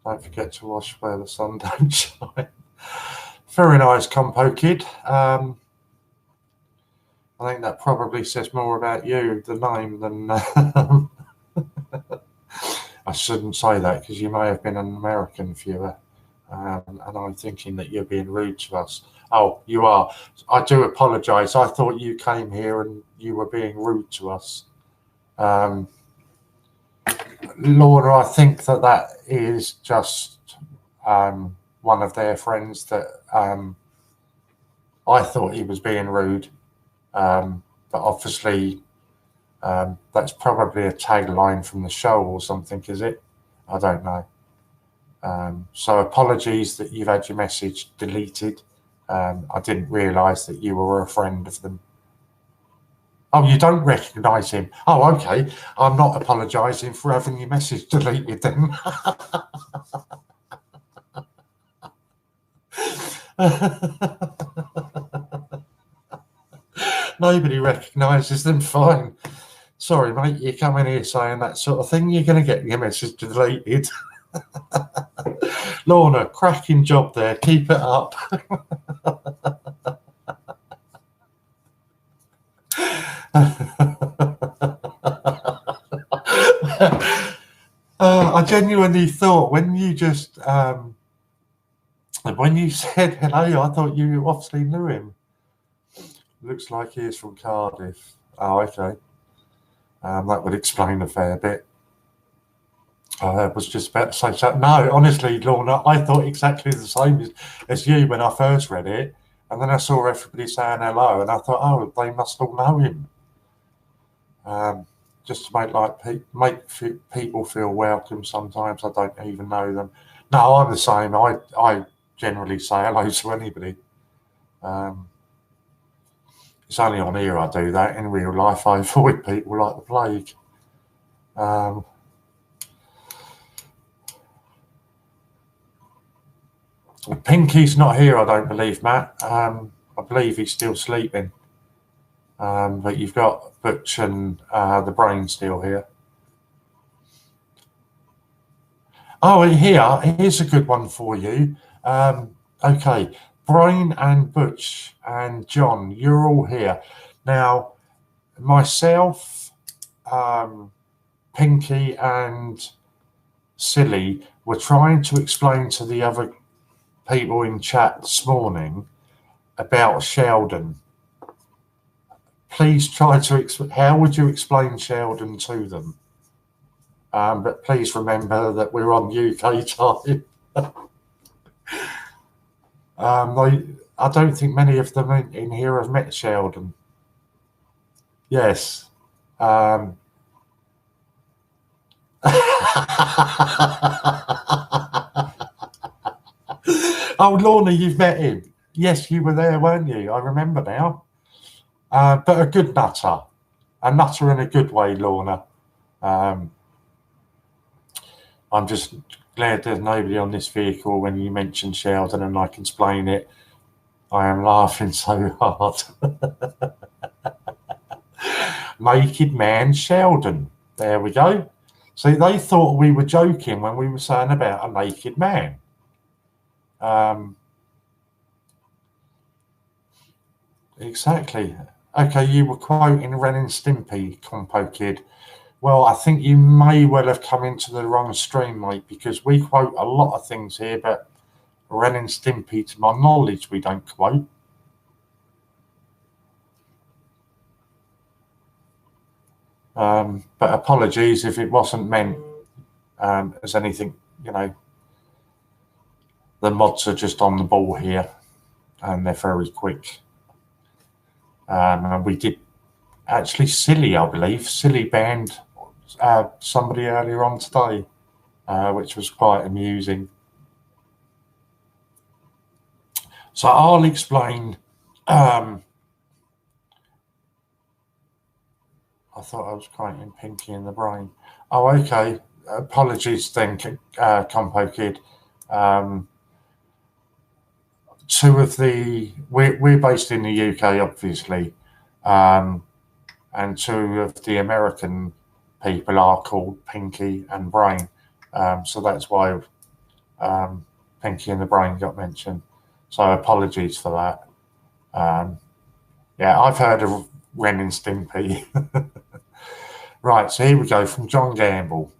Don't forget to wash where the sun don't shine. Very nice, Compo Kid. I think that probably says more about you, the name, than... I shouldn't say that because you may have been an American viewer. And I'm thinking that you're being rude to us. Oh, you are. I do apologise. I thought you came here and you were being rude to us. Laura, I think that is just one of their friends that I thought he was being rude. But obviously that's probably a tagline from the show or something, is it? I don't know. So apologies that you've had your message deleted. I didn't realise that you were a friend of them. Oh, you don't recognise him. Oh, okay. I'm not apologising for having your message deleted then. Nobody recognises them. Fine. Sorry, mate. You come in here saying that sort of thing, you're going to get your message deleted. Lorna, cracking job there. Keep it up. I genuinely thought when you just And when you said hello, I thought you obviously knew him. Looks like he is from Cardiff. Oh, okay. That would explain a fair bit. I was just about to say so. No, honestly, Lorna, I thought exactly the same as you when I first read it. And then I saw everybody saying hello, and I thought, oh, they must all know him. Just to make people feel welcome. Sometimes I don't even know them. No, I'm the same. I generally say hello to anybody. It's only on here I do that. In real life, I avoid people like the plague. Pinky's not here, I don't believe, Matt. I believe he's still sleeping. But you've got Butch and the Brain still here. Oh, here's a good one for you. Okay, Brain and Butch and John, you're all here. Now, myself, Pinky and Silly were trying to explain to the other people in chat this morning about Sheldon. Please try to how would you explain Sheldon to them? But please remember that we're on UK time. I don't think many of them in here have met Sheldon. Yes. Oh, Lorna, you've met him. Yes, you were there, weren't you? I remember now. But a good nutter. A nutter in a good way, Lorna. I'm just glad there's nobody on this vehicle when you mentioned Sheldon and I can explain it. I am laughing so hard. Naked Man Sheldon. There we go. See, they thought we were joking when we were saying about a naked man. Exactly. Okay, you were quoting Ren and Stimpy, Compo Kid. Well, I think you may well have come into the wrong stream, mate, because we quote a lot of things here, but Ren and Stimpy, to my knowledge, we don't quote. But apologies if it wasn't meant as anything, you know. The mods are just on the ball here, and they're very quick. And we did actually Silly, I believe. Silly banned somebody earlier on today, which was quite amusing. So I'll explain. I thought I was quoting Pinky in the Brain. Oh, okay. Apologies then, Compo Kid. Two of the we're based in the UK, obviously, and two of the American people are called Pinky and Brain, so that's why Pinky and the Brain got mentioned. So apologies for that. Yeah, I've heard of Ren and Stimpy. Right, so here we go from John Gamble.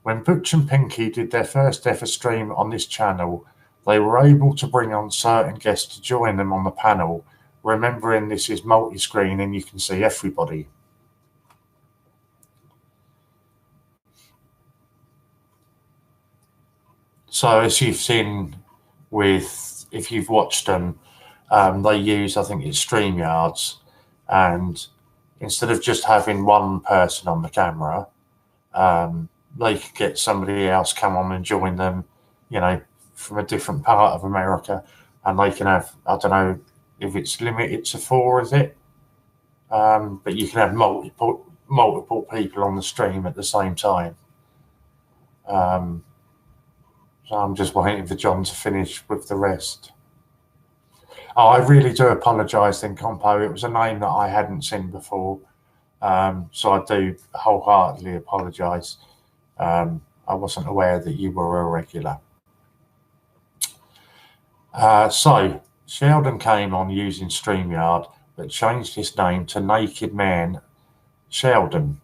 When Butch and Pinky did their first ever stream on this channel, they were able to bring on certain guests to join them on the panel, remembering this is multi-screen and you can see everybody. So as you've seen if you've watched them, they use, I think it's StreamYards, and instead of just having one person on the camera, they could get somebody else come on and join them, you know, from a different part of America, and they can have, I don't know if it's limited to 4, is it? But you can have multiple people on the stream at the same time. So I'm just waiting for John to finish with the rest. Oh, I really do apologise then, Compo. It was a name that I hadn't seen before. So I do wholeheartedly apologise. I wasn't aware that you were a regular. So Sheldon came on using StreamYard, but changed his name to Naked Man Sheldon.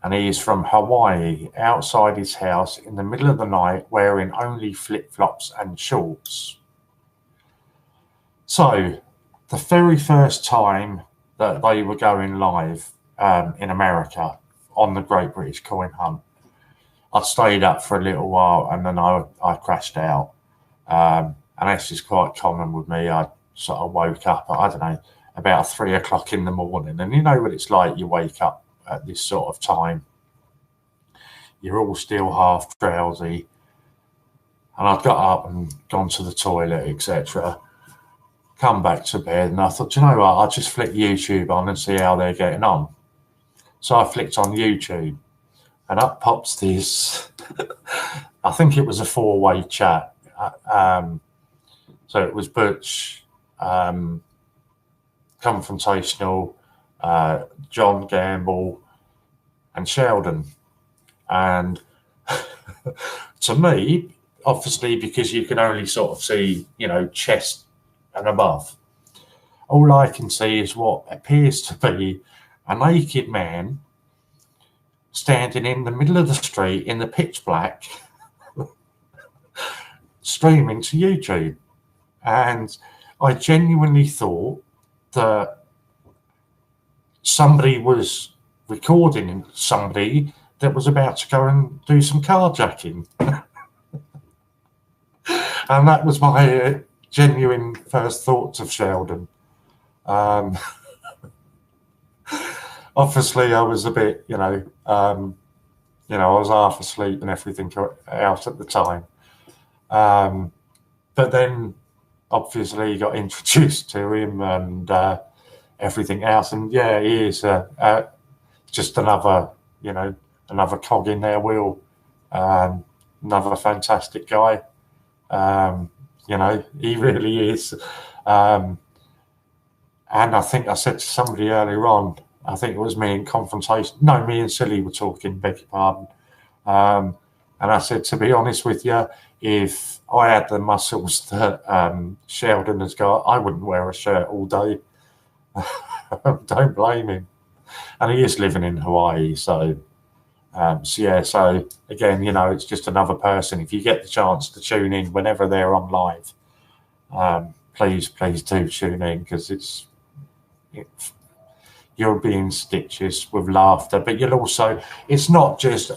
And he is from Hawaii, outside his house in the middle of the night, wearing only flip-flops and shorts. So the very first time that they were going live in America on the Great British Coin Hunt, I stayed up for a little while and then I crashed out. And that's just quite common with me. I sort of woke up, I don't know, about 3 o'clock in the morning. And you know what it's like, you wake up at this sort of time, you're all still half drowsy. And I'd got up and gone to the toilet, etc., come back to bed, and I thought, you know what, I'll just flick YouTube on and see how they're getting on. So I flicked on YouTube, and up pops this, I think it was a 4-way chat. So it was Butch, Confrontational, John Gamble, and Sheldon. And to me, obviously, because you can only sort of see, you know, chest and above, all I can see is what appears to be a naked man standing in the middle of the street in the pitch black, streaming to YouTube. And I genuinely thought that somebody was recording somebody that was about to go and do some carjacking. And that was my genuine first thoughts of Sheldon. Obviously, I was a bit, I was half asleep and everything else at the time. But then, obviously, you got introduced to him and everything else. And yeah, he is just another, another cog in their wheel. Another fantastic guy. He really is. And I think I said to somebody earlier on, I think it was me and Confrontation. No, me and Silly were talking, beg your pardon. And I said, to be honest with you, if I had the muscles that Sheldon has got, I wouldn't wear a shirt all day. Don't blame him. And he is living in Hawaii, so so again, it's just another person. If you get the chance to tune in whenever they're on live, please do tune in, because you'll be in stitches with laughter. But you'll also, it's not just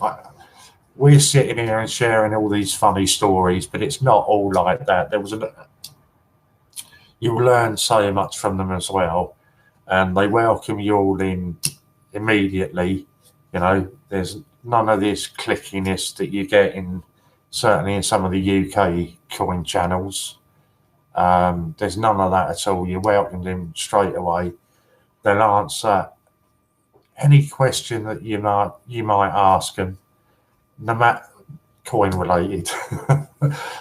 we're sitting here and sharing all these funny stories, but it's not all like that. You learn so much from them as well, and they welcome you all in immediately. There's none of this clickiness that you get certainly in some of the UK coin channels. There's none of that at all. You welcome them straight away. They'll answer any question that you might ask them, no matter coin related,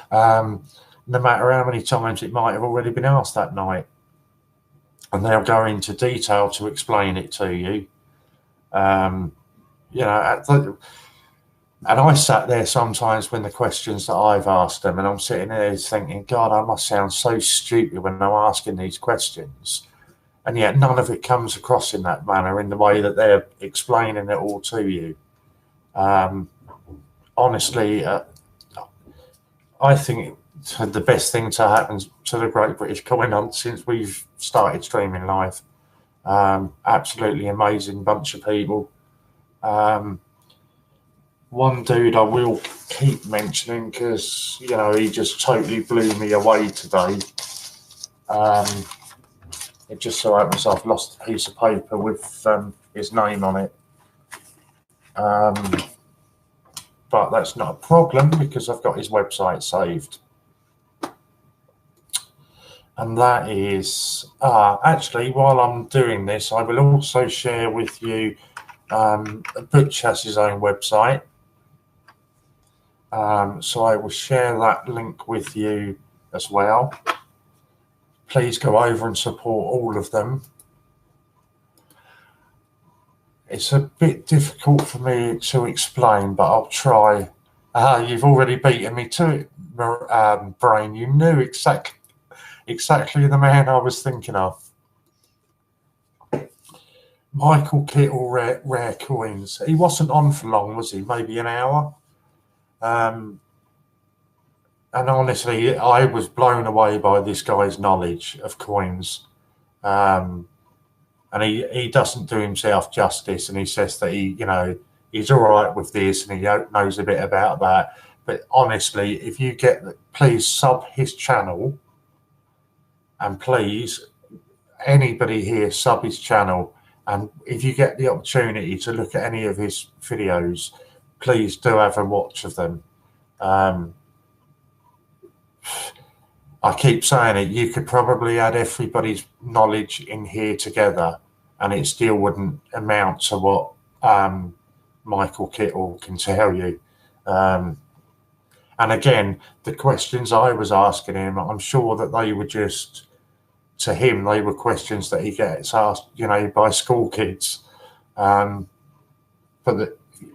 no matter how many times it might have already been asked that night, and they'll go into detail to explain it to you. And I sat there sometimes when the questions that I've asked them, and I'm sitting there thinking, God, I must sound so stupid when I'm asking these questions. And yet none of it comes across in that manner, in the way that they're explaining it all to you. Honestly, I think the best thing to happen to the Great British Coin Hunt since we've started streaming live. Absolutely amazing bunch of people. One dude I will keep mentioning, because he just totally blew me away today. It just so happens I've lost a piece of paper with his name on it, but that's not a problem because I've got his website saved. And that is actually, while I'm doing this, I will also share with you Butch has his own website. So I will share that link with you as well. Please go over and support all of them. It's a bit difficult for me to explain, but I'll try. You've already beaten me to it, Brain. You knew exactly the man I was thinking of. Michael Kittle, Rare Coins. He wasn't on for long, was he? Maybe an hour. And honestly, I was blown away by this guy's knowledge of coins. And he doesn't do himself justice, and he says that he's all right with this and he knows a bit about that. But honestly, if you please sub his channel, and please anybody here sub his channel. And if you get the opportunity to look at any of his videos, please do have a watch of them. I keep saying it, you could probably add everybody's knowledge in here together and it still wouldn't amount to what Michael Kittle can tell you. And again, the questions I was asking him, I'm sure that they were just, to him, they were questions that he gets asked, by school kids. But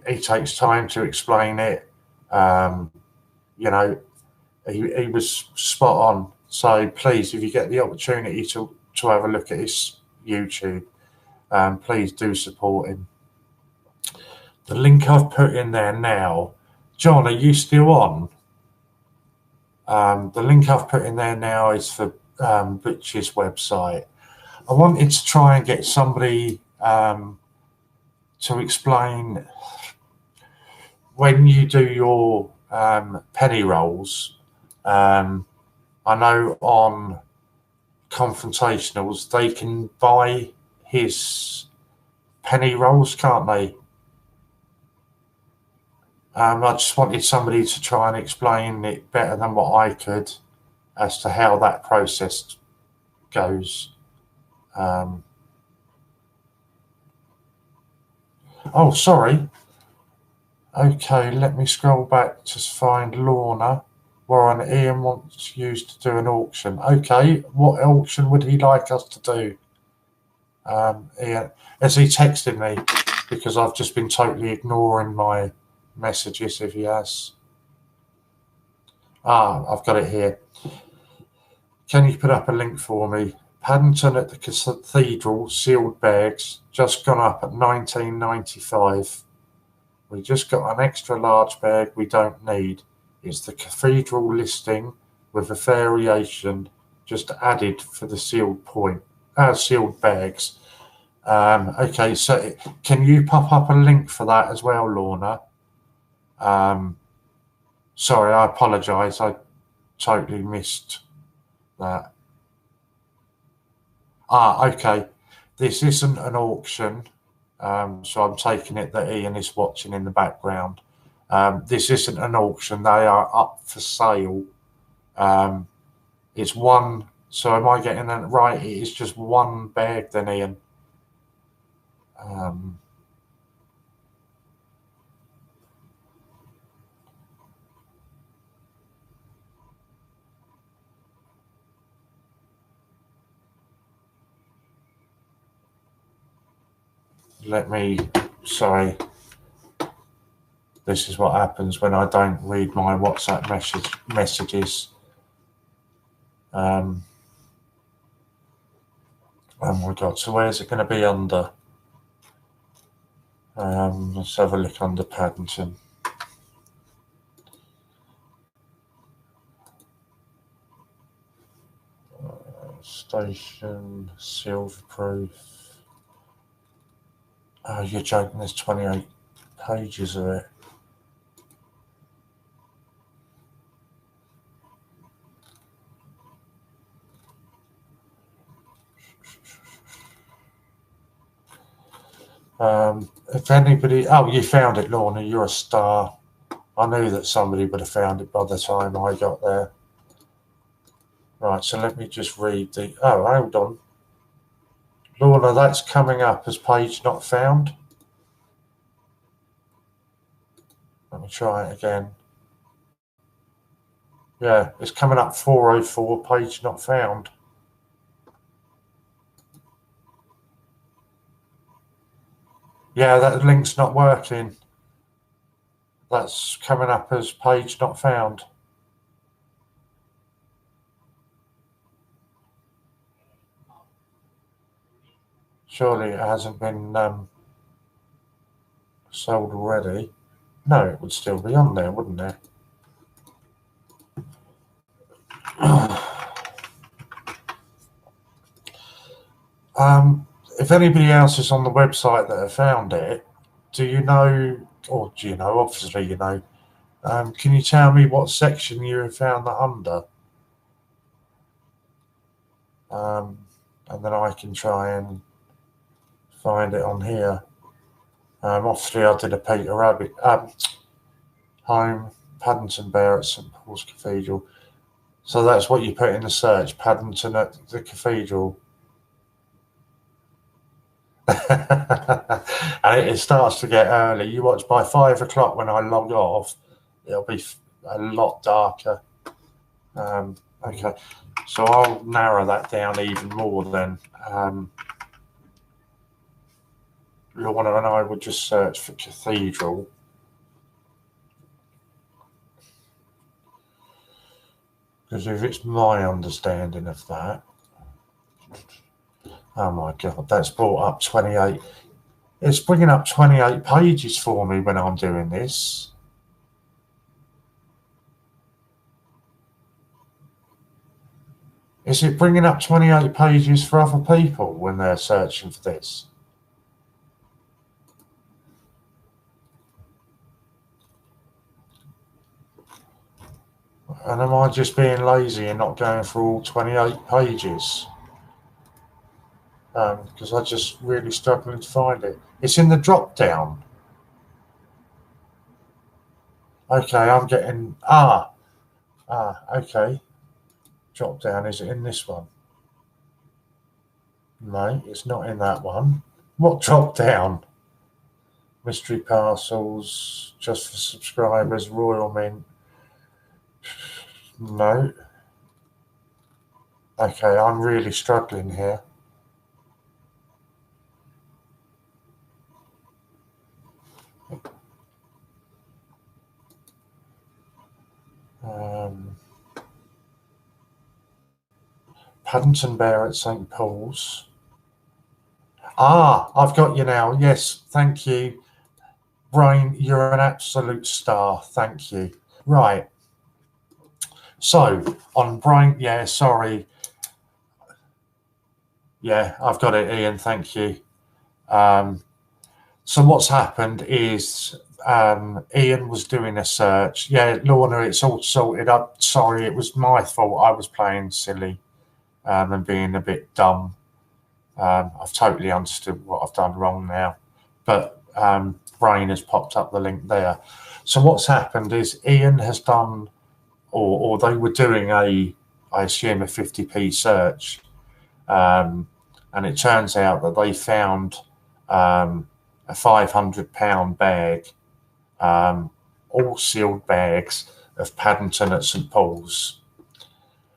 he takes time to explain it. He was spot on. So please, if you get the opportunity to have a look at his YouTube, please do support him. The link I've put in there now, John, are you still on? The link I've put in there now is for Butch's website. I wanted to try and get somebody to explain when you do your penny rolls. I know on confrontationals they can buy his penny rolls, can't they? I just wanted somebody to try and explain it better than what I could as to how that process goes. Oh, sorry. Okay, let me scroll back to find Lorna. Warren, Ian wants you to do an auction. Okay, what auction would he like us to do? Ian, has he texted me? Because I've just been totally ignoring my messages if he has. I've got it here. Can you put up a link for me? Paddington at the Cathedral, sealed bags, just gone up at $19.95. We just got an extra large bag we don't need. It's the Cathedral listing with a variation just added for the sealed bags. Okay, so can you pop up a link for that as well, Lorna? Sorry, I apologise. I totally missed that. Okay. This isn't an auction, so I'm taking it that Ian is watching in the background. This isn't an auction. They are up for sale. It's one. So am I getting that right? It is just one bag then, Ian. Sorry. This is what happens when I don't read my WhatsApp messages. Oh my God, so where's it going to be under? Let's have a look under Paddington. Station, silverproof. Oh, you're joking, there's 28 pages of it. If anybody, oh, you found it, Lorna, you're a star. I knew that somebody would have found it by the time I got there. Right, so let me just read hold on. Lorna, that's coming up as page not found. Let me try it again. Yeah, it's coming up 404, page not found. Yeah, that link's not working. That's coming up as page not found. Surely it hasn't been sold already. No, it would still be on there, wouldn't it? If anybody else is on the website that have found it, do you know, or do you know, obviously you know, can you tell me what section you have found that under? And then I can try and find it on here. Obviously I did a Peter Rabbit, home, Paddington Bear at St Paul's Cathedral. So that's what you put in the search, Paddington at the Cathedral. And it starts to get early. You watch by 5 o'clock when I log off, it'll be a lot darker. Okay, so I'll narrow that down even more then. Lorna and I would just search for cathedral. Because if it's my understanding of that, oh my God, that's brought up 28. It's bringing up 28 pages for me when I'm doing this. Is it bringing up 28 pages for other people when they're searching for this? And am I just being lazy and not going through all 28 pages? Because I just really struggling to find it. It's in the drop down. Okay, I'm getting okay. Drop down, is it in this one? No, it's not in that one. What drop down? Mystery parcels, just for subscribers, Royal Mint. No. Okay, I'm really struggling here. Paddington Bear at St Paul's. I've got you now. Yes, thank you. Brain, you're an absolute star. Thank you. Right. So, on Brain, yeah, sorry. Yeah, I've got it, Ian. Thank you. So what's happened is Ian was doing a search. Yeah, Lorna, it's all sorted up. Sorry, it was my fault. I was playing silly and being a bit dumb. I've totally understood what I've done wrong now. But Brain has popped up the link there. So what's happened is Ian has done, or they were doing I assume, a 50p search. And it turns out that they found a £500 bag, all sealed bags of Paddington at St Paul's.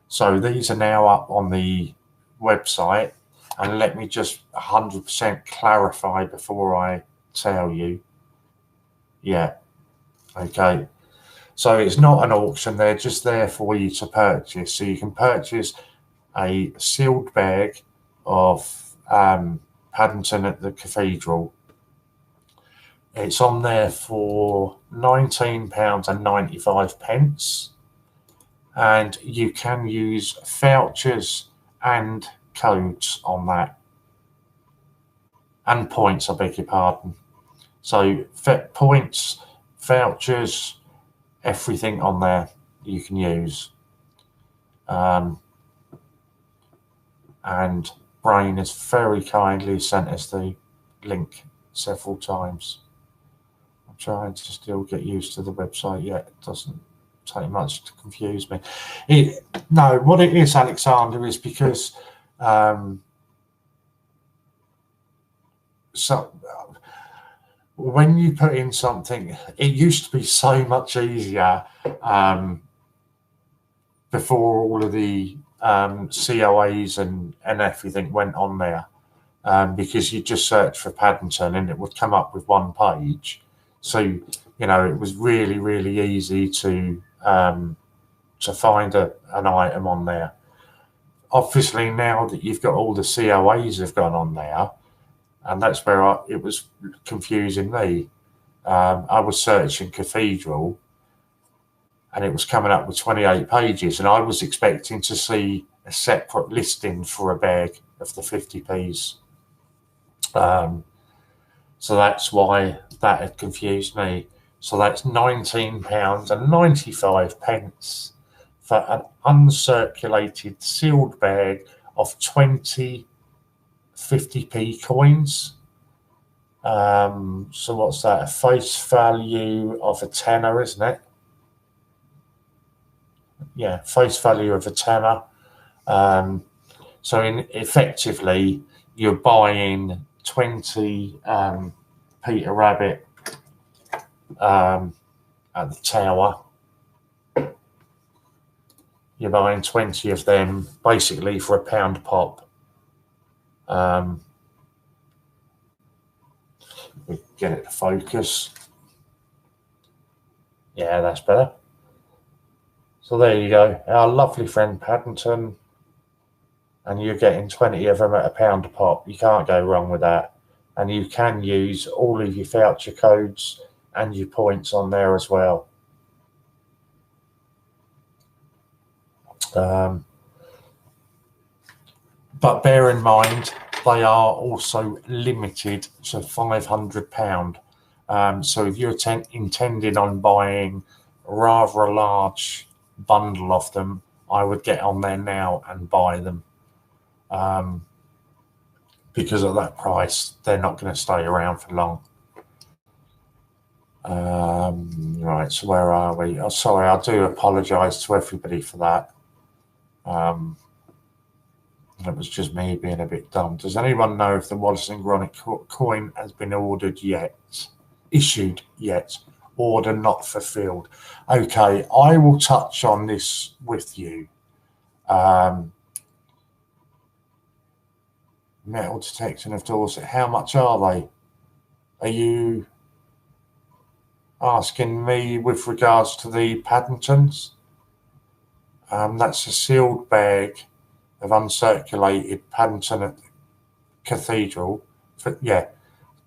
So these are now up on the website, and let me just 100% clarify before I tell you. Yeah, okay. So it's not an auction, they're just there for you to purchase. So you can purchase a sealed bag of Paddington at the Cathedral. It's on there for £19.95, and you can use vouchers and codes on that, and points, I beg your pardon. So points, vouchers, everything on there you can use. And Brain has very kindly sent us the link several times. I'm trying to still get used to the website yet. It doesn't take much to confuse me. No, what it is, Alexander, is because when you put in something, it used to be so much easier before all of the COAs and everything went on there, because you just search for Paddington and it would come up with one page. So, you know, it was really, really easy to find an item on there. Obviously, now that you've got all the COAs have gone on there, and that's where it was confusing me. I was searching Cathedral, and it was coming up with 28 pages, and I was expecting to see a separate listing for a bag of the 50p's. So that's why that had confused me. So that's £19.95 for an uncirculated sealed bag of 20 50p coins. So what's that? A face value of a tenner, isn't it? Yeah, face value of a tenner. So effectively, you're buying 20 Peter Rabbit at the Tower. You're buying 20 of them basically for £1 a pop. We get it to focus. Yeah, that's better. So there you go, our lovely friend Paddington, and you're getting 20 of them at £1 a pop. You can't go wrong with that. And you can use all of your voucher codes and your points on there as well. But bear in mind, they are also limited to £500. So if you're intending on buying rather a large bundle of them, I would get on there now and buy them. Because at that price, they're not going to stay around for long. Right, so where are we? Oh, sorry, I do apologise to everybody for that. It was just me being a bit dumb. Does anyone know if the Wallace and Gromit coin has been ordered yet? Issued yet? Order not fulfilled. Okay, I will touch on this with you. Metal detecting of Dorset. How much are they? Are you asking me with regards to the Paddingtons? That's a sealed bag of uncirculated Paddington at the Cathedral.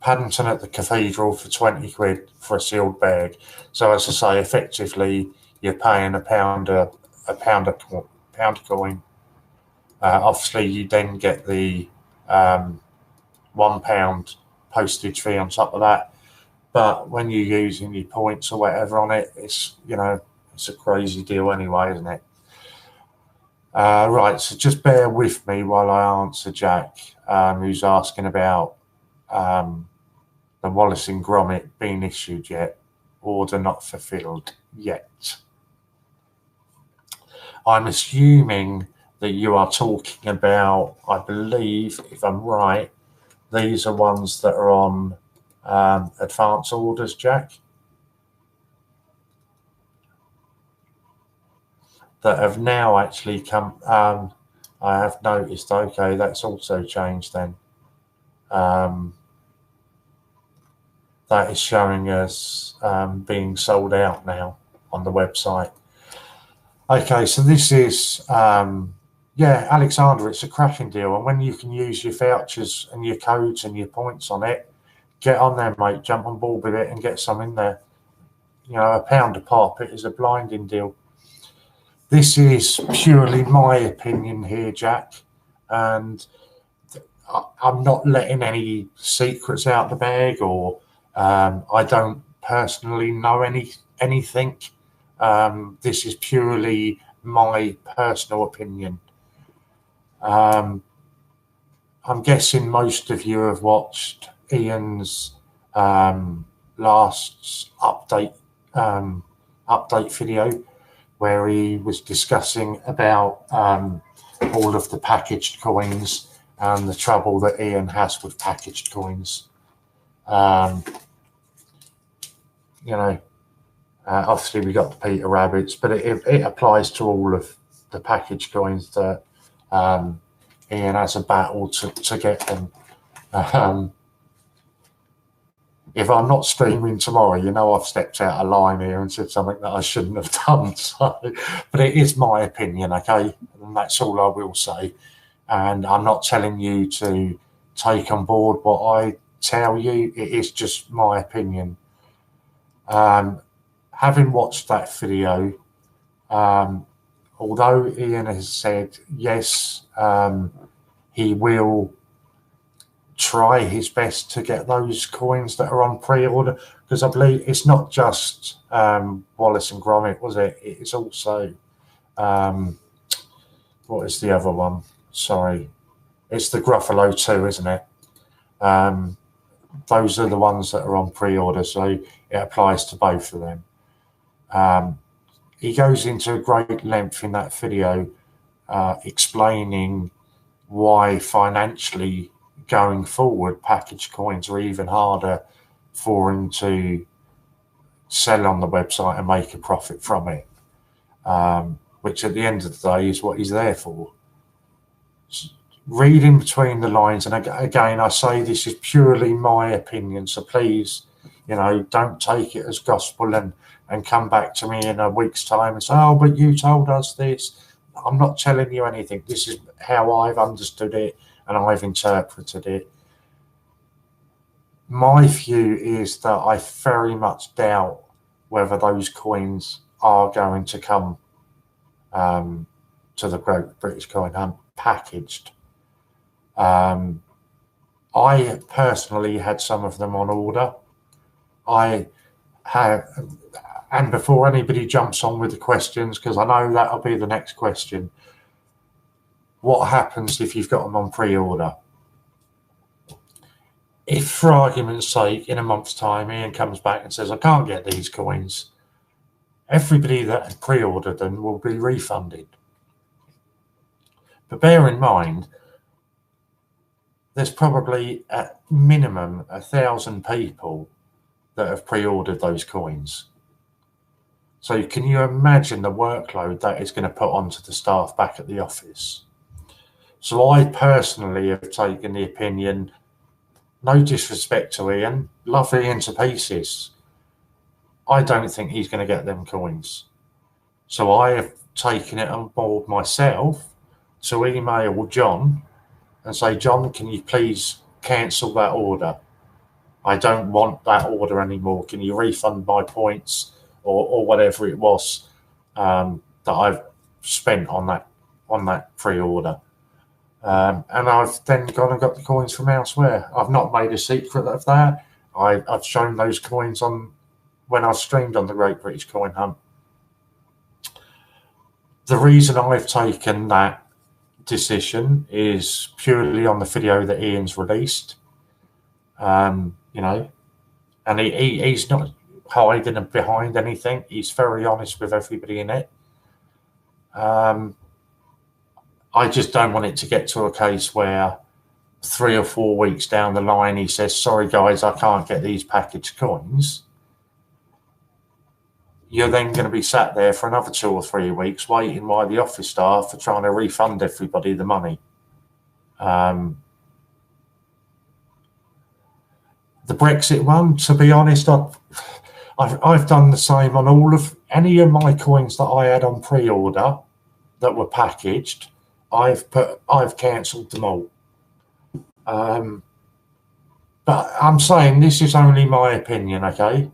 Paddington at the Cathedral for 20 quid for a sealed bag. So as I say, effectively you're paying a pound a coin. Obviously you then get the £1 postage fee on top of that. But when you're using your points or whatever on it, it's it's a crazy deal anyway, isn't it? Right, so just bear with me while I answer Jack, who's asking about the Wallace and Gromit being issued yet, order not fulfilled yet. I'm assuming that you are talking about, I believe, if I'm right, these are ones that are on advance orders, Jack, that have now actually come. I have noticed, okay, that's also changed then. That is showing us being sold out now on the website. Okay, so this is, Alexander, it's a cracking deal. And when you can use your vouchers and your codes and your points on it, get on there, mate, jump on board with it and get some in there. £1 a pop, it is a blinding deal. This is purely my opinion here, Jack, and I'm not letting any secrets out the bag, or I don't personally know anything. This is purely my personal opinion. I'm guessing most of you have watched Ian's last update video, where he was discussing about all of the packaged coins and the trouble that Ian has with packaged coins. Obviously we got the Peter Rabbits, but it applies to all of the packaged coins that Ian has a battle to get them. If I'm not streaming tomorrow, I've stepped out of line here and said something that I shouldn't have done. So, but it is my opinion, okay? And that's all I will say. And I'm not telling you to take on board what I tell you. It is just my opinion. Having watched that video, Although Ian has said yes, he will try his best to get those coins that are on pre-order, because I believe it's not just Wallace and Gromit, was it? It's also what is the other one? Sorry, it's the Gruffalo 2, isn't it? Those are the ones that are on pre-order, so it applies to both of them. He goes into great length in that video explaining why financially going forward packaged coins are even harder for him to sell on the website and make a profit from it, which at the end of the day is what he's there for. Reading between the lines, and again, I say this is purely my opinion, so please, don't take it as gospel and come back to me in a week's time and say, oh, but you told us this. I'm not telling you anything. This is how I've understood it and I've interpreted it. My view is that I very much doubt whether those coins are going to come to the Great British Coin Hunt packaged. I personally had some of them on order. I have, and before anybody jumps on with the questions, because I know that'll be the next question, what happens if you've got them on pre-order? If, for argument's sake, in a month's time, Ian comes back and says, I can't get these coins, everybody that had pre-ordered them will be refunded. But bear in mind, there's probably at minimum 1,000 people that have pre-ordered those coins. So can you imagine the workload that is going to put onto the staff back at the office? So I personally have taken the opinion, no disrespect to Ian, love Ian to pieces, I don't think he's going to get them coins. So I have taken it on board myself to email John and say, John, can you please cancel that order? I don't want that order anymore. Can you refund my points or whatever it was that I've spent on that pre-order? And I've then gone and got the coins from elsewhere. I've not made a secret of that. I've shown those coins on when I streamed on the Great British Coin Hunt. The reason I've taken that decision is purely on the video that Ian's released. And he's not hiding behind anything. He's very honest with everybody in it. I just don't want it to get to a case where 3 or 4 weeks down the line he says, sorry guys, I can't get these packaged coins. You're then going to be sat there for another 2 or 3 weeks waiting while the office staff are trying to refund everybody the money. The Brexit one, to be honest, I've done the same on any of my coins that I had on pre-order that were packaged. I've cancelled them all. But I'm saying this is only my opinion, okay?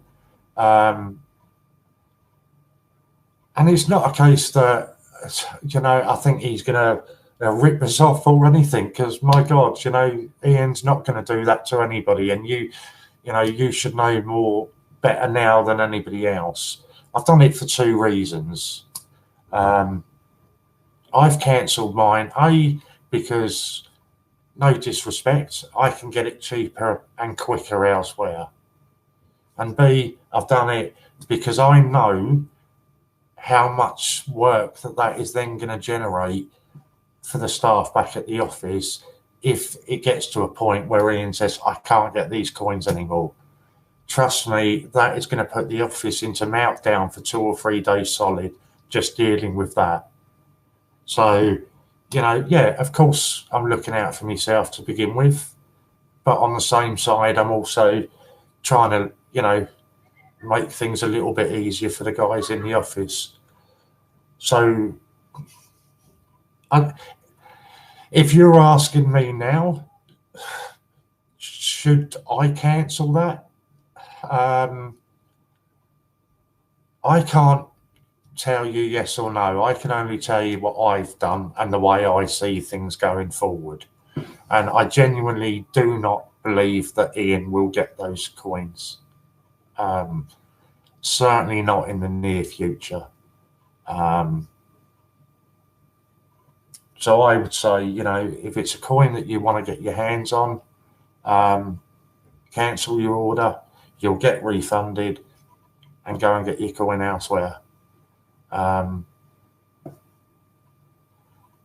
And it's not a case that, I think he's going to rip us off or anything, because my God, Ian's not going to do that to anybody. And you should know more better now than anybody else. I've done it for 2 reasons. I've cancelled mine, A, because, no disrespect, I can get it cheaper and quicker elsewhere. And B, I've done it because I know how much work that is then going to generate for the staff back at the office if it gets to a point where Ian says, I can't get these coins anymore. Trust me, that is going to put the office into meltdown for 2 or 3 days solid, just dealing with that. So, of course, I'm looking out for myself to begin with. But on the same side, I'm also trying to, make things a little bit easier for the guys in the office. So, if you're asking me now, should I cancel that? I can't tell you yes or no. I can only tell you what I've done and the way I see things going forward. And I genuinely do not believe that Ian will get those coins. Certainly not in the near future. So I would say, if it's a coin that you want to get your hands on, cancel your order, you'll get refunded, and go and get your coin elsewhere.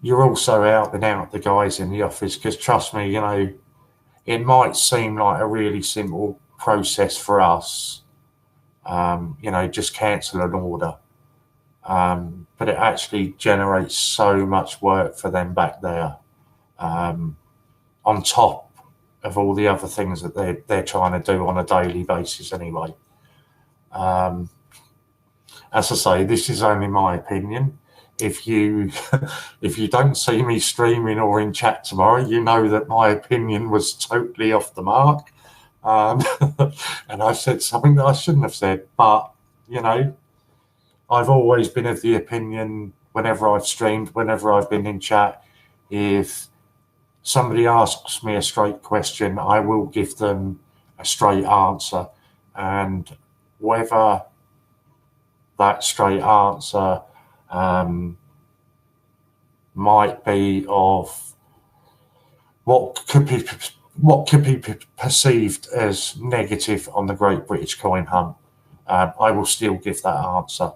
You're also helping out the guys in the office, because trust me, it might seem like a really simple process for us, just cancel an order. But it actually generates so much work for them back there, on top of all the other things that they're trying to do on a daily basis anyway. As I say, this is only my opinion. If you don't see me streaming or in chat tomorrow, you know that my opinion was totally off the mark, and I said something that I shouldn't have said. But I've always been of the opinion, whenever I've streamed, whenever I've been in chat, if somebody asks me a straight question, I will give them a straight answer, and whether that straight answer might be of what could be perceived as negative on the Great British Coin Hunt, I will still give that answer.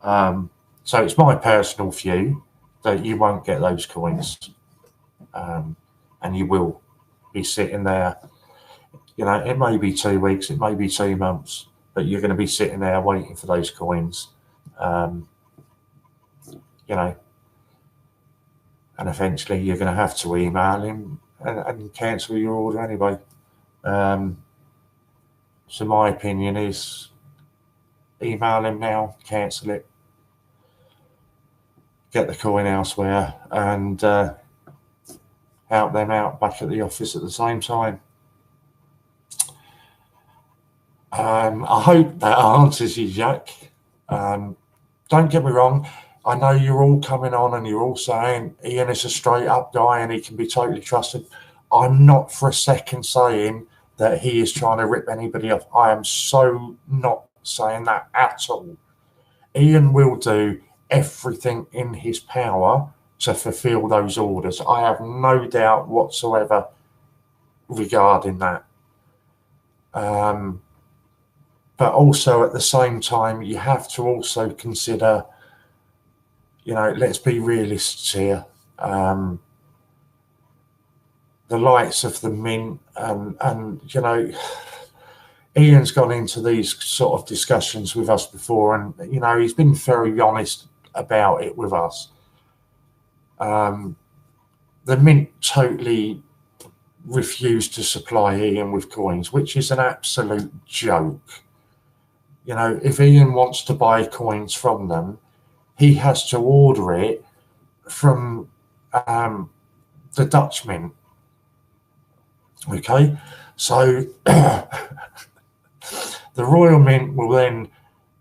So it's my personal view that you won't get those coins, and you will be sitting there. It may be 2 weeks, it may be 2 months, but you're going to be sitting there waiting for those coins. And eventually you're going to have to email him and cancel your order anyway. So my opinion is, email him now, cancel it, get the coin elsewhere, and help them out back at the office at the same time. I hope that answers you, Jack. Don't get me wrong, I know you're all coming on and you're all saying Ian is a straight up guy and he can be totally trusted. I'm not for a second saying that he is trying to rip anybody off. I am so not saying that at all. Ian will do everything in his power to fulfill those orders. I have no doubt whatsoever regarding that. But also at the same time, you have to also consider, let's be realists here. The likes of the Mint and Ian's gone into these sort of discussions with us before, and he's been very honest about it with us. The Mint totally refused to supply Ian with coins, which is an absolute joke. If Ian wants to buy coins from them, he has to order it from the Dutch Mint. Okay, so the Royal Mint will then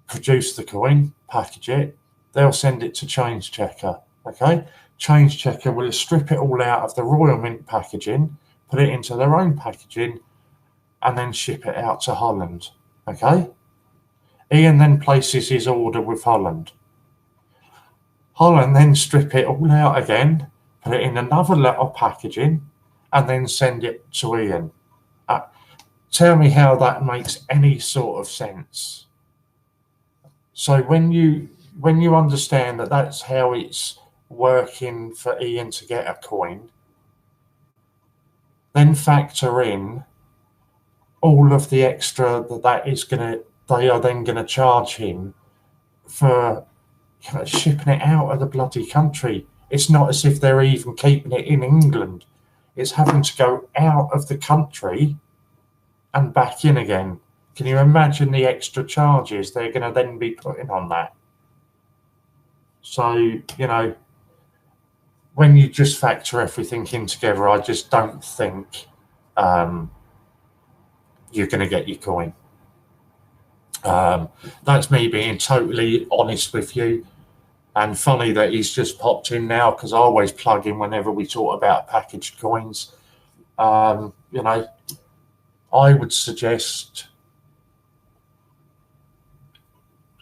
produce the coin, package it, they'll send it to Change Checker. Okay, Change Checker will strip it all out of the Royal Mint packaging, put it into their own packaging, and then ship it out to Holland. Okay, Ian then places his order with Holland. Holland then strip it all out again, put it in another letter packaging, and then send it to Ian. Tell me how that makes any sort of sense. So when you understand that that's how it's working for Ian to get a coin, then factor in all of the extra they are then going to charge him for shipping it out of the bloody country. It's not as if they're even keeping it in England. It's having to go out of the country and back in again. Can you imagine the extra charges they're going to then be putting on that? So, when you just factor everything in together, I just don't think you're going to get your coin. That's me being totally honest with you. And funny that he's just popped in now, because I always plug in whenever we talk about packaged coins. You know, I would suggest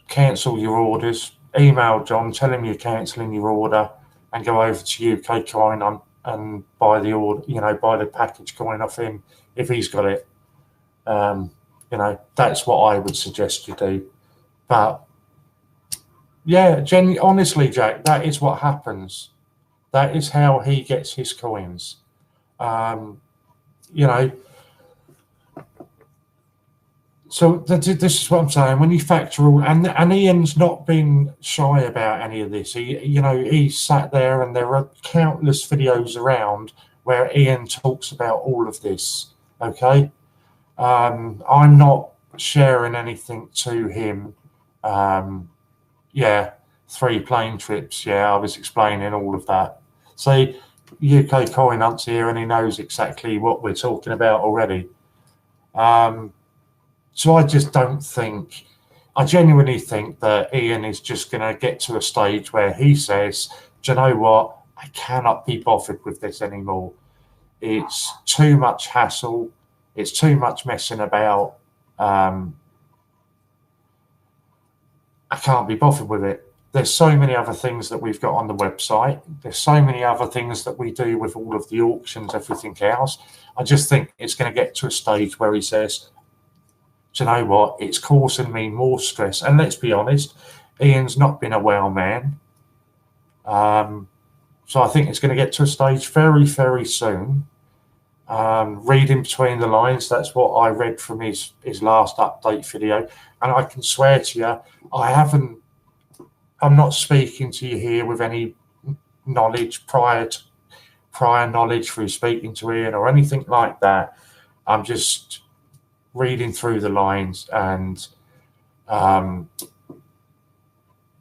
cancel your orders. Email John, tell him you're cancelling your order, and go over to UK Coin and buy the order. You know, buy the packaged coin off him if he's got it. You know, that's what I would suggest you do. But yeah, honestly, Jack, that is what happens. That is how he gets his coins. You know, so this is what I'm saying. When you factor all, and Ian's not been shy about any of this. You know, he sat there, and there are countless videos around where Ian talks about all of this. Okay, I'm not sharing anything to him. Yeah, 3 plane trips. Yeah, I was explaining all of that. So UK Coin Hunt's here, and he knows exactly what we're talking about already. So I just don't think, I genuinely think that Ian is just going to get to a stage where he says, do you know what, I cannot be bothered with this anymore. It's too much hassle. It's too much messing about. I can't be bothered with it. There's so many other things that we've got on the website. There's so many other things that we do with all of the auctions, everything else. I just think it's going to get to a stage where he says, do you know what, it's causing me more stress. And let's be honest, Ian's not been a well man. So I think it's going to get to a stage very, very soon. Reading between the lines, that's what I read from his last update video. And I can swear to you, I'm not speaking to you here with any knowledge, prior knowledge through speaking to Ian or anything like that. I'm just reading through the lines and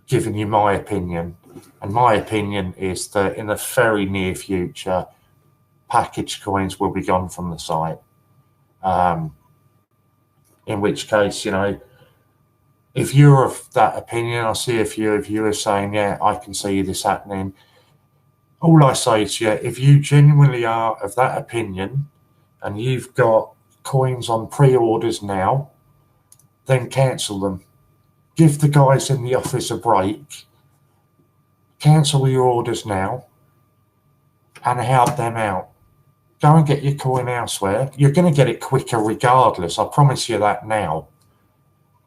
giving you my opinion. And my opinion is that in the very near future, packaged coins will be gone from the site. In which case, you know, if you're of that opinion, I see a few of you are saying, yeah, I can see this happening. All I say to you, if you genuinely are of that opinion and you've got coins on pre-orders now, then cancel them. Give the guys in the office a break. Cancel your orders now and help them out. Go and get your coin elsewhere. You're going to get it quicker regardless. I promise you that now.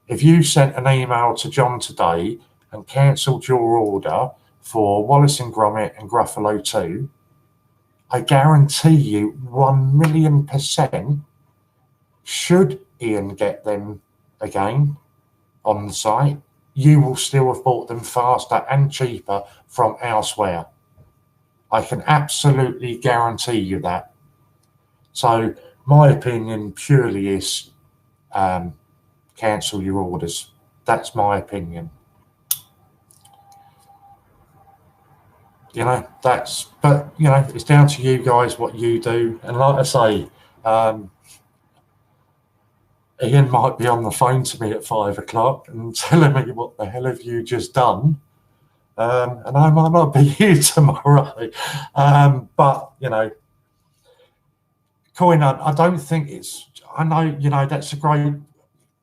If you sent an email to John today and cancelled your order for Wallace and Gromit and Gruffalo 2, I guarantee you 1,000,000%, should Ian get them again on the site, you will still have bought them faster and cheaper from elsewhere. I can absolutely guarantee you that. So my opinion purely is cancel your orders. That's my opinion. You know, but you know, it's down to you guys what you do. And like I say, Ian might be on the phone to me at 5 o'clock and telling me what the hell have you just done. And I might not be here tomorrow. But, you know, Coin Hunt, I don't think it's, I know, you know, that's a great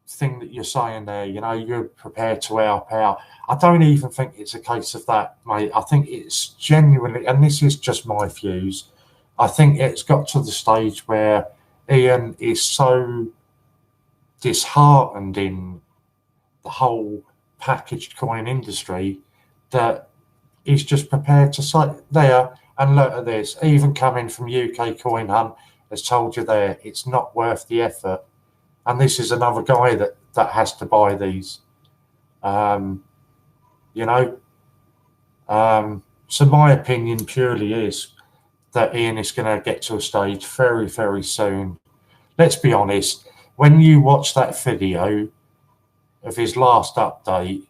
thing that you're saying there. You know, you're prepared to help out. I don't even think it's a case of that, mate. I think it's genuinely, and this is just my views, I think it's got to the stage where Ian is so disheartened in the whole packaged coin industry that he's just prepared to sit there and look at this. Even coming from UK Coin Hunt has told you there, it's not worth the effort. And this is another guy that has to buy these. You know, so my opinion purely is that Ian is going to get to a stage very, very soon. Let's be honest, when you watch that video of his last update,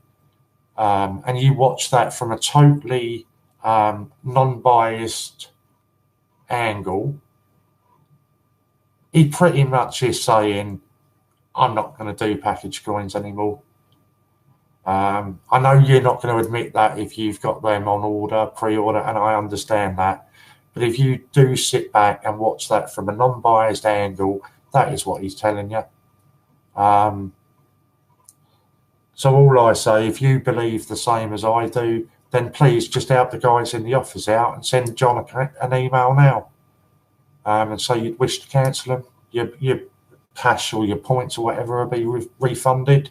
and you watch that from a totally non-biased angle, he pretty much is saying, I'm not going to do package coins anymore. I know you're not going to admit that if you've got them on order, pre-order, and I understand that. But if you do sit back and watch that from a non-biased angle, that is what he's telling you. So all I say, if you believe the same as I do, then please just help the guys in the office out and send John an email now, and say you'd wish to cancel them. Your cash or your points or whatever will be refunded.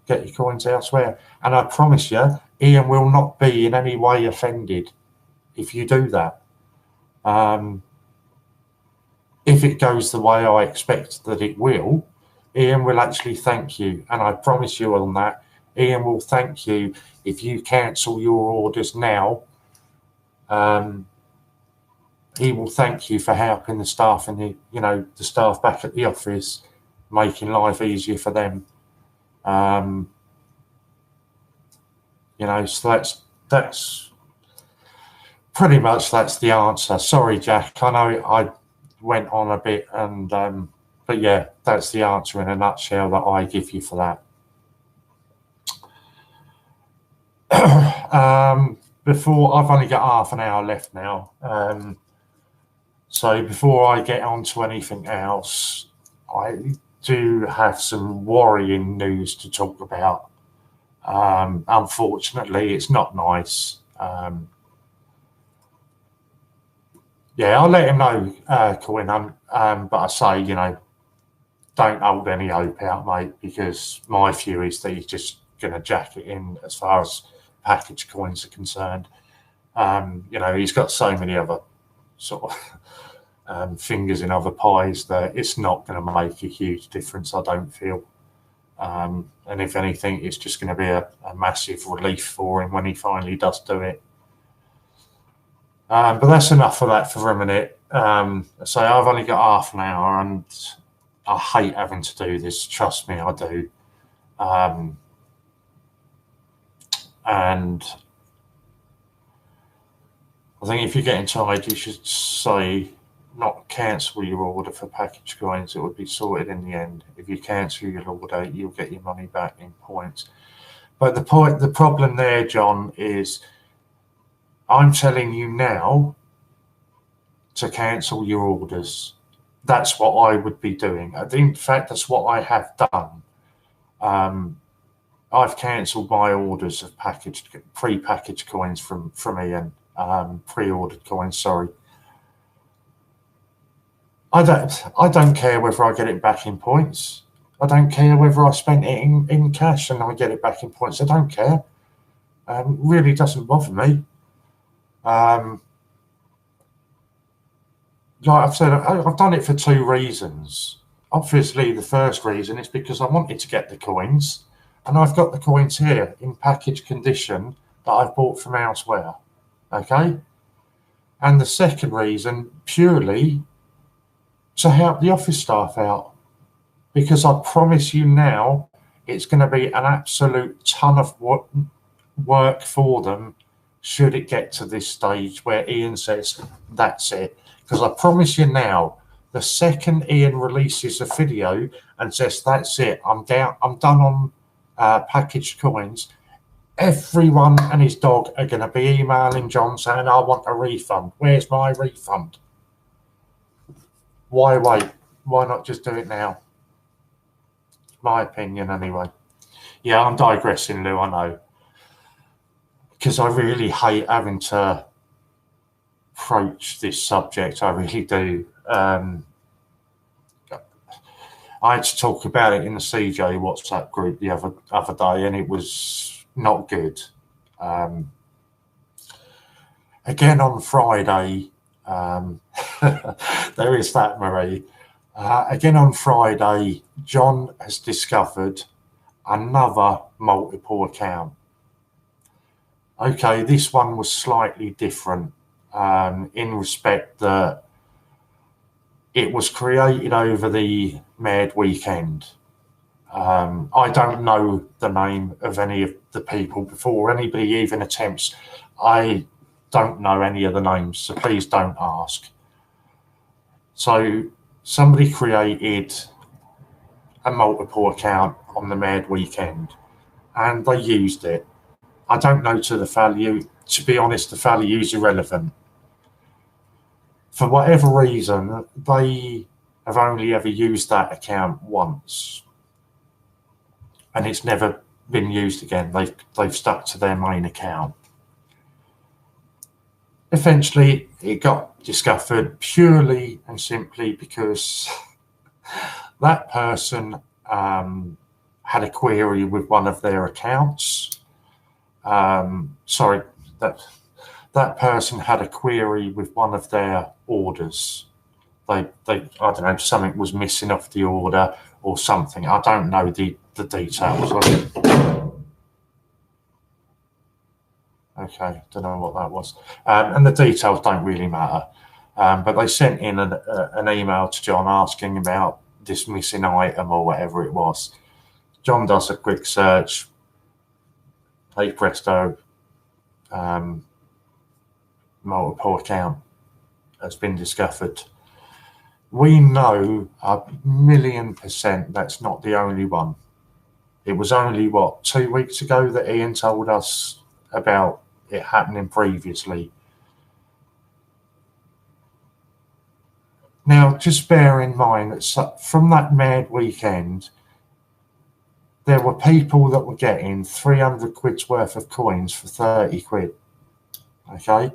Get your coins elsewhere. And I promise you, Ian will not be in any way offended if you do that. If it goes the way I expect that it will, Ian will actually thank you. And I promise you on that, Ian will thank you if you cancel your orders now. He will thank you for helping the staff and the staff back at the office, making life easier for them. So that's pretty much that's the answer. Sorry, Jack. I know I went on a bit, and but yeah, that's the answer in a nutshell that I give you for that. Before I've only got half an hour left now, so before I get on to anything else, I do have some worrying news to talk about. Unfortunately, it's not nice. Yeah, I'll let him know, Colin. But I say, don't hold any hope out, mate, because my view is that he's just going to jack it in as far as package coins are concerned. He's got so many other sort of fingers in other pies that it's not going to make a huge difference, I don't feel. And if anything, it's just going to be a massive relief for him when he finally does do it. But that's enough of that for a minute. So I've only got half an hour, and I hate having to do this. Trust me, I do. And I think if you're getting tired, you should say not cancel your order for package coins. It would be sorted in the end. If you cancel your order, you'll get your money back in points. But the problem there, John, is I'm telling you now to cancel your orders. That's what I would be doing. In fact, that's what I have done. I've cancelled my orders of pre-packaged coins from Ian, pre-ordered coins. Sorry. I don't care whether I get it back in points. I don't care whether I spent it in cash and I get it back in points. I don't care. Really doesn't bother me. Like I've said, I've done it for two reasons. Obviously, the first reason is because I wanted to get the coins, and I've got the coins here in package condition that I've bought from elsewhere. Okay? And the second reason, purely to help the office staff out, because I promise you now, it's going to be an absolute ton of work for them should it get to this stage where Ian says, that's it. Because I promise you now, the second Ian releases a video and says, that's it, I'm done on packaged coins, everyone and his dog are going to be emailing John saying, I want a refund. Where's my refund? Why wait? Why not just do it now? My opinion, anyway. Yeah, I'm digressing, Lou, I know. Because I really hate having to approach this subject. I really do. I had to talk about it in the CJ WhatsApp group the other day, and it was not good. Again on Friday, there is that, Marie. Again on Friday, John has discovered another multiple account. Okay, this one was slightly different in respect that it was created over the Mad Weekend. I don't know the name of any of the people before anybody even attempts. I don't know any of the names, so please don't ask. So somebody created a multiple account on the Mad Weekend, and they used it. I don't know to the value. To be honest, the value is irrelevant. For whatever reason, they have only ever used that account once, and it's never been used again. They've stuck to their main account. Eventually, it got discovered purely and simply because that person had a query with one of their accounts. Sorry, that person had a query with one of their orders. I don't know, something was missing off the order or something. I don't know the details of it. Okay, don't know what that was. And the details don't really matter. But they sent in an email to John asking about this missing item or whatever it was. John does a quick search. Hey presto, multiple account has been discovered. We know 1,000,000% that's not the only one. It was only, what, 2 weeks ago that Ian told us about it happening previously. Now, just bear in mind that from that Mad Weekend, there were people that were getting 300 quid's worth of coins for 30 quid. Okay?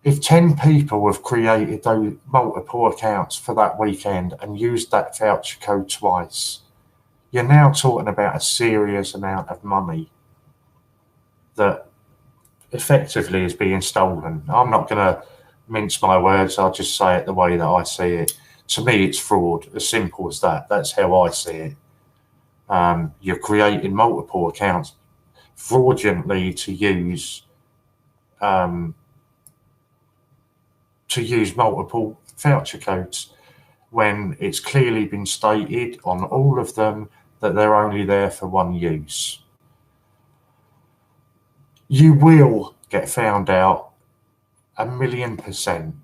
If 10 people have created those multiple accounts for that weekend and used that voucher code twice, you're now talking about a serious amount of money that effectively is being stolen. I'm not going to mince my words. I'll just say it the way that I see it. To me, it's fraud. As simple as that. That's how I see it. You're creating multiple accounts fraudulently to use multiple voucher codes when it's clearly been stated on all of them that they're only there for one use. You will get found out 1,000,000%.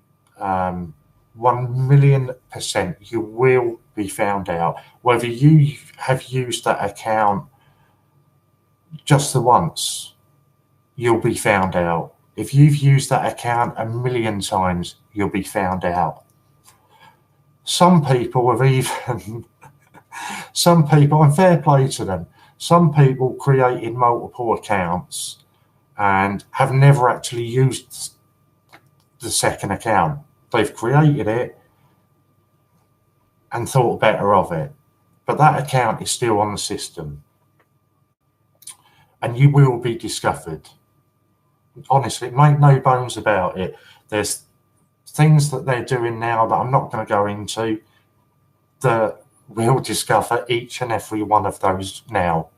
1,000,000% you will be found out. Whether you have used that account just the once, you'll be found out. If you've used that account 1,000,000 times, you'll be found out. Some people have even, some people, and fair play to them, some people created multiple accounts and have never actually used the second account. They've created it and thought better of it, but that account is still on the system and you will be discovered. Honestly, make no bones about it. There's things that they're doing now that I'm not going to go into that we'll discover each and every one of those now.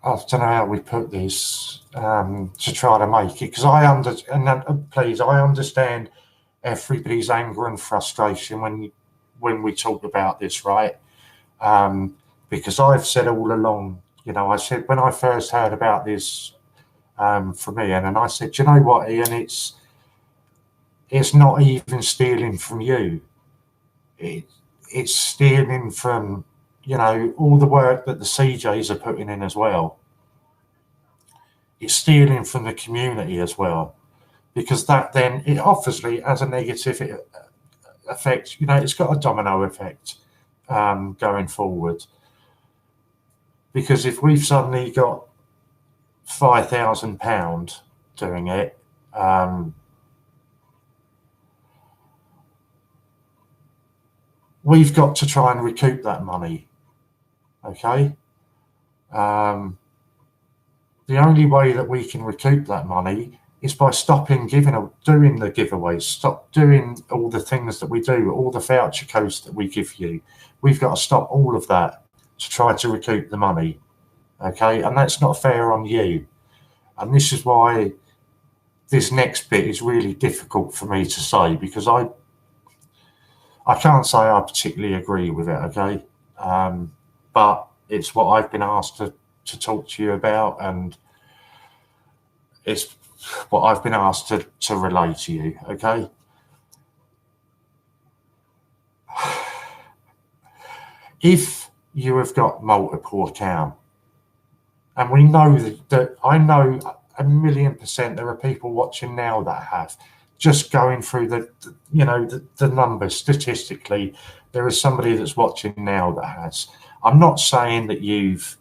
I don't know how we put this to try to make it, because I understand everybody's anger and frustration when we talk about this, right? Because I've said all along, you know, I said when I first heard about this from Ian, and I said, do you know what, Ian, it's not even stealing from you. It's stealing from, you know, all the work that the CJs are putting in as well. It's stealing from the community as well, because that then it obviously has a negative effect. You know, it's got a domino effect going forward. Because if we've suddenly got £5,000 doing it, we've got to try and recoup that money. Okay. The only way that we can recoup that money is by stopping doing the giveaways, stop doing all the things that we do, all the voucher codes that we give you. We've got to stop all of that to try to recoup the money. Okay, and that's not fair on you. And this is why this next bit is really difficult for me to say, because I can't say I particularly agree with it, okay? But it's what I've been asked to talk to you about, and it's what I've been asked to relay to you, okay? If you have got multiple accounts, and we know that I know 1,000,000% there are people watching now that have, just going through the numbers statistically, there is somebody that's watching now that has. I'm not saying that you've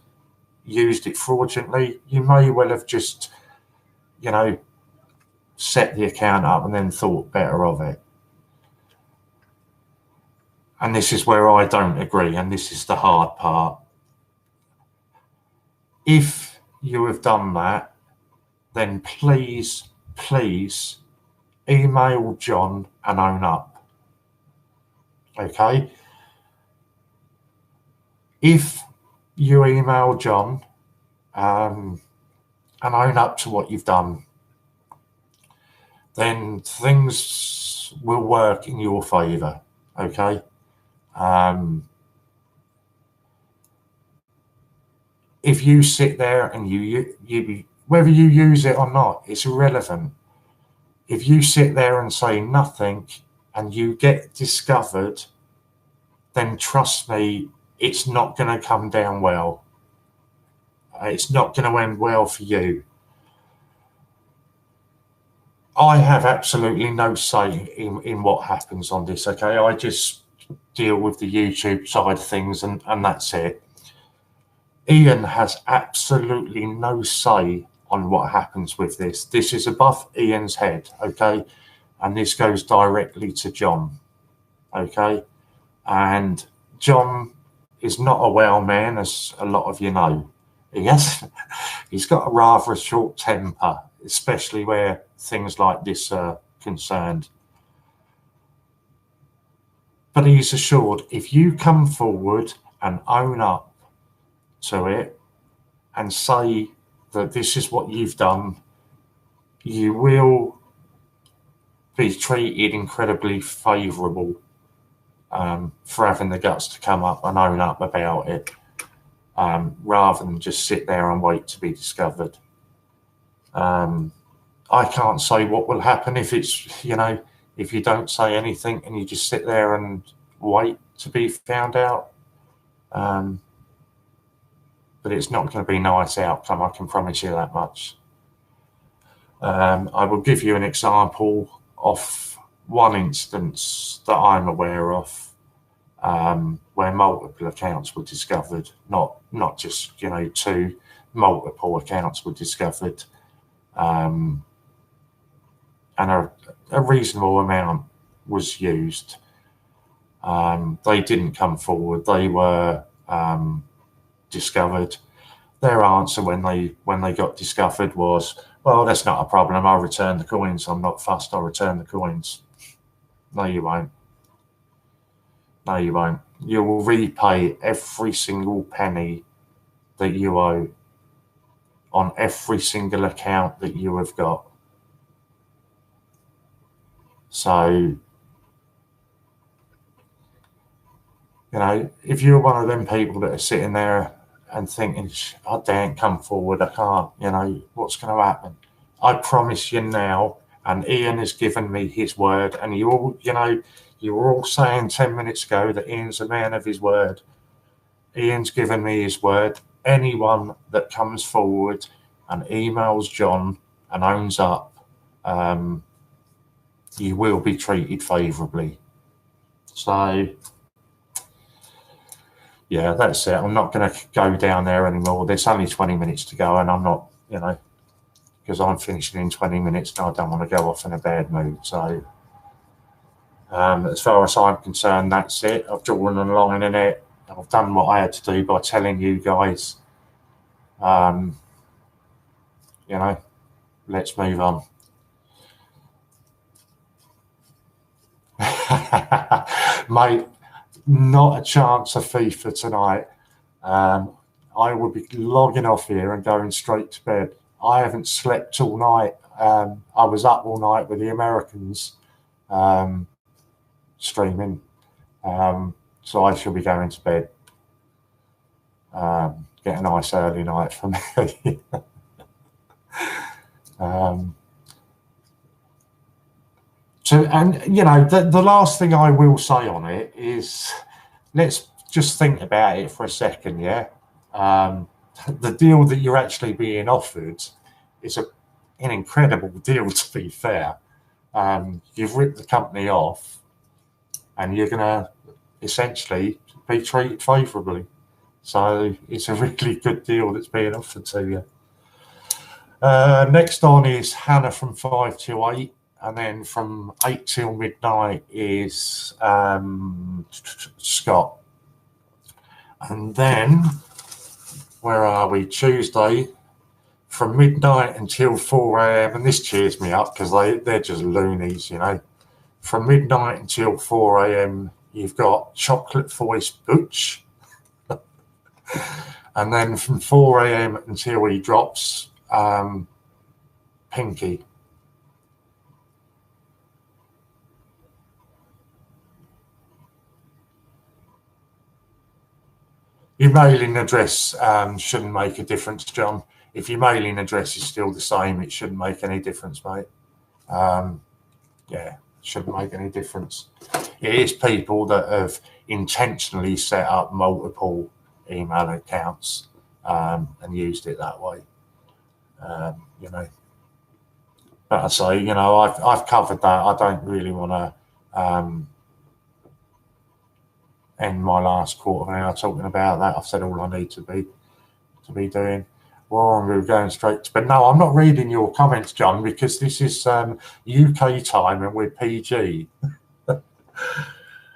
used it fraudulently. You may well have just, set the account up and then thought better of it. And this is where I don't agree, and this is the hard part. If you have done that, then please email John and own up. Okay? If you email John and own up to what you've done, then things will work in your favour. Okay? If you sit there and you whether you use it or not, it's irrelevant. If you sit there and say nothing and you get discovered, then trust me, it's not going to come down well. It's not going to end well for you. I have absolutely no say in what happens on this, okay? I just deal with the YouTube side of things and that's it. Ian has absolutely no say on what happens with this. This is above Ian's head, okay? And this goes directly to John, okay? And John is not a well man, as a lot of you know. He's got a rather short temper, especially where things like this are concerned. But he's assured, if you come forward and own up to it and say that this is what you've done, you will be treated incredibly favourable for having the guts to come up and own up about it, rather than just sit there and wait to be discovered. I can't say what will happen if it's, if you don't say anything and you just sit there and wait to be found out. But it's not going to be a nice outcome, I can promise you that much. I will give you an example of one instance that I'm aware of, where multiple accounts were discovered, not just, 2, multiple accounts were discovered, and a reasonable amount was used. They didn't come forward. They were discovered. Their answer when they got discovered was, well, that's not a problem, I'll return the coins, I'm not fussed, I'll return the coins. No, you won't. No, you won't. You will repay every single penny that you owe on every single account that you have got. So, if you're one of them people that are sitting there and thinking, I daren't come forward, I can't, what's going to happen? I promise you now, and Ian has given me his word, and you were all saying 10 minutes ago that Ian's a man of his word. Ian's given me his word. Anyone that comes forward and emails John and owns up, you will be treated favourably. So, yeah, that's it. I'm not going to go down there anymore. There's only 20 minutes to go, and I'm not, because I'm finishing in 20 minutes and I don't want to go off in a bad mood. So, as far as I'm concerned, that's it. I've drawn a line in it. I've done what I had to do by telling you guys, let's move on. Mate, not a chance of FIFA tonight. I will be logging off here and going straight to bed. I haven't slept all night. I was up all night with the Americans streaming. So I shall be going to bed. Get a nice early night for me. And you know, the last thing I will say on it is, let's just think about it for a second. Yeah, the deal that you're actually being offered is an incredible deal, to be fair. You've ripped the company off, and you're going to essentially be treated favourably. So it's a really good deal that's being offered to you. Next on is Hannah from 5 to 8, and then from 8 till midnight is Scott. And then, where are we? Tuesday, from midnight until 4 a.m. And this cheers me up because they're just loonies, you know. From midnight until 4 a.m. you've got Chocolate Voice Butch. And then from 4 a.m. until he drops, Pinky. Your mailing address shouldn't make a difference, John. If your mailing address is still the same, it shouldn't make any difference, mate. Yeah, shouldn't make any difference. It is people that have intentionally set up multiple email accounts and used it that way. You know, but I say, you know, I've covered that. I don't really want to end my last quarter of an hour talking about that. I've said all I need to be doing. We're going straight to, but no, I'm not reading your comments, John, because this is UK time and we're PG.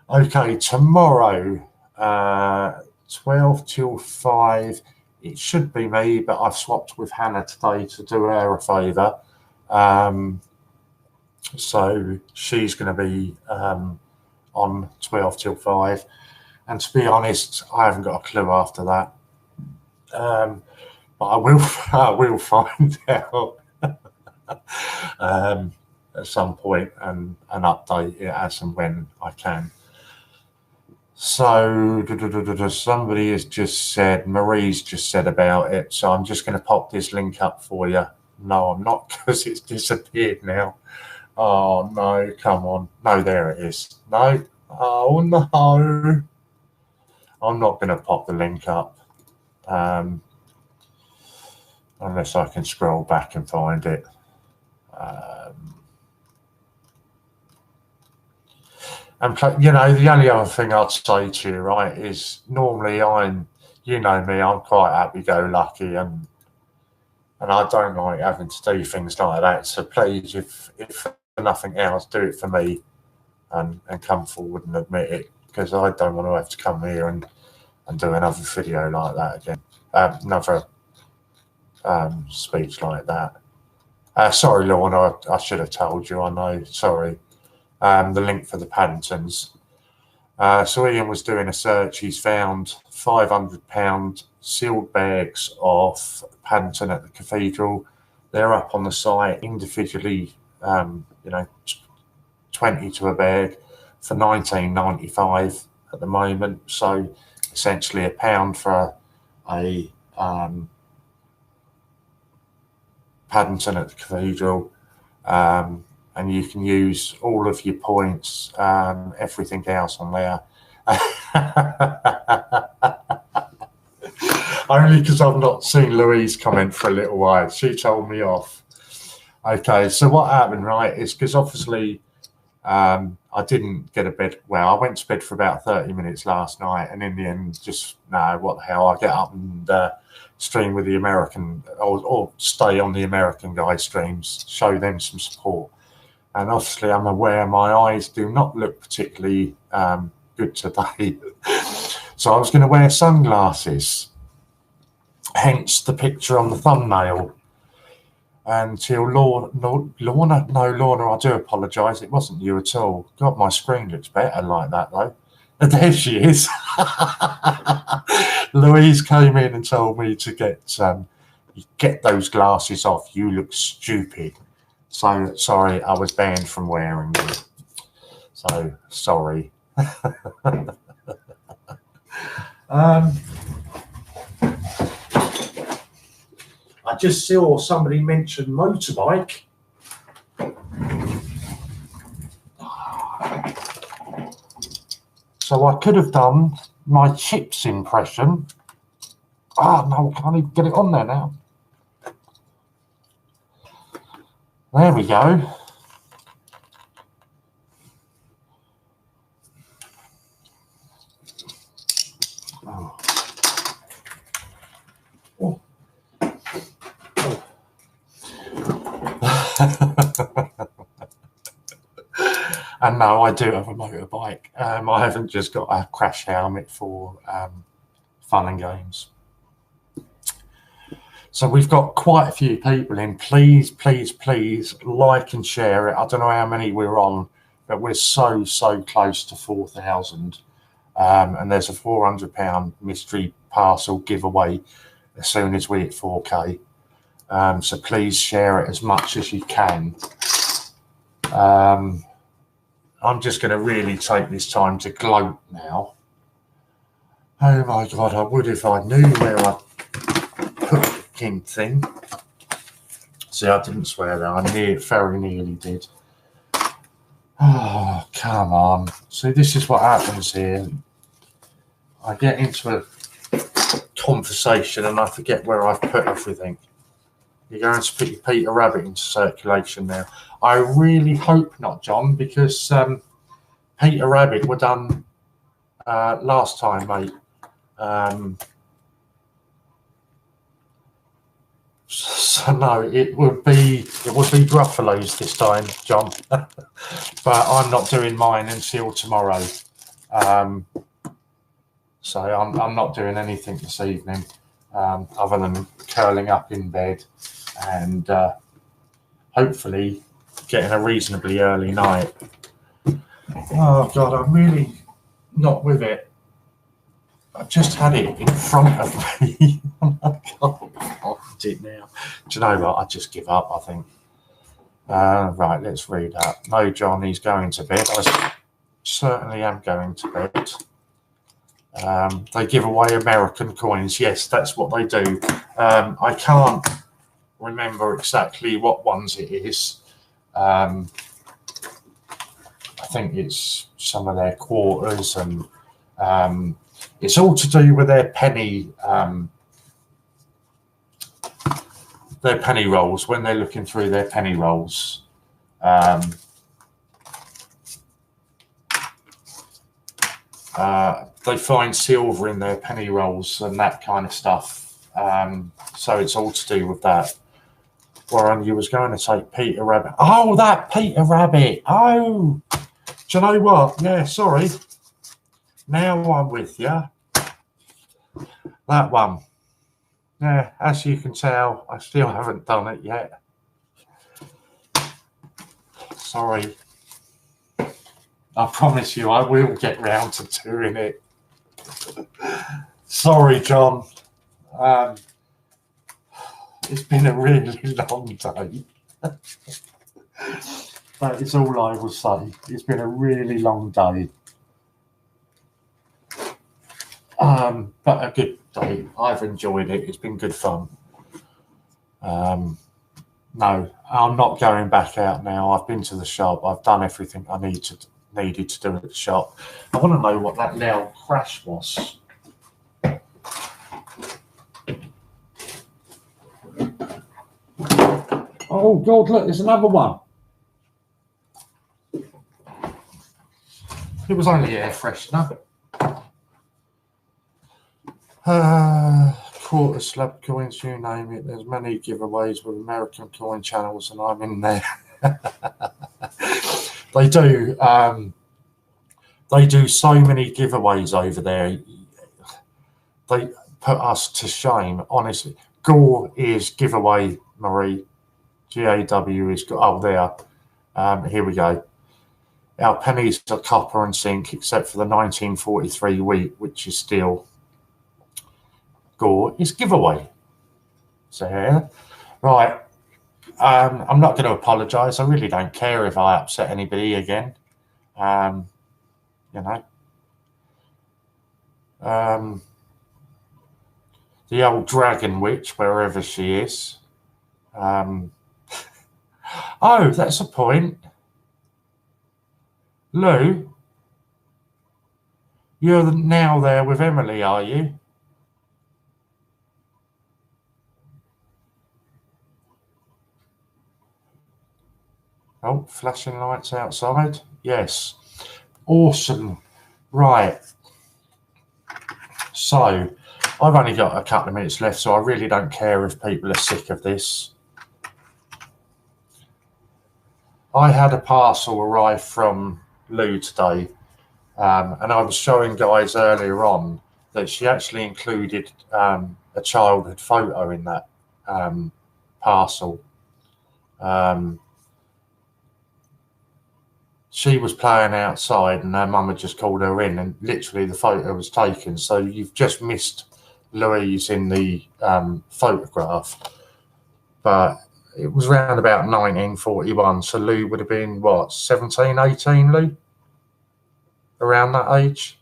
Okay, tomorrow, 12 till 5. It should be me, but I've swapped with Hannah today to do her a favour. So she's going to be on 12 till 5. And to be honest, I haven't got a clue after that. But I will find out at some point and update it as and when I can. So somebody has just said, Marie's just said about it. So I'm just going to pop this link up for you. No, I'm not, because it's disappeared now. Oh no, come on. No, there it is. No. Oh no. I'm not going to pop the link up. Unless I can scroll back and find it. And, you know, the only other thing I'd say to you, right, is normally you know me, I'm quite happy-go-lucky and I don't like having to do things like that. So please, if for nothing else, do it for me and come forward and admit it, because I don't want to have to come here and do another video like that again. Another speech like that. Sorry, Lorna, I should have told you, I know, sorry. The link for the Paddingtons. So Ian was doing a search. He's found £500 sealed bags of Paddington at the Cathedral. They're up on the site individually, you know, 20 to a bag for $19.95 at the moment. So essentially £1 for a Paddington at the Cathedral. And you can use all of your points, everything else on there. Only because I've not seen Louise comment for a little while. She told me off. Okay, so what happened, right, is because obviously I didn't get a bed. Well, I went to bed for about 30 minutes last night, and in the end, just, no, what the hell, I get up and stream with the American, or stay on the American guys' streams, show them some support. And obviously, I'm aware my eyes do not look particularly good today. So I was going to wear sunglasses, hence the picture on the thumbnail. Until Lorna, I do apologise. It wasn't you at all. God, my screen looks better like that, though. There she is. Louise came in and told me to get those glasses off. You look stupid. So sorry, I was banned from wearing them. So sorry. I just saw somebody mention motorbike. So I could have done my Chips impression. Oh, no, I can't even get it on there now. There we go. Oh. Oh. Oh. And no, I do have a motorbike. I haven't just got a crash helmet for fun and games. So we've got quite a few people in. Please, please, please like and share it. I don't know how many we're on, but we're so close to 4,000. And there's a £400 mystery parcel giveaway as soon as we hit 4K. So please share it as much as you can. I'm just going to really take this time to gloat now. Oh my God, I would if I knew where I put the king thing. See, I didn't swear there. I very nearly did. Oh, come on. See, this is what happens here. I get into a conversation and I forget where I've put everything. You're going to put your Peter Rabbit into circulation now. I really hope not, John, because Peter Rabbit were done last time, mate. So no, it would be Gruffalo's this time, John. But I'm not doing mine until tomorrow. So I'm not doing anything this evening other than curling up in bed and hopefully getting a reasonably early night. Oh God, I'm really not with it. I've just had it in front of me. I can't find it now. Do you know what? I just give up, I think. Right, let's read that. No, John, he's going to bed. I certainly am going to bed. They give away American coins. Yes, that's what they do. I can't remember exactly what ones it is. I think it's some of their quarters and it's all to do with their penny rolls when they're looking through their penny rolls. They find silver in their penny rolls and that kind of stuff. So it's all to do with that. Warren, you was going to take Peter Rabbit. Oh, that Peter Rabbit. Oh, do you know what? Yeah, sorry. Now I'm with you. That one. Yeah, as you can tell, I still haven't done it yet. Sorry. I promise you, I will get round to doing it. Sorry, John. It's been a really long day. That is all I will say. It's been a really long day. But a good day. I've enjoyed it. It's been good fun. No, I'm not going back out now. I've been to the shop. I've done everything I needed to do at the shop. I want to know what that loud crash was. Oh God, look, there's another one. It was only air freshener. Quarter slab coins, you name it. There's many giveaways with American coin channels, and I'm in there. They do so many giveaways over there. They put us to shame, honestly. Gore is giveaway, Marie. GAW is, oh, there. Here we go. Our pennies are copper and zinc, except for the 1943 wheat, which is steel. Gore is giveaway. So, yeah. Right. I'm not going to apologise. I really don't care if I upset anybody again. You know. the old dragon witch, wherever she is. Oh, that's a point. Lou, you're now there with Emily, are you? Oh, flashing lights outside. Yes. Awesome. Right. So, I've only got a couple of minutes left, so I really don't care if people are sick of this. I had a parcel arrive from Lou today, and I was showing guys earlier on that she actually included a childhood photo in that parcel. She was playing outside and her mum had just called her in and literally the photo was taken. So you've just missed Louise in the photograph. But it was around about 1941. So Lou would have been, what, 17, 18, Lou? Around that age?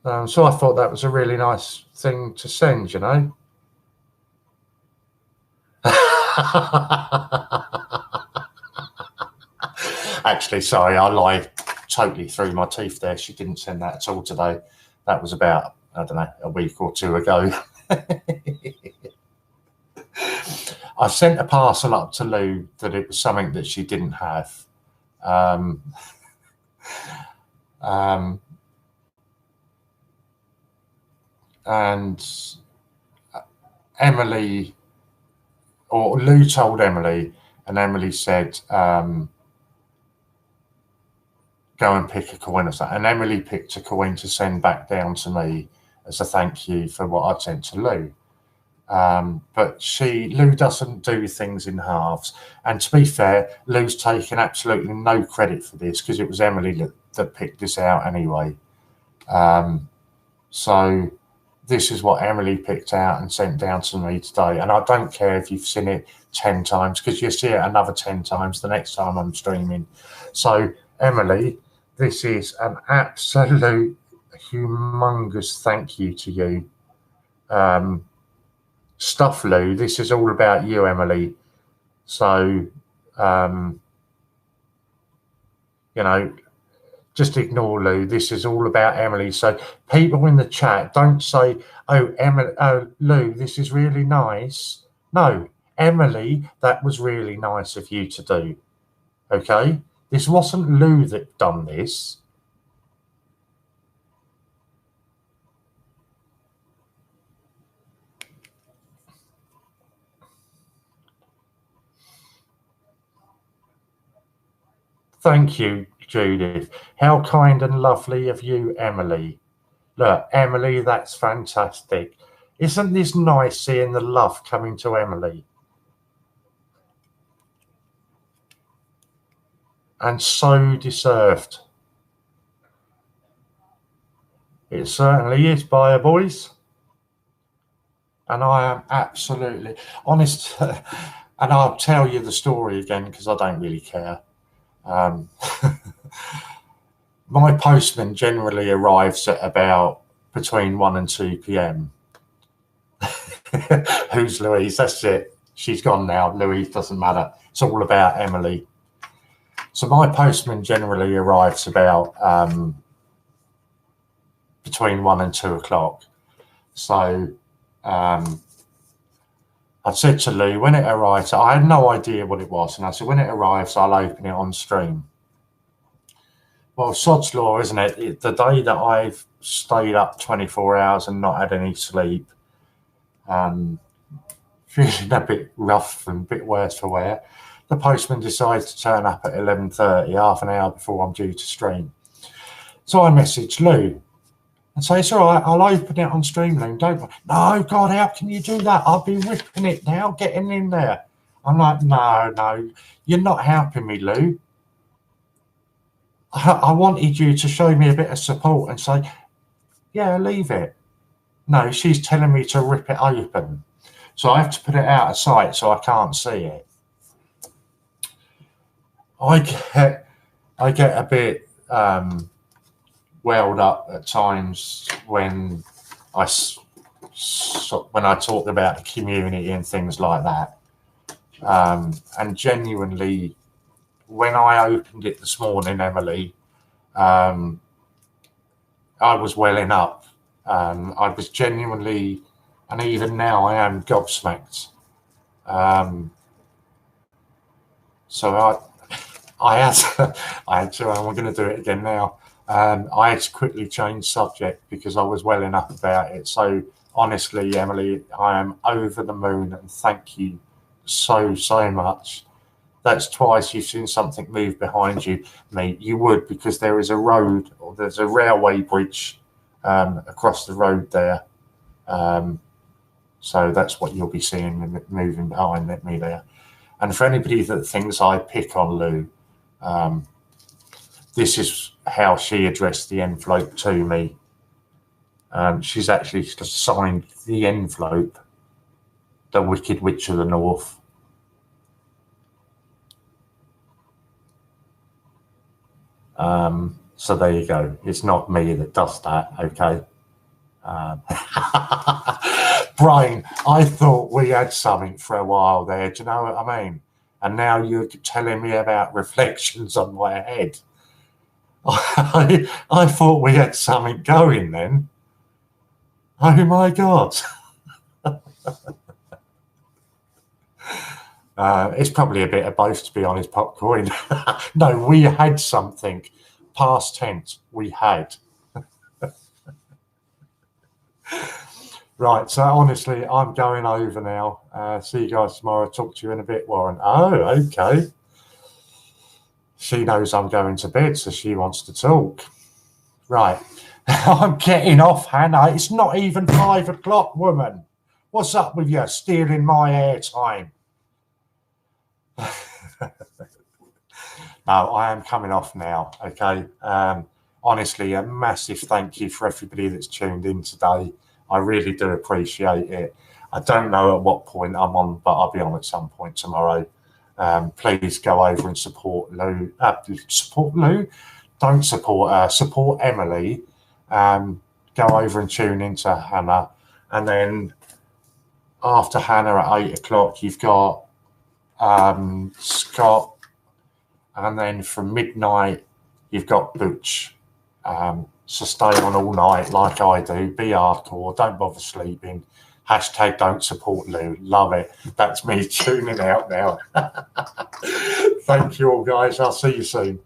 So I thought that was a really nice thing to send, you know. Actually, sorry, I lied totally through my teeth there. She didn't send that at all today. That was about, I don't know, a week or two ago. I sent a parcel up to Lou that it was something that she didn't have. And Emily, or Lou told Emily, and Emily said, go and pick a coin or something. And Emily picked a coin to send back down to me as a thank you for what I'd sent to Lou. But Lou doesn't do things in halves. And to be fair, Lou's taken absolutely no credit for this because it was Emily that picked this out anyway. So this is what Emily picked out and sent down to me today. And I don't care if you've seen it 10 times because you'll see it another 10 times the next time I'm streaming. So Emily, this is an absolute humongous thank you to you. Stuff, Lou, this is all about you, Emily. So, you know, just ignore Lou. This is all about Emily. So people in the chat, don't say, oh, Emily, oh, Lou, this is really nice. No, Emily, that was really nice of you to do. Okay? This wasn't Lou that done this. Thank you, Judith. How kind and lovely of you, Emily. Look, Emily, that's fantastic. Isn't this nice seeing the love coming to Emily? And so deserved. It certainly is, Buyer Boys. And I am absolutely honest. And I'll tell you the story again because I don't really care. My postman generally arrives at about between 1 and 2 p.m. Who's Louise? That's it. She's gone now. Louise doesn't matter. It's all about Emily. So my postman generally arrives about between 1 and 2 o'clock. So I said to Lou, when it arrives, I had no idea what it was. And I said, when it arrives, I'll open it on stream. Well, sod's law, isn't it? The day that I've stayed up 24 hours and not had any sleep, feeling a bit rough and a bit worse for wear, the postman decides to turn up at 11:30, half an hour before I'm due to stream. So I messaged Lou and say, it's all right, I'll open it on stream, Lou, don't I? No, God, how can you do that? I'll be ripping it now, getting in there. I'm like, no, you're not helping me, Lou. I wanted you to show me a bit of support and say, yeah, leave it. No, she's telling me to rip it open. So I have to put it out of sight so I can't see it. I get a bit welled up at times when I talk about community and things like that. And genuinely, when I opened it this morning, Emily, I was welling up. I was genuinely, and even now I am gobsmacked. So I had to, and we're going to do it again now. I had to quickly change subject because I was welling up about it. So honestly, Emily, I am over the moon, and thank you so much. That's twice you've seen something move behind you, mate. You would, because there is a road, or there's a railway bridge across the road there. So that's what you'll be seeing moving behind me there. And for anybody that thinks I pick on Lou, this is how she addressed the envelope to me. She's actually signed the envelope, the Wicked Witch of the North. So there you go. It's not me that does that, okay? Brian, I thought we had something for a while there. Do you know what I mean? And now you're telling me about reflections on my head. I thought we had something going then. Oh my God. It's probably a bit of both, to be honest, Popcorn. No, we had something. Past tense, we had. Right, so honestly, I'm going over now. See you guys tomorrow. Talk to you in a bit, Warren. Oh, okay. She knows I'm going to bed, so she wants to talk. Right. I'm getting off, Hannah. It's not even 5 o'clock, woman. What's up with you stealing my airtime? No, I am coming off now, okay? Honestly, a massive thank you for everybody that's tuned in today. I really do appreciate it. I don't know at what point I'm on, but I'll be on at some point tomorrow. Please go over and support Lou. Support Lou? Don't support her. Support Emily. Go over and tune into Hannah. And then after Hannah at 8 o'clock, you've got Scott. And then from midnight, you've got Butch. So stay on all night like I do. Be hardcore. Don't bother sleeping. Hashtag don't support Lou. Love it. That's me tuning out now. Thank you all, guys. I'll see you soon.